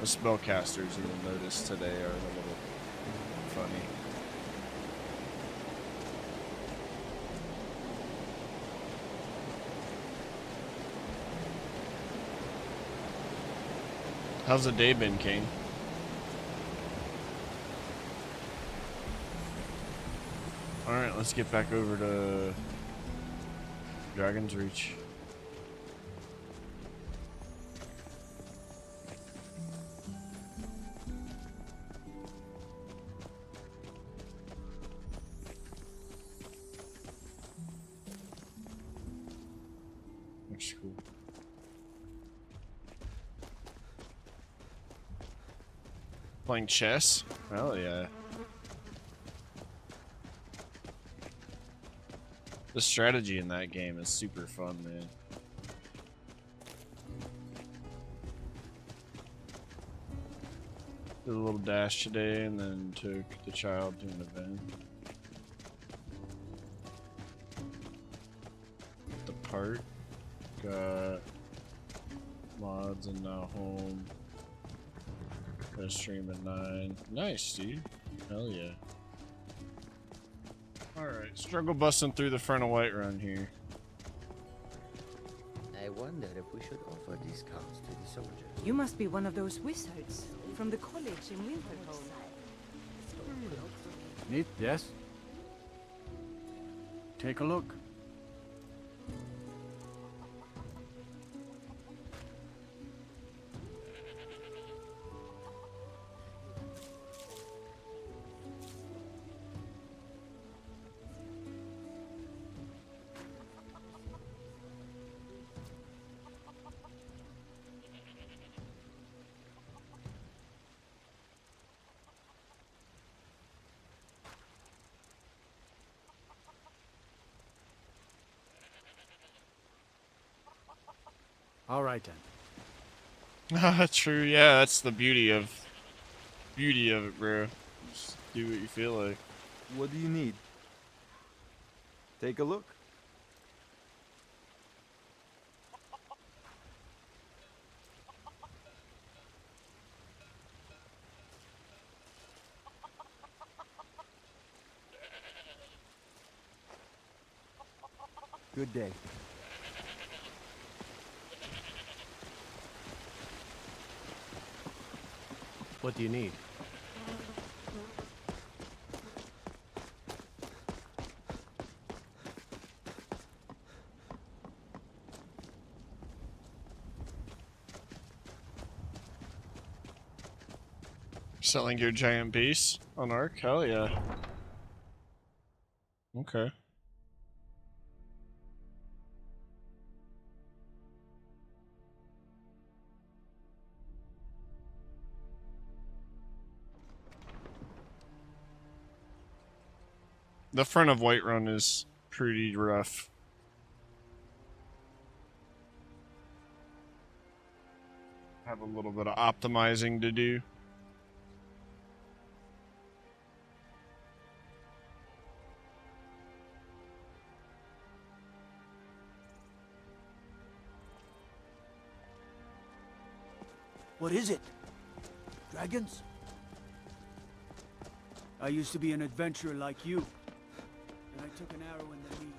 The spellcasters you'll notice today are a little funny. How's the day been, Kane? Alright, let's get back over to Dragon's Reach. Looks cool. Playing chess? Hell yeah. The strategy in that game is super fun, man. Did a little dash today and then took the child to an event. The part. Got mods and now home. Gonna stream at 9. Nice, dude. Hell yeah. Alright, struggle busting through the front of Whiterun here. I wonder if we should offer discounts to the soldiers. You must be one of those wizards from the college in Winterhold. Neat, yes? Take a look. All right then. True, yeah, that's the beauty of it, bro. Just do what you feel like. What do you need? Take a look. Good day. What do you need? Selling your giant beast on Ark? Hell yeah. Okay. The front of Whiterun is pretty rough. Have a little bit of optimizing to do. What is it? Dragons? I used to be an adventurer like you, and I took an arrow in the knee.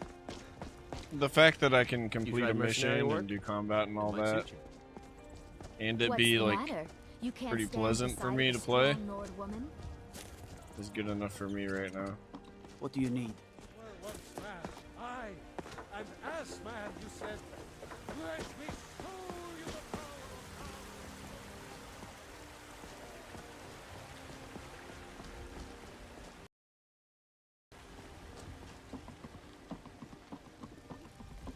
The fact that I can complete tried a mercenary mission work? and do combat and all Might that, suit and it What's be the like matter? You can't pretty stand pleasant for beside me a to play, strong Lord woman? is good enough for me right now. What do you need? Well, once man, I, an ass man, you said. Let me show you the power of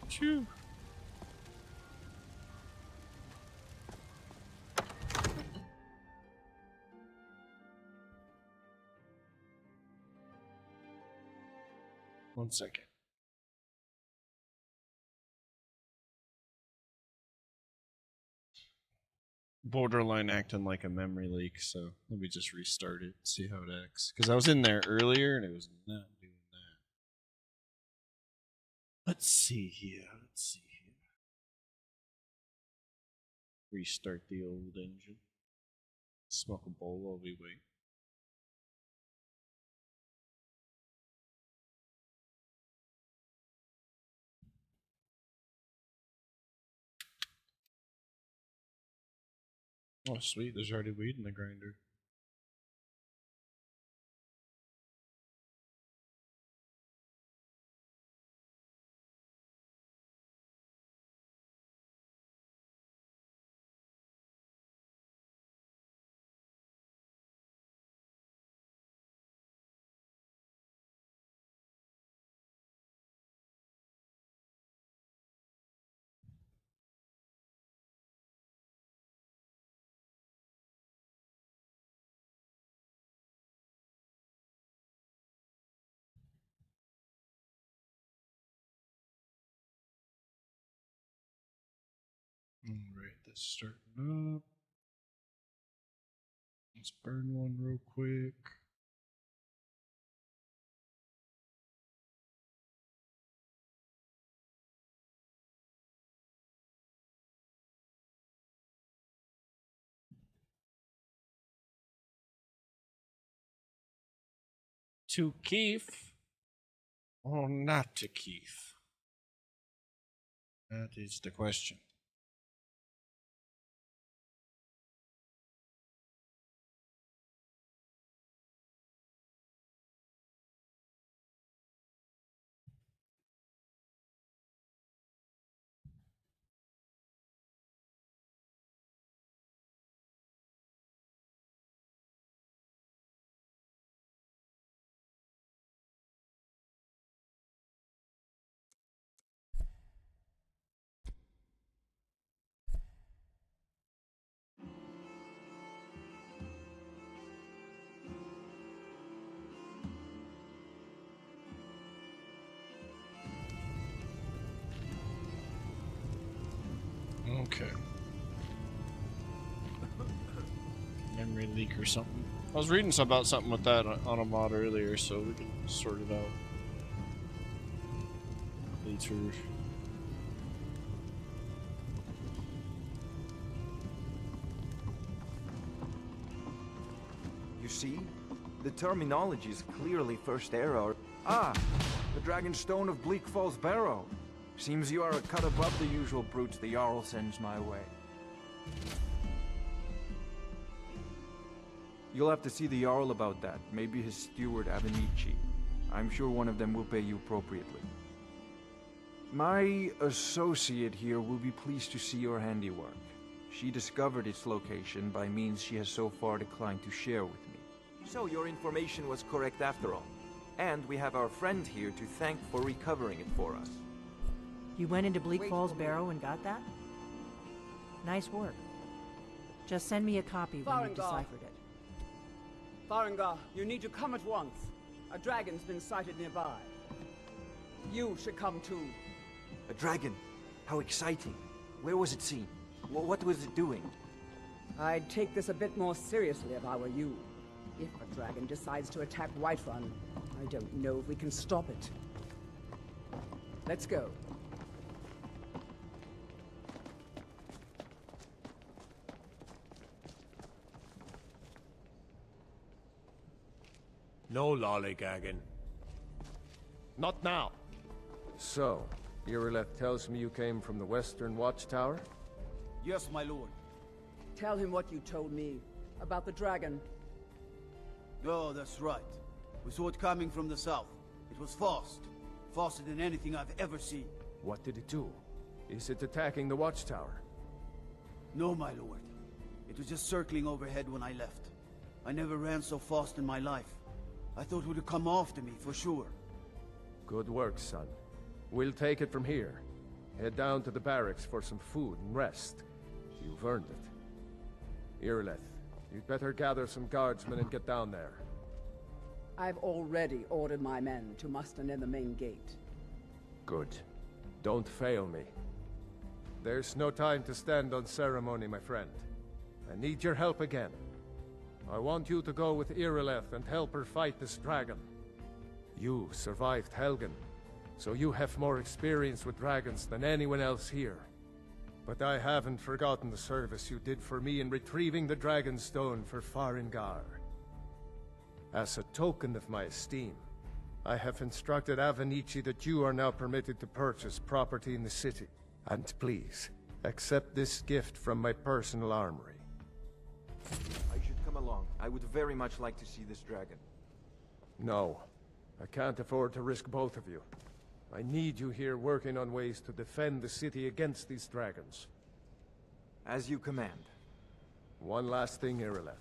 Phew. One second. Borderline acting like a memory leak, so let me just restart it, see how it acts. Because I was in there earlier and it was not doing that. Let's see here. Restart the old engine. Smoke a bowl while we wait. Oh, sweet. There's already weed in the grinder. Alright, that's starting up. Let's burn one real quick. To Keith or not to Keith? That is the question. Okay. Memory leak or something. I was reading about something with that on a mod earlier, so we can sort it out later. You see? The terminology is clearly First Era. Ah! The Dragon Stone of Bleak Falls Barrow. Seems you are a cut above the usual brutes the Jarl sends my way. You'll have to see the Jarl about that. Maybe his steward Avenici. I'm sure one of them will pay you appropriately. My associate here will be pleased to see your handiwork. She discovered its location by means she has so far declined to share with me. So your information was correct after all. And we have our friend here to thank for recovering it for us. You went into Bleak Falls Barrow and got that? Nice work. Just send me a copy when you've deciphered it. Farengar, you need to come at once. A dragon's been sighted nearby. You should come too. A dragon? How exciting. Where was it seen? What was it doing? I'd take this a bit more seriously if I were you. If a dragon decides to attack Whiterun, I don't know if we can stop it. Let's go. No lollygagging. Not now. So, Irileth tells me you came from the Western Watchtower? Yes, my lord. Tell him what you told me about the dragon. Oh, that's right. We saw it coming from the south. It was fast. Faster than anything I've ever seen. What did it do? Is it attacking the Watchtower? No, my lord. It was just circling overhead when I left. I never ran so fast in my life. I thought it would come after me, for sure. Good work, son. We'll take it from here. Head down to the barracks for some food and rest. You've earned it. Irileth, you'd better gather some guardsmen and get down there. I've already ordered my men to muster near the main gate. Good. Don't fail me. There's no time to stand on ceremony, my friend. I need your help again. I want you to go with Irileth and help her fight this dragon. You survived Helgen, so you have more experience with dragons than anyone else here. But I haven't forgotten the service you did for me in retrieving the Dragonstone for Farengar. As a token of my esteem, I have instructed Avenici that you are now permitted to purchase property in the city. And please, accept this gift from my personal armory. I should come along. I would very much like to see this dragon. No. I can't afford to risk both of you. I need you here working on ways to defend the city against these dragons. As you command. One last thing, Irileth.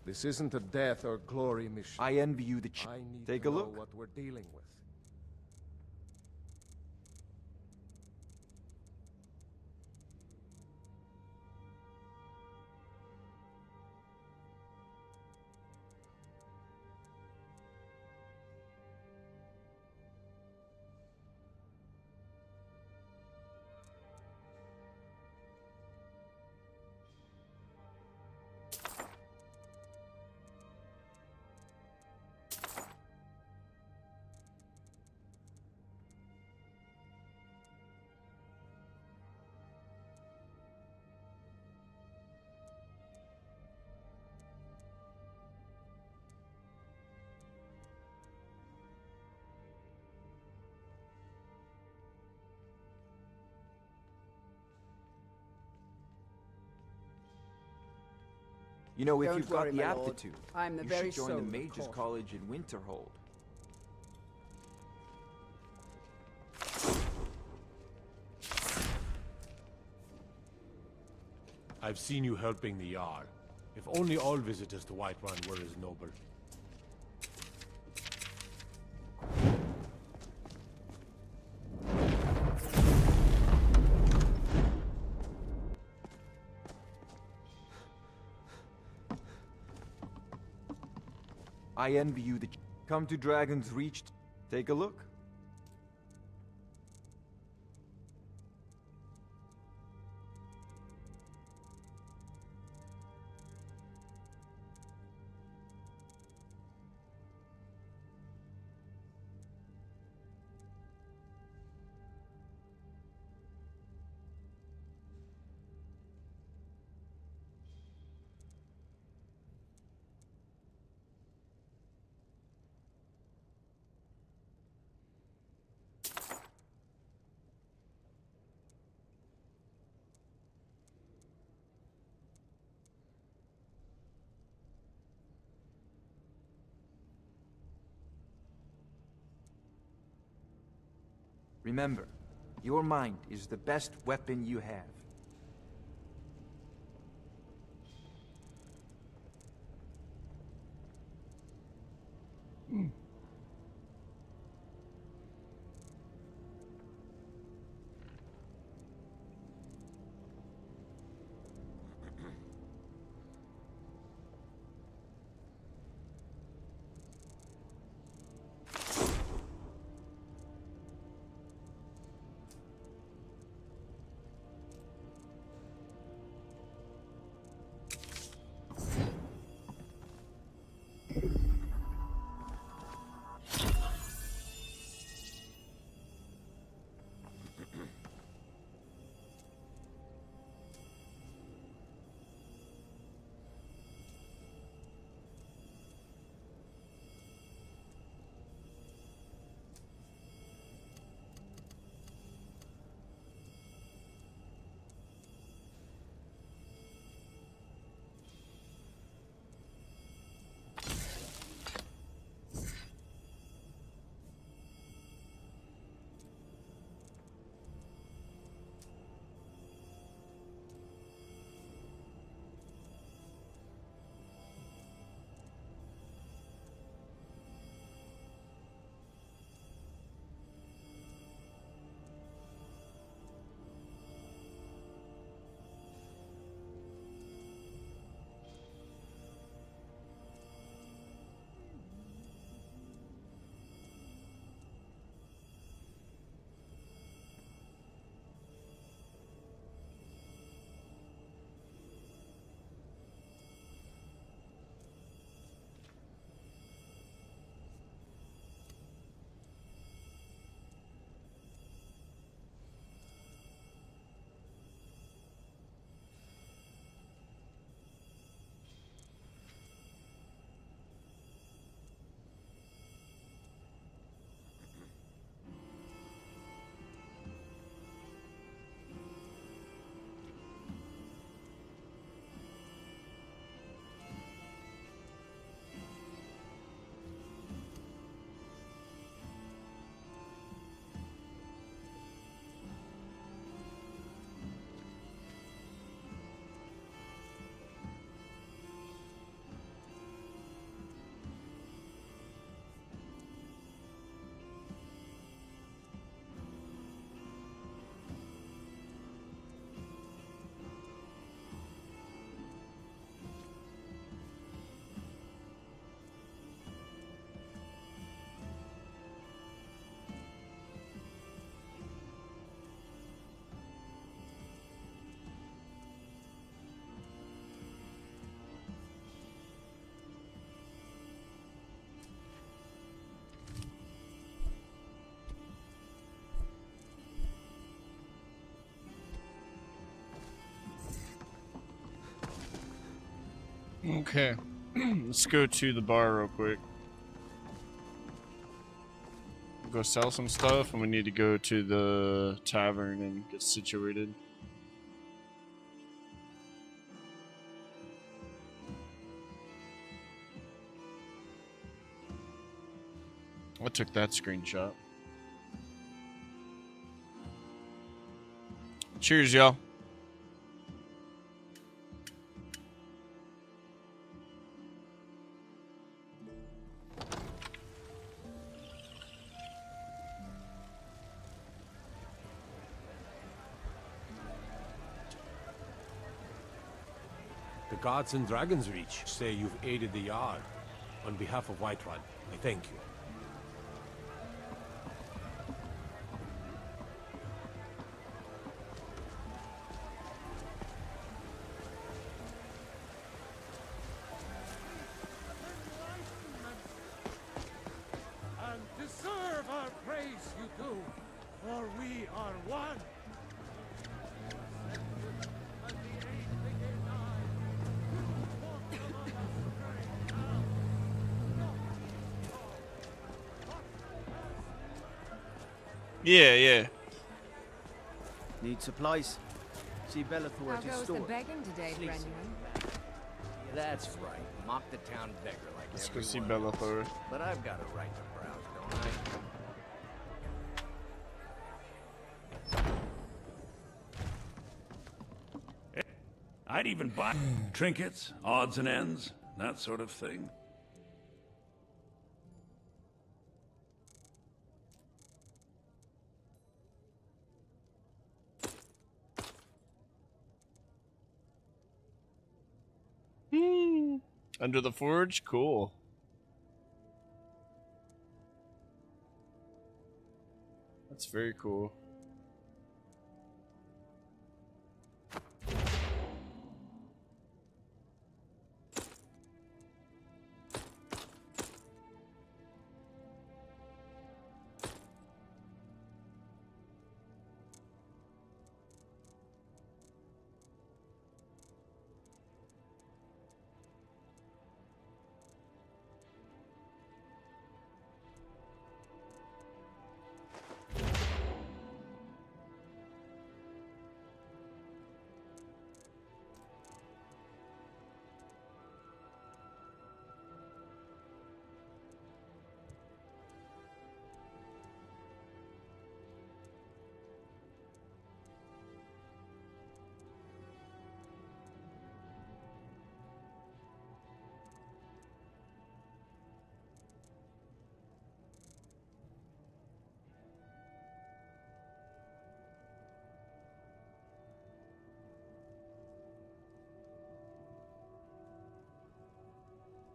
This isn't a death or glory mission. I envy you the I need Take to a know look. what we're dealing with. You know, if Don't you've got worry, the my lord. aptitude, I'm the you very should join soul the of Mage's caution. College in Winterhold. I've seen you helping the Jarl. If only all visitors to Whiterun were as noble. I envy you the come to Dragon's Reach. Take a look. Remember, your mind is the best weapon you have. Okay, let's go to the bar real quick. Go sell some stuff, and we need to go to the tavern and get situated. I took that screenshot. Cheers, y'all. The gods in Dragon's Reach say you've aided the Jarl. On behalf of Whiterun, I thank you. And deserve our praise you do, for we are one. Yeah. Need supplies? See Bellathor How at his goes store. the begging today, Brendan? That's right. Mock the town beggar like Let's go see everyone else. Bellathor. But I've got a right to browse, don't I? I'd even buy trinkets, odds and ends, that sort of thing. Under the forge? Cool. That's very cool.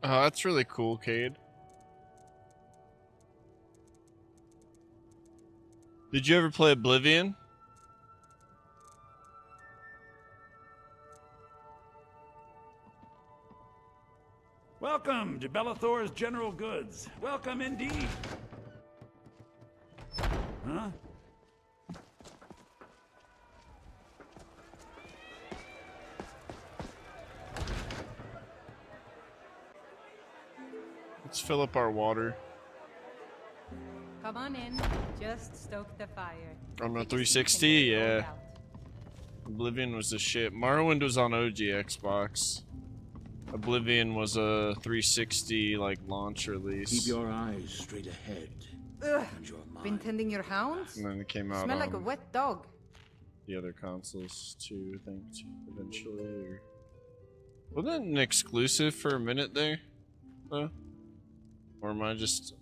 Oh, that's really cool, Cade. Did you ever play Oblivion? Welcome to Bellathor's General Goods. Welcome indeed. Huh? Let's fill up our water. Come on in. Just stoke the fire. On the 360, yeah. Oblivion was the shit. Morrowind was on OG Xbox. Oblivion was a 360 like launch release. Keep your eyes straight ahead. Ugh. And your mind. Been tending your hounds? And then it came out Smell on like a wet dog. the other consoles too, I think, eventually. Or... Wasn't it an exclusive for a minute there, though? Or am I just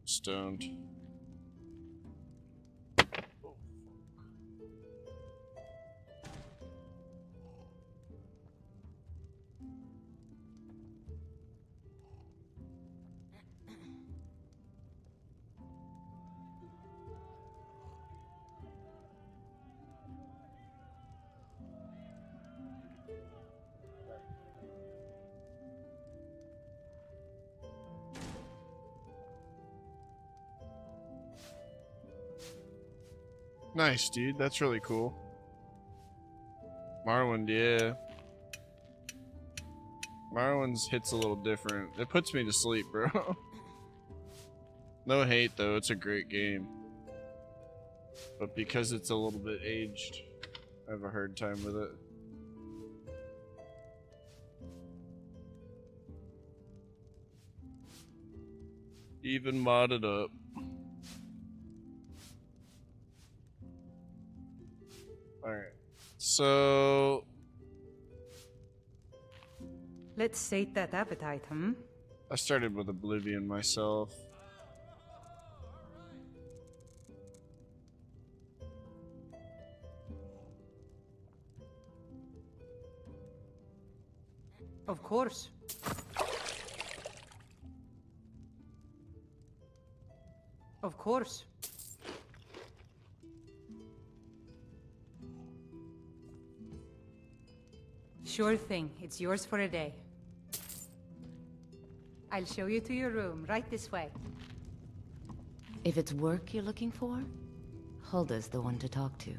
stoned? Nice, dude. That's really cool. Morrowind, yeah. Morrowind's hits a little different. It puts me to sleep, bro. No hate, though. It's a great game. But because it's a little bit aged, I have a hard time with it. Even modded up. Alright, so... Let's sate that appetite, hmm? I started with Oblivion myself. Of course. Of course. Sure thing. It's yours for a day. I'll show you to your room, right this way. If it's work you're looking for, Hulda's the one to talk to.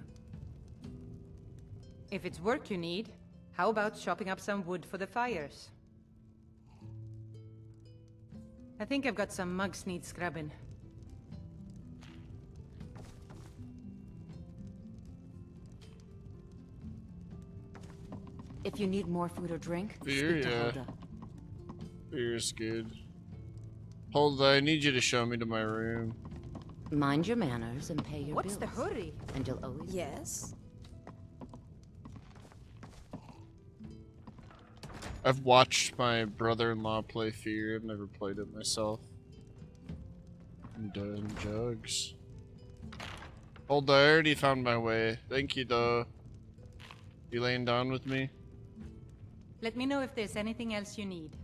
If it's work you need, how about chopping up some wood for the fires? I think I've got some mugs need scrubbing. If you need more food or drink, Beer, speak to yeah. Hulda. Beer's good. Hulda, I need you to show me to my room. Mind your manners and pay your What's bills. the hurry? And you'll always... Yes? I've watched my brother-in-law play Fear. I've never played it myself. I'm done, Jugs. Hold, I already found my way. Thank you, though. You laying down with me? Let me know if there's anything else you need.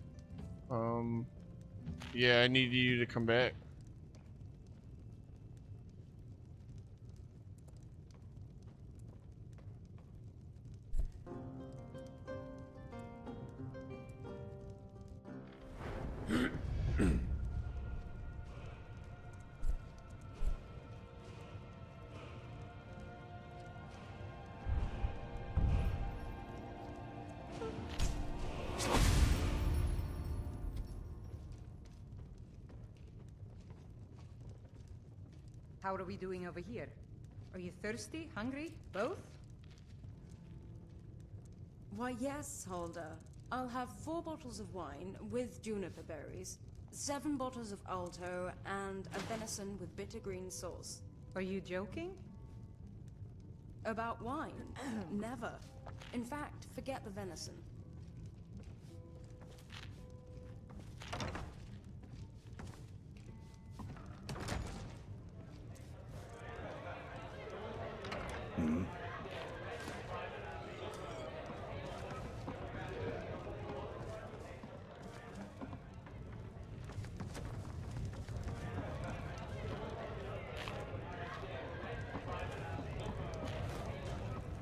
Yeah, I need you to come back. How are we doing over here? Are you thirsty, hungry, both? Why, yes, Hulda. I'll have 4 bottles of wine with juniper berries, 7 bottles of Alto, and a venison with bitter green sauce. Are you joking? About wine? Never. In fact, forget the venison.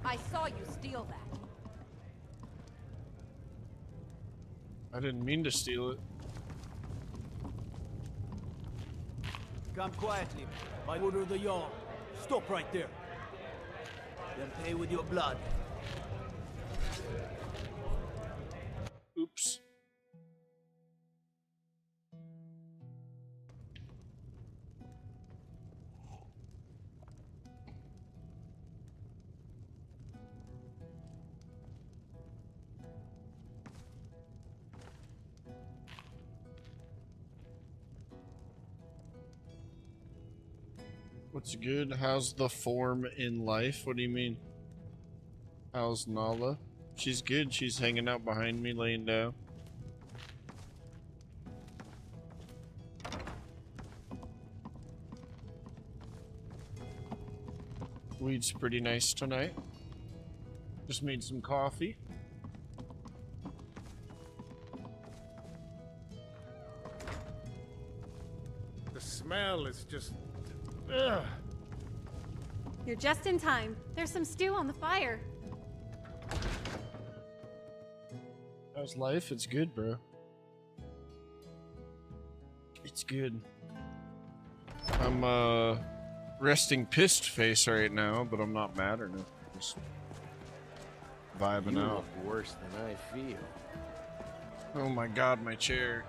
I saw you steal that. I didn't mean to steal it. Come quietly, by order of the Jarl. Stop right there. Then pay with your blood. Oops. What's good? How's the form in life? What do you mean? How's Nala? She's good. She's hanging out behind me, laying down. Weed's pretty nice tonight. Just made some coffee. The smell is just... ugh. You're just in time. There's some stew on the fire. How's life? It's good, bro. It's good. I'm resting pissed face right now, but I'm not mad or nothing. Just vibing You out. look worse than I feel. Oh my god, my chair.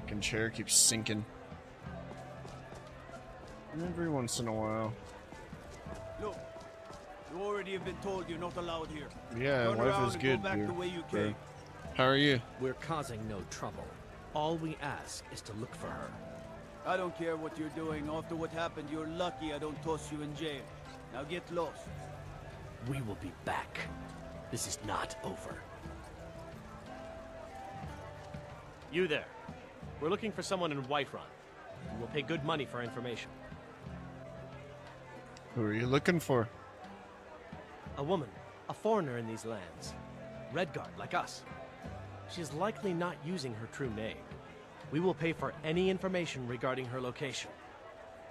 Fucking chair keeps sinking. Every once in a while. Look, you already have been told you're not allowed here. Yeah, Turn life around is and good, go back dude. the way you Bro. came. How are you? We're causing no trouble. All we ask is to look for her. I don't care what you're doing. After what happened, you're lucky I don't toss you in jail. Now get lost. We will be back. This is not over. You there. We're looking for someone in Whiterun. We will pay good money for information. Who are you looking for? A woman. A foreigner in these lands. Redguard, like us. She is likely not using her true name. We will pay for any information regarding her location.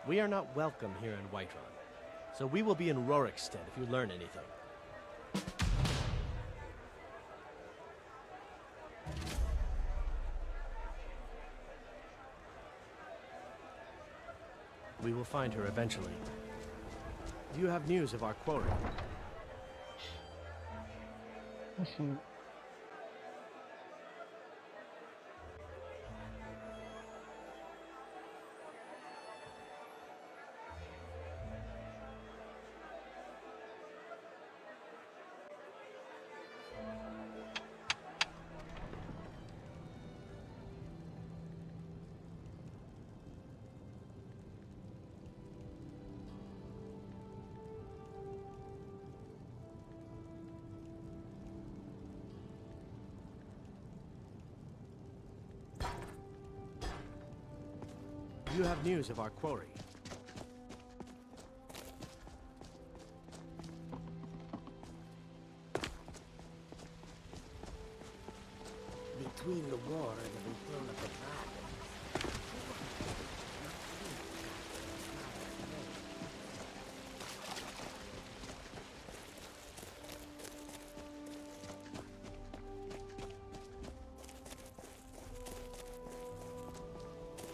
We are not welcome here in Whiterun, so we will be in Rorikstead if you learn anything. We will find her eventually. Do you have news of our quarry? you have news of our quarry? Between the war and the return of the dragon.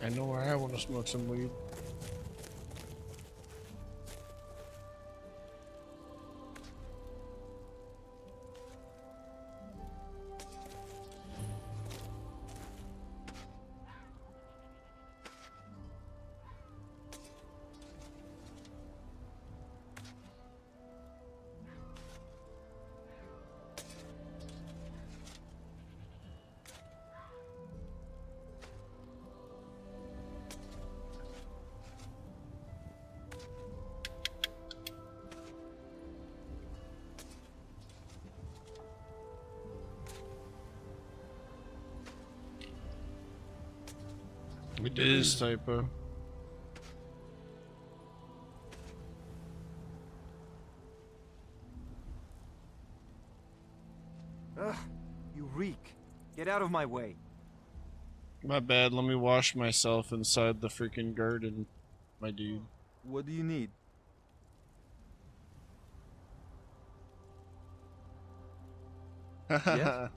I know where I want to smoke some weed. It is typo. Ugh, you reek. Get out of my way. My bad, let me wash myself inside the freaking garden, my dude. What do you need? Yes?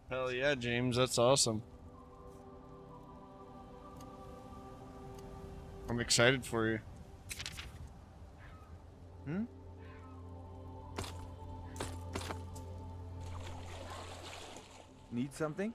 Hell yeah, James, that's awesome. I'm excited for you. Hmm? Need something?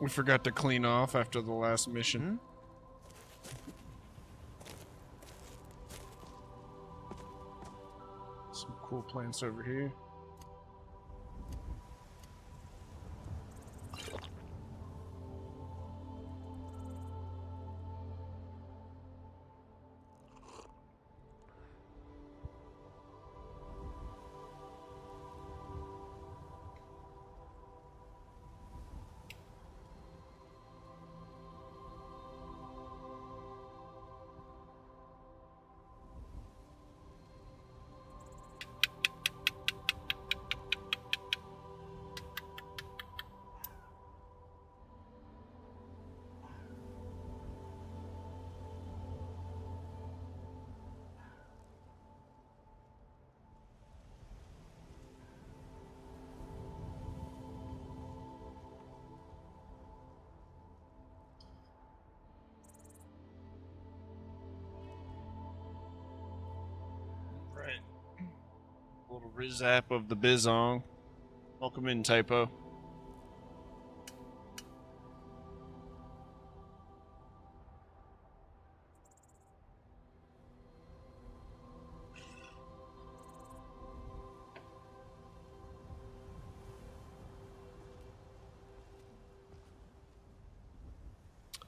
We forgot to clean off after the last mission. Some cool plants over here. Right. A little rizap of the bizong. Welcome in, typo.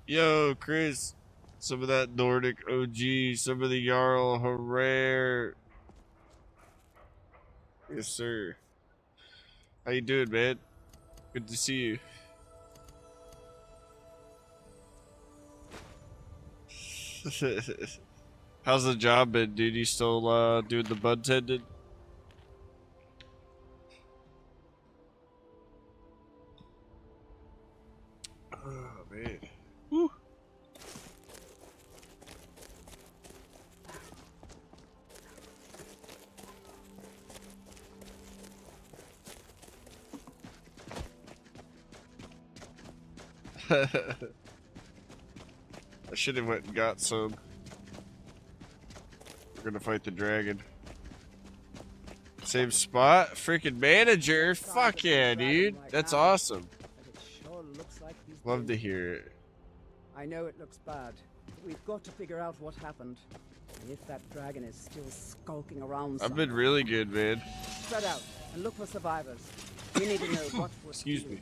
Yo, Chris. Some of that Nordic OG, some of the Jarl Herrera. Yes, sir. How you doing, man? Good to see you. How's the job been, dude? You still doing the bud tending? Oh, man. Woo. I should have went and got some. We're gonna fight the dragon. Same spot? Freaking manager? Fuck yeah, dude. That's awesome. Love to hear it. I know it looks bad, We've got to figure out what happened. And if that dragon is still skulking around I've been really good, man. Spread out and look for survivors. We need to know what was Excuse me.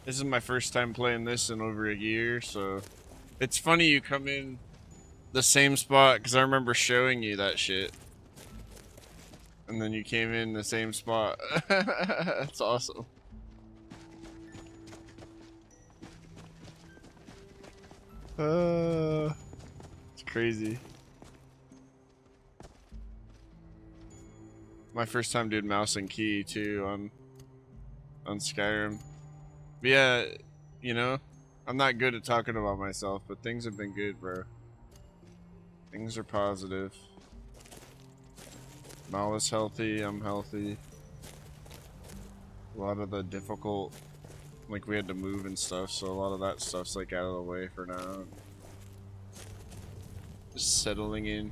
This is my first time playing this in over a year, so it's funny you come in the same spot because I remember showing you that shit. And then you came in the same spot. That's awesome. It's crazy. My first time doing mouse and key too on Skyrim. But yeah, you know, I'm not good at talking about myself, but things have been good, bro. Things are positive. Mala's healthy, I'm healthy. A lot of the difficult, like we had to move and stuff, so a lot of that stuff's like out of the way for now. Just settling in.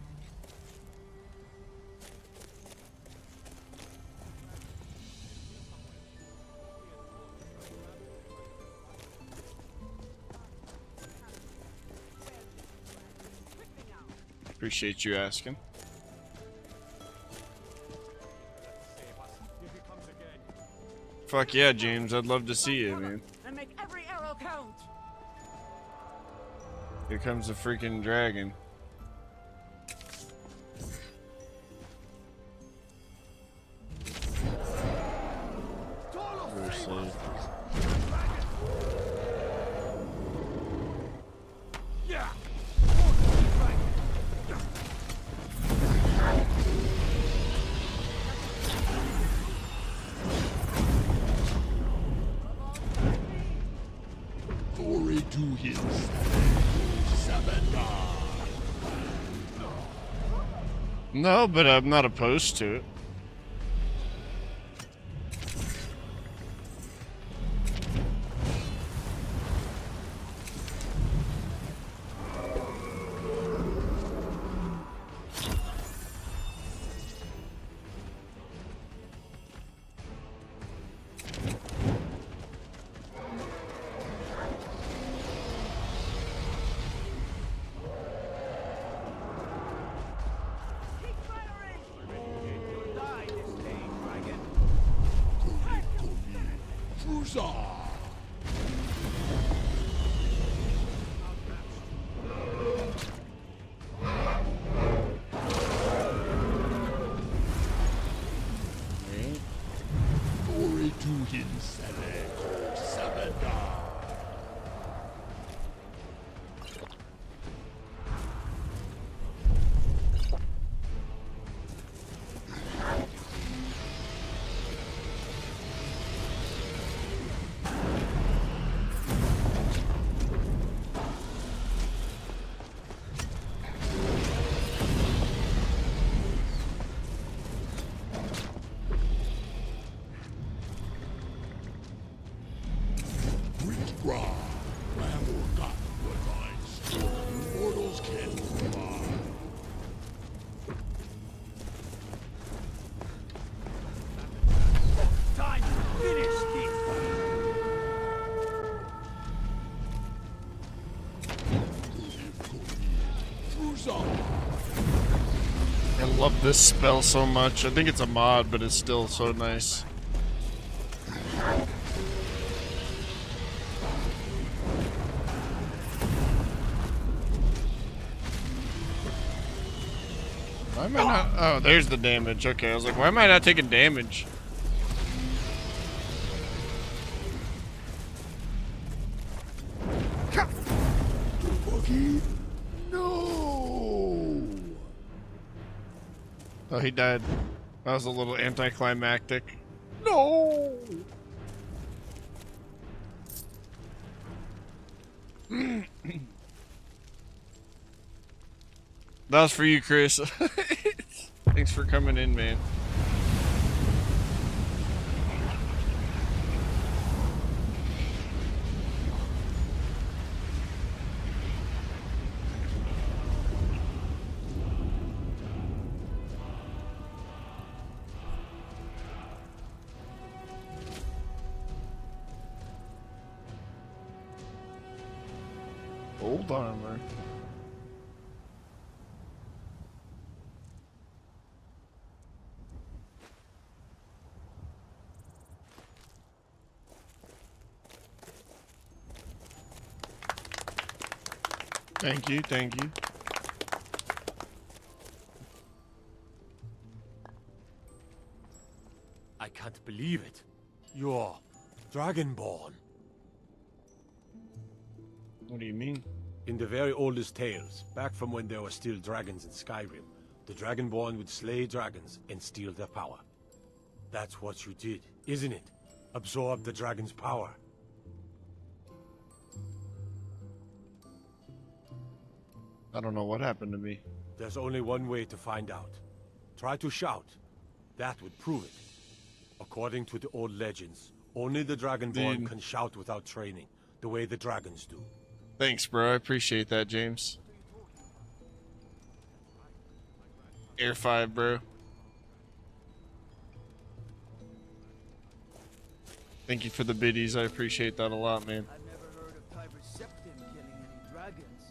Appreciate you asking. Fuck yeah, James. I'd love to see you, man. And make every arrow count. Here comes the freaking dragon. We're safe. Yeah. Glory to his Sabanda. No, but I'm not opposed to it. Glory to his Sabanda. I love this spell so much. I think it's a mod, but it's still so nice. Why am I not? Oh, there's the damage. Okay, I was like, why am I not taking damage? No. Oh, he died. That was a little anticlimactic. No. That was for you, Chris. Thanks for coming in, man. Old armor. Thank you, thank you. I can't believe it. You're Dragonborn. What do you mean? In the very oldest tales, back from when there were still dragons in Skyrim, the Dragonborn would slay dragons and steal their power. That's what you did, isn't it? Absorb the dragon's power. I don't know what happened to me. There's only one way to find out. Try to shout. That would prove it. According to the old legends, only the Dragonborn can shout without training, the way the dragons do. Thanks, bro. I appreciate that, James. Air 5, bro. Thank you for the biddies. I appreciate that a lot, man. I've never heard of Tiber Septim killing any dragons.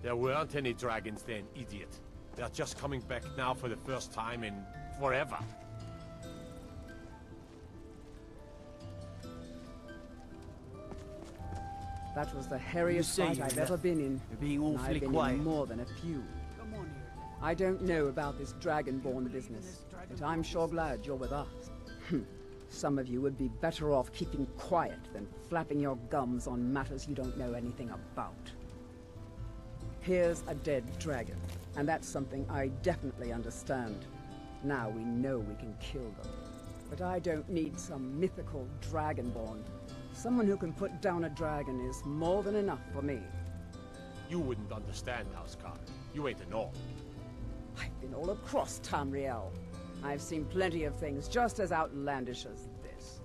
There weren't any dragons then, idiot. They're just coming back now for the first time in forever. That was the hairiest fight I've ever been in. You're being and awfully I've been quiet. in more than a few. Come on here. I don't know about this Dragonborn business, but I'm sure glad you're with us. Some of you would be better off keeping quiet than flapping your gums on matters you don't know anything about. Here's a dead dragon, and that's something I definitely understand. Now we know we can kill them. But I don't need some mythical Dragonborn. Someone who can put down a dragon is more than enough for me. You wouldn't understand, Housecar. You ain't a North. I've been all across Tamriel. I've seen plenty of things just as outlandish as this.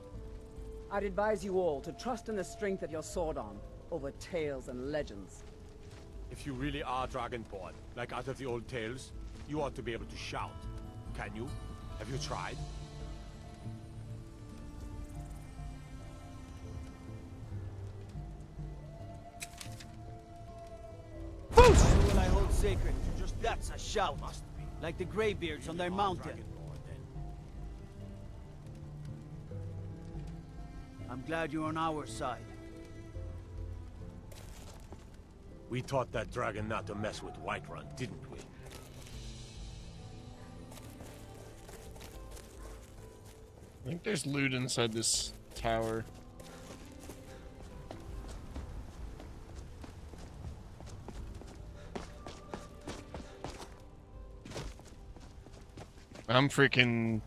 I'd advise you all to trust in the strength of your sword arm over tales and legends. If you really are Dragonborn, like out of the old tales, you ought to be able to shout. Can you? Have you tried? What I hold sacred, that's a shout. Like the Greybeards on their mountain. I'm glad you're on our side. We taught that dragon not to mess with Whiterun, didn't we? I think there's loot inside this tower. I'm freaking...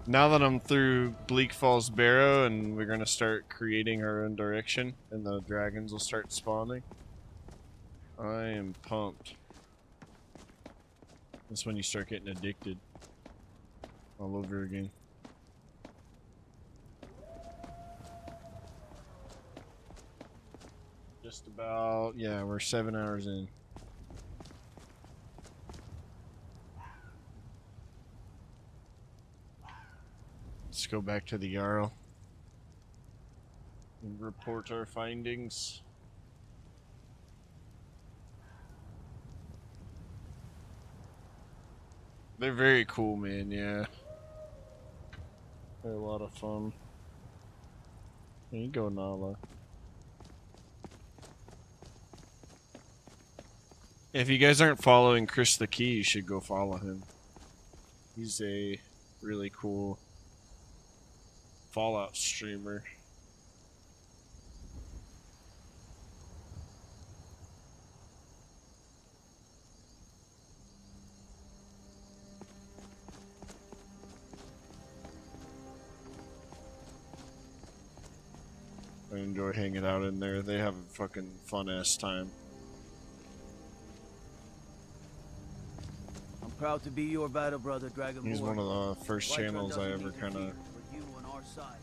Now that I'm through Bleak Falls Barrow and we're gonna start creating our own direction and the dragons will start spawning, I am pumped. That's when you start getting addicted. All over again. Just about, yeah, we're 7 hours in. Let's go back to the Jarl and report our findings. They're very cool, man, yeah. They're a lot of fun. There you go, Nala. If you guys aren't following Chris the Key, you should go follow him. He's a really cool Fallout streamer. I enjoy hanging out in there. They have a fucking fun ass time. I'm proud to be your battle brother, Dragonborn. He's one of the first channels I ever kind of you on our side.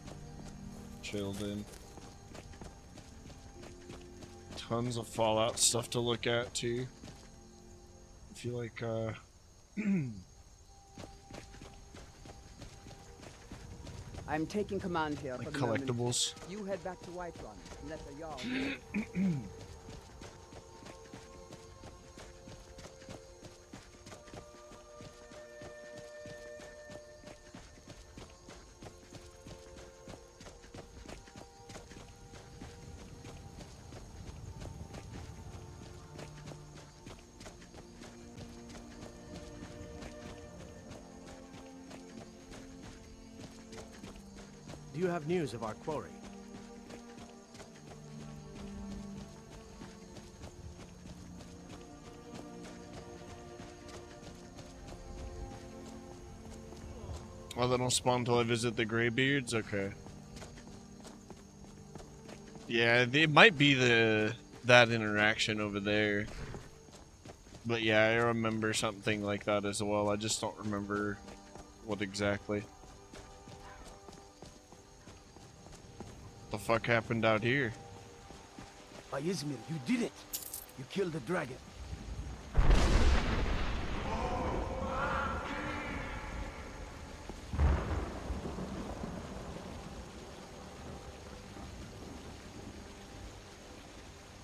chilled in. Tons of Fallout stuff to look at too. If you like I'm taking command here like for the moment. collectibles. You head back to Whiterun and let the Jarl. Do you have news of our quarry? Oh, they don't spawn until I visit the Greybeards? Okay. Yeah, it might be that interaction over there. But yeah, I remember something like that as well. I just don't remember what exactly. What the fuck happened out here? Izmir, you did it! You killed the dragon.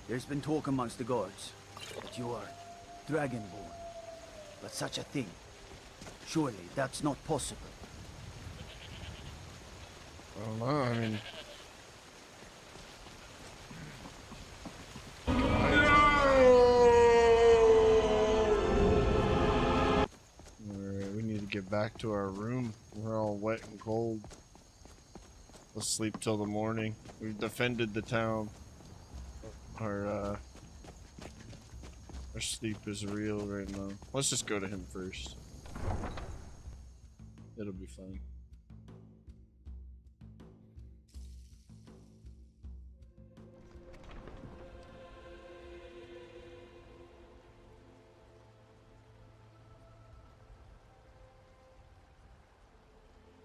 There's been talk amongst the guards that you are Dragonborn. But such a thing, surely that's not possible. I don't know, I mean... Alright, we need to get back to our room. We're all wet and cold. We'll sleep till the morning. We've defended the town. Our sleep is real right now. Let's just go to him first. It'll be fine.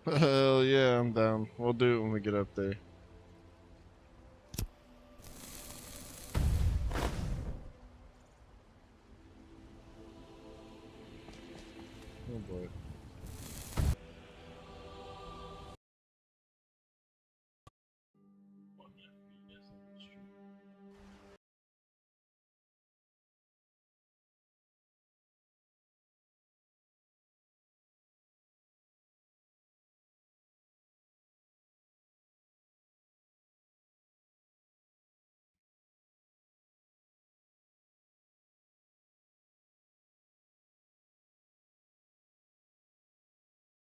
Hell yeah, I'm down. We'll do it when we get up there. Oh boy.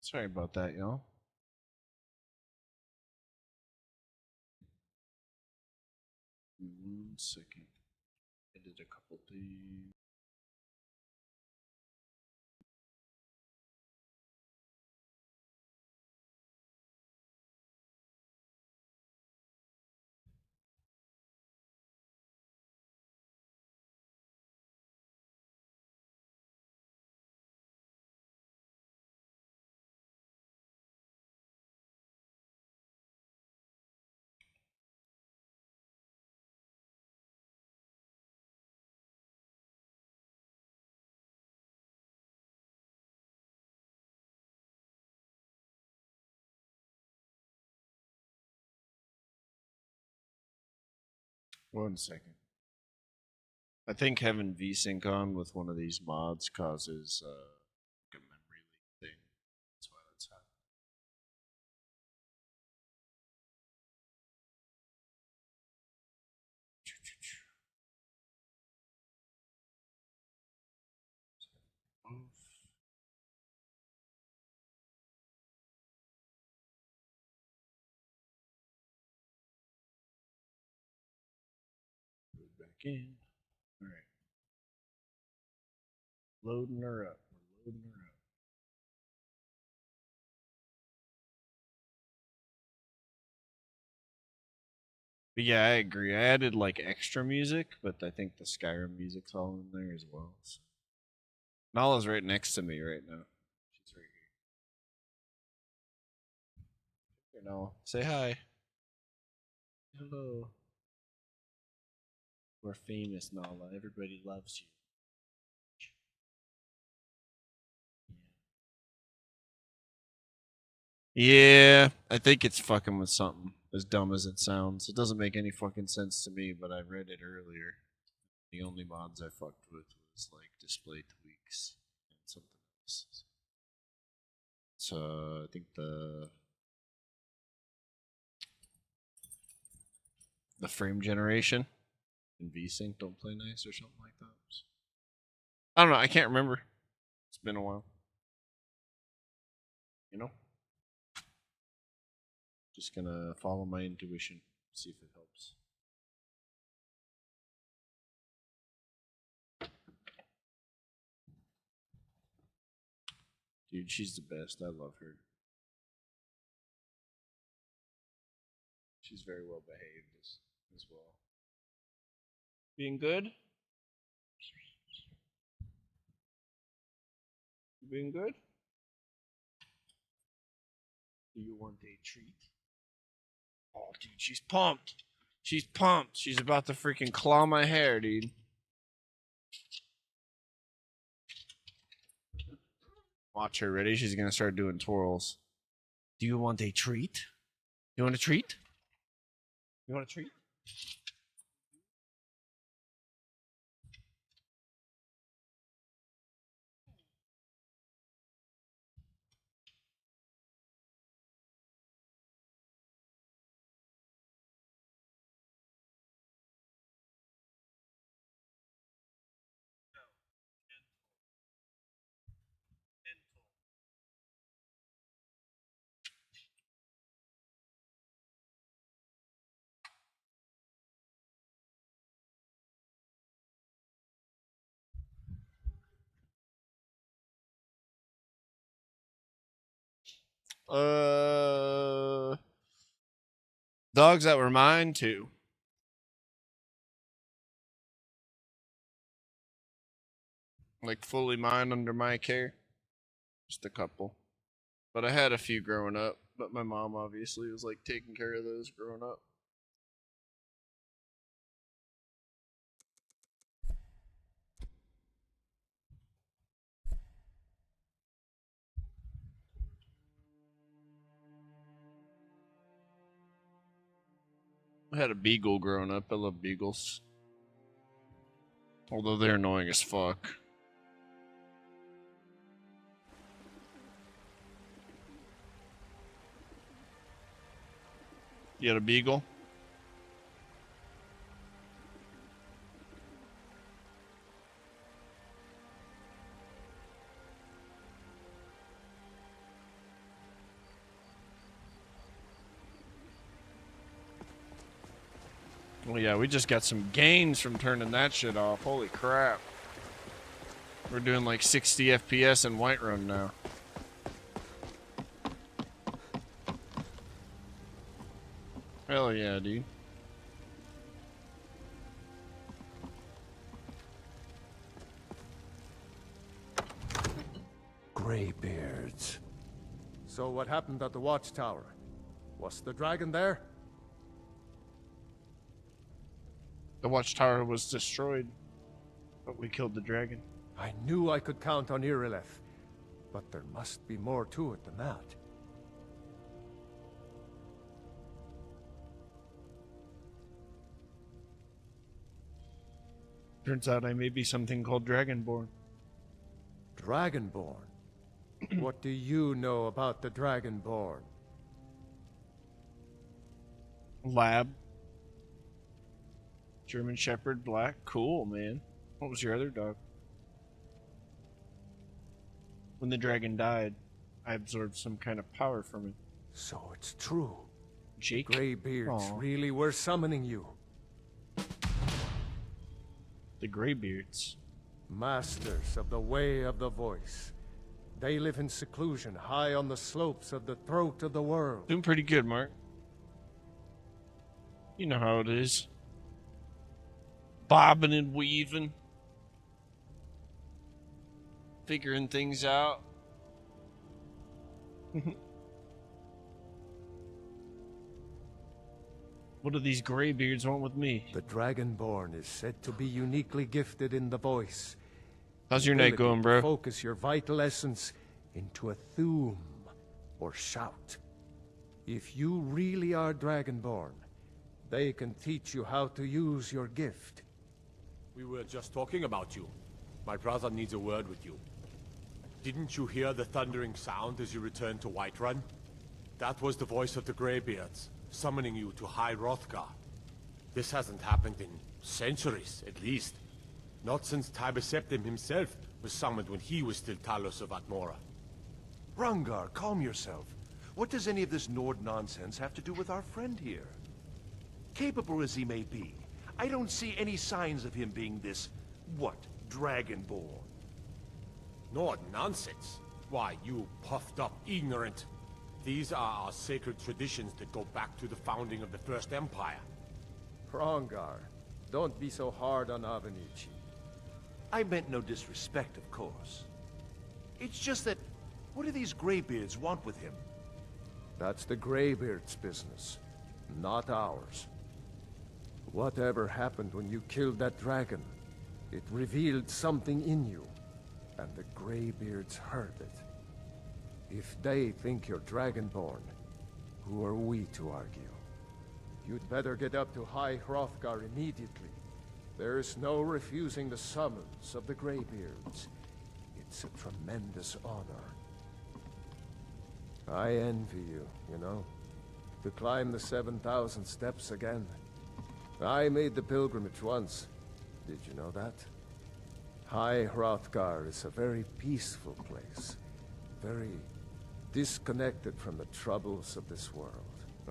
Sorry about that, y'all. One second. I did a couple things. One second. I think having VSync on with one of these mods causes like a memory leak thing. That's why that's happening. Put it back in. All right. Loading her up. We're loading her up. But yeah, I agree. I added like extra music, but I think the Skyrim music's all in there as well. So. Nala's right next to me right now. She's right here. Here, Nala. Say hi. Hello. We're famous, Nala. Everybody loves you. Yeah, I think it's fucking with something. As dumb as it sounds. It doesn't make any fucking sense to me, but I read it earlier. The only mods I fucked with was like display tweaks and something else. So I think the frame generation and VSync don't play nice or something like that. So, I don't know, I can't remember. It's been a while. You know? Just gonna follow my intuition, see if it helps. Dude, she's the best. I love her. She's very well behaved as well. Being good? Being good? Do you want a treat? Oh, dude, she's pumped. She's pumped. She's about to freaking claw my hair, dude. Watch her. Ready? She's gonna start doing twirls. Do you want a treat? You want a treat? You want a treat? Dogs that were mine too. Like fully mine under my care. Just a couple. But I had a few growing up. But my mom obviously was like taking care of those growing up. I had a beagle growing up. I love beagles. Although they're annoying as fuck. You had a beagle? Well, yeah, we just got some gains from turning that shit off. Holy crap. We're doing like 60 FPS in Whiterun now. Hell yeah, dude. Greybeards. So what happened at the watchtower? Was the dragon there? The watchtower was destroyed, but we killed the dragon. I knew I could count on Irileth, but there must be more to it than that. Turns out I may be something called Dragonborn. Dragonborn? What do you know about the Dragonborn? Lab. German Shepherd, black. Cool, man. What was your other dog? When the dragon died, I absorbed some kind of power from it. So it's true. Jake? Greybeards Aw. really were summoning you. The Greybeards. Masters of the Way of the Voice. They live in seclusion high on the slopes of the throat of the world. Doing pretty good, Mark. You know how it is. Bobbing and weaving. Figuring things out. What do these Greybeards want with me? The Dragonborn is said to be uniquely gifted in the voice. How's your night Ability going, to bro? Focus your vital essence into a thum or shout. If you really are Dragonborn, they can teach you how to use your gift. We were just talking about you. My brother needs a word with you. Didn't you hear the thundering sound as you returned to Whiterun? That was the voice of the Greybeards, summoning you to High Hrothgar. This hasn't happened in centuries, at least. Not since Tiber Septim himself was summoned when he was still Talos of Atmora. Rungar, calm yourself. What does any of this Nord nonsense have to do with our friend here? Capable as he may be, I don't see any signs of him being this, what, Dragonborn. Nord nonsense? Why, you puffed up ignorant. These are our sacred traditions that go back to the founding of the First Empire. Hrongar, don't be so hard on Avenici. I meant no disrespect, of course. It's just that, what do these Greybeards want with him? That's the Greybeards' business, not ours. Whatever happened when you killed that dragon, it revealed something in you, and the Greybeards heard it. If they think you're Dragonborn, who are we to argue? You'd better get up to High Hrothgar immediately. There's no refusing the summons of the Greybeards. It's a tremendous honor. I envy you, you know, to climb the 7,000 steps again. I made the pilgrimage once. Did you know that? High Hrothgar is a very peaceful place. Very disconnected from the troubles of this world.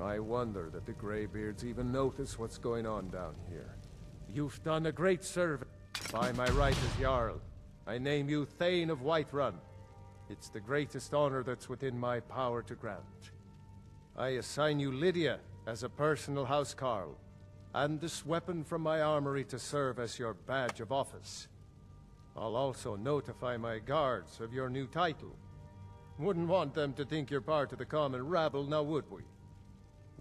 I wonder that the Greybeards even notice what's going on down here. You've done a great service. By my right as Jarl, I name you Thane of Whiterun. It's the greatest honor that's within my power to grant. I assign you Lydia as a personal housecarl, and this weapon from my armory to serve as your badge of office. I'll also notify my guards of your new title. Wouldn't want them to think you're part of the common rabble, now would we?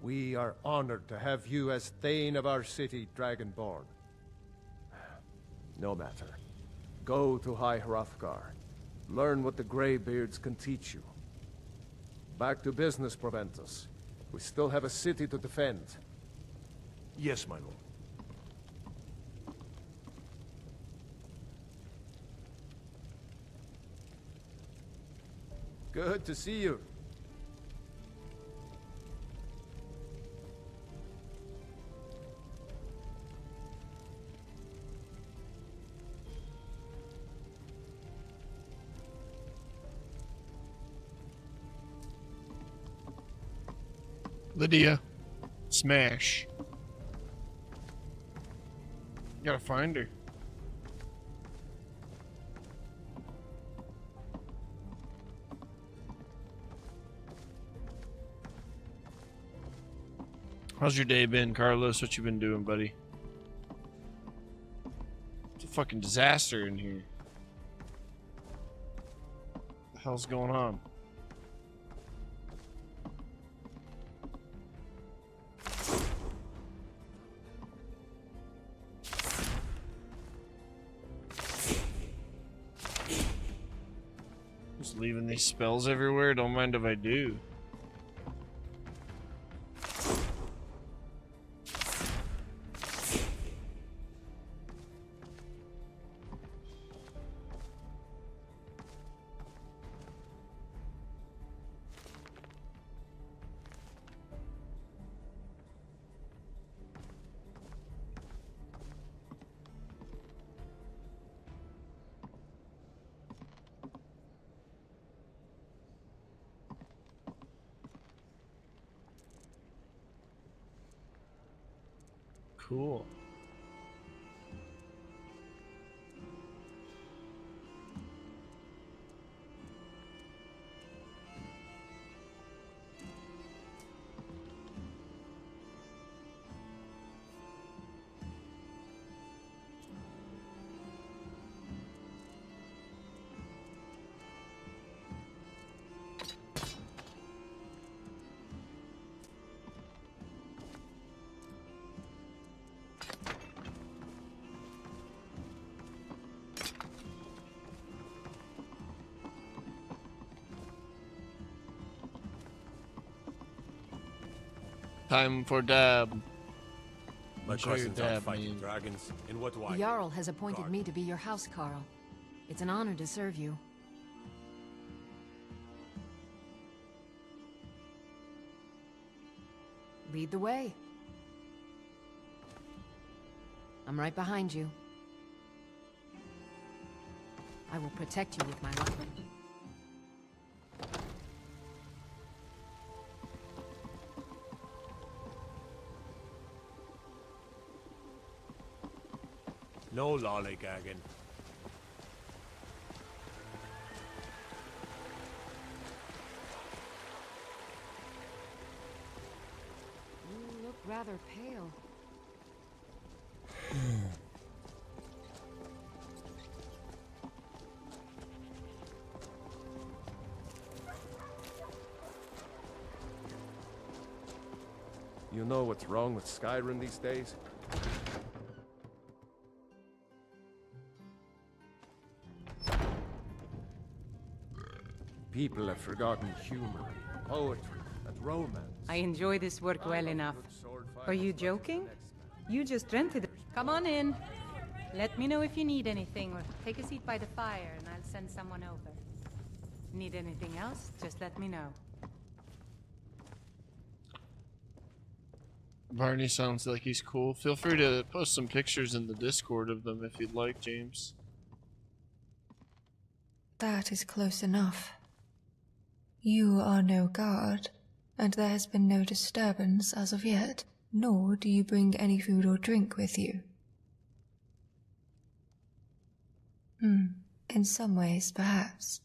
We are honored to have you as Thane of our city, Dragonborn. No matter. Go to High Hrothgar. Learn what the Greybeards can teach you. Back to business, Proventus. We still have a city to defend. Yes, my lord. Good to see you. Lydia. Smash. You gotta find her. How's your day been, Carlos? What you been doing, buddy? It's a fucking disaster in here. What the hell's going on? Just leaving these spells everywhere. Don't mind if I do. Cool. Time for dab. My Enjoy your cousin's out dab, fighting man. dragons. In what The way? Jarl has appointed me to be your housecarl. It's an honor to serve you. Lead the way. I'm right behind you. I will protect you with my life. No lollygagging. You look rather pale. You know what's wrong with Skyrim these days? People have forgotten humor, poetry, and romance. I enjoy this work well enough. Are you joking? You just rented it. Come on in. Let me know if you need anything, or take a seat by the fire and I'll send someone over. Need anything else? Just let me know. Barney sounds like he's cool. Feel free to post some pictures in the Discord of them if you'd like, James. That is close enough. You are no guard, and there has been no disturbance as of yet, nor do you bring any food or drink with you. In some ways, perhaps.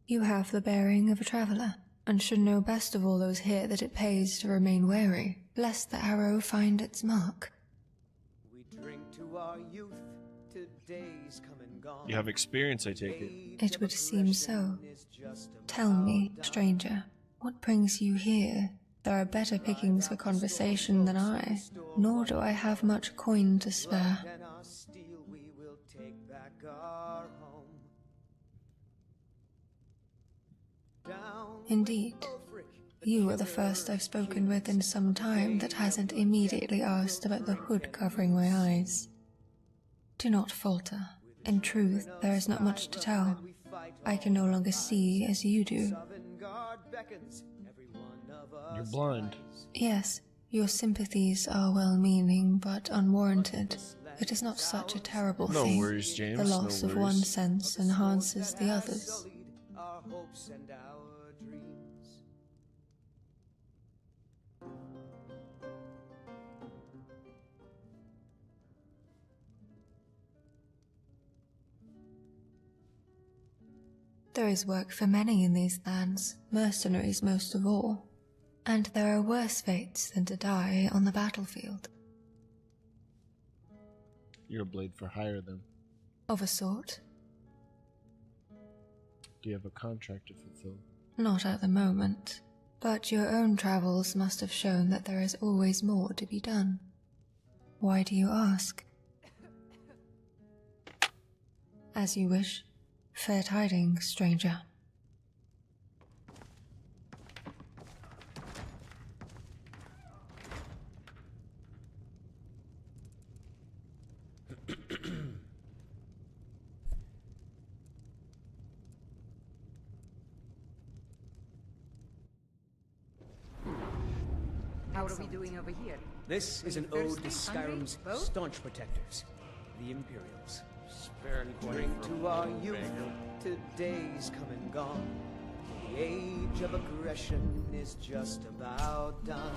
You have the bearing of a traveler, and should know best of all those here that it pays to remain wary, lest the arrow find its mark. We drink to our youth, to days come and gone. You have experience, I take it. It would seem so. Tell me, stranger, what brings you here? There are better pickings for conversation than I, nor do I have much coin to spare. Indeed. You are the first I've spoken with in some time that hasn't immediately asked about the hood covering my eyes. Do not falter. In truth, there is not much to tell. I can no longer see as you do. You're blind. Yes, your sympathies are well-meaning, but unwarranted. It is not such a terrible thing. No worries, James. The loss no of worries. one sense enhances the others. There is work for many in these lands, mercenaries most of all. And there are worse fates than to die on the battlefield. You're a blade for hire, then. Of a sort. Do you have a contract to fulfill? Not at the moment. But your own travels must have shown that there is always more to be done. Why do you ask? As you wish. Fair tidings, stranger. How are we doing over here? This is an ode to Skyrim's staunch protectors, the Imperials. Spare drink to our youth, to days come and gone. The age of aggression is just about done.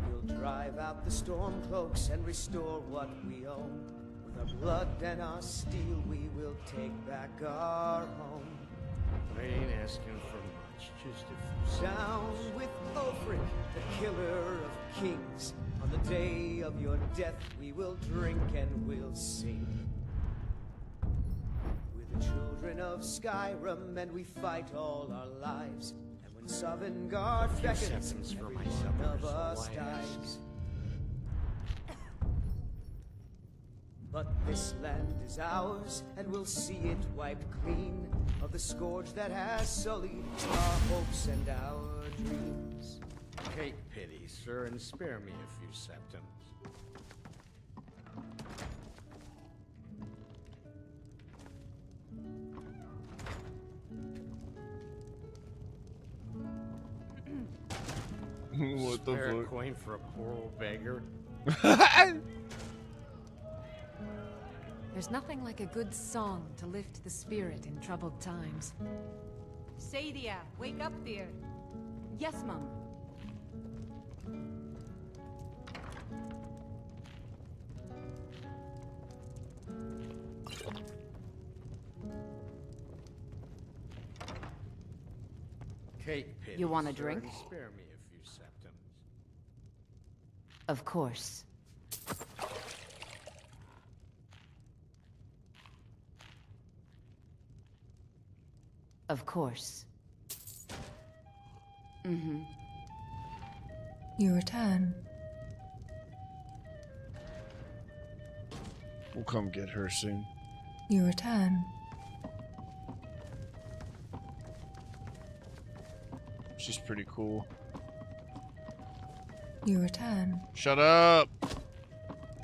We'll drive out the stormcloaks and restore what we own. With our blood and our steel, we will take back our home. I ain't asking for much, just a few Down with Ulfric, the killer of kings. On the day of your death, we will drink and we'll sing. We're the children of Skyrim, and we fight all our lives. And when Sovngarde beckons, every one of us dies. But this land is ours, and we'll see it wiped clean of the scourge that has sullied our hopes and our dreams. Take pity, sir, and spare me a few septims. What the Spare a fuck? coin for a poor old beggar? There's nothing like a good song to lift the spirit in troubled times. Sadia, wake up, dear. Yes, Mum. Cake pins, You want a sir, drink? and spare me a few septims. Of course. Of course. Mm-hmm. You return. We'll come get her soon. You return. She's pretty cool. You return. Shut up!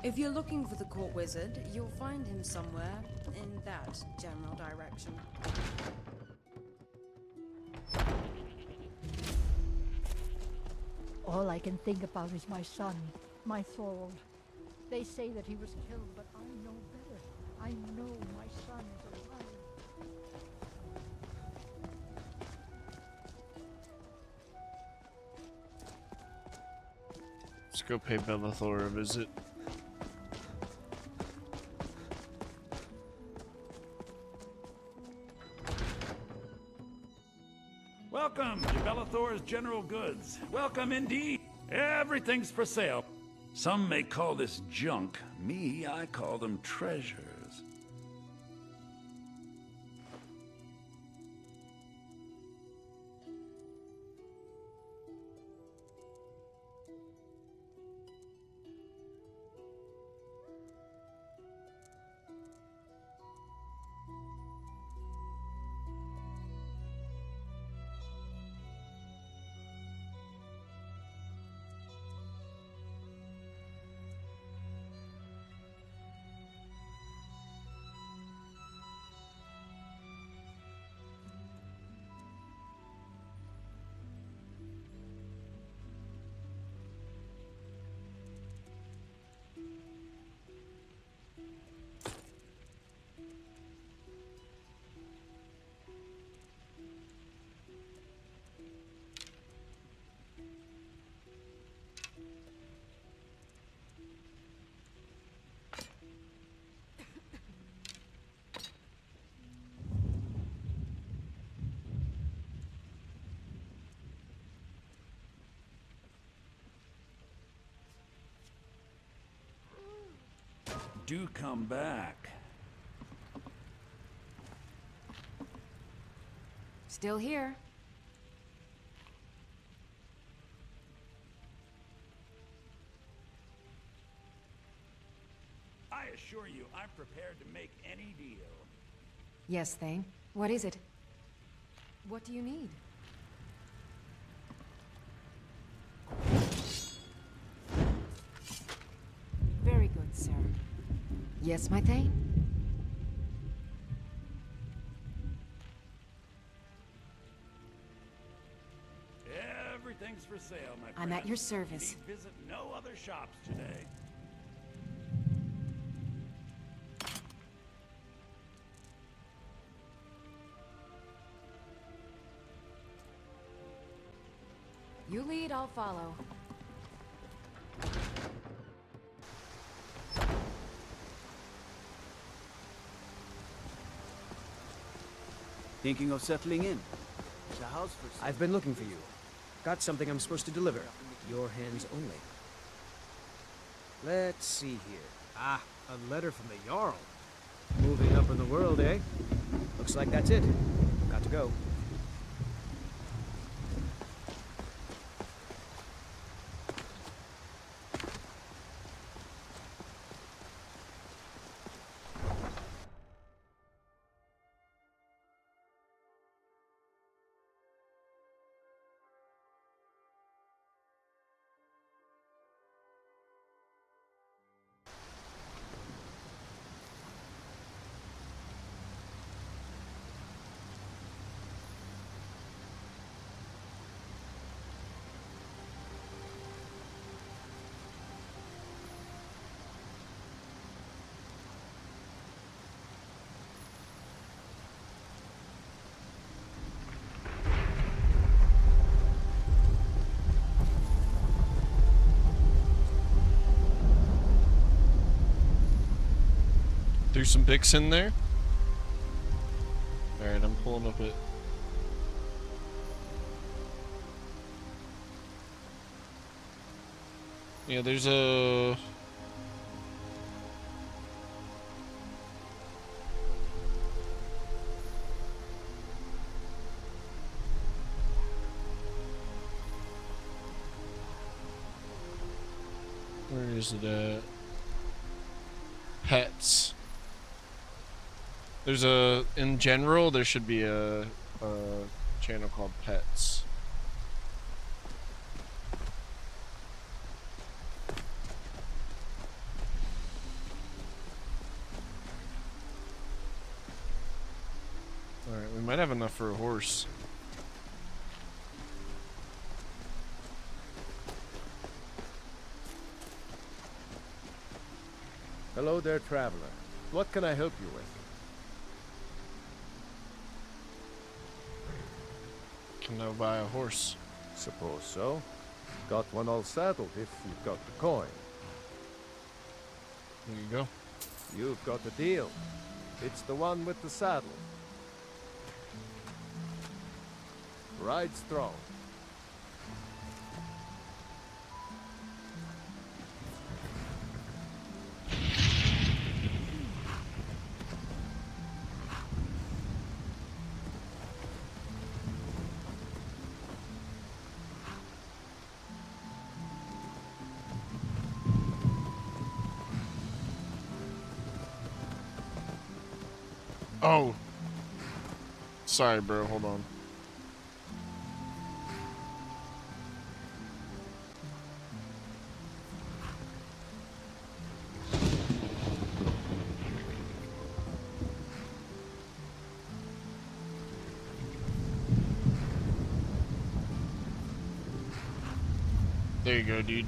If you're looking for the court wizard, you'll find him somewhere in that general direction. All I can think about is my son, my Thorold. They say that he was killed, but I know better. I know my son is alive. Let's go pay Bellathor a visit. Welcome to Bellathor's General Goods. Welcome indeed. Everything's for sale. Some may call this junk. Me, I call them treasures. Do come back. Still here. I assure you, I'm prepared to make any deal. Yes, Thane. What is it? What do you need? Very good, sir. Yes, my Thane? Everything's for sale, my friend. I'm at your service. You need visit no other shops today. You lead, I'll follow. Thinking of settling in? There's a house for sale. I've been looking for you. Got something I'm supposed to deliver. Your hands only. Let's see here. Ah, a letter from the Jarl. Moving up in the world, eh? Looks like that's it. Got to go. Threw some picks in there. Alright, I'm pulling up it. Yeah, there's a... Where is it at? Pets. There's a... In general, there should be a channel called Pets. Alright, we might have enough for a horse. Hello there, traveler. What can I help you with? Can I buy a horse? Suppose so. Got one all saddled if you've got the coin. There you go. You've got the deal. It's the one with the saddle. Ride strong. Oh. Sorry, bro. Hold on. There you go, dude.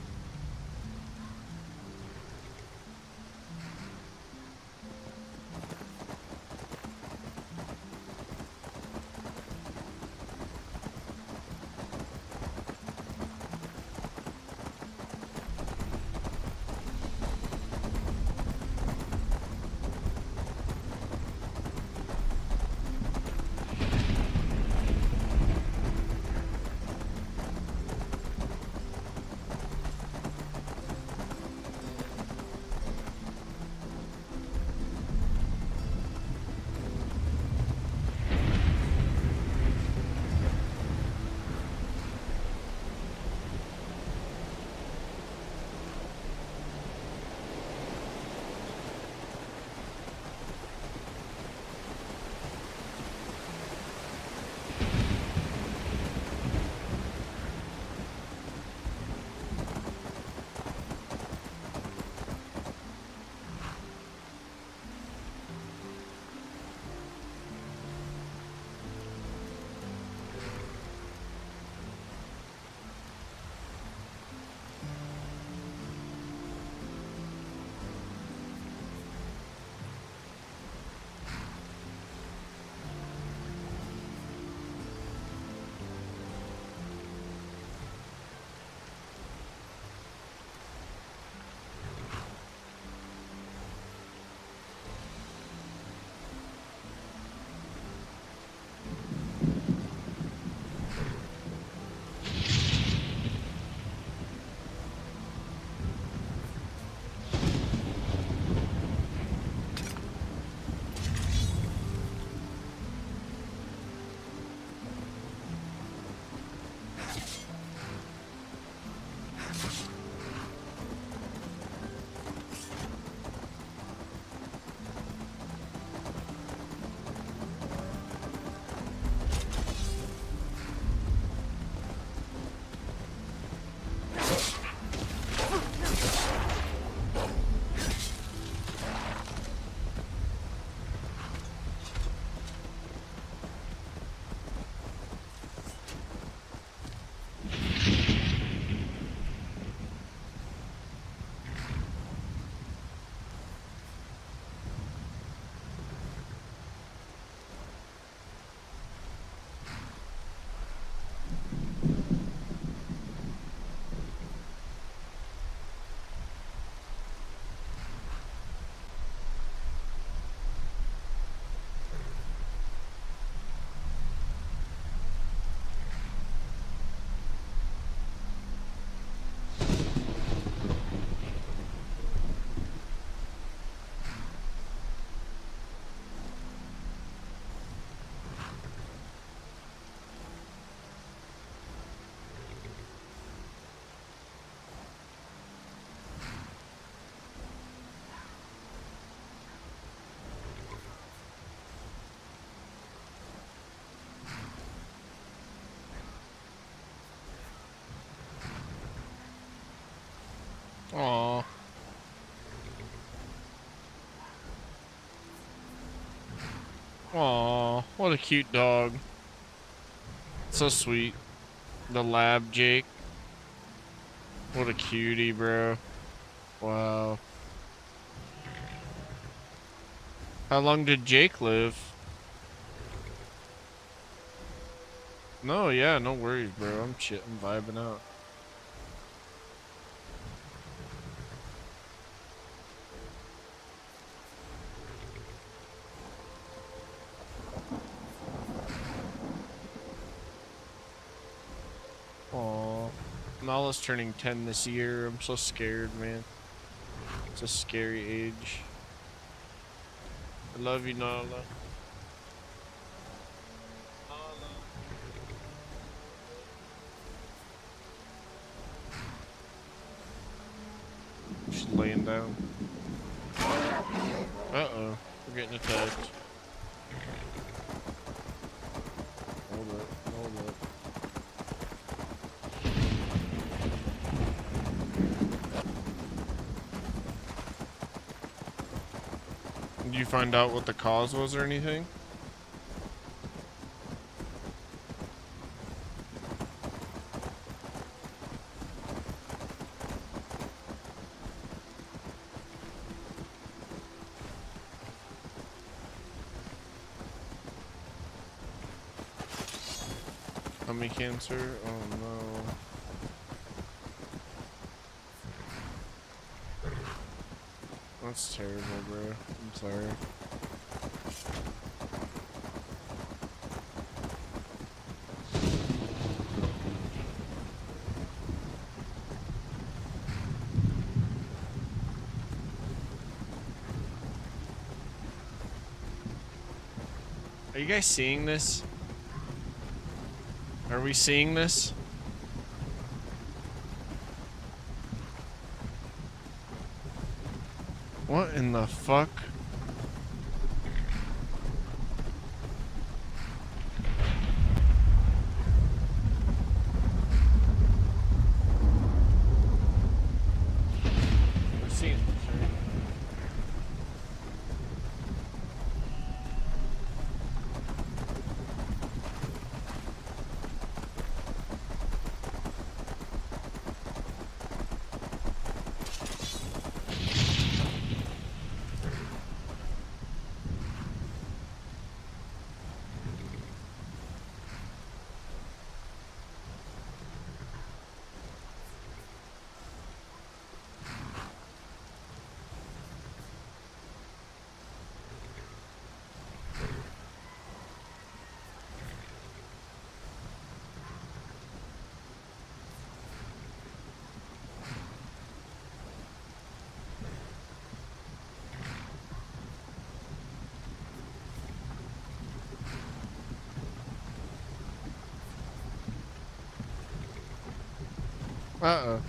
Aww. Aww, what a cute dog. So sweet. The lab Jake. What a cutie, bro. Wow. How long did Jake live? No, yeah, no worries, bro. I'm vibing out. Aww. Nala's turning 10 this year. I'm so scared, man. It's a scary age. I love you, Nala. She's laying down. Uh-oh. We're getting attacked. Hold up. Hold up. Did you find out what the cause was or anything? Tummy cancer? Oh no. That's terrible, bro. I'm sorry. Are you guys seeing this? Are we seeing this? What in the fuck? We're seeing this, right? Uh-oh.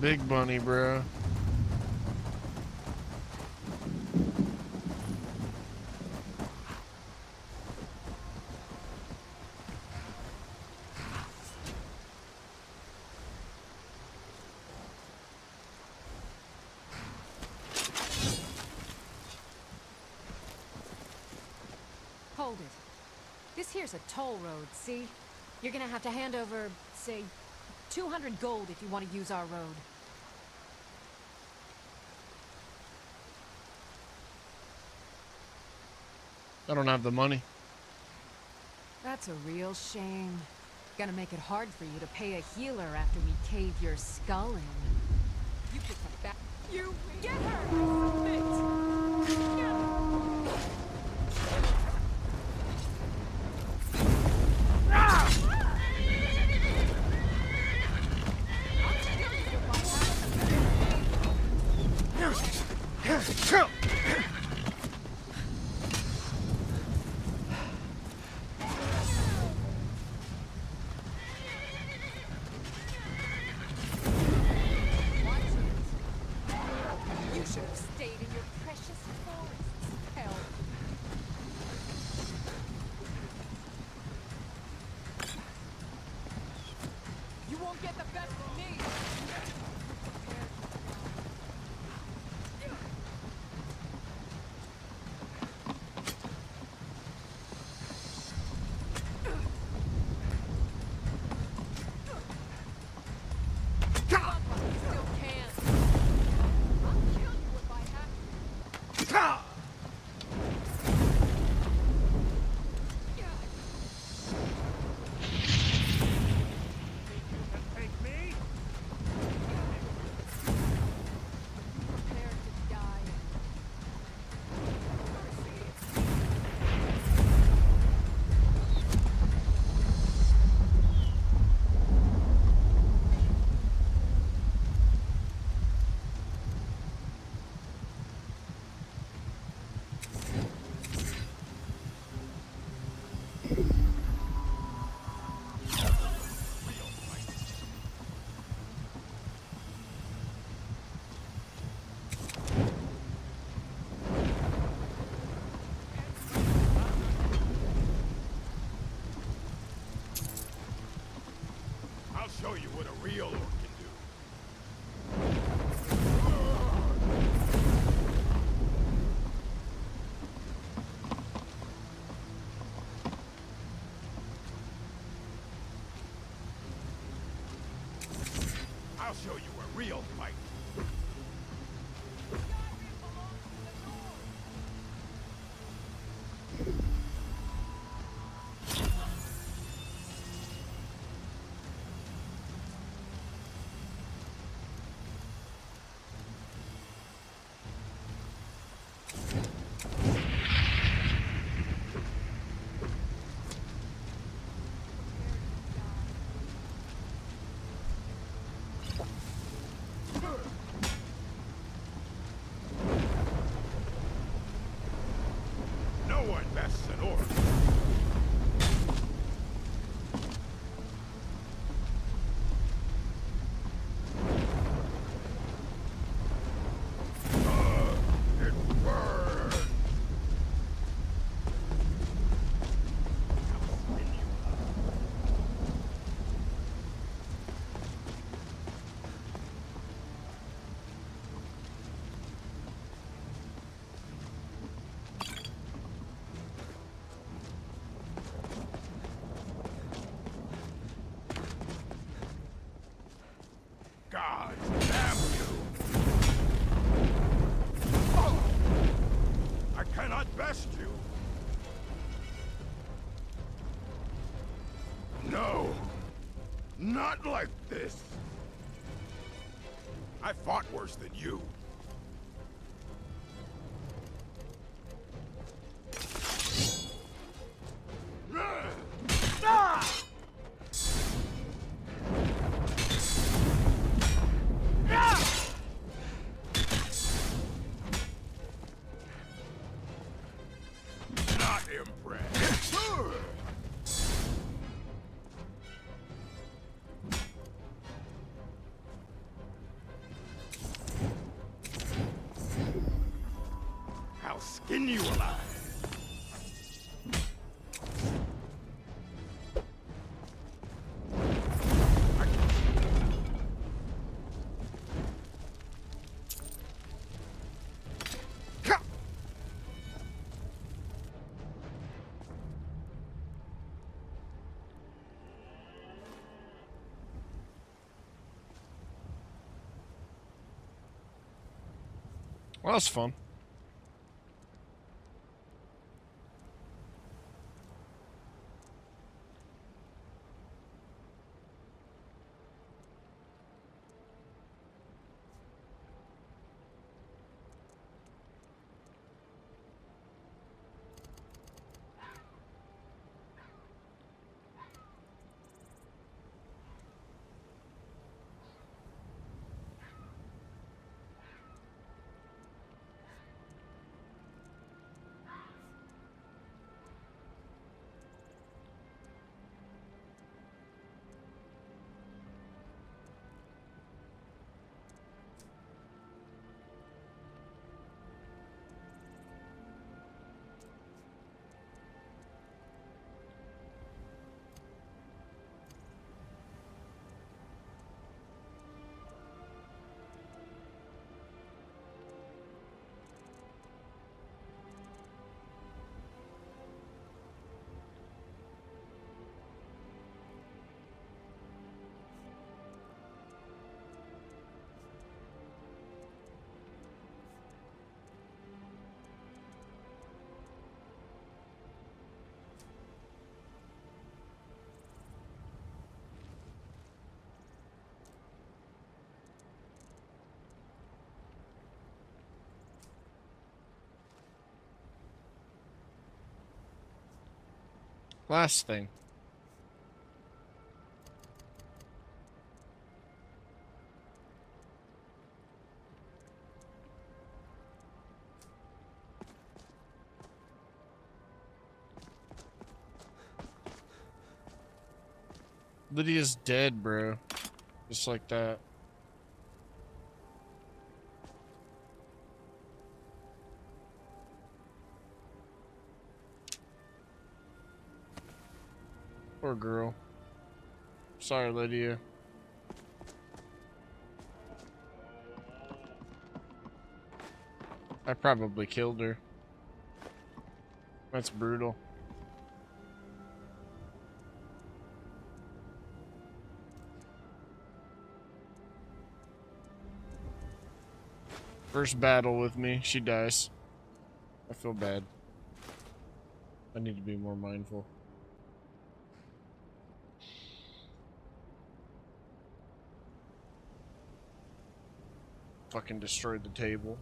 Big bunny, bro. Hold it. This here's a toll road, see? You're gonna have to hand over, say, 200 gold if you want to use our road. I don't have the money. That's a real shame. Gonna make it hard for you to pay a healer after we cave your skull in. You get some back. You get her! Submit! Get her! real fight. No one bests an orc. It burns. God damn you! Oh! I cannot best you! No! Not like this! I fought worse than you. Ah! Not impressed. I'll skin you alive. Well, that's fun. Last thing. Lydia's dead, bro. Just like that. Poor girl. Sorry, Lydia. I probably killed her. That's brutal. First battle with me, she dies. I feel bad. I need to be more mindful. Fucking destroyed the table.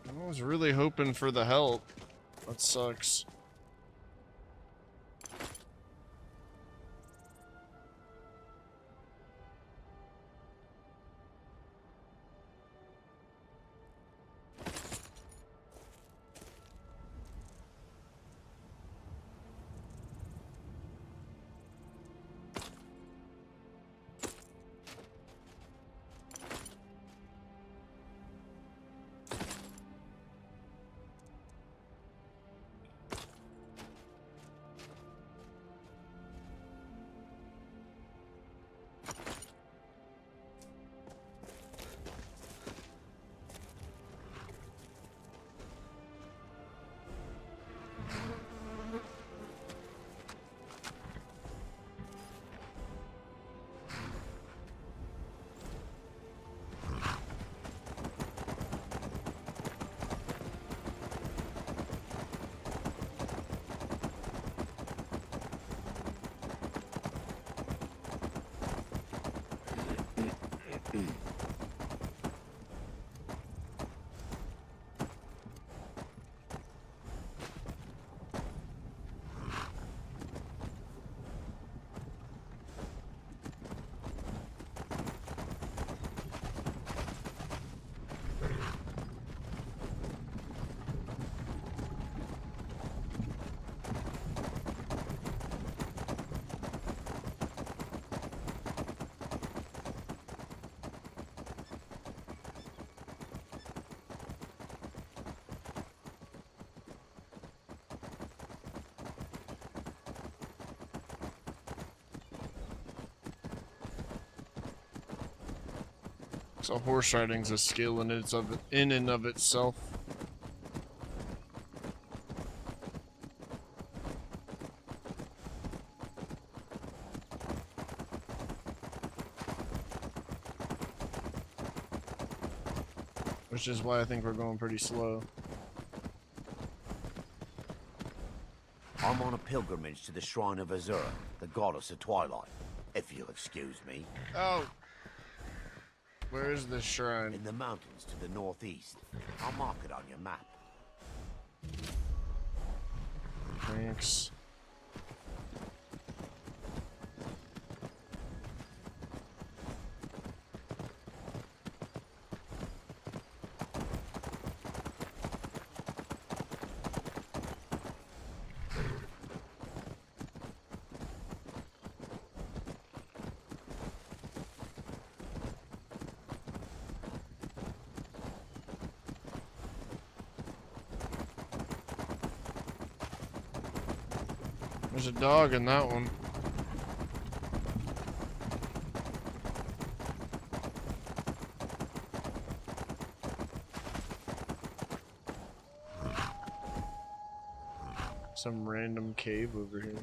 I was really hoping for the help. That sucks. So horse riding's a skill in and of itself. Which is why I think we're going pretty slow. I'm on a pilgrimage to the shrine of Azura, the goddess of twilight, if you'll excuse me. Oh. Where is this shrine? In the mountains to the northeast. I'll mark it on your map. Thanks. There's a dog in that one. Some random cave over here.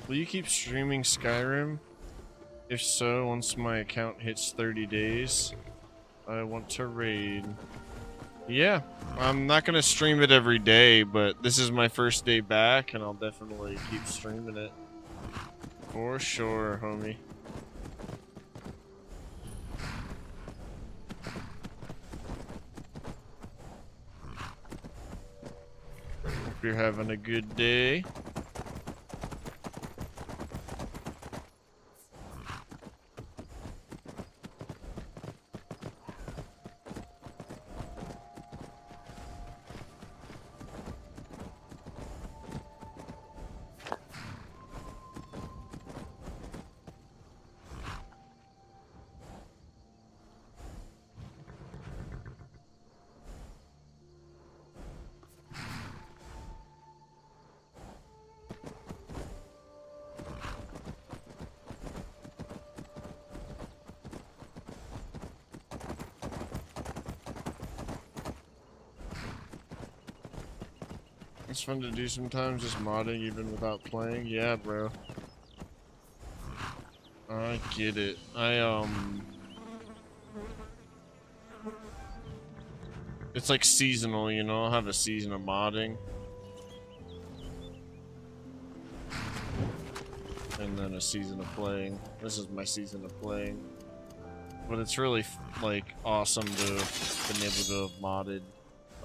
Will you keep streaming Skyrim? If so, once my account hits 30 days, I want to raid. Yeah, I'm not gonna stream it every day, but this is my first day back, and I'll definitely keep streaming it. For sure, homie. Hope you're having a good day. It's fun to do sometimes, just modding even without playing. Yeah, bro. I get it. It's like seasonal, you know? I'll have a season of modding. And then a season of playing. This is my season of playing. But it's really, like, awesome to have been able to have modded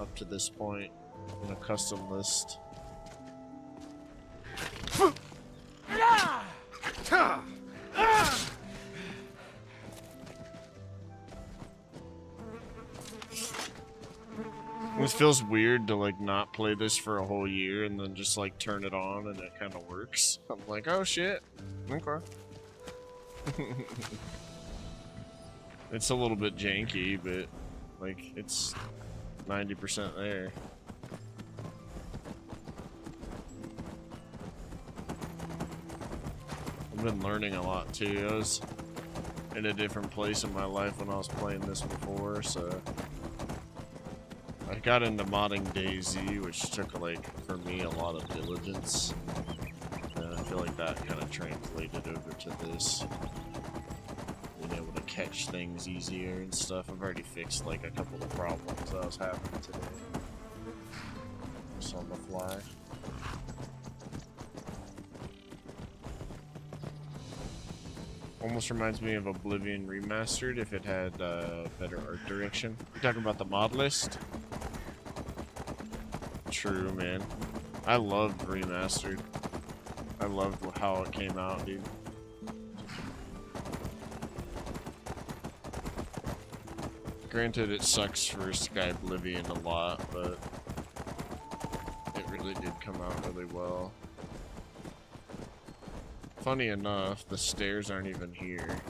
up to this point in a custom list. It feels weird to like not play this for a whole year and then just like turn it on and it kind of works. I'm like, oh shit. Okay. It's a little bit janky, but like it's 90% there. I've been learning a lot too. I was in a different place in my life when I was playing this before, so I got into modding DayZ, which took, like, for me, a lot of diligence. And I feel like that kind of translated over to this. Being able to catch things easier and stuff. I've already fixed, like, a couple of problems I was having today. Just on the fly. Almost reminds me of Oblivion Remastered if it had better art direction. You're talking about the Modlist? True, man. I loved Remastered. I loved how it came out, dude. Granted, it sucks for Skyrim a lot, but it really did come out really well. Funny enough, the stairs aren't even here.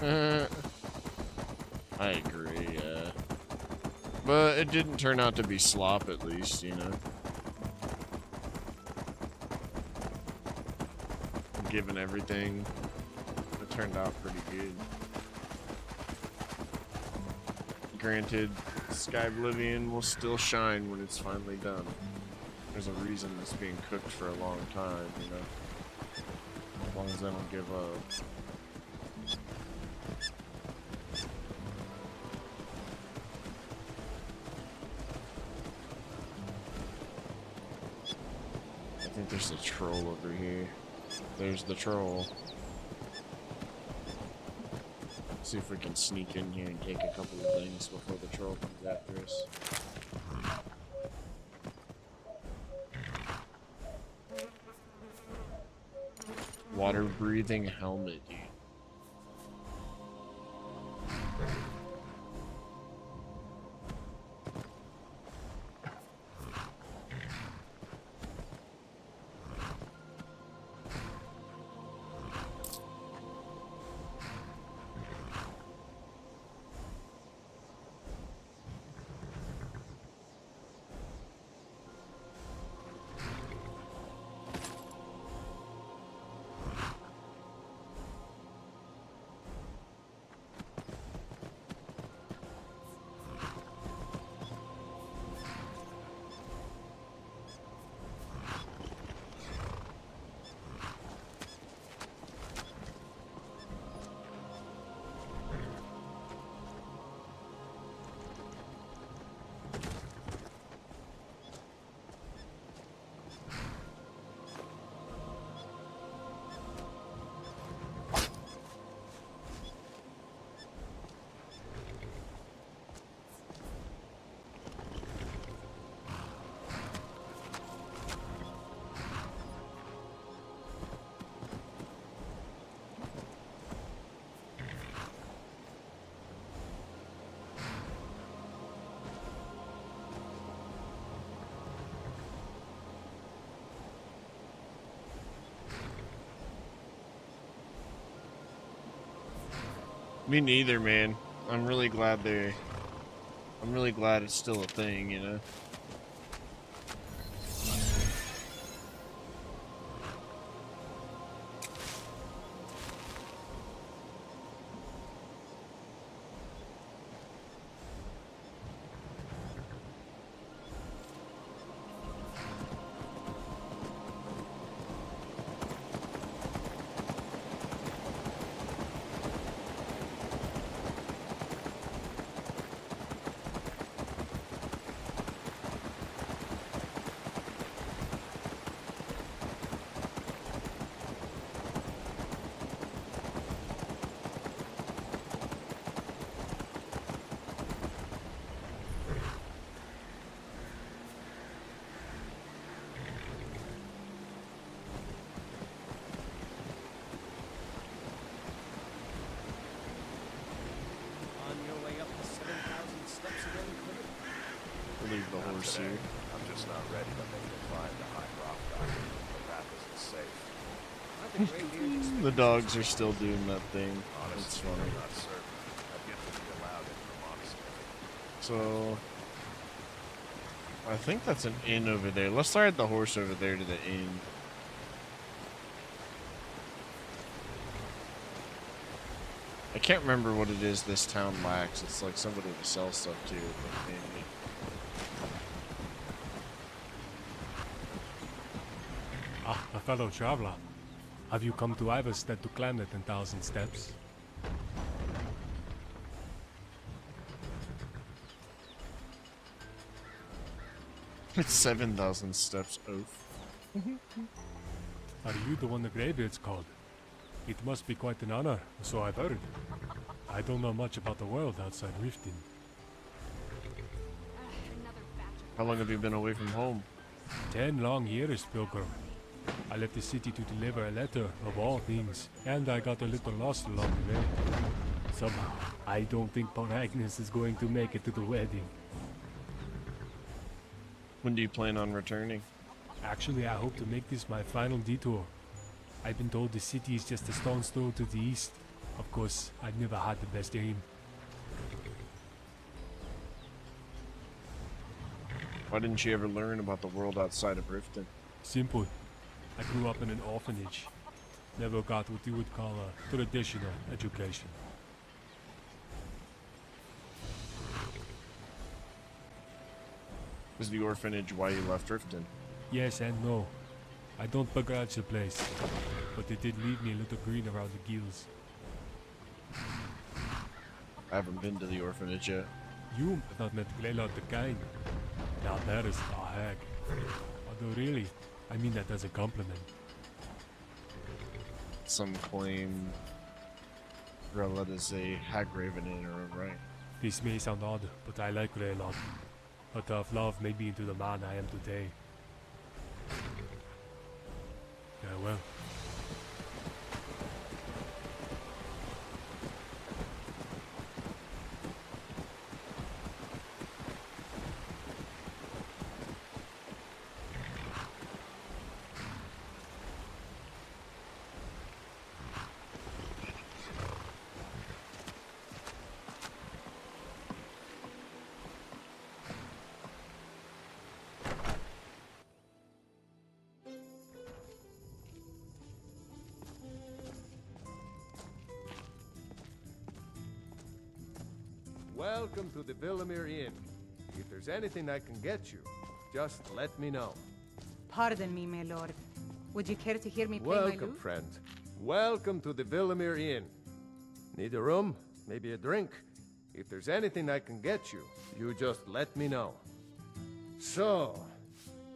I agree, yeah. But it didn't turn out to be slop, at least, you know. Given everything, it turned out pretty good. Granted, Skyrim will still shine when it's finally done. There's a reason it's being cooked for a long time, you know. As long as I don't give up. I think there's a troll over here. There's the troll. Let's see if we can sneak in here and take a couple of things before the troll comes after us. Water breathing helmet, dude. Me neither, man. I'm really glad it's still a thing, you know? leave the horse here. I'm just not ready to make the climb to High Rock. The path isn't safe. The dogs are still doing that thing. It's funny. I'm not certain. I've yet to be allowed into the monastery. So, I think that's an inn over there. Let's ride the horse over there to the inn. I can't remember what it is this town lacks. It's like somebody to sell stuff to. But maybe. Ah, a fellow traveler. Have you come to Iverstead to climb the 10,000 steps? It's 7,000 steps, oaf. Are you the one the Greybeard's called? It must be quite an honor, so I've heard. I don't know much about the world outside Riften. How long have you been away from home? 10 long years, Pilgrim. I left the city to deliver a letter, of all things, and I got a little lost along the way. Somehow, I don't think Paul Agnes is going to make it to the wedding. When do you plan on returning? Actually, I hope to make this my final detour. I've been told the city is just a stone's throw to the east. Of course, I've never had the best aim. Why didn't you ever learn about the world outside of Riften? Simple. I grew up in an orphanage. Never got what you would call a traditional education. Was the orphanage why you left Riften? Yes and no. I don't begrudge the place, but it did leave me a little green around the gills. I haven't been to the orphanage yet. You have not met Gleilot the Kind. Now that is a hag. Although really, I mean that as a compliment. Some claim Grelot is a hag raven in her own right. This may sound odd, but I like Gleilot. Her tough love made me into the man I am today. Farewell. Welcome to the Villamere Inn. If there's anything I can get you, just let me know. Pardon me, my lord. Would you care to hear me play my Welcome, lute? friend. Welcome to the Villamere Inn. Need a room? Maybe a drink? If there's anything I can get you, you just let me know. So,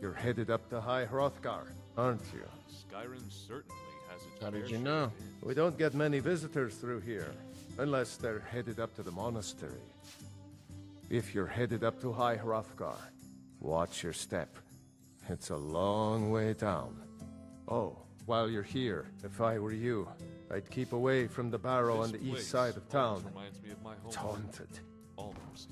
you're headed up to High Hrothgar, aren't you? Skyrim certainly has its How did fair you share know? of inns. We don't get many visitors through here, unless they're headed up to the monastery. If you're headed up to High Hrothgar, watch your step. It's a long way down. Oh, while you're here, if I were you, I'd keep away from the barrow on the This east side of town. almost reminds me of my It's home. haunted. Almost.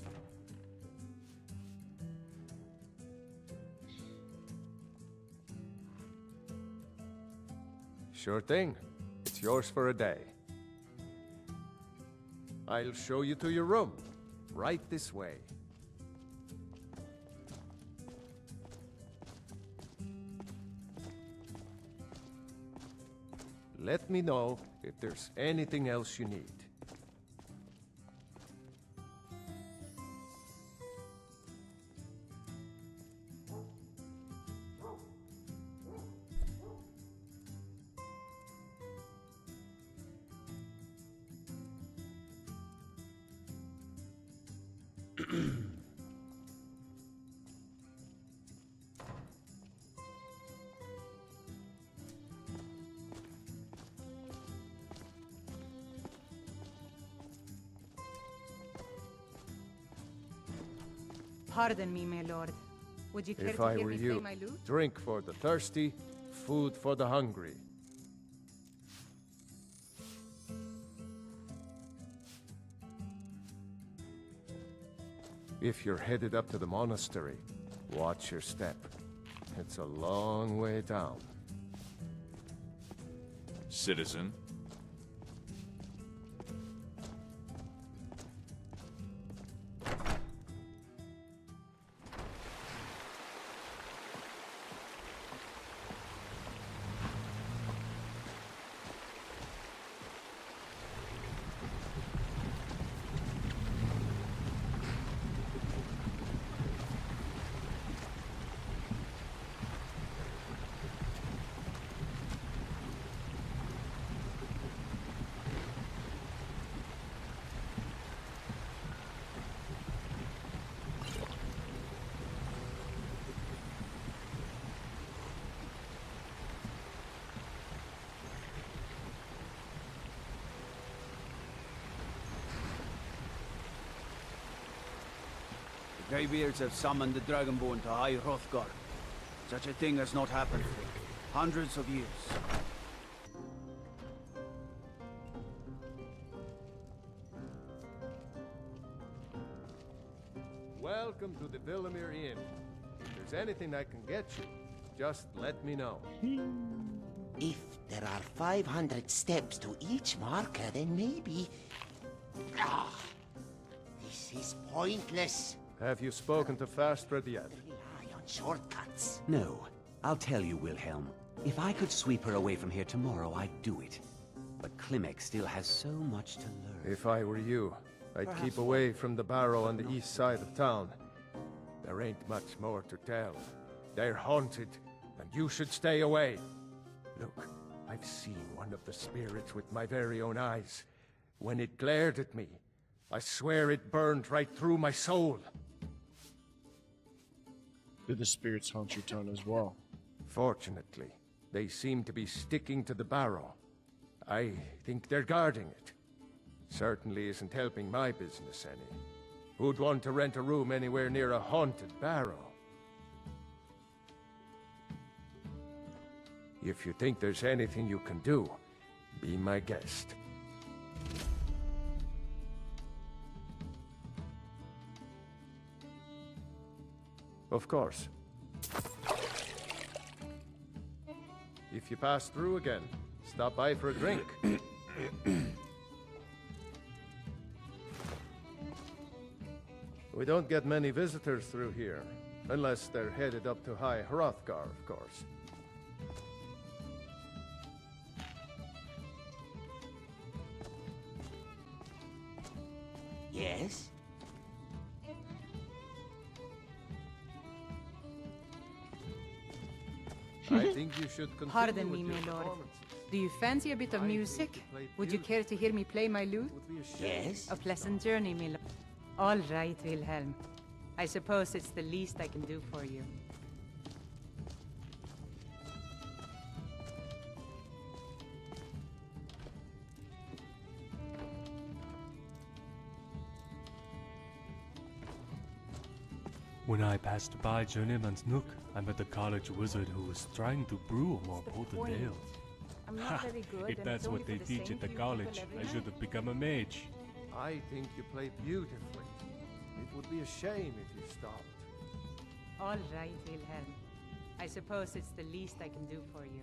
Sure thing. It's yours for a day. I'll show you to your room. Right this way. Let me know if there's anything else you need. Pardon me, my lord. Would you care If to I hear were me you, play my lute? drink for the thirsty, food for the hungry. If you're headed up to the monastery, watch your step. It's a long way down. Citizen. The Greybeards have summoned the Dragonborn to High Hrothgar. Such a thing has not happened for hundreds of years. Welcome to the Villamere Inn. If there's anything I can get you, just let me know. If there are 500 steps to each marker, then maybe... Ah, this is pointless. Have you spoken to Fastred yet? Rely on shortcuts. No. I'll tell you, Wilhelm. If I could sweep her away from here tomorrow, I'd do it. But Klimek still has so much to learn. If I were you, I'd keep away from the barrow on the east side of town. There ain't much more to tell. They're haunted, and you should stay away. Look, I've seen one of the spirits with my very own eyes. When it glared at me, I swear it burned right through my soul. Do the spirits haunt your town as well? Fortunately, they seem to be sticking to the barrow. I think they're guarding it. Certainly isn't helping my business any. Who'd want to rent a room anywhere near a haunted barrow? If you think there's anything you can do, be my guest. Of course. If you pass through again, stop by for a drink. We don't get many visitors through here, unless they're headed up to High Hrothgar, of course. Yes? I think you should continue Pardon with me, your my lord. performances. Do you fancy a bit of music? Would you care to hear me play my lute? Yes? A pleasant journey, my lord. All right, Wilhelm. I suppose it's the least I can do for you. When I passed by Journeyman's Nook, I met a college wizard who was trying to brew a more potent ale. I'm Ha! not very good. If and that's it's only what they for the teach same at the few college, people every I night. should have become a mage. I think you play beautifully. It would be a shame if you stopped. All right, Wilhelm. I suppose it's the least I can do for you.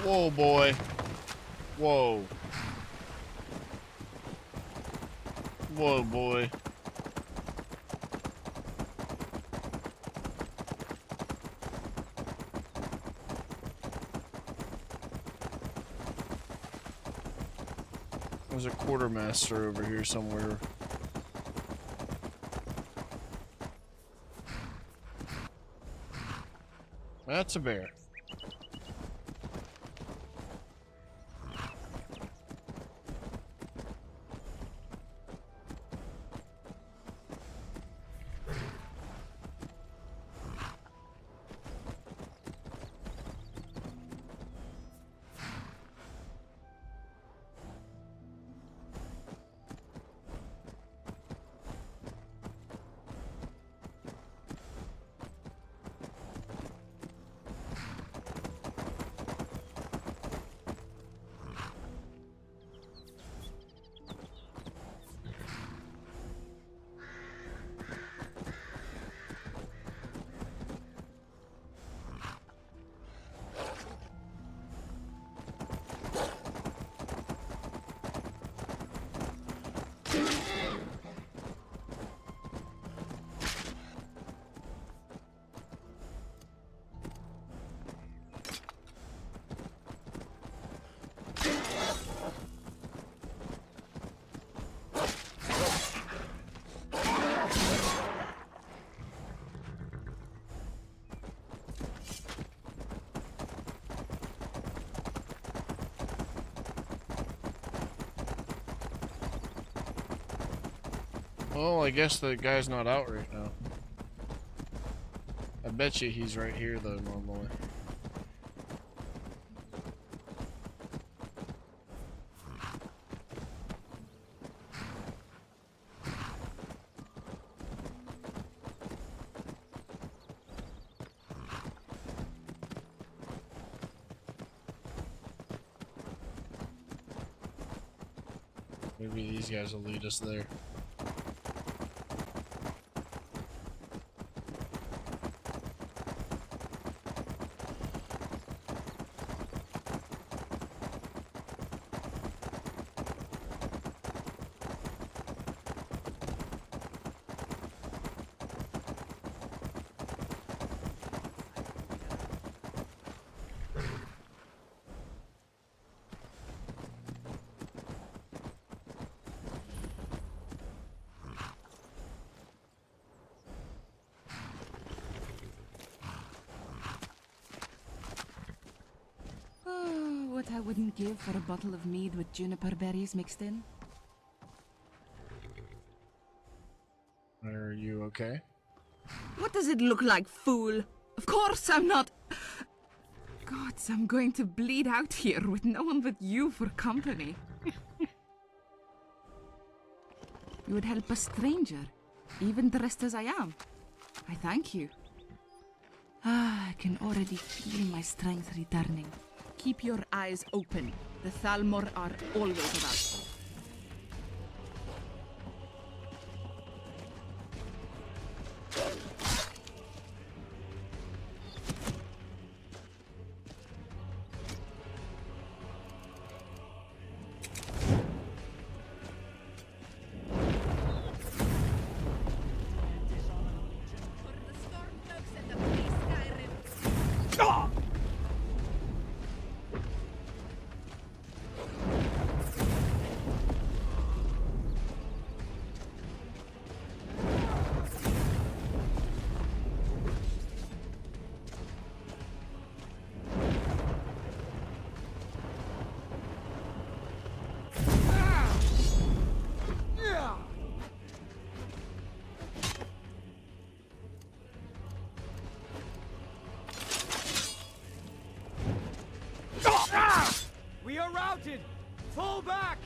Whoa, boy. Whoa. Whoa, boy. There's a quartermaster over here somewhere. That's a bear. Well, I guess the guy's not out right now. I bet you he's right here though normally. Maybe these guys will lead us there. Oh, what I wouldn't give for a bottle of mead with juniper berries mixed in. Are you okay? What does it look like, fool? Of course I'm not. Gods, I'm going to bleed out here with no one but you for company. You would help a stranger, even dressed as I am. I thank you. Ah, I can already feel my strength returning. Keep your eyes open. The Thalmor are always about. We are routed! Fall back!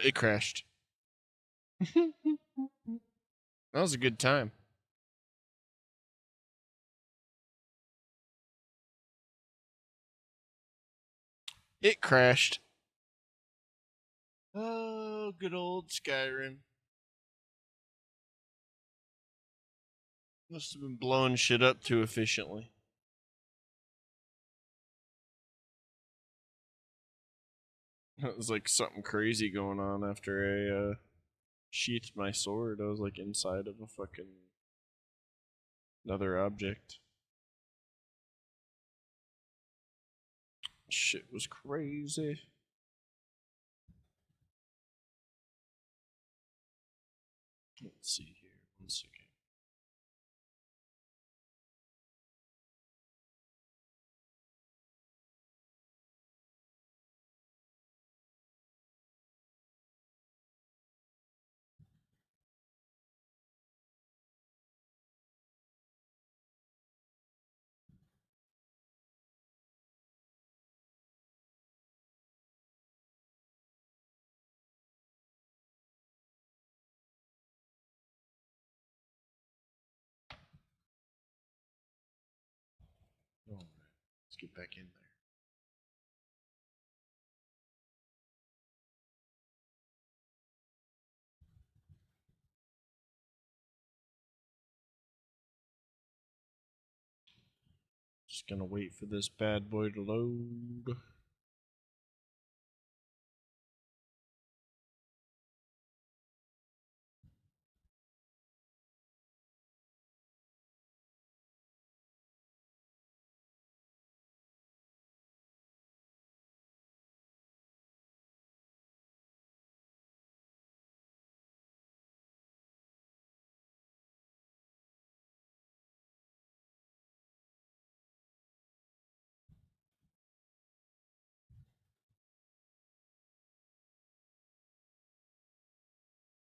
It crashed. That was a good time. It crashed. Oh, good old Skyrim. Must have been blowing shit up too efficiently. It was like something crazy going on after I sheathed my sword. I was like inside of a fucking another object. Shit was crazy. Let's see here. 1 second. All right, let's get back in there. Just gonna wait for this bad boy to load.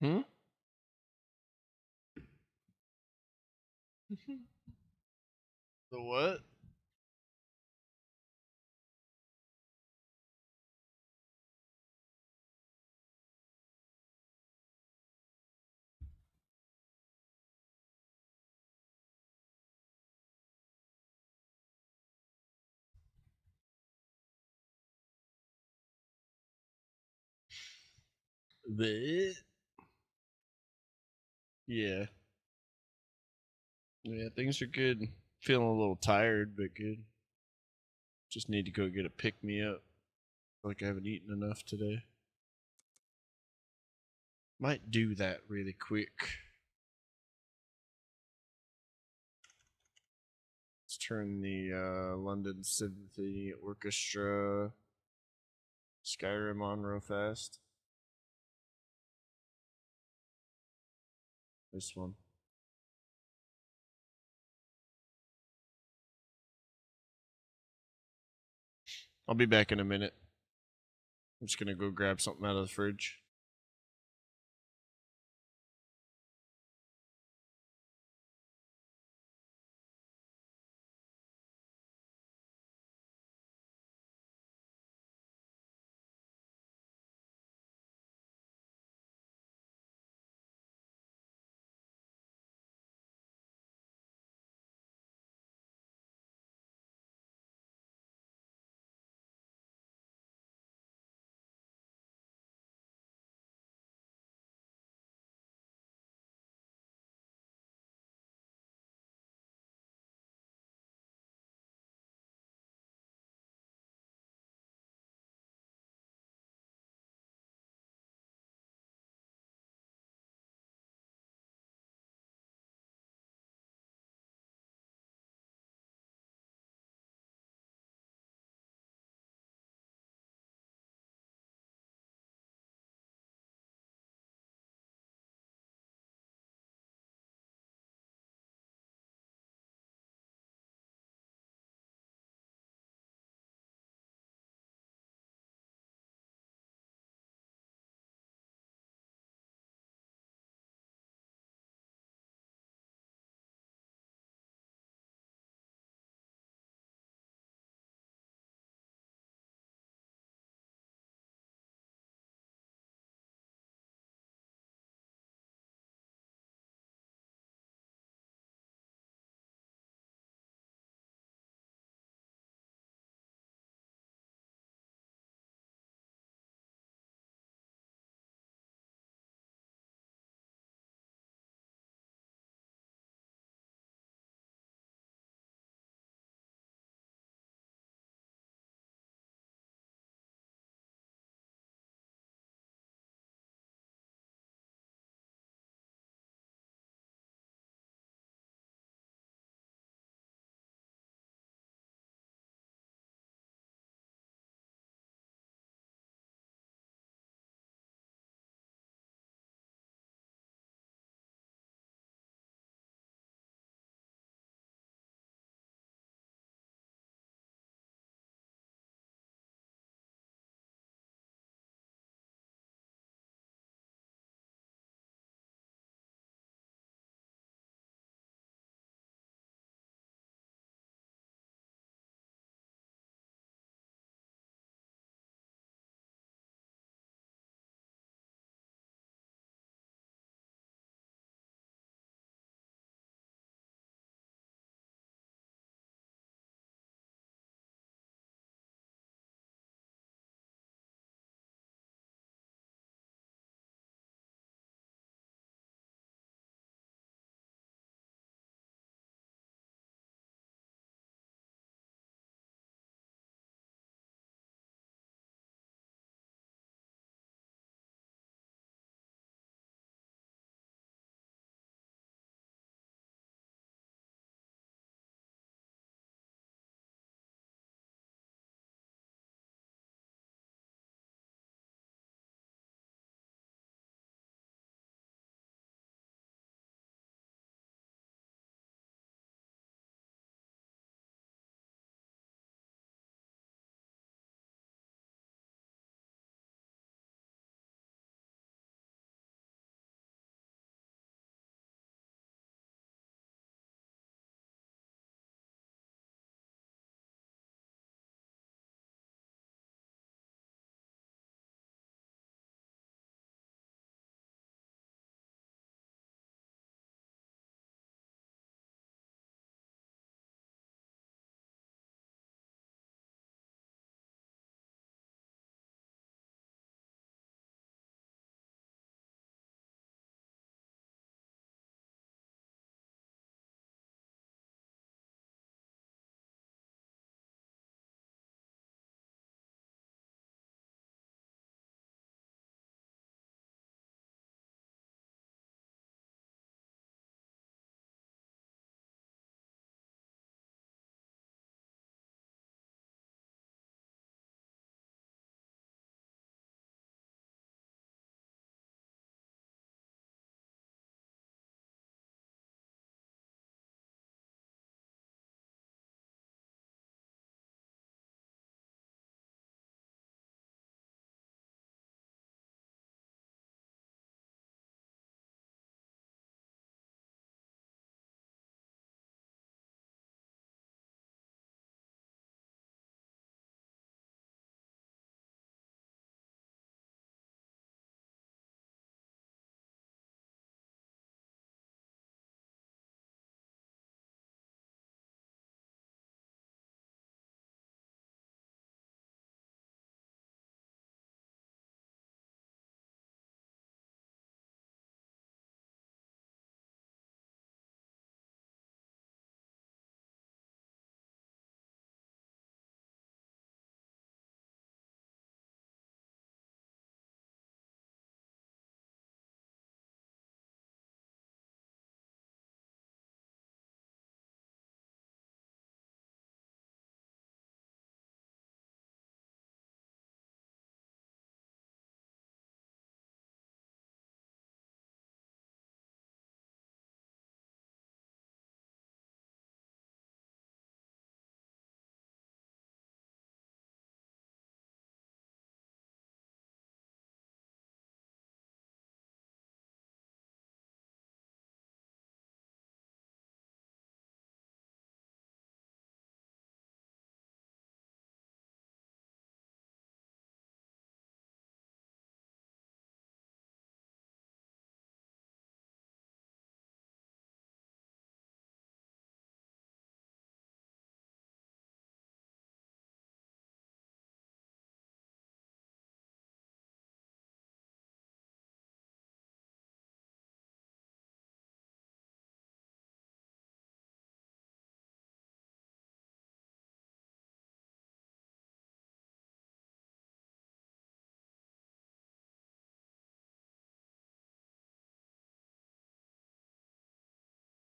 Hmm? The what? The yeah. Yeah, things are good. Feeling a little tired, but good. Just need to go get a pick me up. Like I haven't eaten enough today. Might do that really quick. Let's turn the London Symphony Orchestra Skyrim on real fast. This one. I'll be back in a minute. I'm just gonna go grab something out of the fridge.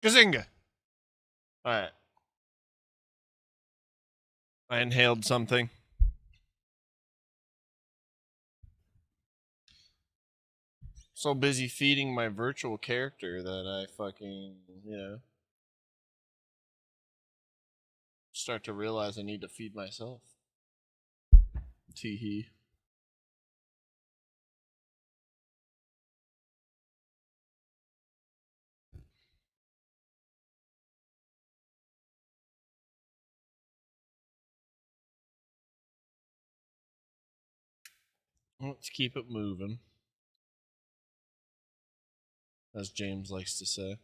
Gazinga! Alright. I inhaled something. So busy feeding my virtual character that I fucking, start to realize I need to feed myself. Tee-hee. Let's keep it moving, as James likes to say.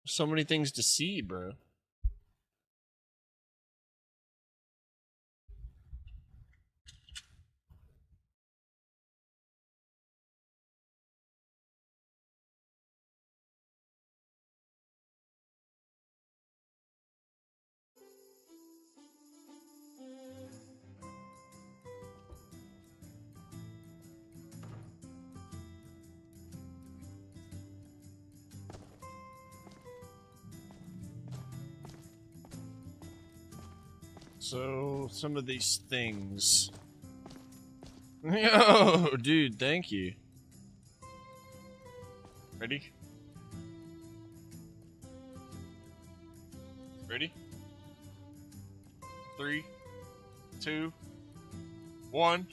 So many things to see, bro. So, some of these things. Yo, dude, thank you. Ready? Ready? 3, 2, 1.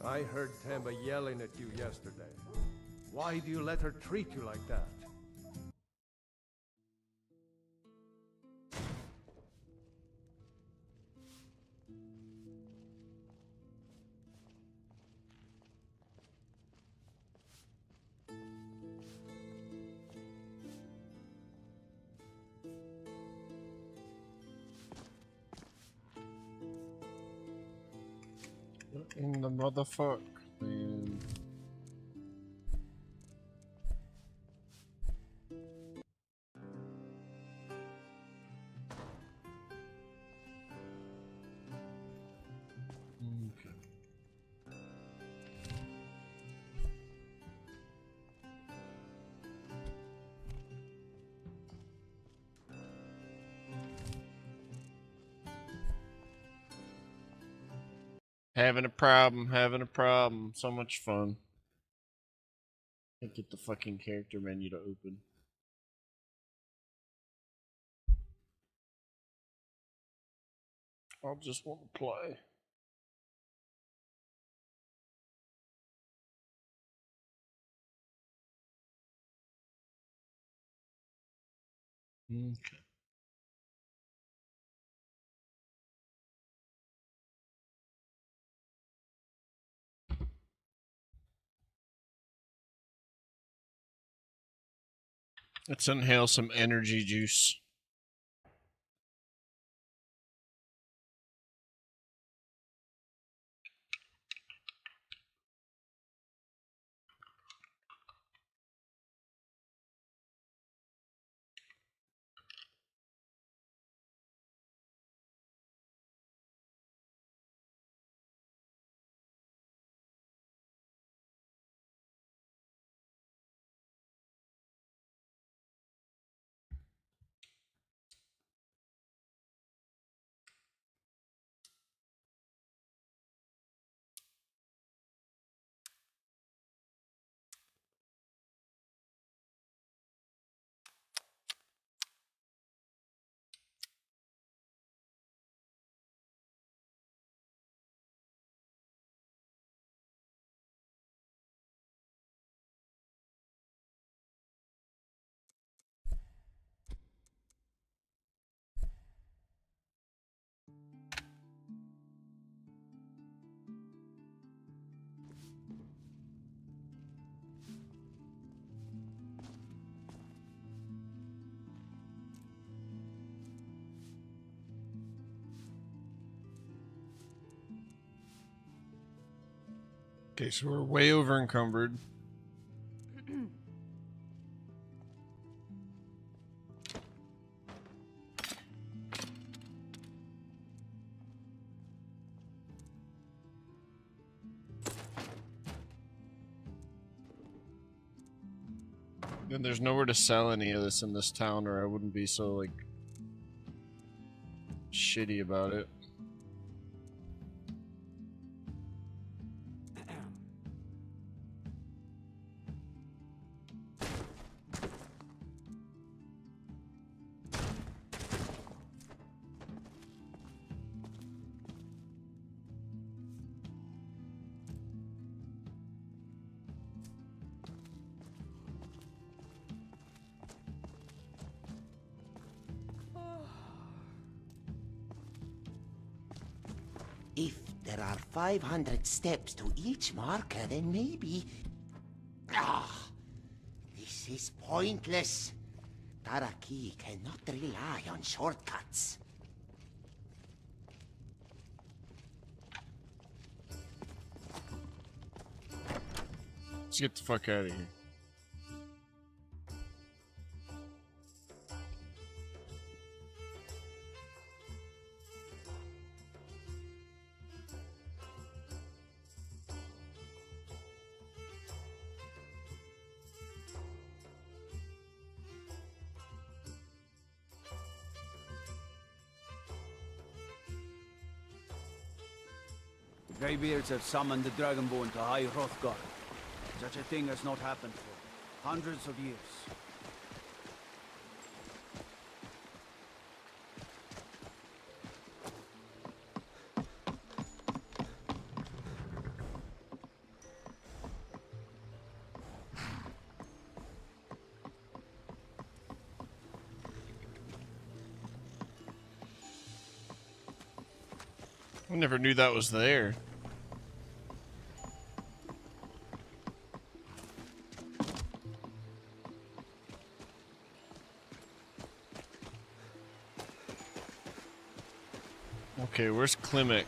I heard Tamba yelling at you yesterday. Why do you let her treat you like that? In the motherfuck, man. Okay. Having a problem. So much fun. Can't get the fucking character menu to open. I just want to play. Okay. Let's inhale some energy juice. Okay, so we're way over encumbered. And there's nowhere to sell any of this in this town, or I wouldn't be so, like, shitty about it. If there are 500 steps to each marker, then maybe... Ah! This is pointless. Taraki cannot rely on shortcuts. Let's get the fuck out of here. The Greybeards have summoned the Dragonborn to High Hrothgar. Such a thing has not happened for hundreds of years. I never knew that was there. Okay, where's Klimek?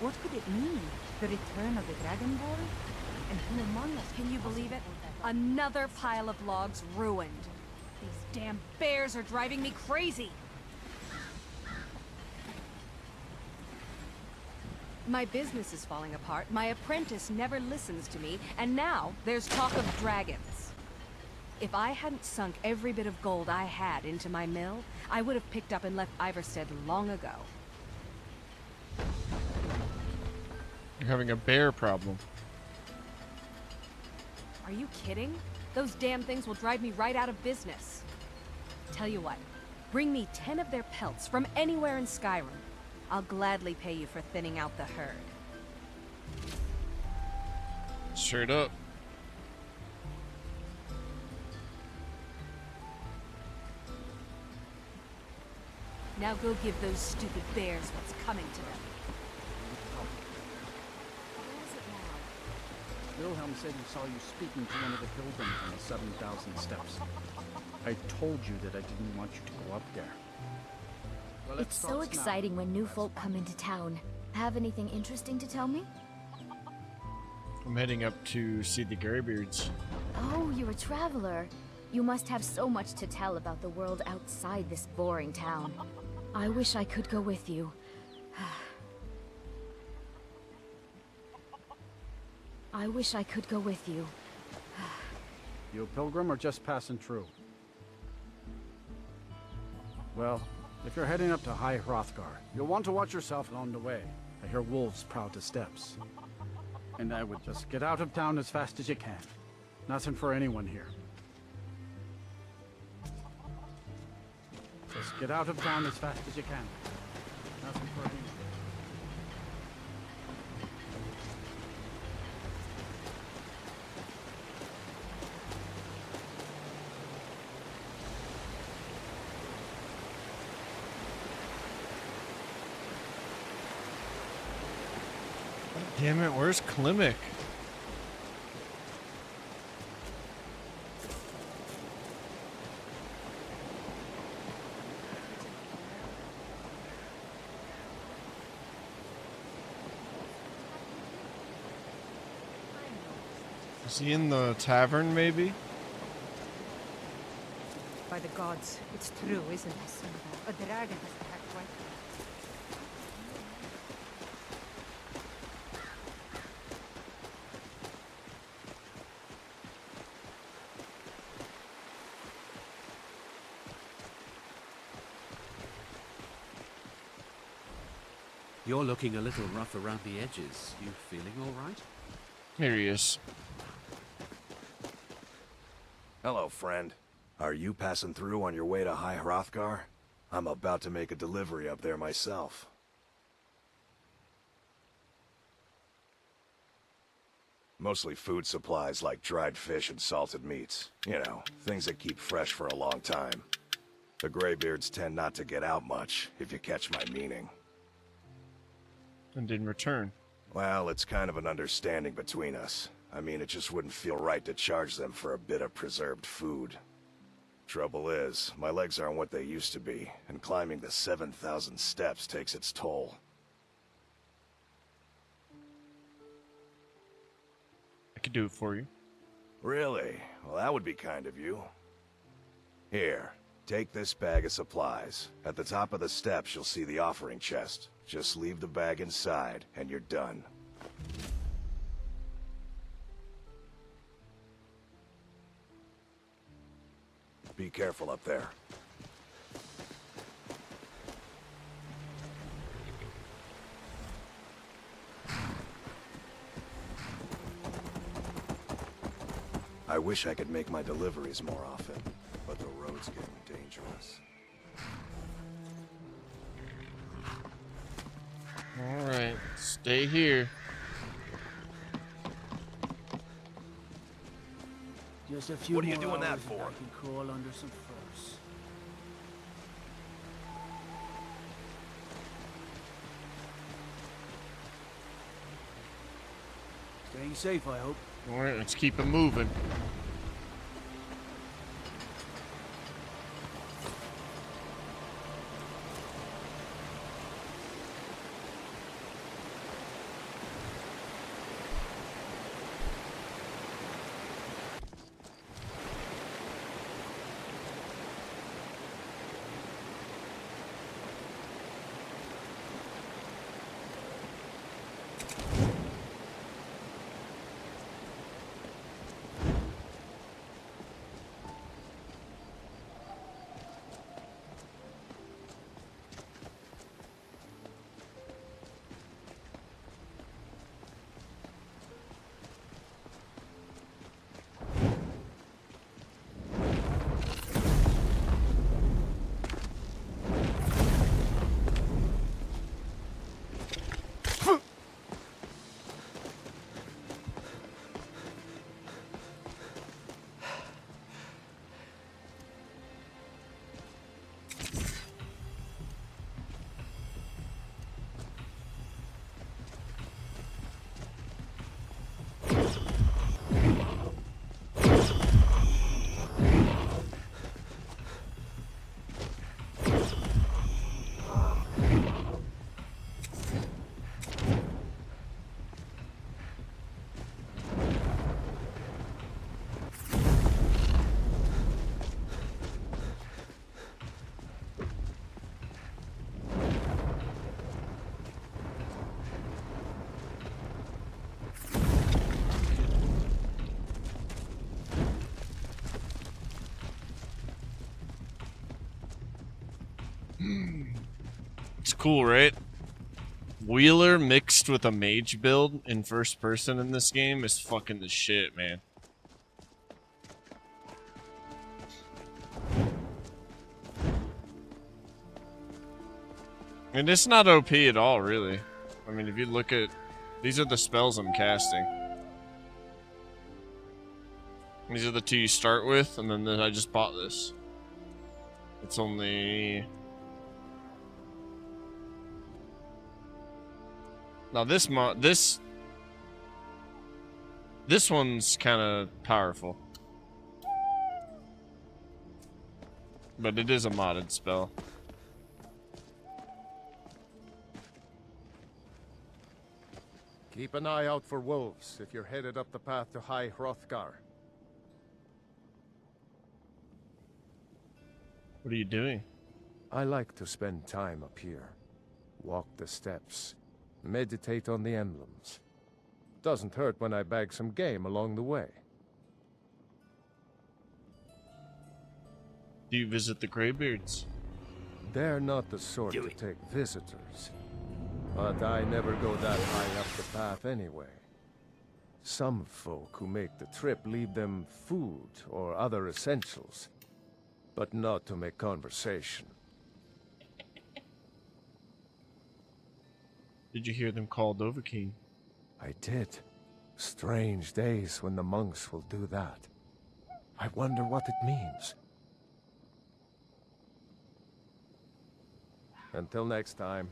What could it mean? The return of the Dragonborn? And who among us? Can you believe it? Another pile of logs ruined. These damn bears are driving me crazy. My business is falling apart, my apprentice never listens to me, and now there's talk of dragons. If I hadn't sunk every bit of gold I had into my mill, I would have picked up and left Iverstead long ago. You're having a bear problem. Are you kidding? Those damn things will drive me right out of business. Tell you what, bring me 10 of their pelts from anywhere in Skyrim. I'll gladly pay you for thinning out the herd. Straight up. Now go give those stupid bears what's coming to them. Wilhelm said he saw you speaking to one of the pilgrims on the 7,000 steps. I told you that I didn't want you to go up there. Well, It's so exciting when new folk come into town. Have anything interesting to tell me? I'm heading up to see the Greybeards. Oh, you're a traveler. You must have so much to tell about the world outside this boring town. I wish I could go with you. I wish I could go with you. You a pilgrim or just passing through? Well, if you're heading up to High Hrothgar, you'll want to watch yourself along the way. I hear wolves prowl the steps. And I would just get out of town as fast as you can. Nothing for anyone here. Just get out of town as fast as you can. Nothing for anyone. Damn it, where's Klimek? Is he in the tavern, maybe? By the gods, it's true, isn't it? A dragon has attacked White. You're looking a little rough around the edges. You feeling all right? Here he is. Hello, friend. Are you passing through on your way to High Hrothgar? I'm about to make a delivery up there myself. Mostly food supplies like dried fish and salted meats. You know, things that keep fresh for a long time. The Greybeards tend not to get out much, if you catch my meaning. And in return? Well, it's kind of an understanding between us. I mean, it just wouldn't feel right to charge them for a bit of preserved food. Trouble is, my legs aren't what they used to be, and climbing the 7,000 steps takes its toll. I could do it for you. Really? Well, that would be kind of you. Here, take this bag of supplies. At the top of the steps, you'll see the offering chest. Just leave the bag inside, and you're done. Be careful up there. I wish I could make my deliveries more often, but the road's getting dangerous. Alright, stay here. Just a few What are you more doing that hours and for? I can crawl under some furs. Staying safe, I hope. Alright, let's keep it moving. It's cool, right? Wheeler mixed with a mage build in first person in this game is fucking the shit, man. And it's not OP at all, really. I mean, if you look at... These are the spells I'm casting. These are the two you start with, and then I just bought this. It's only... Now this This one's kind of powerful. But it is a modded spell. Keep an eye out for wolves if you're headed up the path to High Hrothgar. What are you doing? I like to spend time up here. Walk the steps. Meditate on the emblems. Doesn't hurt when I bag some game along the way. Do you visit the Greybeards? They're not the sort to take visitors. But I never go that high up the path anyway. Some folk who make the trip leave them food or other essentials, but not to make conversation. Did you hear them call Dovahkiin? I did. Strange days when the monks will do that. I wonder what it means. Until next time.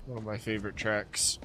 One of my favorite tracks.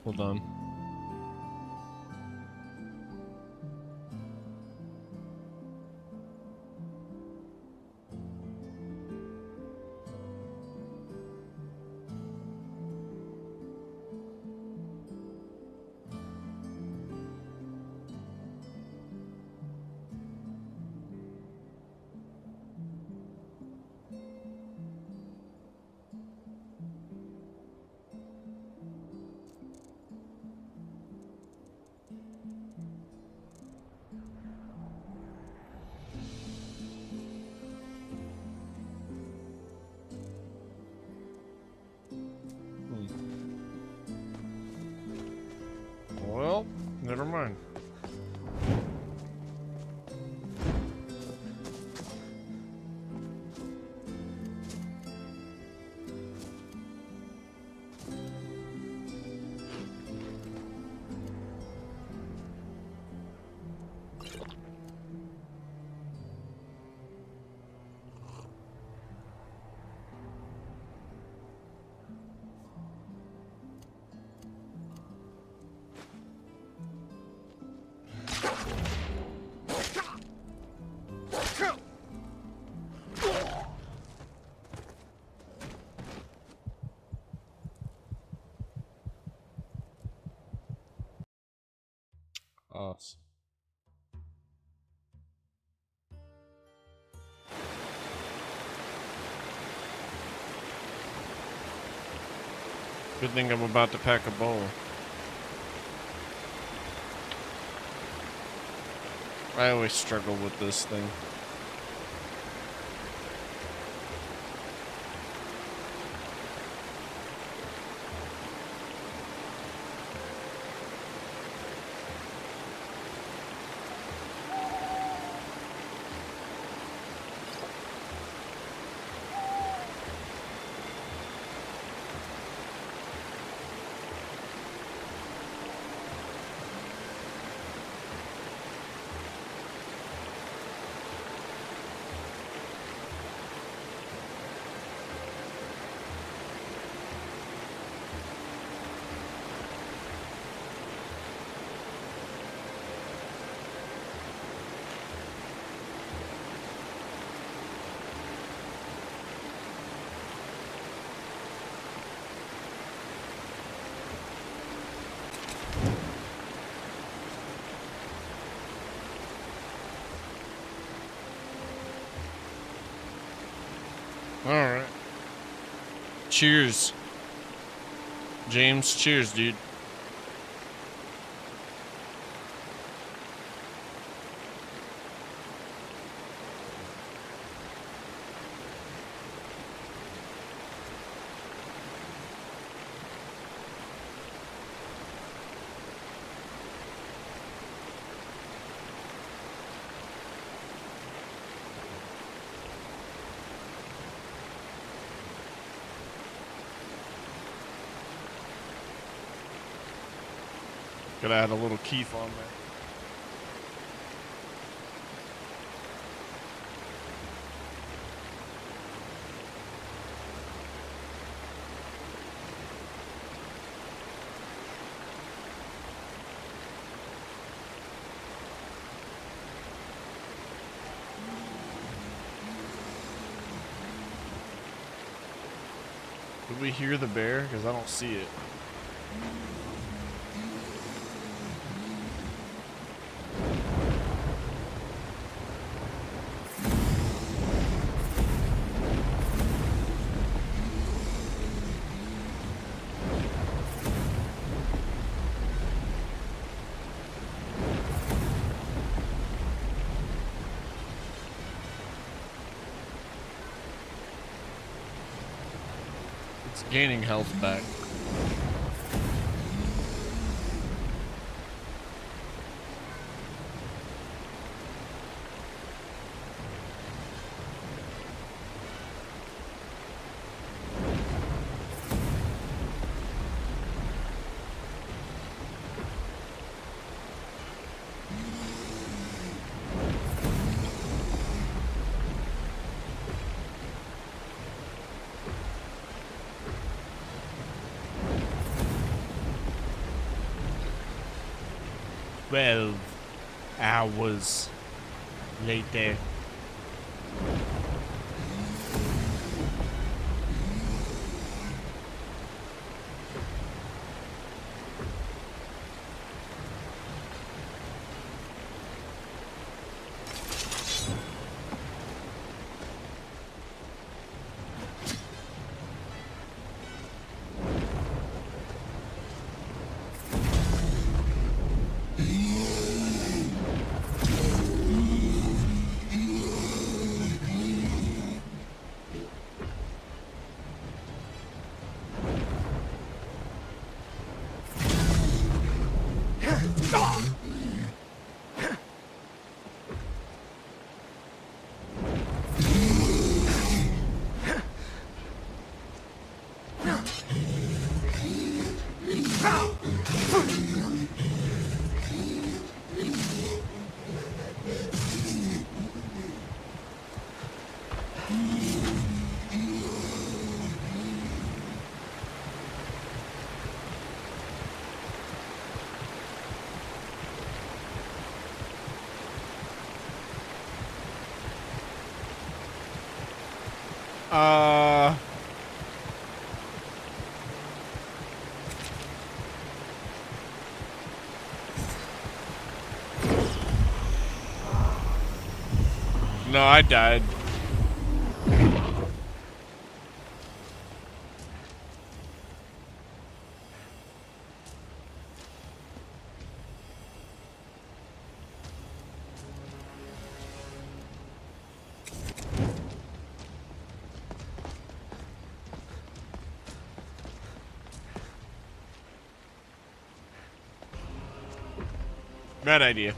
Hold on. Well, never mind. Awesome. Good thing I'm about to pack a bowl. I always struggle with this thing. Alright. Cheers. James, cheers, dude. Gotta add a little keef on there. Did we hear the bear? Because I don't see it. Gaining health back. Hours later. No, I died. Bad idea.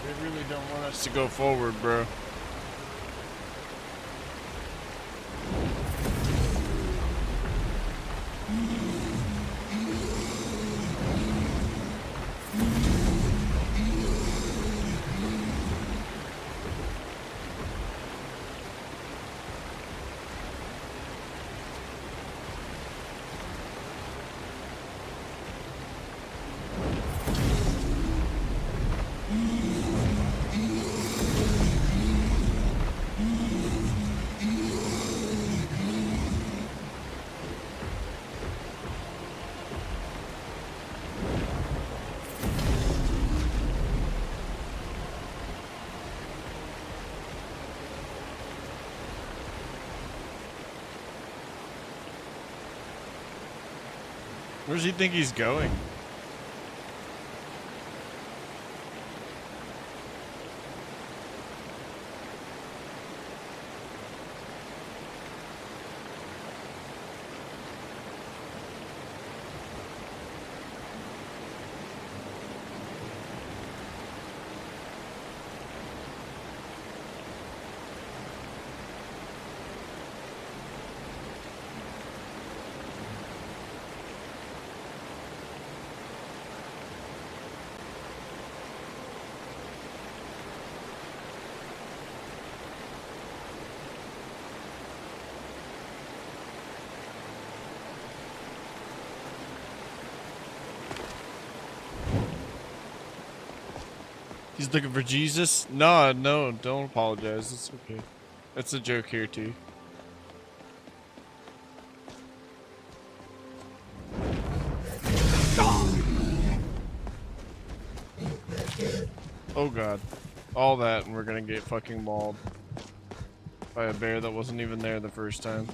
They really don't want us to go forward, bro. Where does he think he's going? He's looking for Jesus? No, don't apologize. It's okay. That's a joke here too. Oh god. All that and we're gonna get fucking mauled by a bear that wasn't even there the first time.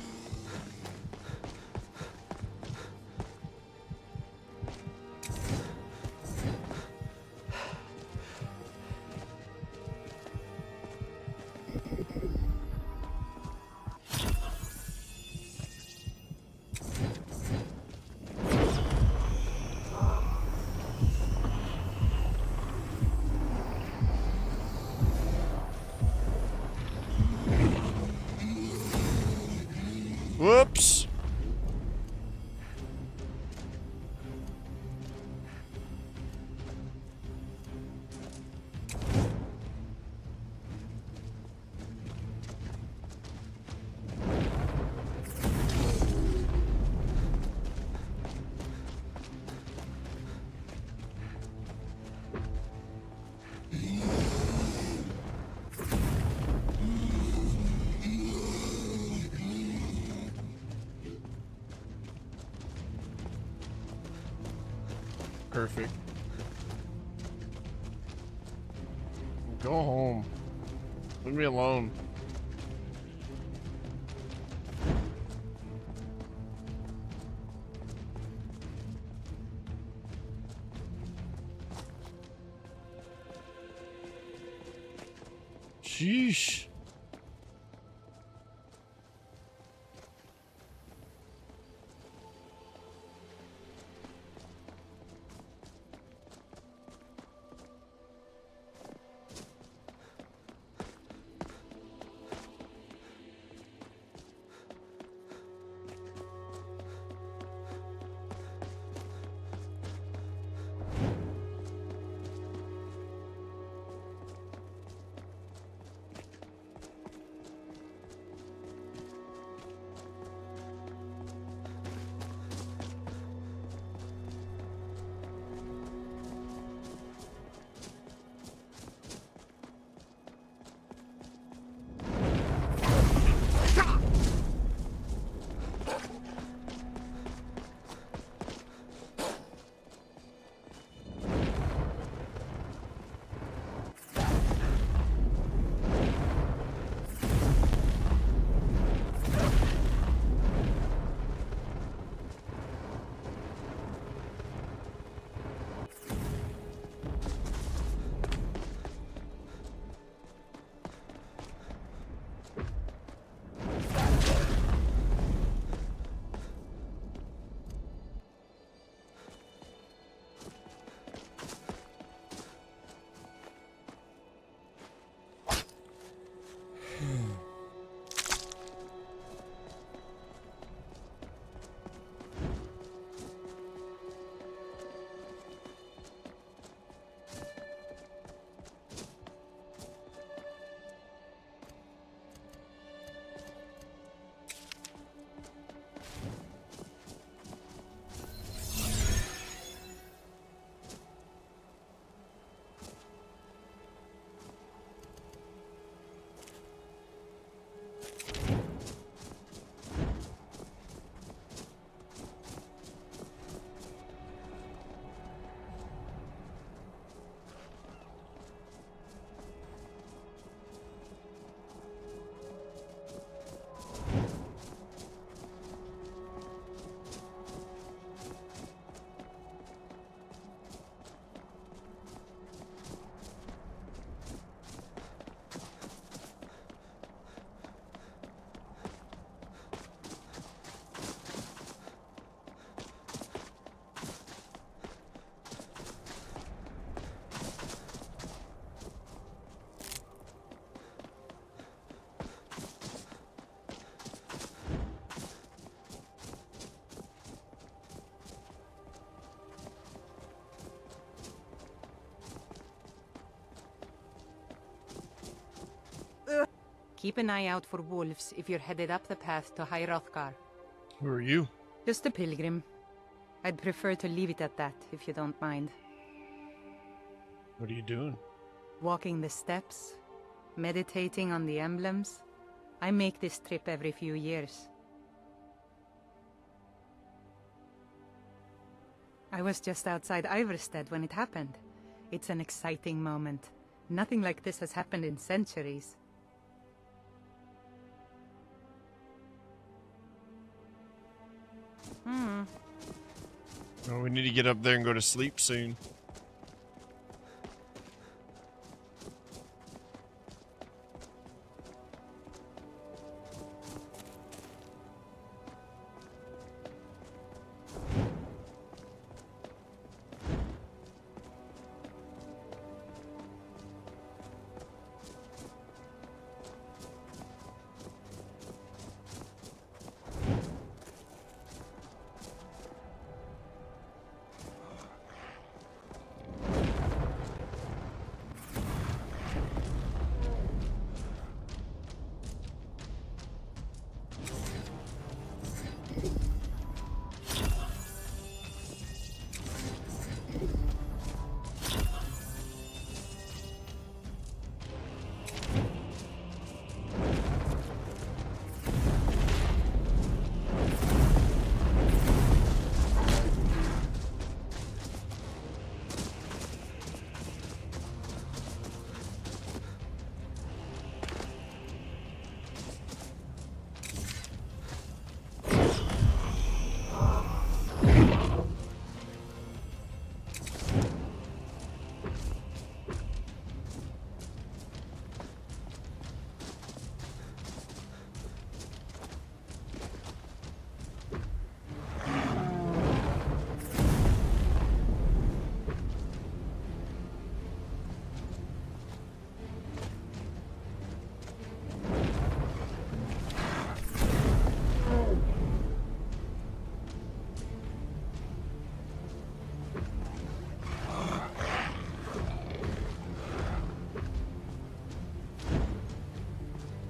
Whoops. Perfect. Go home. Leave me alone. Sheesh. keep an eye out for wolves if you're headed up the path to High Hrothgar. Who are you? Just a pilgrim. I'd prefer to leave it at that, if you don't mind. What are you doing? Walking the steps, meditating on the emblems. I make this trip every few years. I was just outside Iverstead when it happened. It's an exciting moment. Nothing like this has happened in centuries. Well, we need to get up there and go to sleep soon.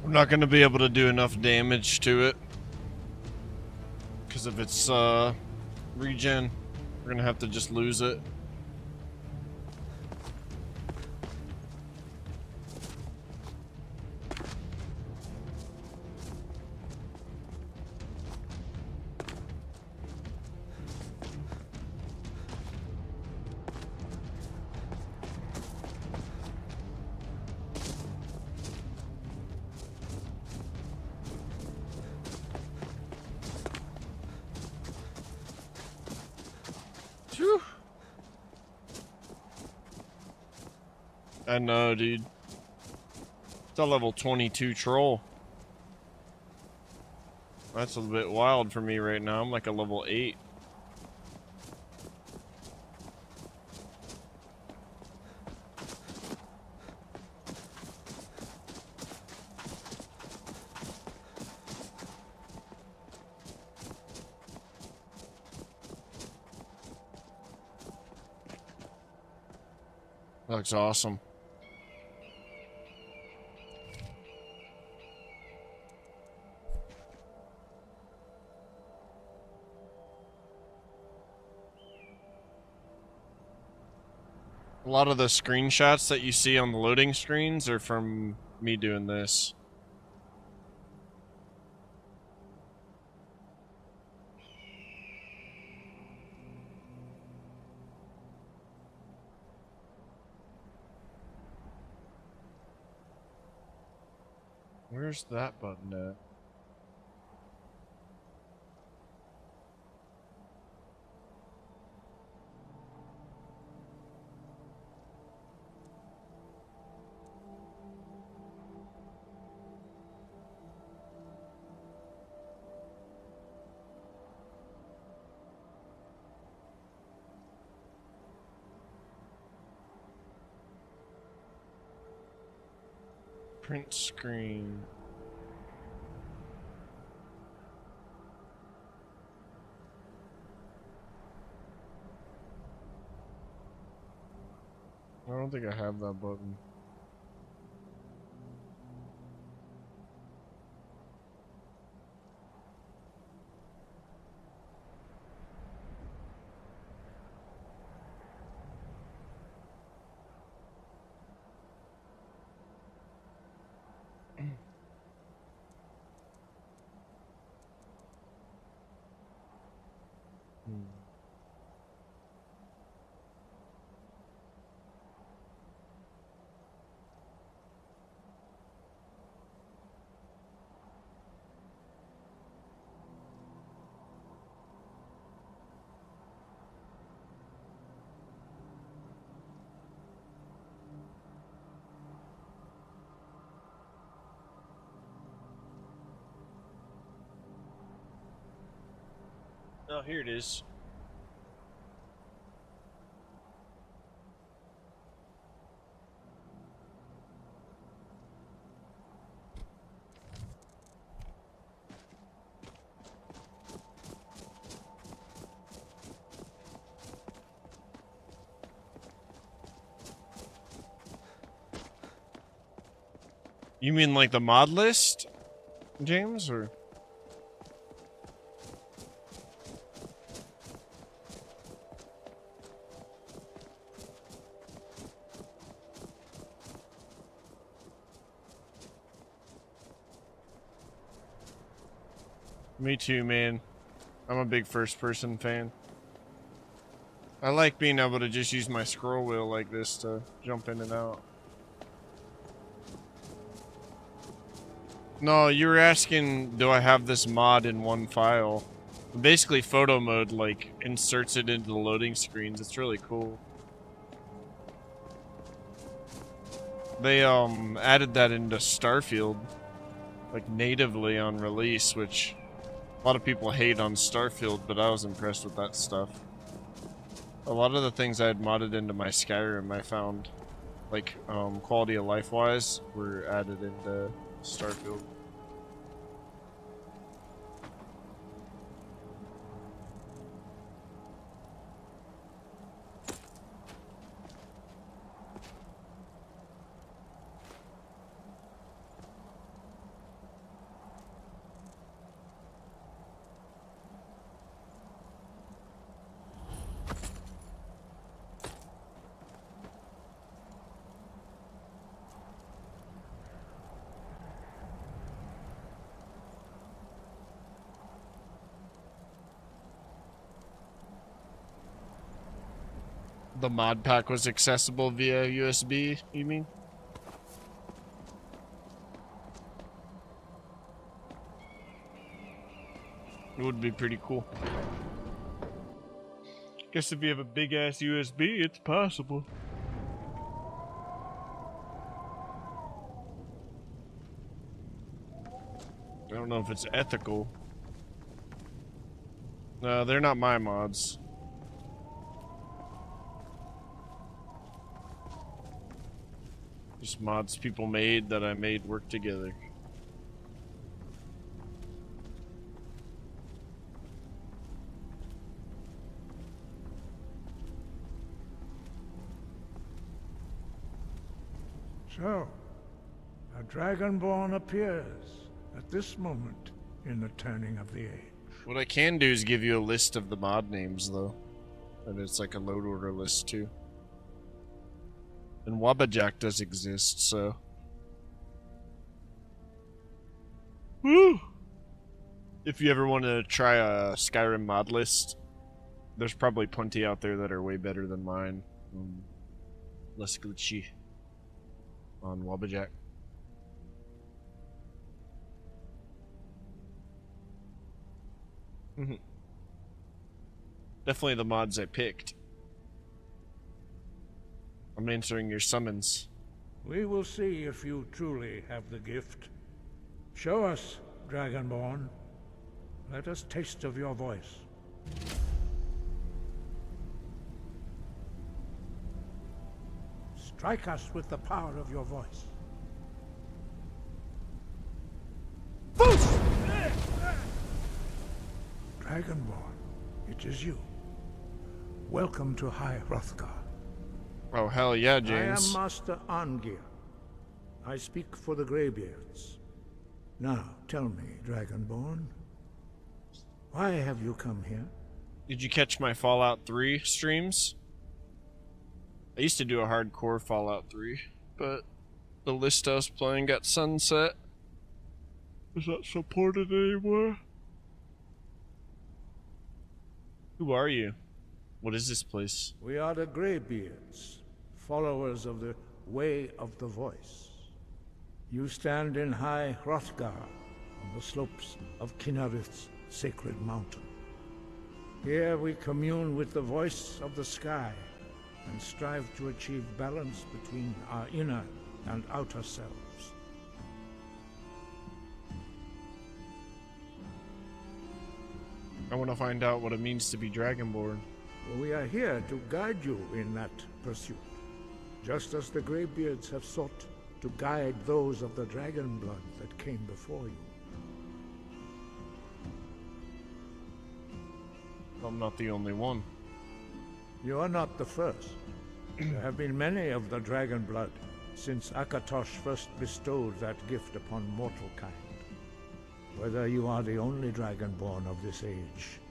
I'm not going to be able to do enough damage to it because of its regen. We're going to have to just lose it. Phew. I know, dude. It's a level 22 troll. That's a bit wild for me right now. I'm like a level 8. Looks awesome. A lot of the screenshots that you see on the loading screens are from me doing this. Where's that button at? Print screen. I don't think I have that button. Oh, here it is. You mean like the mod list, James, or? Me too, man. I'm a big first-person fan. I like being able to just use my scroll wheel like this to jump in and out. No, you were asking, do I have this mod in one file? Basically, photo mode, like, inserts it into the loading screens. It's really cool. They, added that into Starfield, like, natively on release, which a lot of people hate on Starfield, but I was impressed with that stuff. A lot of the things I had modded into my Skyrim, I found, like, quality of life-wise, were added into Starfield. The mod pack was accessible via USB, you mean? It would be pretty cool. Guess if you have a big ass USB, it's possible. I don't know if it's ethical. No, they're not my mods. Just mods people made that I made work together. So, a Dragonborn appears at this moment in the turning of the age. What I can do is give you a list of the mod names, though. And it's like a load order list, too. And Wabbajack does exist, so... Woo! If you ever want to try a Skyrim mod list, there's probably plenty out there that are way better than mine. Less glitchy on Wabbajack. Definitely the mods I picked. I'm answering your summons. We will see if you truly have the gift. Show us, Dragonborn. Let us taste of your voice. Strike us with the power of your voice. Dragonborn, it is you. Welcome to High Hrothgar. Oh, hell yeah, James. I am Master Angir. I speak for the Greybeards. Now, tell me, Dragonborn, why have you come here? Did you catch my Fallout 3 streams? I used to do a hardcore Fallout 3, but the list I was playing got sunset. Is that supported anymore? Who are you? What is this place? We are the Greybeards, followers of the Way of the Voice. You stand in High Hrothgar, on the slopes of Kinarith's sacred mountain. Here we commune with the voice of the sky and strive to achieve balance between our inner and outer selves. I want to find out what it means to be Dragonborn. We are here to guide you in that pursuit, just as the Greybeards have sought to guide those of the dragon blood that came before you. I'm not the only one. You are not the first. There have been many of the dragon blood since Akatosh first bestowed that gift upon mortal kind. Whether you are the only dragonborn of this age,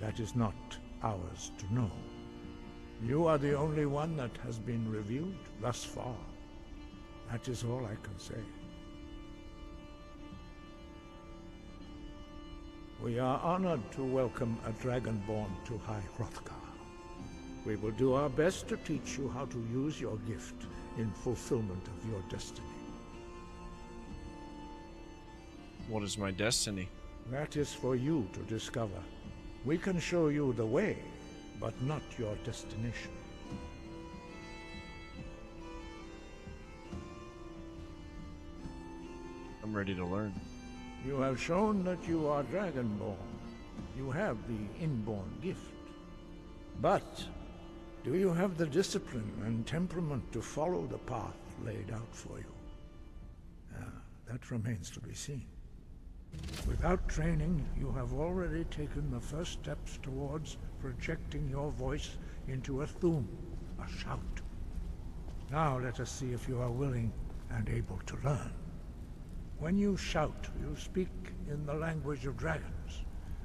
that is not ours to know. You are the only one that has been revealed thus far. That is all I can say. We are honored to welcome a dragonborn to High Hrothgar. We will do our best to teach you how to use your gift in fulfillment of your destiny. What is my destiny? That is for you to discover. We can show you the way, but not your destination. I'm ready to learn. You have shown that you are dragonborn. You have the inborn gift. But do you have the discipline and temperament to follow the path laid out for you? That remains to be seen. Without training, you have already taken the first steps towards projecting your voice into a thum, a shout. Now let us see if you are willing and able to learn. When you shout, you speak in the language of dragons.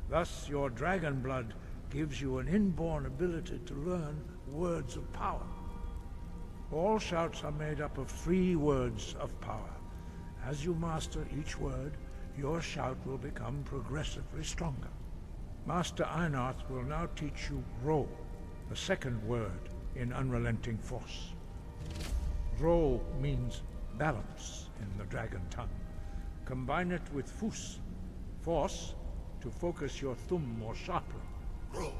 Thus, your dragon blood gives you an inborn ability to learn words of power. All shouts are made up of 3 words of power. As you master each word, your shout will become progressively stronger. Master Einarth will now teach you Ro, the second word in Unrelenting Force. Ro means balance in the dragon tongue. Combine it with Fus, force, to focus your thumb more sharply. Ro.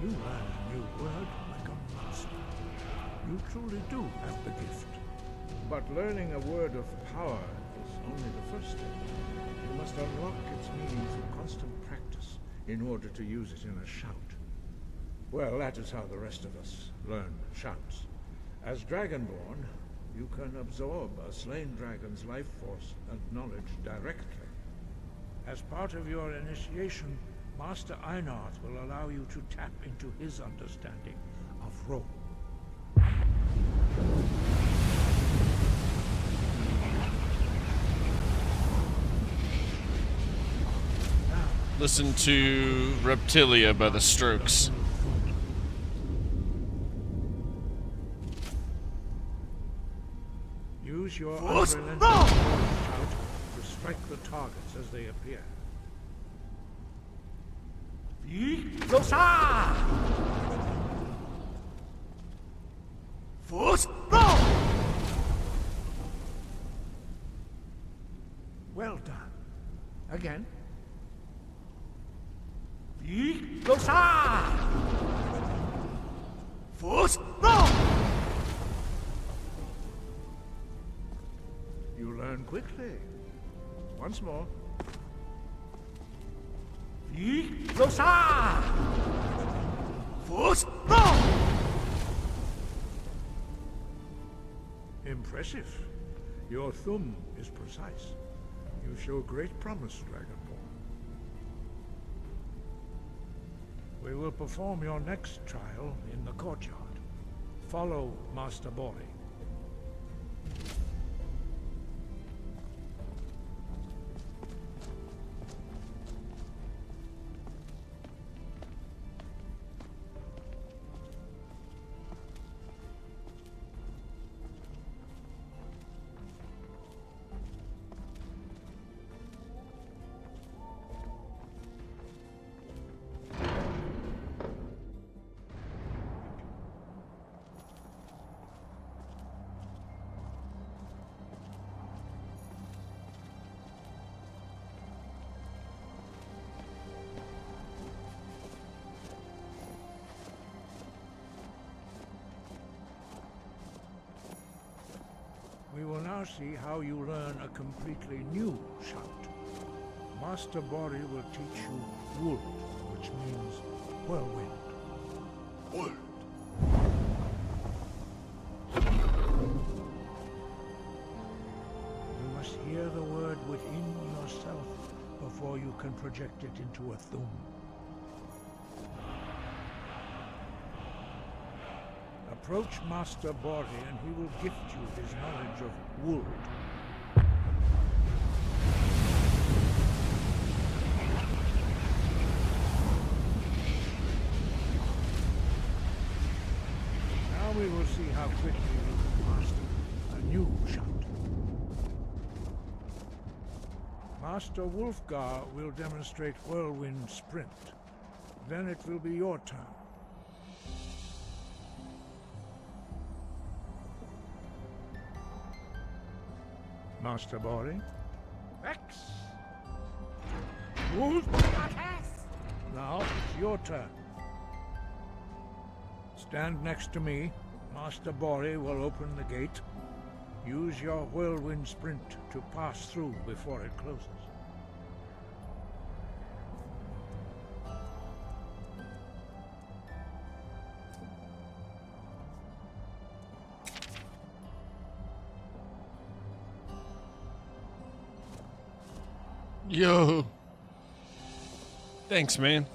You learn a new word like a monster. You truly do have the gift. But learning a word of power is only the first step. You must unlock its meaning through constant practice in order to use it in a shout. Well, that is how the rest of us learn shouts. As Dragonborn, you can absorb a slain dragon's life force and knowledge directly. As part of your initiation, Master Einarth will allow you to tap into his understanding of Ro. Listen to Reptilia by the Strokes. Use your unrelenting shout to strike the targets as they appear. Well done. Again. You learn quickly. Once more. Impressive. Your thumb is precise. You show great promise, Dragonborn. We will perform your next trial in the courtyard. Follow Master Bori. will now see how you learn a completely new shout. Master Bori will teach you Wold, which means whirlwind. Wold. You must hear the word within yourself before you can project it into a thum. Approach Master Bori and he will gift you his knowledge of Wold. Now we will see how quickly you can master a new shout. Master Wulfgar will demonstrate Whirlwind Sprint. Then it will be your turn. Master Bori. X. Wolf. Now it's your turn. Stand next to me. Master Bori will open the gate. Use your whirlwind sprint to pass through before it closes. Yo. Thanks, man.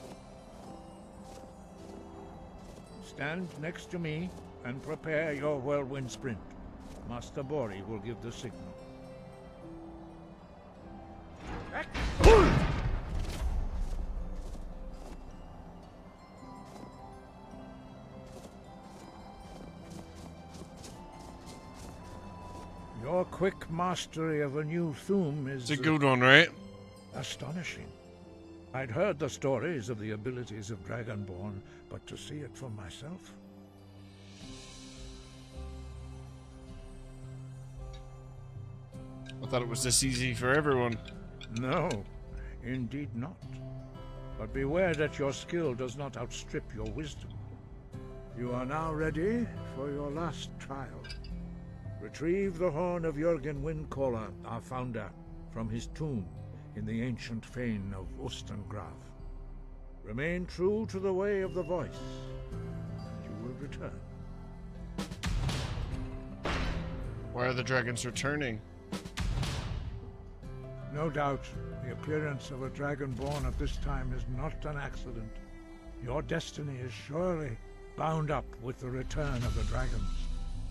Stand next to me and prepare your whirlwind sprint. Master Bori will give the signal. Your quick mastery of a new thum is... It's a good one, right? Astonishing. I'd heard the stories of the abilities of Dragonborn, but to see it for myself... I thought it was this easy for everyone. No, indeed not. But beware that your skill does not outstrip your wisdom. You are now ready for your last trial. Retrieve the horn of Jürgen Windcaller, our founder, from his tomb in the ancient fane of Ustengrav. Remain true to the way of the voice, and you will return. Why are the dragons returning? No doubt, the appearance of a dragonborn at this time is not an accident. Your destiny is surely bound up with the return of the dragons.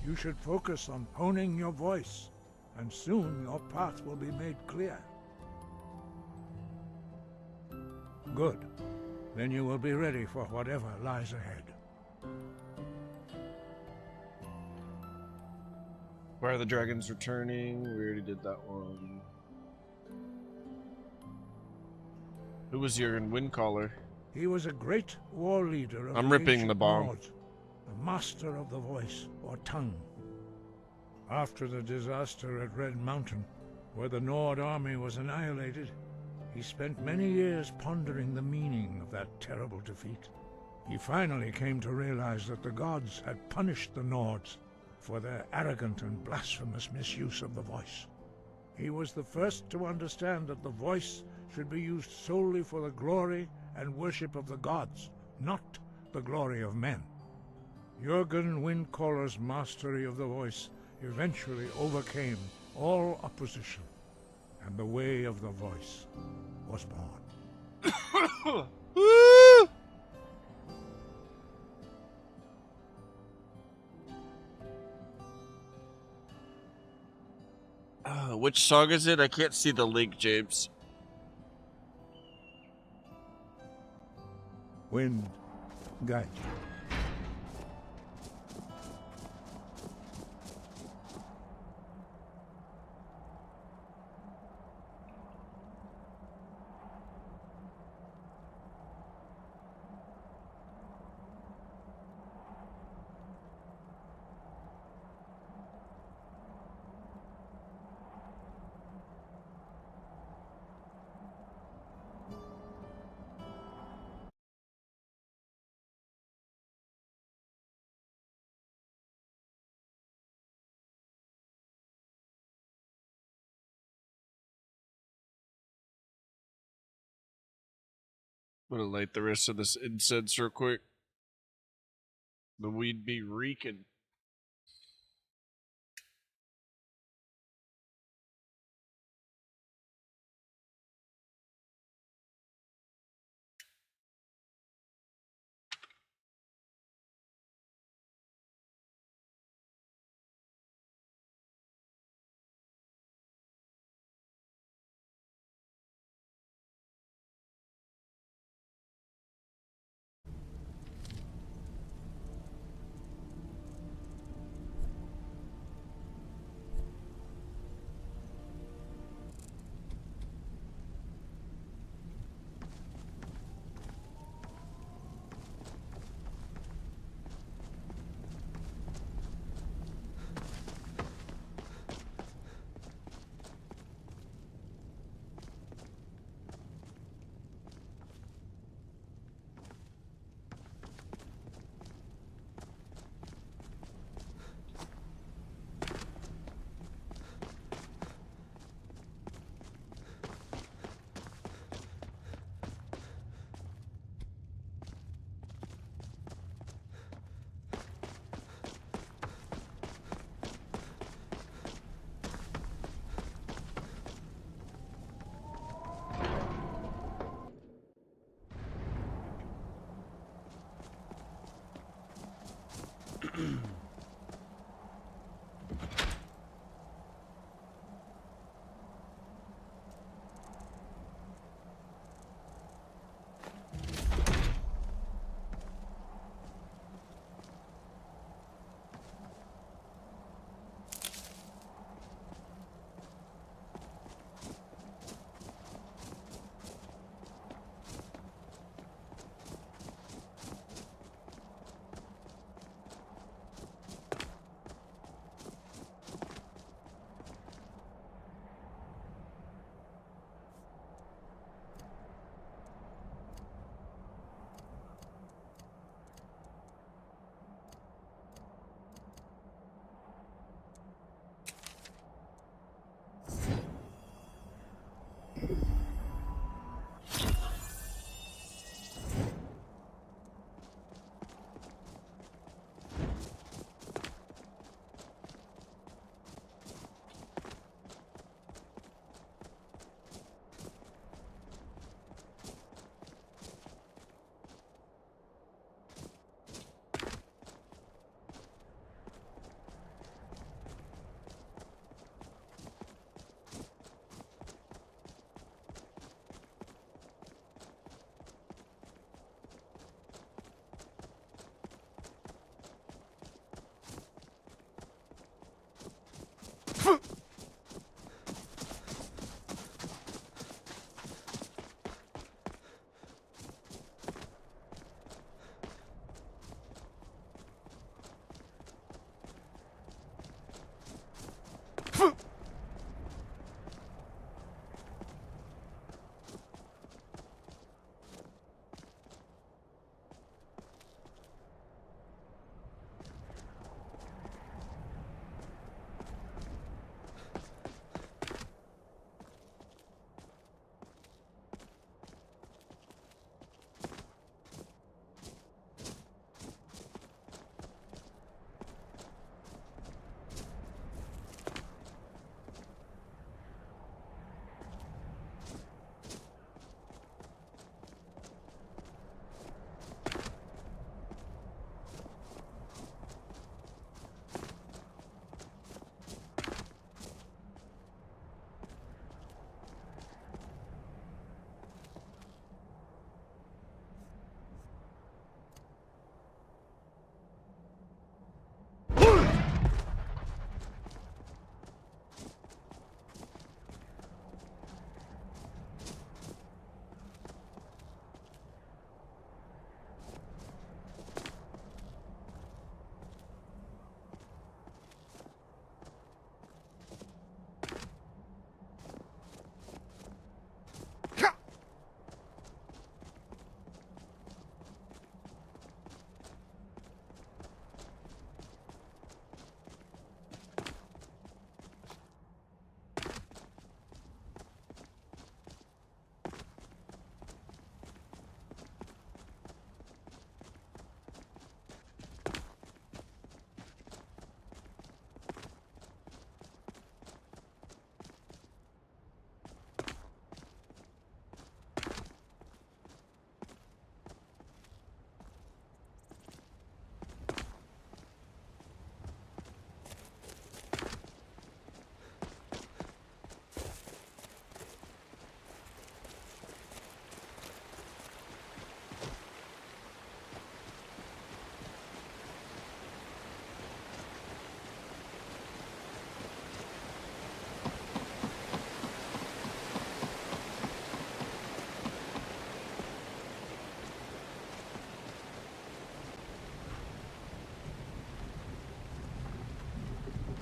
You should focus on honing your voice, and soon your path will be made clear. Good. Then you will be ready for whatever lies ahead. Why are the dragons returning? We already did that one. Who was Jürgen Windcaller? He was a great war leader of I'm the ripping the ancient bomb. Nords, a master of the voice, or tongue. After the disaster at Red Mountain, where the Nord army was annihilated, he spent many years pondering the meaning of that terrible defeat. He finally came to realize that the gods had punished the Nords for their arrogant and blasphemous misuse of the voice. He was the first to understand that the voice should be used solely for the glory and worship of the gods, not the glory of men. Jürgen Windcaller's mastery of the voice eventually overcame all opposition, and the way of the voice was born. Which song is it? I can't see the link, James. Wind guide. I'm gonna light the rest of this incense real quick. The weed be reeking.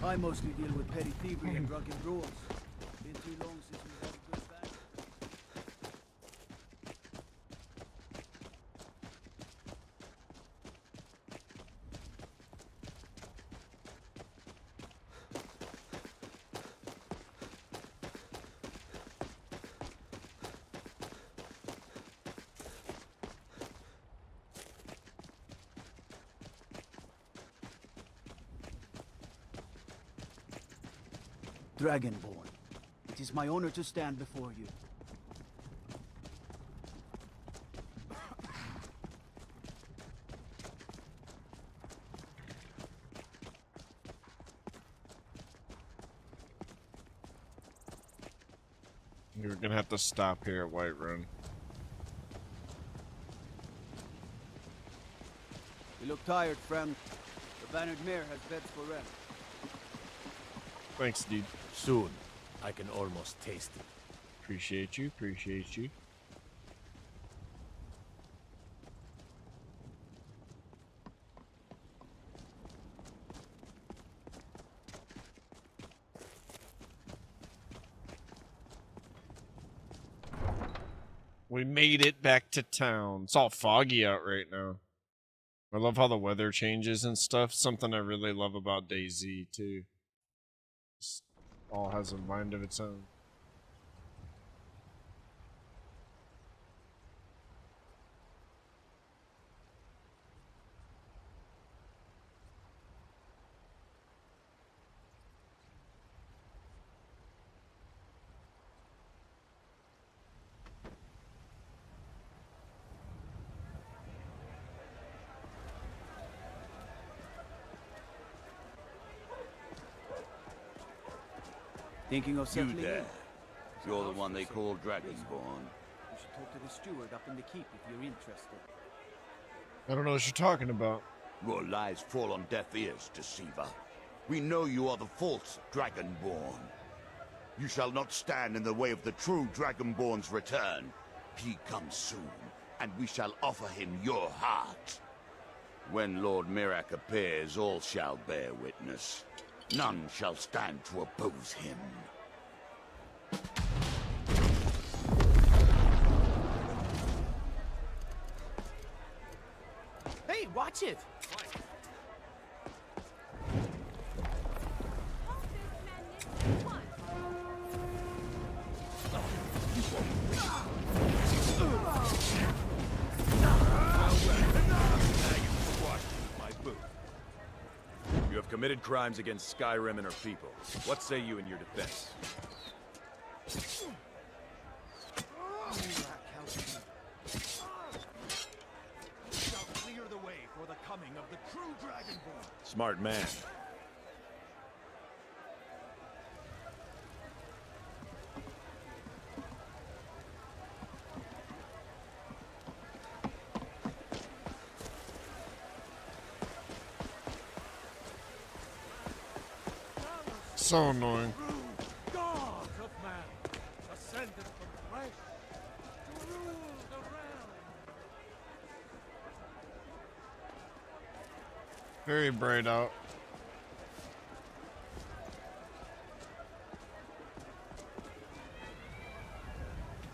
I mostly deal with petty thievery and drunken brawls. Been too long since we've had a good battle. Dragonborn, it is my honor to stand before you. You're gonna have to stop here at Whiterun. You look tired, friend. The Bannered Mare has beds for rent. Thanks, dude. Soon, I can almost taste it. Appreciate you, appreciate you. We made it back to town. It's all foggy out right now. I love how the weather changes and stuff. Something I really love about DayZ too. It all has a mind of its own. Thinking of settling You there. in? You're the one they call Dragonborn. You should talk to the steward up in the keep if you're interested. I don't know what you're talking about. Your lies fall on deaf ears, deceiver. We know you are the false Dragonborn. You shall not stand in the way of the true Dragonborn's return. He comes soon, and we shall offer him your heart. When Lord Mirak appears, all shall bear witness. None shall stand to oppose him. Hey, watch it! You have committed crimes against Skyrim and her people. What say you in your defense? Shall clear the way for the coming of the true Dragonborn. Smart man. So annoying. God of man, ascended from flesh to rule the realm. Very bright out.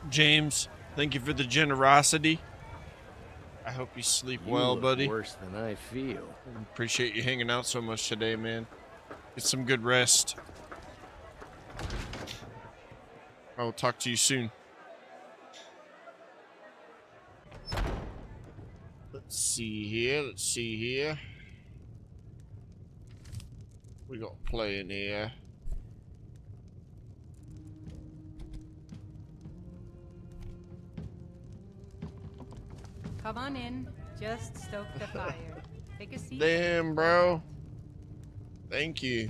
James, thank you for the generosity. I hope you sleep well, look buddy. Worse than I feel. Appreciate you hanging out so much today, man. Get some good rest. I will talk to you soon. Let's see here. Let's see here. We got playing here. Come on in. Just stoke the fire. Take a seat. Damn, bro. Thank you.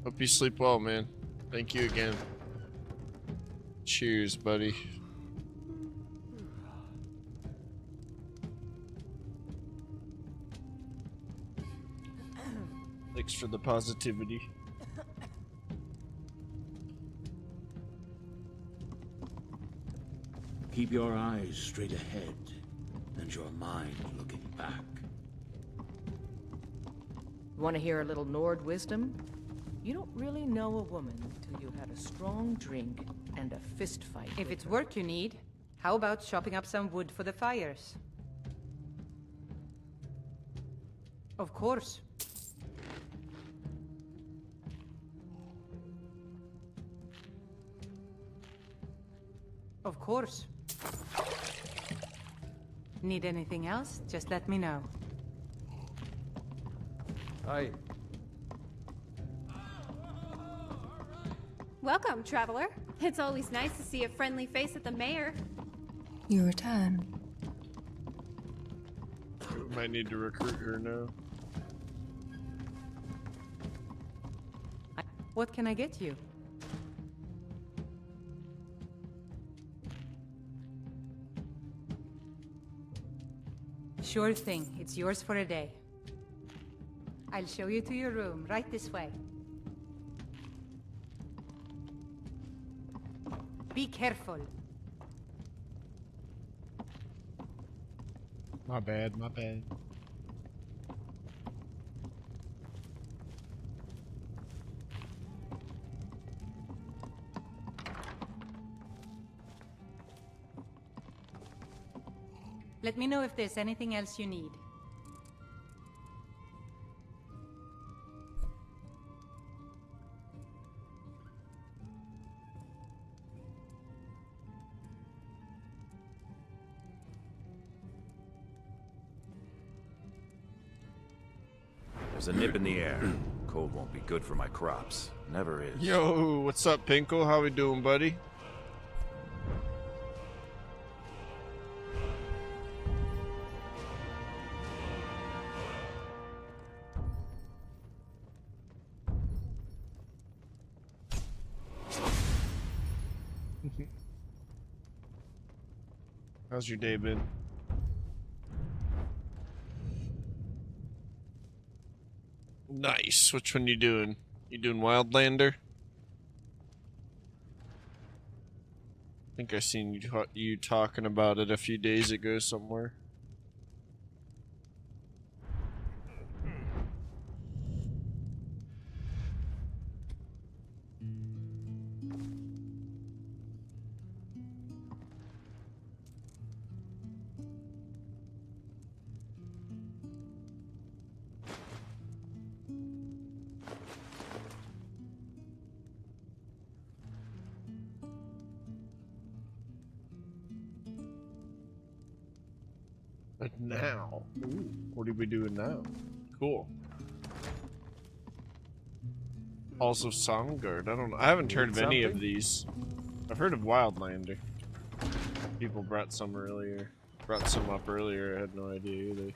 Hope you sleep well, man. Thank you again. Cheers, buddy. Thanks for the positivity. Keep your eyes straight ahead and your mind looking back. Want to hear a little Nord wisdom? You don't really know a woman until you've had a strong drink and a fist fight. If it's work you need, how about chopping up some wood for the fires? Of course. Of course. Need anything else? Just let me know. Aye. Welcome, traveler. It's always nice to see a friendly face at the mayor. Your turn. Might need to recruit her now. What can I get you? Sure thing. It's yours for a day. I'll show you to your room, right this way. Be careful. My bad, my bad. Let me know if there's anything else you need. There's a nip in the air. Cold won't be good for my crops. Never is. Yo, what's up, Pinkle? How we doing, buddy? How's your day been? Nice. Which one you doing? You doing Wildlander? I think I seen you talking about it a few days ago somewhere. But now, ooh, what are we doing now? Cool. Also, Songard. I don't know. I haven't heard of any of these. I've heard of Wildlander. People brought some earlier. Brought some up earlier. I had no idea either.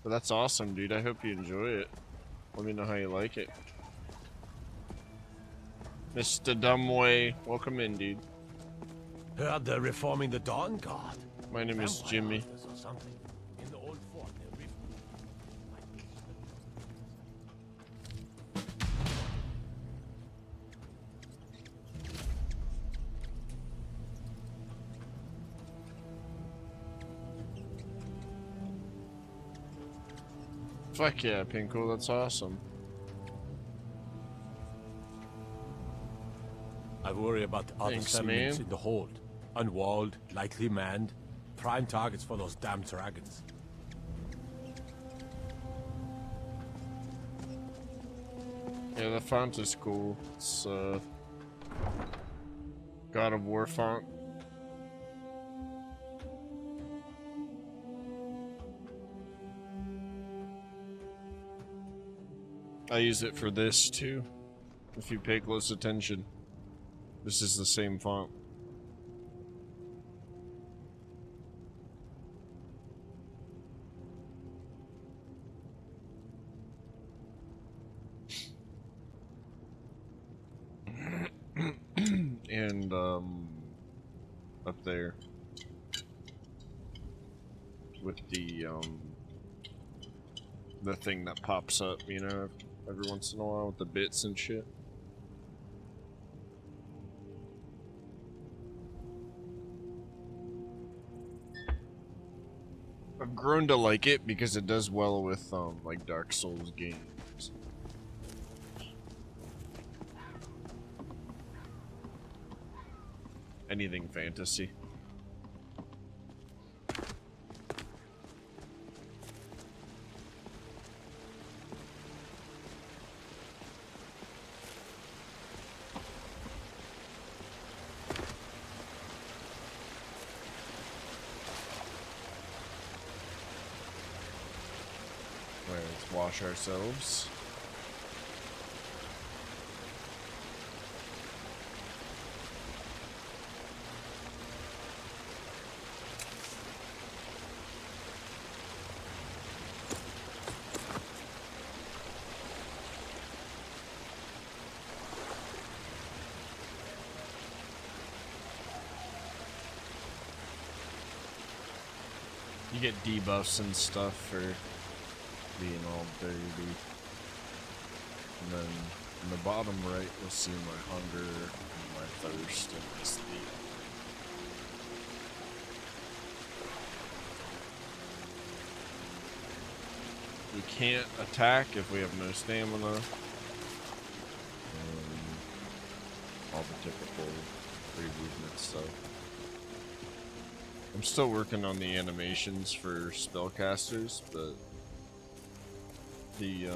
But that's awesome, dude. I hope you enjoy it. Let me know how you like it. Mr. Dumbway, welcome in, dude. Heard they're reforming the Dawn Guard. My name is Jimmy. Or something. In the old fort near Fuck yeah, Pinkle, that's awesome. I worry about other Thanks, settlements man. in the hold. Unwalled, lightly manned. Prime targets for those damn dragons. Yeah, the font is cool. It's God of War font. I use it for this too. If you pay close attention, this is the same font. And up there with the thing that pops up, you know, every once in a while with the bits and shit. I've grown to like it because it does well with like Dark Souls games. Anything fantasy. Let's wash ourselves. You get debuffs and stuff for being all dirty. And then in the bottom right, you'll see my hunger and my thirst and my sleep. We can't attack if we have no stamina. All the typical free movement stuff. I'm still working on the animations for spellcasters, but the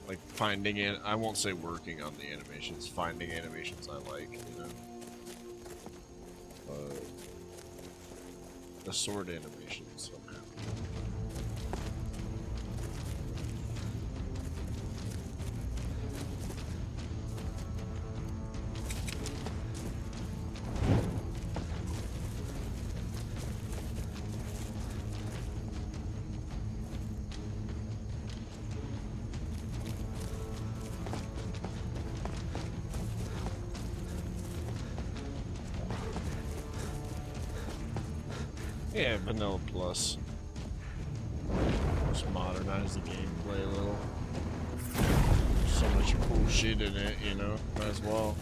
like finding it, I won't say working on the animations, finding animations I like, you know. The sword animations somehow. Yeah, Vanilla Plus. Just modernize the gameplay a little. There's so much cool shit in it, you know, might as well.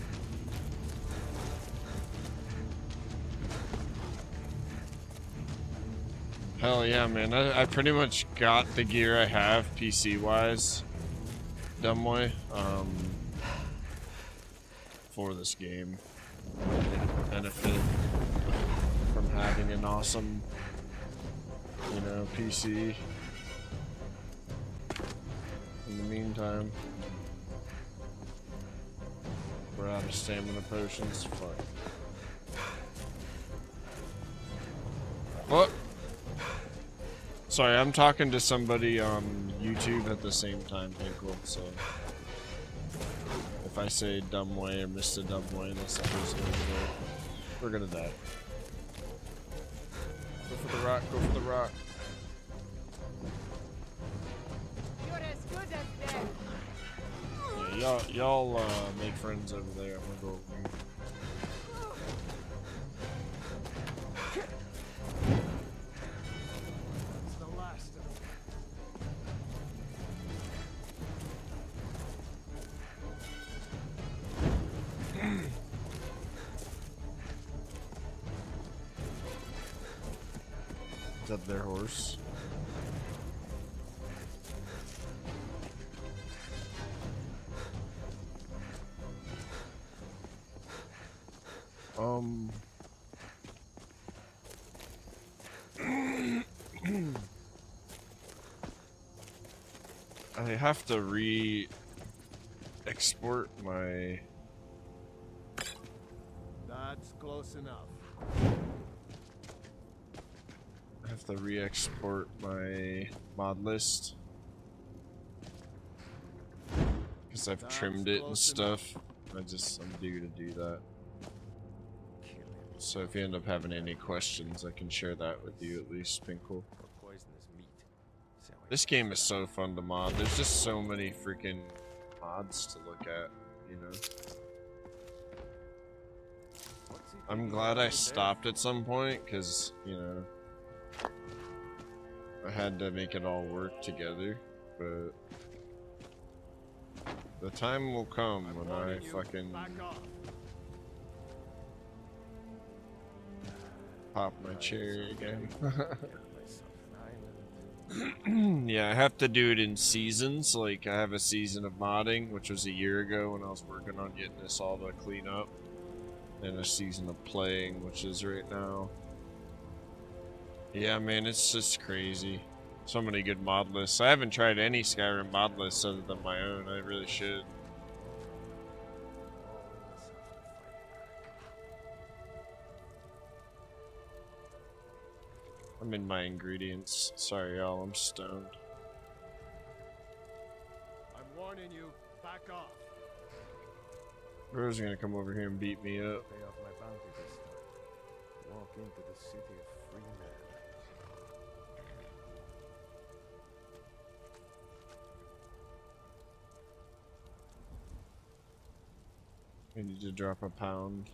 Hell yeah, man. I pretty much got the gear I have PC-wise, Dumbway, for this game. Benefit from having an awesome, you know, PC. In the meantime, we're out of stamina potions. Fuck. What? Sorry, I'm talking to somebody on YouTube at the same time, Pinkle, so if I say Dumbway or Mr. Dumbway, that's the person we're gonna die. Go for the rock, go for the rock. You're as good as dead. Yeah, y'all make friends over there. I'm gonna go over here. It's the last of them. Is that their horse? I have to re-export my... That's close enough. I have to re-export my Modlist. Because I've trimmed it and stuff. I'm due to do that. So if you end up having any questions, I can share that with you at least, Pinkle. This game is so fun to mod. There's just so many freaking mods to look at, you know. I'm glad I stopped at some point, because, you know, I had to make it all work together, but the time will come when I fucking pop my cherry again. Yeah, I have to do it in seasons. Like, I have a season of modding, which was a year ago when I was working on getting this all to clean up. And a season of playing, which is right now. Yeah, man, it's just crazy. So many good mod lists. I haven't tried any Skyrim mod lists other than my own. I really should. I'm in my ingredients. Sorry, y'all, I'm stoned. I'm warning you, back off. Bro's gonna come over here and beat me up. Pay off my bounty this time. Walk into the city of free men. I need to drop a pound.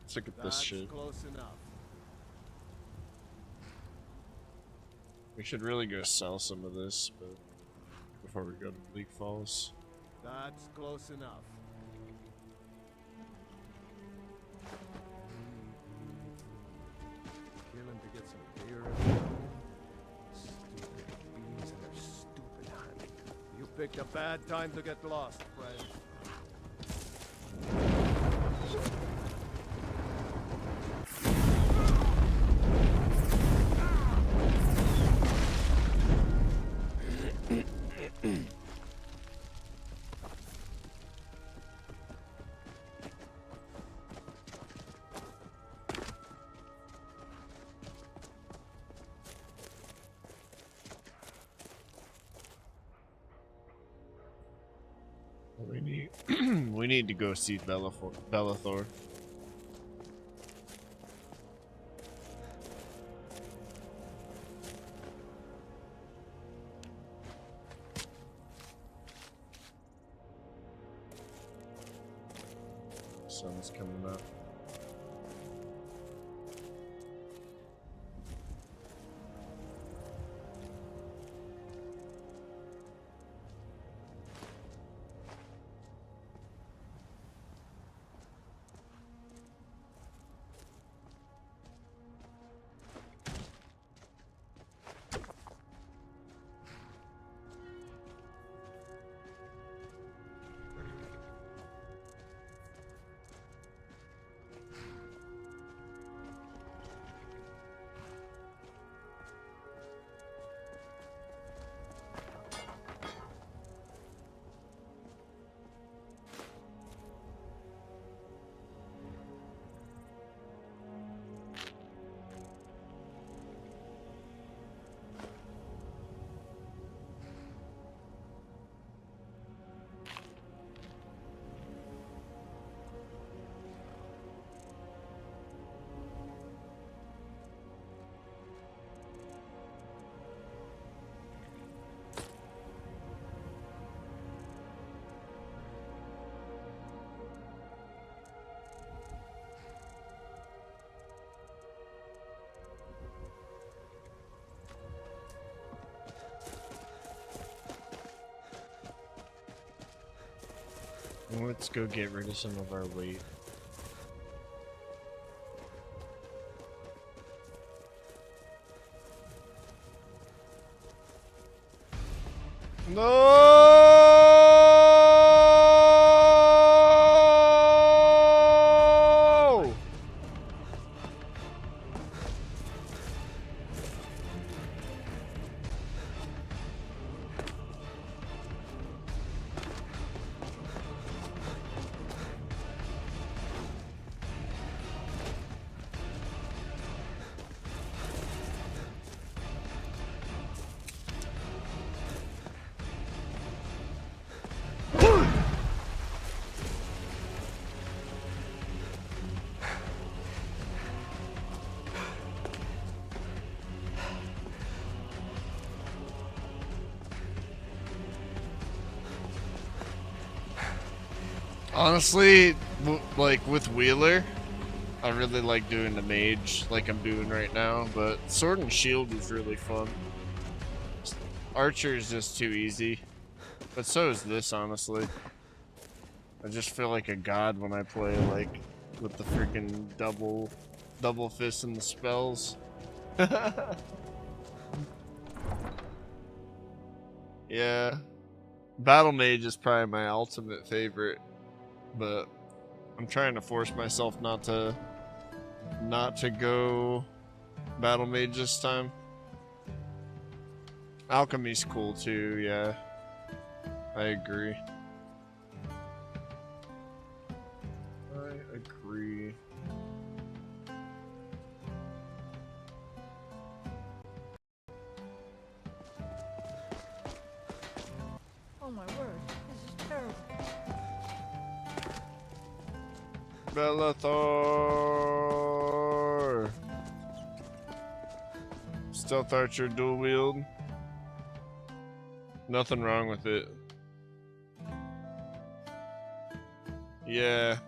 Let's look at this shit. Close enough. We should really go sell some of this, but before we go to Bleak Falls. That's close enough. Killing to get some beer and stupid bees and their stupid honey. You picked a bad time to get lost, friend. We need to go see Bellathor. Sun's coming up. Let's go get rid of some of our weight. No! Honestly, like with Wheeler, I really like doing the mage like I'm doing right now, but sword and shield is really fun. Archer is just too easy, but so is this, honestly. I just feel like a god when I play like with the freaking double Double fist in the spells. Yeah. Battle Mage is probably my ultimate favorite, but I'm trying to force myself not to go Battle Mage this time. Alchemy's cool too, yeah. I agree. I agree. Oh my word, this is terrible. Bellathor! Stealth Archer dual wield. Nothing wrong with it. Yeah.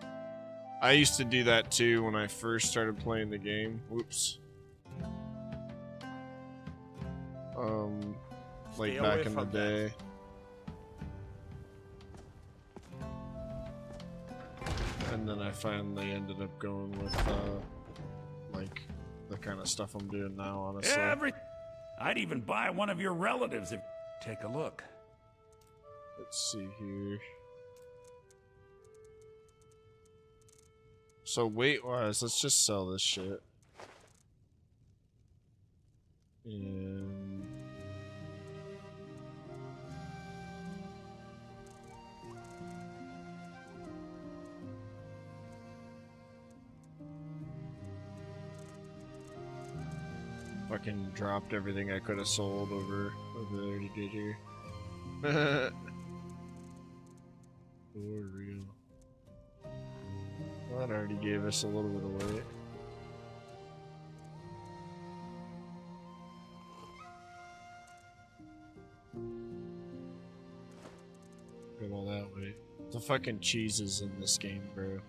I used to do that too when I first started playing the game. Whoops. Like Stay back away in the from day. And then I finally ended up going with like the kind of stuff I'm doing now, honestly. I'd even buy one of your relatives if... Take a look. Let's see here. So weight-wise, let's just sell this shit. And... fucking dropped everything I could have sold over what I already did here. For real. Well, that already gave us a little bit of weight. Got all that weight. The fucking cheeses in this game, bro.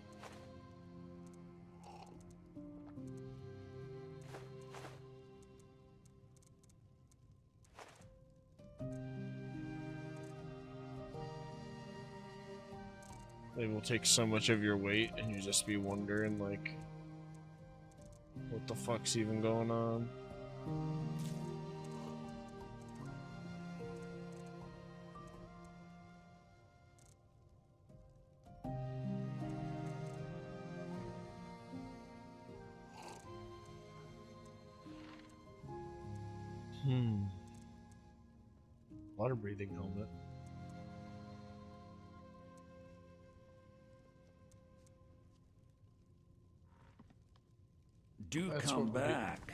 They will take so much of your weight and you just be wondering like what the fuck's even going on. Water breathing helmet. That's Come what we do. back.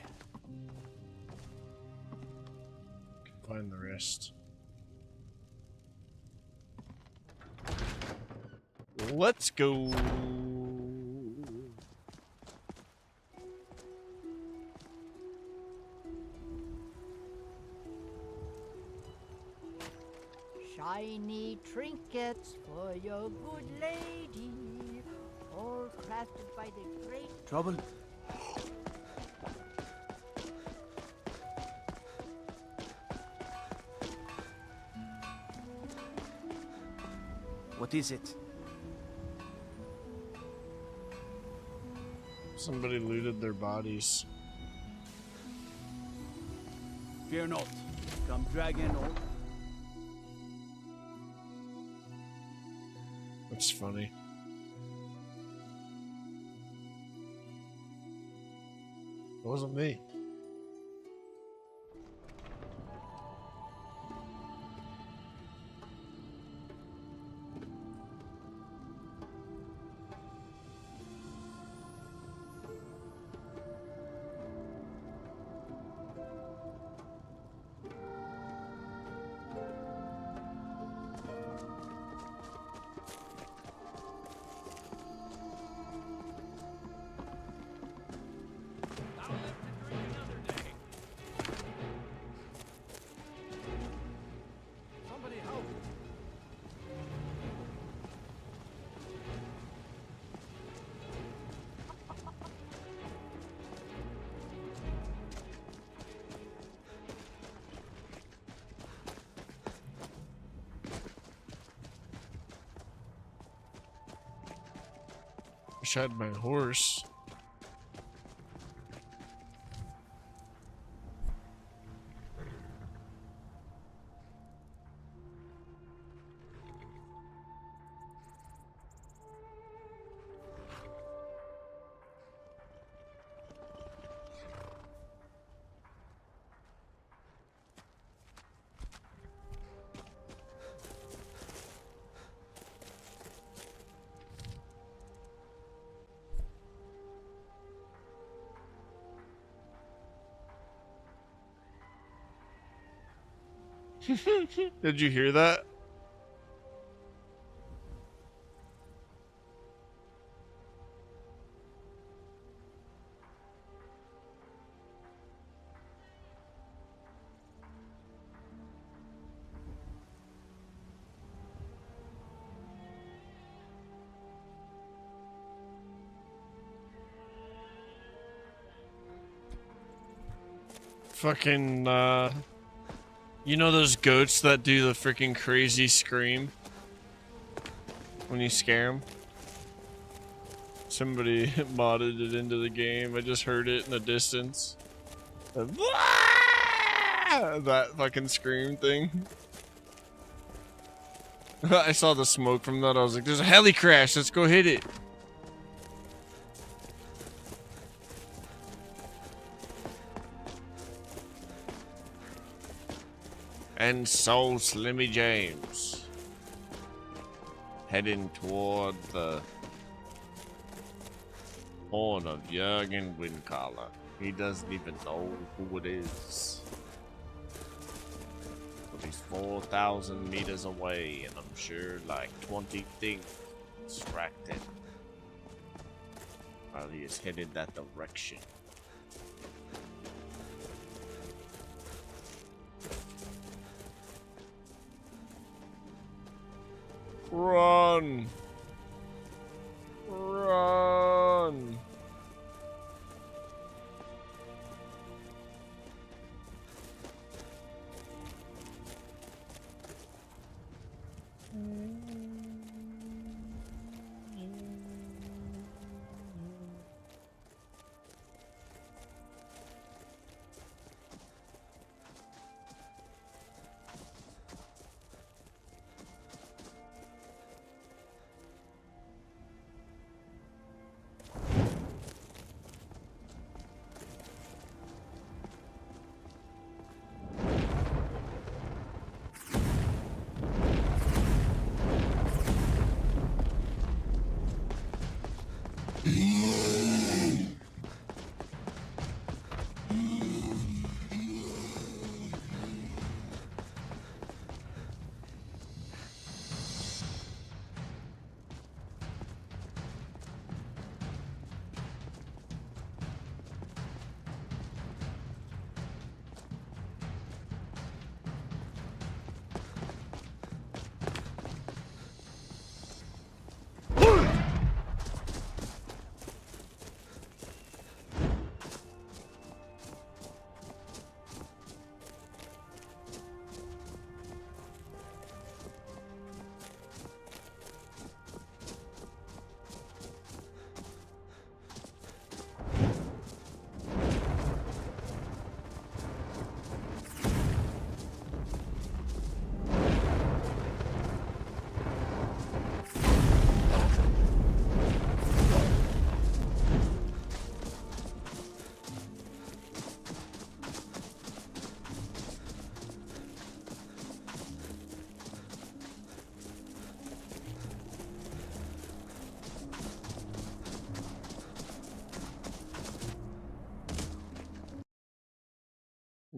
Find the rest. Let's go. Shiny trinkets for your good lady, all crafted by the great... Trouble? What is it? Somebody looted their bodies. Fear not. Come dragon or... That's funny. It wasn't me. Wish I had my horse. Did you hear that? Fucking, you know those goats that do the freaking crazy scream when you scare them? Somebody modded it into the game. I just heard it in the distance. That fucking scream thing. I saw the smoke from that. I was like, there's a heli crash. Let's go hit it. And so Slimmy James heading toward the horn of Jurgen Windcaller. He doesn't even know who it is. But he's 4,000 meters away, and I'm sure like 20 things distracted while he is headed that direction. Run! Run!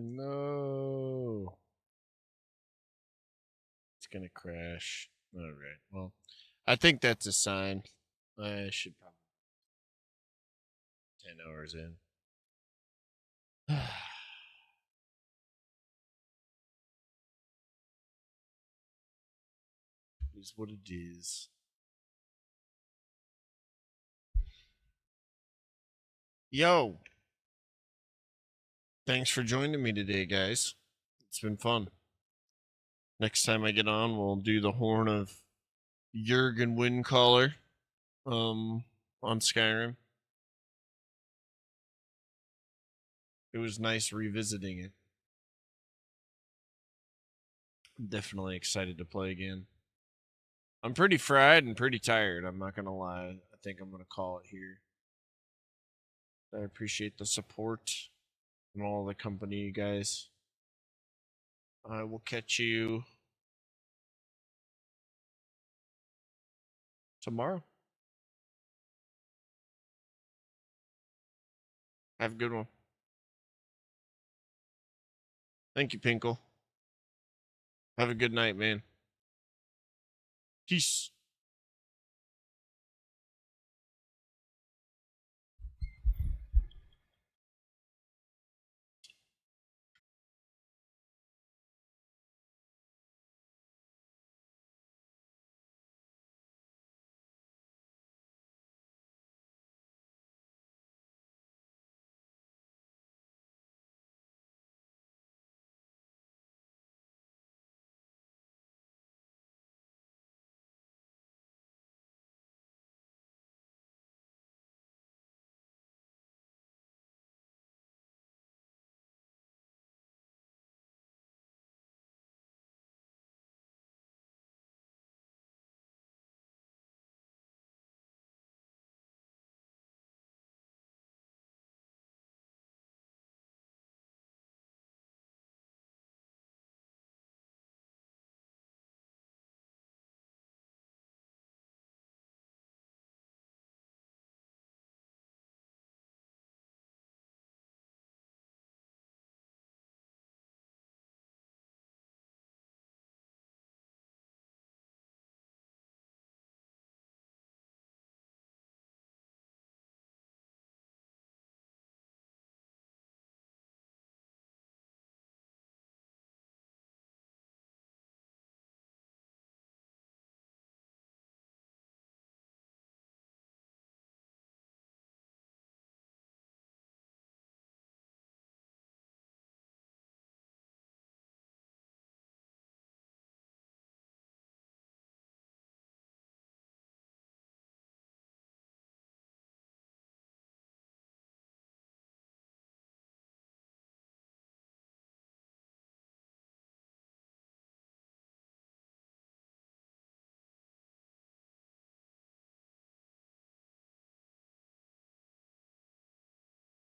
No. It's gonna crash. Alright, well, I think that's a sign. I should probably 10 hours in. It is what it is. Yo! Thanks for joining me today, guys. It's been fun. Next time I get on, we'll do the Horn of Jurgen Windcaller on Skyrim. It was nice revisiting it. I'm definitely excited to play again. I'm pretty fried and pretty tired, I'm not gonna lie. I think I'm gonna call it here. I appreciate the support and all the company, you guys. I will catch you tomorrow. Have a good one. Thank you, Pinkle. Have a good night, man. Peace.